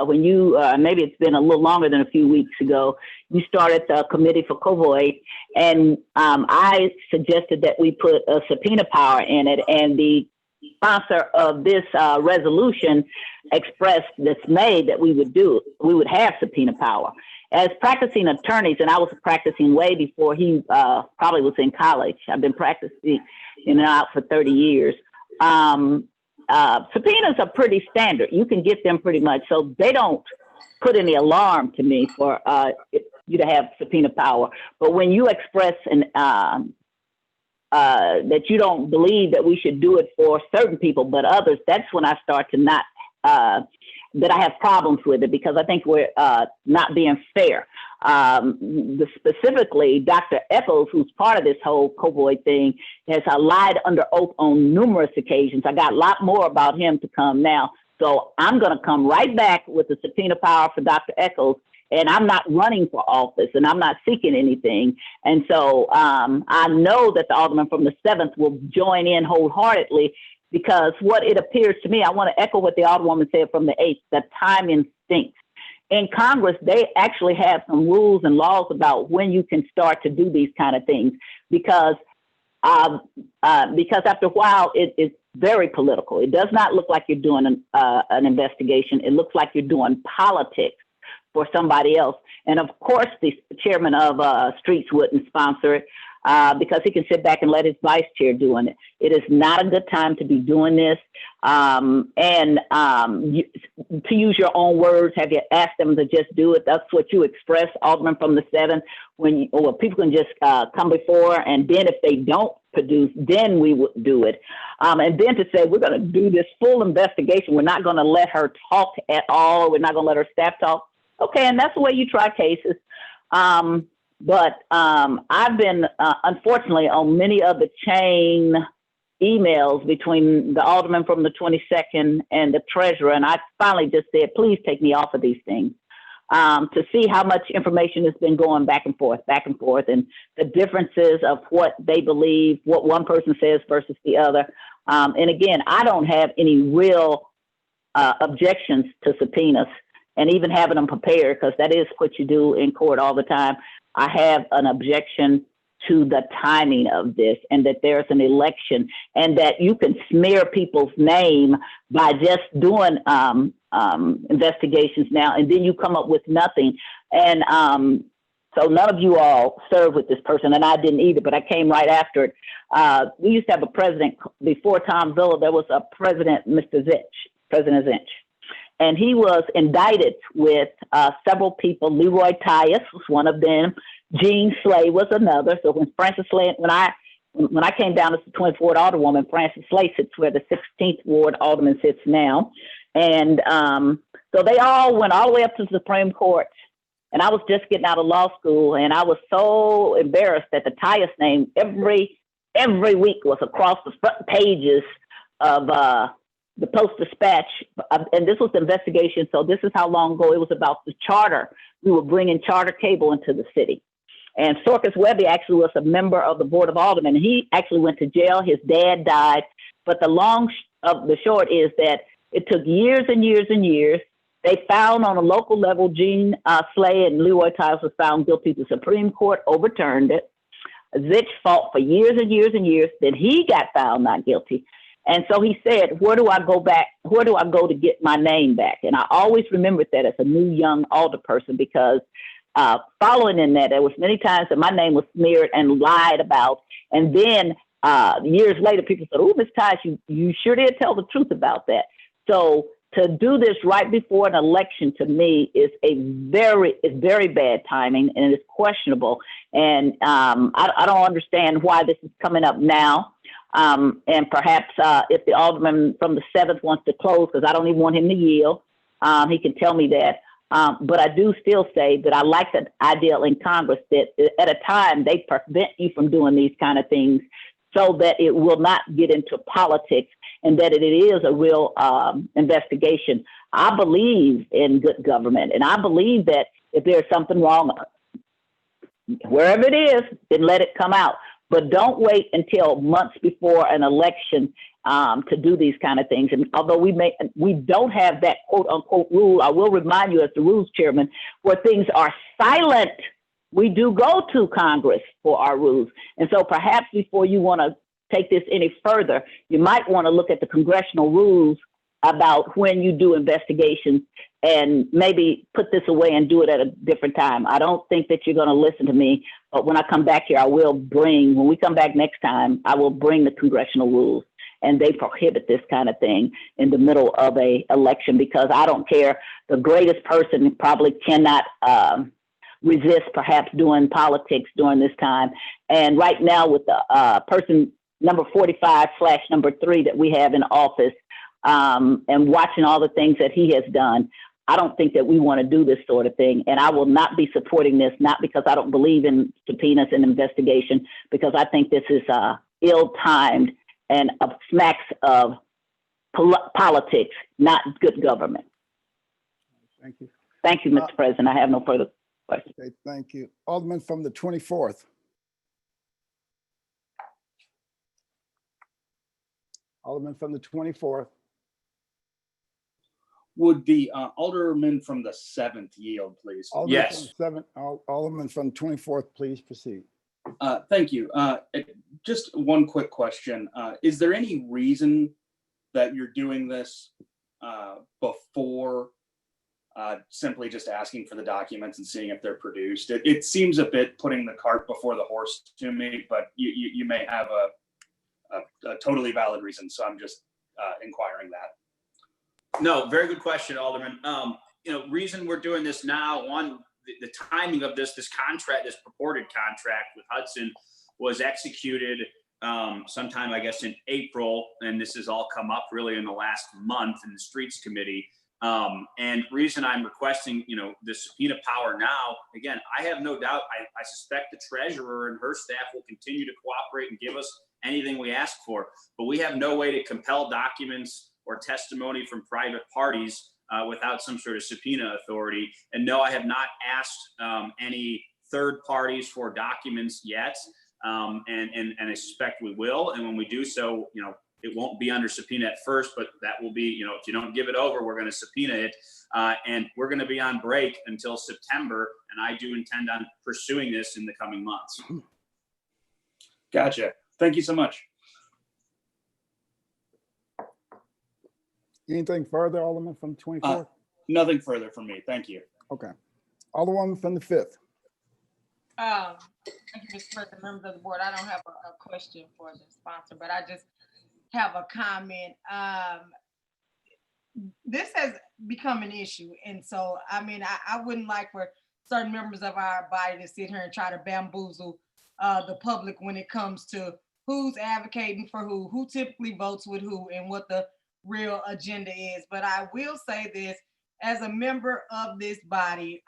when you, maybe it's been a little longer than a few weeks ago, you started the committee for COVOID, and I suggested that we put a subpoena power in it, and the sponsor of this resolution expressed dismay that we would have subpoena power. As practicing attorneys, and I was practicing way before he probably was in college. I've been practicing in and out for 30 years. Subpoenas are pretty standard. You can get them pretty much. So they don't put any alarm to me for you to have subpoena power. But when you express that you don't believe that we should do it for certain people, but others, that's when I start to not, that I have problems with it, because I think we're not being fair. Specifically, Dr. Echols, who's part of this whole COVOID thing, has lied under oath on numerous occasions. I got a lot more about him to come now. So I'm going to come right back with the subpoena power for Dr. Echols, and I'm not running for office, and I'm not seeking anything. And so I know that the Alderman from the 7th will join in wholeheartedly, because what it appears to me, I want to echo what the Alderwoman said from the 8th, that timing stinks. In Congress, they actually have some rules and laws about when you can start to do these kind of things, because after a while, it's very political. It does not look like you're doing an investigation. It looks like you're doing politics for somebody else. And of course, the chairman of Streets wouldn't sponsor it, because he can sit back and let his vice chair doing it. It is not a good time to be doing this. To use your own words, have you asked them to just do it? That's what you express, Alderman from the 7th, or people can just come before, and then if they don't produce, then we would do it. And then to say, we're going to do this full investigation. We're not going to let her talk at all. We're not going to let her staff talk. Okay, and that's the way you try cases. But I've been, unfortunately, on many of the chain emails between the Alderman from the 22nd and the treasurer, and I finally just said, please take me off of these things, to see how much information has been going back and forth, and the differences of what they believe, what one person says versus the other. And again, I don't have any real objections to subpoenas, and even having them prepared, because that is what you do in court all the time. I have an objection to the timing of this, and that there's an election, and that you can smear people's name by just doing investigations now, and then you come up with nothing. And So none of you all served with this person, and I didn't either, but I came right after it. We used to have a president before Tom Villa. There was a president, President Zinch, and he was indicted with several people. Leroy Tyus was one of them. Jean Slay was another. So when Francis Slay, when I came down as the 24th Ward Alderwoman, Francis Slay sits where the 16th Ward Alderman sits now, and so they all went all the way up to the Supreme Court. And I was just getting out of law school, and I was so embarrassed that the Tyus name every week was across the front pages of the Post-Dispatch. And this was the investigation, so this is how long ago it was about the charter. We were bringing charter cable into the city. And Sorcus Webby actually was a member of the Board of Aldermen. He actually went to jail. His dad died. But the long of the short is that it took years and years and years. They found on a local level, Jean Slay and Leroy Tyus was found guilty. The Supreme Court overturned it. Zitch fought for years and years and years. Then he got found not guilty. And so he said, where do I go back? Where do I go to get my name back? And I always remembered that as a new young alderperson, because following in that, there was many times that my name was smeared and lied about. And then years later, people said, oh, Ms. Tyus, you sure did tell the truth about that. So to do this right before an election, to me, is very bad timing, and it's questionable. And I don't understand why this is coming up now. And perhaps if the alderman from the 7th wants to close, because I don't even want him to yield, he can tell me that. But I do still say that I like the ideal in Congress that at a time they prevent you from doing these kind of things so that it will not get into politics, and that it is a real investigation. I believe in good government, and I believe that if there's something wrong, wherever it is, then let it come out. But don't wait until months before an election to do these kind of things. And although we don't have that quote unquote rule, I will remind you as the rules chairman, where things are silent, we do go to Congress for our rules. And so perhaps before you want to take this any further, you might want to look at the congressional rules about when you do investigations and maybe put this away and do it at a different time. I don't think that you're going to listen to me, but when I come back here, when we come back next time, I will bring the congressional rules, and they prohibit this kind of thing in the middle of a election, because I don't care. The greatest person probably cannot resist perhaps doing politics during this time. And right now with the person number 45/3 that we have in office, and watching all the things that he has done, I don't think that we want to do this sort of thing. And I will not be supporting this, not because I don't believe in subpoenas and investigation, because I think this is ill-timed and smacks of politics, not good government. Thank you. Thank you, Mr. President. I have no further questions. Okay, thank you. Alderman from the 24th. Alderman from the 24th. Would the alderman from the 7th yield, please? Alderman from the 7th, alderman from 24th, please proceed. Thank you. Just one quick question. Is there any reason that you're doing this before simply just asking for the documents and seeing if they're produced? It seems a bit putting the cart before the horse to me, but you may have a totally valid reason. So I'm just inquiring that. No, very good question, Alderman. Reason we're doing this now, one, the timing of this contract, this purported contract with Hudson was executed sometime, I guess, in April. And this has all come up really in the last month in the Streets Committee. And reason I'm requesting, the subpoena power now, again, I have no doubt, I suspect the treasurer and her staff will continue to cooperate and give us anything we ask for, but we have no way to compel documents or testimony from private parties without some sort of subpoena authority. And no, I have not asked any third parties for documents yet. And I suspect we will. And when we do so, it won't be under subpoena at first, but that will be, if you don't give it over, we're going to subpoena it. And we're going to be on break until September. And I do intend on pursuing this in the coming months. Gotcha. Thank you so much. Anything further, Alderman from 24th? Nothing further from me. Thank you. Okay. Alderwoman from the 5th. Thank you, Mr. President, members of the board. I don't have a question for the sponsor, but I just have a comment. This has become an issue. And so, I mean, I wouldn't like for certain members of our body to sit here and try to bamboozle the public when it comes to who's advocating for who typically votes with who, and what the real agenda is. But I will say this, as a member of this body,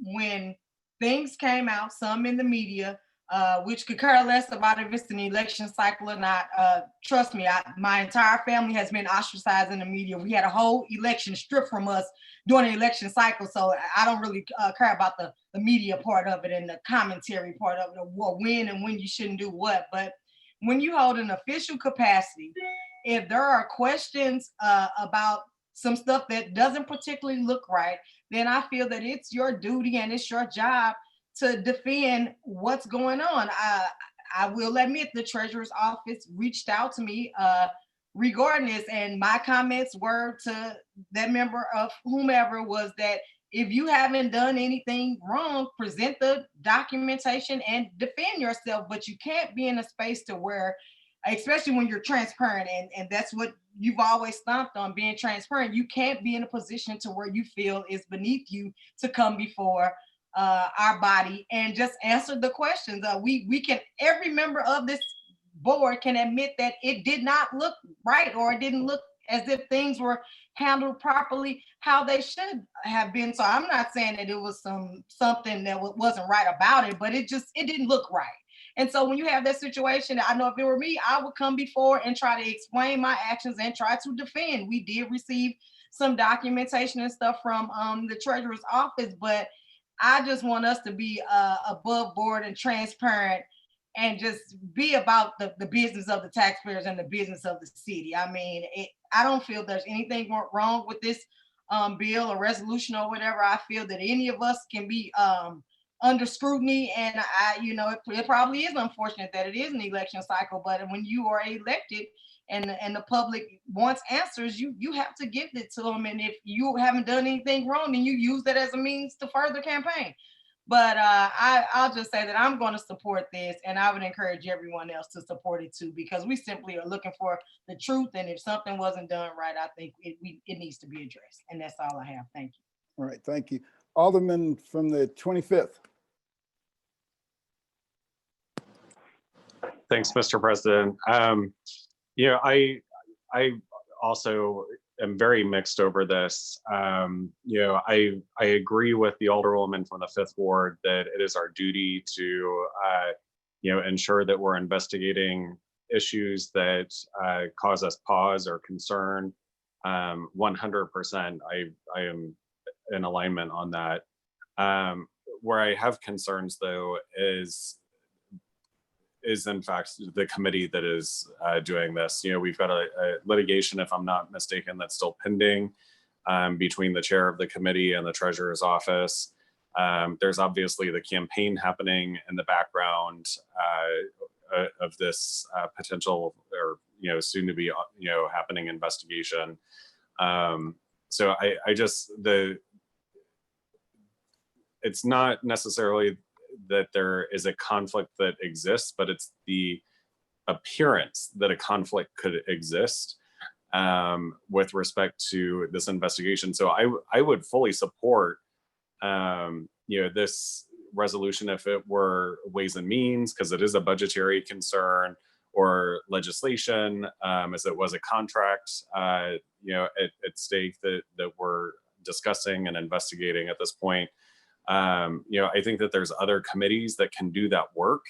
when things came out, some in the media, which could care less about if it's an election cycle or not. Trust me, my entire family has been ostracized in the media. We had a whole election stripped from us during the election cycle, so I don't really care about the media part of it and the commentary part of it, or when and when you shouldn't do what. But when you hold an official capacity, if there are questions about some stuff that doesn't particularly look right, then I feel that it's your duty and it's your job to defend what's going on. I will admit the treasurer's office reached out to me regarding this, and my comments were to that member of whomever was that if you haven't done anything wrong, present the documentation and defend yourself. But you can't be in a space to where, especially when you're transparent, and that's what you've always stomped on, being transparent. You can't be in a position to where you feel it's beneath you to come before our body and just answer the questions. We can, every member of this board can admit that it did not look right, or it didn't look as if things were handled properly how they should have been. So I'm not saying that it was something that wasn't right about it, but it didn't look right. And so when you have that situation, I know if it were me, I would come before and try to explain my actions and try to defend. We did receive some documentation and stuff from the treasurer's office, but I just want us to be above board and transparent and just be about the business of the taxpayers and the business of the city. I mean, I don't feel there's anything wrong with this bill or resolution or whatever. I feel that any of us can be under scrutiny, and it probably is unfortunate that it is an election cycle, but when you are elected and the public wants answers, you have to give it to them. And if you haven't done anything wrong, then you use that as a means to further campaign. But I'll just say that I'm going to support this, and I would encourage everyone else to support it too, because we simply are looking for the truth. And if something wasn't done right, I think it needs to be addressed. And that's all I have. Thank you. All right, thank you. Alderman from the 25th. Thanks, Mr. President. I also am very mixed over this. I agree with the Alderwoman from the 5th Ward that it is our duty to, ensure that we're investigating issues that cause us pause or concern. 100%, I am in alignment on that. Where I have concerns, though, is in fact the committee that is doing this. We've got a litigation, if I'm not mistaken, that's still pending between the chair of the committee and the treasurer's office. There's obviously the campaign happening in the background of this potential or soon to be happening investigation. So it's not necessarily that there is a conflict that exists, but it's the appearance that a conflict could exist with respect to this investigation. So I would fully support this resolution if it were Ways and Means, because it is a budgetary concern, or legislation, as it was a contract at stake that we're discussing and investigating at this point. I think that there's other committees that can do that work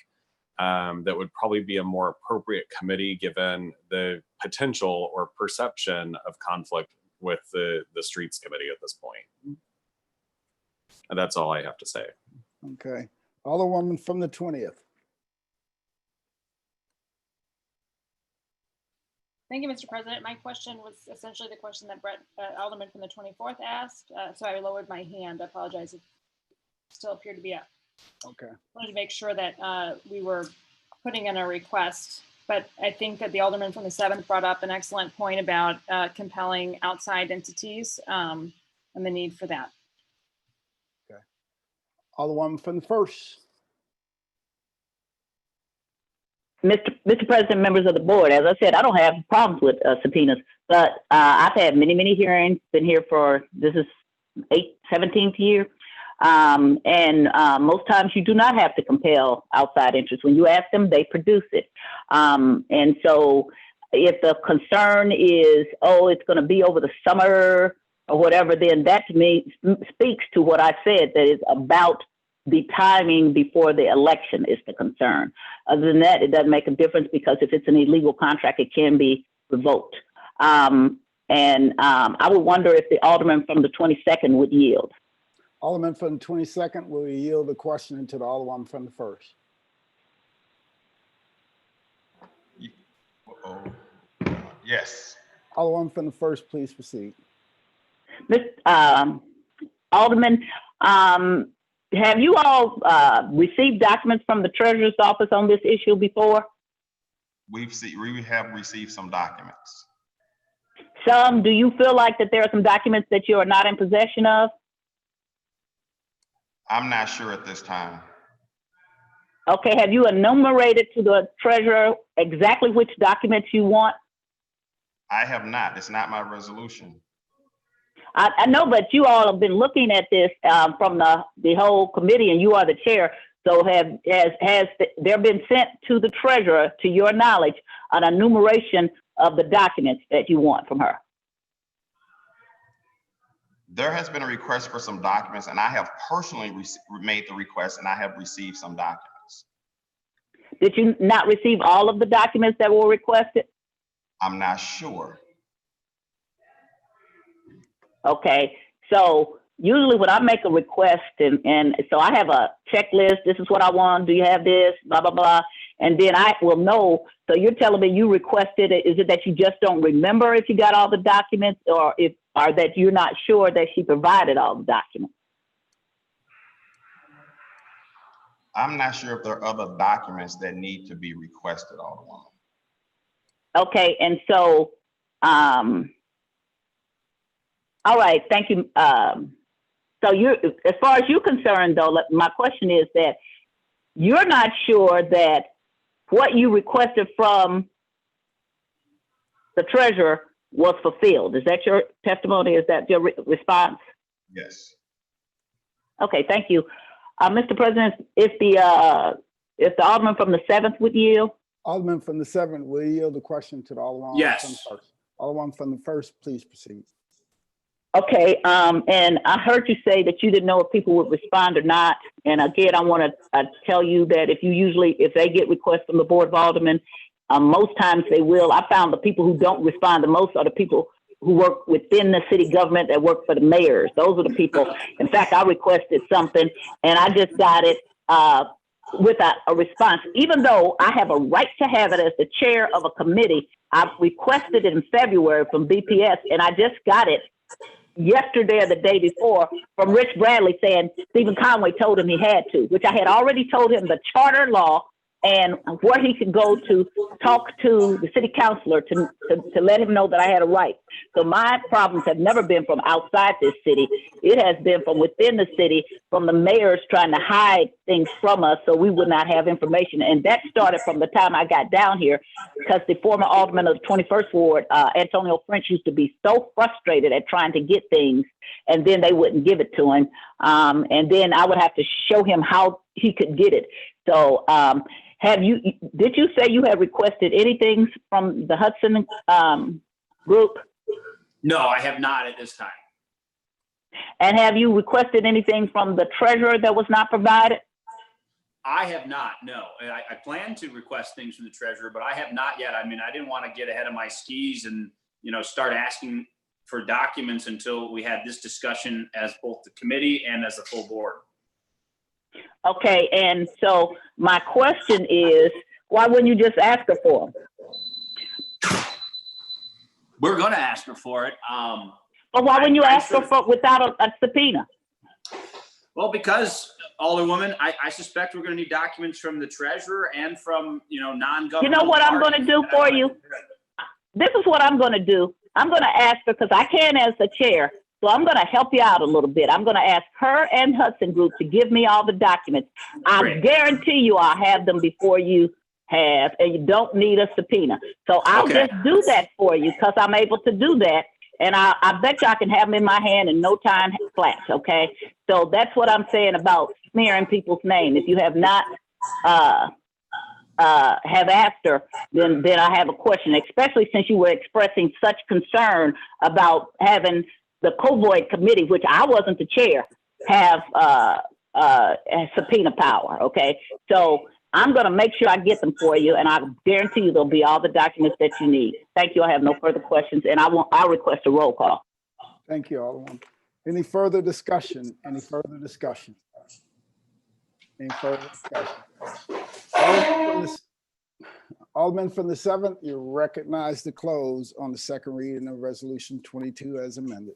that would probably be a more appropriate committee given the potential or perception of conflict with the Streets Committee at this point. And that's all I have to say. Okay. Alderwoman from the 20th. Thank you, Mr. President. My question was essentially the question that Brett Alderman from the 24th asked. So I lowered my hand. I apologize. It still appeared to be up. Okay. I wanted to make sure that we were putting in a request, but I think that the Alderman from the 7th brought up an excellent point about compelling outside entities and the need for that. Okay. Alderwoman from the 1st. Mr. President, members of the board, as I said, I don't have problems with subpoenas, but I've had many hearings, been here for, this is 17th year. Most times you do not have to compel outside interest. When you ask them, they produce it. And so if the concern is, oh, it's going to be over the summer or whatever, then that to me speaks to what I said, that is about the timing before the election is the concern. Other than that, it doesn't make a difference, because if it's an illegal contract, it can be revoked. I would wonder if the alderman from the 22nd would yield. Alderman from the 22nd, will you yield the question to the alderman from the 1st? Yes. Alderman from the 1st, please proceed. Alderman, have you all received documents from the Treasurer's Office on this issue before? We have received some documents. Some. Do you feel like that there are some documents that you are not in possession of? I'm not sure at this time. Okay, have you enumerated to the treasurer exactly which documents you want? I have not. It's not my resolution. I know, but you all have been looking at this from the whole committee, and you are the chair. So has there been sent to the treasurer, to your knowledge, an enumeration of the documents that you want from her? There has been a request for some documents, and I have personally made the request, and I have received some documents. Did you not receive all of the documents that were requested? I'm not sure. Okay, so usually when I make a request, and so I have a checklist, this is what I want, do you have this, blah, blah, blah, and then I will know. So you're telling me you requested it. Is it that you just don't remember if you got all the documents, or that you're not sure that she provided all the documents? I'm not sure if there are other documents that need to be requested, Alderwoman. Okay, and so, all right, thank you. So as far as you're concerned, though, my question is that you're not sure that what you requested from the treasurer was fulfilled. Is that your testimony? Is that your response? Yes. Okay, thank you. Mr. President, if the alderman from the 7th would yield. Alderman from the 7th, will you yield the question to the alderman from the 1st? Alderman from the 1st, please proceed. Okay, and I heard you say that you didn't know if people would respond or not. And again, I want to tell you that if they get requests from the Board of Aldermen, most times they will. I found the people who don't respond the most are the people who work within the city government, that work for the mayors. Those are the people. In fact, I requested something and I just got it with a response. Even though I have a right to have it as the chair of a committee, I requested it in February from BPS, and I just got it yesterday or the day before from Rich Bradley saying Stephen Conway told him he had to, which I had already told him the charter law and where he could go to talk to the city councilor to let him know that I had a right. So my problems have never been from outside this city. It has been from within the city, from the mayors trying to hide things from us so we would not have information. And that started from the time I got down here, because the former alderman of the 21st Ward, Antonio French, used to be so frustrated at trying to get things, and then they wouldn't give it to him. And then I would have to show him how he could get it. So did you say you have requested anything from the Hudson group? No, I have not at this time. And have you requested anything from the treasurer that was not provided? I have not, no. I plan to request things from the treasurer, but I have not yet. I mean, I didn't want to get ahead of my skis and, start asking for documents until we had this discussion as both the committee and as the full board. Okay, and so my question is, why wouldn't you just ask her for them? We're going to ask her for it. But why wouldn't you ask her for without a subpoena? Well, because, Alderwoman, I suspect we're going to need documents from the treasurer and from, non-governmental. You know what I'm going to do for you? This is what I'm going to do. I'm going to ask her, because I can as the chair. So I'm going to help you out a little bit. I'm going to ask her and Hudson Group to give me all the documents. I guarantee you I'll have them before you have, and you don't need a subpoena. So I'll Okay. just do that for you because I'm able to do that. And I bet you I can have them in my hand in no time flat, okay? So that's what I'm saying about smearing people's name. If you have not have asked her, then I have a question, especially since you were expressing such concern about having the COVOID committee, which I wasn't the chair, have subpoena power, okay? So I'm gonna make sure I get them for you, and I guarantee you there'll be all the documents that you need. Thank you, I have no further questions, and I'll request a roll call. Thank you, Alderman. Any further discussion? Any further discussion? Any further discussion? Alderman from the 7th, you're recognized to close on the second reading of Resolution 22 as amended.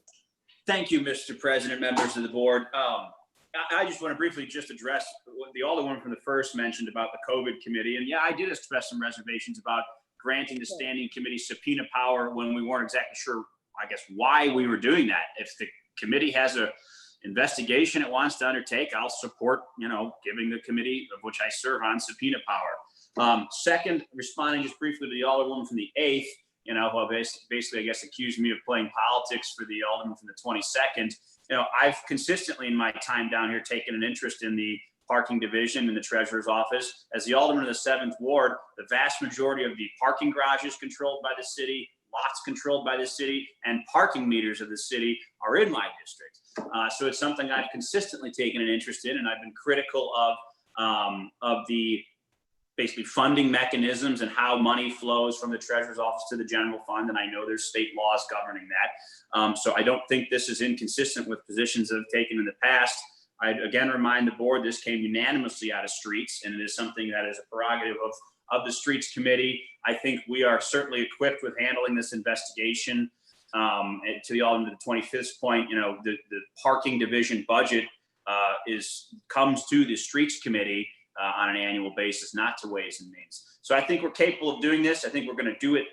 Thank you, Mr. President, members of the board. I just want to briefly just address what the Alderwoman from the 1st mentioned about the COVID committee. And yeah, I did express some reservations about granting the standing committee subpoena power when we weren't exactly sure, I guess, why we were doing that. If the committee has a investigation it wants to undertake, I'll support, giving the committee of which I serve on subpoena power. Second, responding just briefly to the Alderwoman from the 8th, who basically, I guess, accused me of playing politics for the Alderman from the 22nd. I've consistently in my time down here taken an interest in the parking division in the treasurer's office. As the Alderman of the 7th Ward, the vast majority of the parking garages controlled by the city, lots controlled by the city, and parking meters of the city are in my district. So it's something I've consistently taken an interest in, and I've been critical of the basically funding mechanisms and how money flows from the treasurer's office to the general fund. And I know there's state laws governing that. So I don't think this is inconsistent with positions that have taken in the past. I'd again remind the board, this came unanimously out of streets, and it is something that is a prerogative of the streets committee. I think we are certainly equipped with handling this investigation. And to the Alderman, the 25th point, the parking division budget comes to the streets committee on an annual basis, not to Ways and Means. So I think we're capable of doing this. I think we're going to do it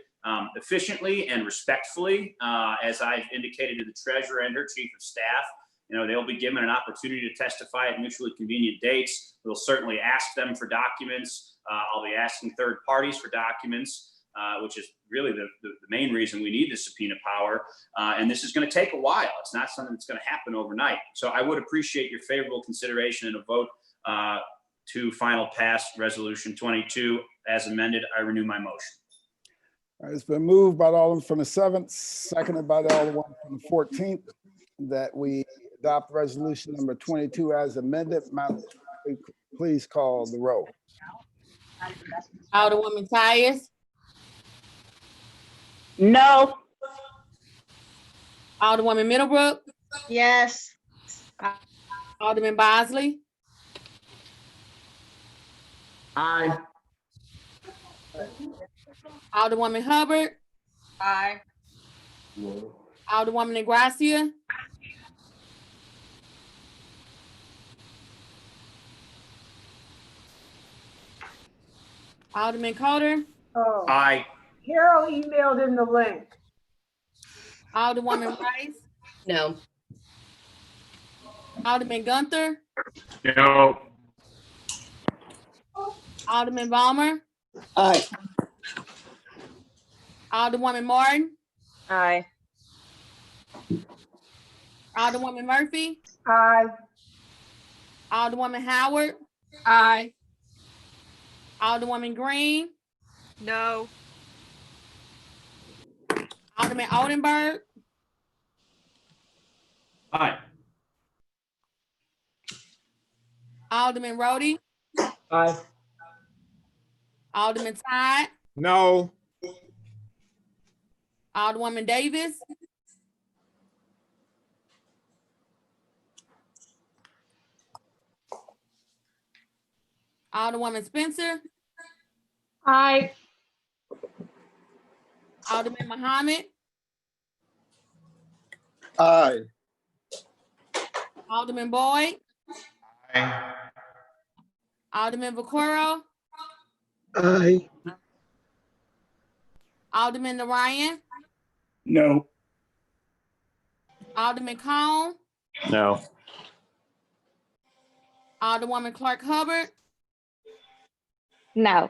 efficiently and respectfully, as I've indicated to the treasurer and her chief of staff. They'll be given an opportunity to testify at mutually convenient dates. We'll certainly ask them for documents. I'll be asking third parties for documents, which is really the main reason we need the subpoena power. And this is going to take a while. It's not something that's going to happen overnight. So I would appreciate your favorable consideration and a vote to final pass Resolution 22 as amended. I renew my motion. All right, it's been moved by the Alderman from the 7th, seconded by the Alderman from the 14th, that we adopt resolution number 22 as amended. Madam, please call the roll. Alderwoman Tyus. No. Alderwoman Middlebrook. Yes. Alderman Bosley. Aye. Alderwoman Hubbard. Aye. Alderwoman Negracia. Alderman Coder. Oh, Aye. Carol emailed in the link. Alderwoman Rice. No. Alderman Gunther. No. Alderman Balmer. Aye. Alderwoman Martin. Aye. Alderwoman Murphy. Aye. Alderwoman Howard. Aye. Alderwoman Green. No. Alderman Oldenburg. Aye. Alderman Rhodey. Aye. Alderman Todd. No. Alderwoman Davis. Alderwoman Spencer. Aye. Alderman Muhammad. Aye. Alderman Boyd. Aye. Alderman Vaquero. Aye. Alderman Narayan. No. Alderman Cone. No. Alderwoman Clark Hubbard. No.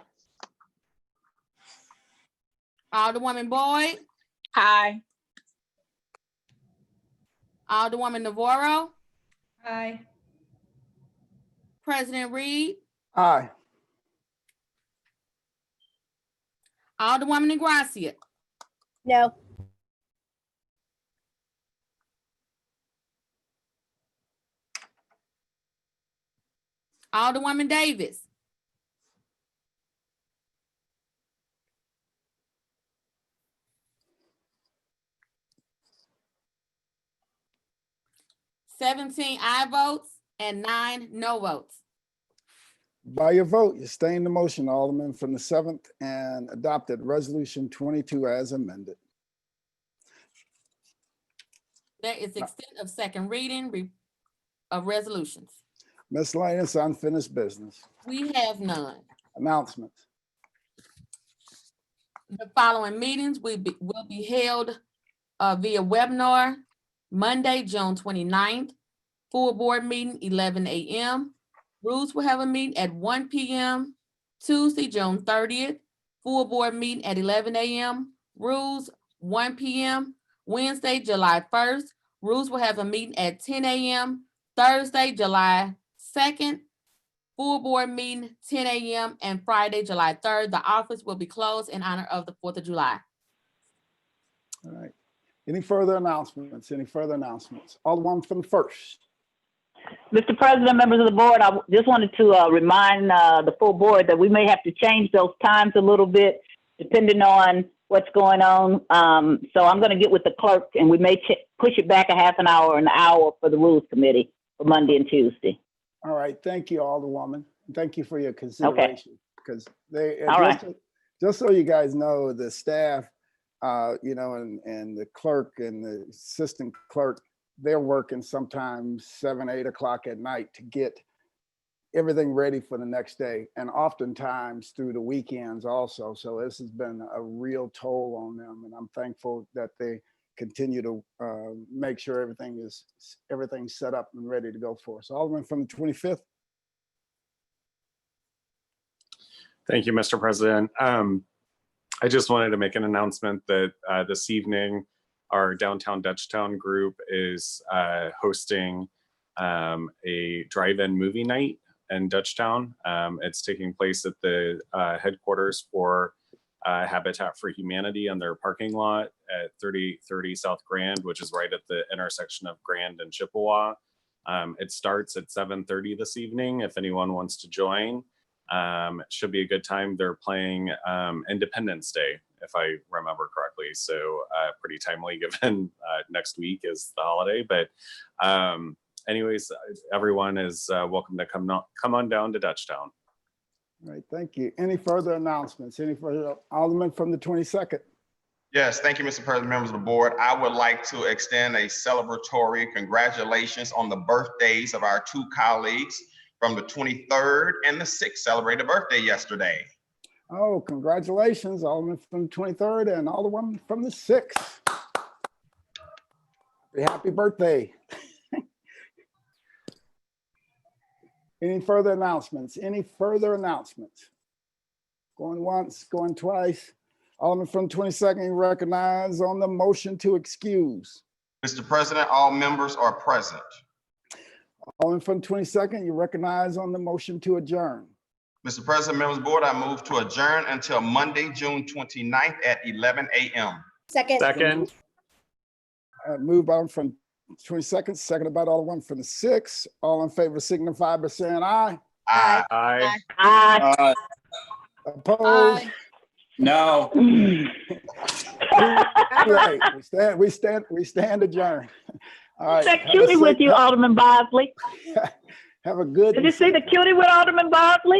Alderwoman Boyd, Aye. Alderwoman Navarro, Aye. President Reed, Aye. Alderwoman Negracia, No. Alderwoman Davis, "17 aye votes and 9 no votes. By your vote, you sustain the motion, Alderman, from the 7th and adopted Resolution 22 as amended. There is extent of second reading of resolutions. Miscellaneous unfinished business. We have none. Announcements. The following meetings will be held via webinar: Monday, June 29th, full board meeting 11 a.m. Rules will have a meeting at 1 p.m. Tuesday, June 30th, full board meeting at 11 a.m. Rules 1 p.m. Wednesday, July 1st, Rules will have a meeting at 10 a.m. Thursday, July 2nd, full board meeting 10 a.m. and Friday, July 3rd. The office will be closed in honor of the 4th of July. All right. Any further announcements? Any further announcements? Alderman from the 1st. Mr. President, members of the board, I just wanted to remind the full board that we may have to change those times a little bit depending on what's going on. So I'm going to get with the clerk and we may push it back a half an hour or an hour for the Rules Committee for Monday and Tuesday. All right. Thank you, Alderwoman. Thank you for your consideration. Because they just so you guys know, the staff, you know, and the clerk and the assistant clerk, they're working sometimes 7, 8 o'clock at night to get everything ready for the next day, and oftentimes through the weekends also. So this has been a real toll on them, and I'm thankful that they continue to make sure everything's set up and ready to go for us. Alderman from the 25th. Thank you, Mr. President. I just wanted to make an announcement that this evening, our Downtown Dutchtown group is hosting a drive-in movie night in Dutchtown. It's taking place at the headquarters for Habitat for Humanity in their parking lot at 3030 South Grand, which is right at the intersection of Grand and Chippewa. It starts at 7:30 this evening if anyone wants to join. It should be a good time. They're playing Independence Day, if I remember correctly. So pretty timely given next week is the holiday. But anyways, everyone is welcome to come on down to Dutchtown. All right, thank you. Any further announcements? Any further? Alderman from the 22nd. Yes, thank you, Mr. President, members of the board. I would like to extend a celebratory congratulations on the birthdays of our two colleagues from the 23rd and the 6th celebrated birthday yesterday. Oh, congratulations, Alderman from the 23rd and Alderwoman from the 6th. Happy birthday. Any further announcements? Any further announcements? Going once, going twice. Alderman from the 22nd, you recognize on the motion to excuse. Mr. President, all members are present. Alderman from the 22nd, you recognize on the motion to adjourn. Mr. President, members of the board, I move to adjourn until Monday, June 29th at 11 a.m. Second. Moved by from 22nd, seconded by Alderman from the 6th. All in favor signify by saying aye. Aye. Aye. Aye. Opposed? Aye. No. Right. We stand adjourned. All right. That cutie with you, Alderman Bosley. Have a good. Did you see the cutie with Alderman Bosley?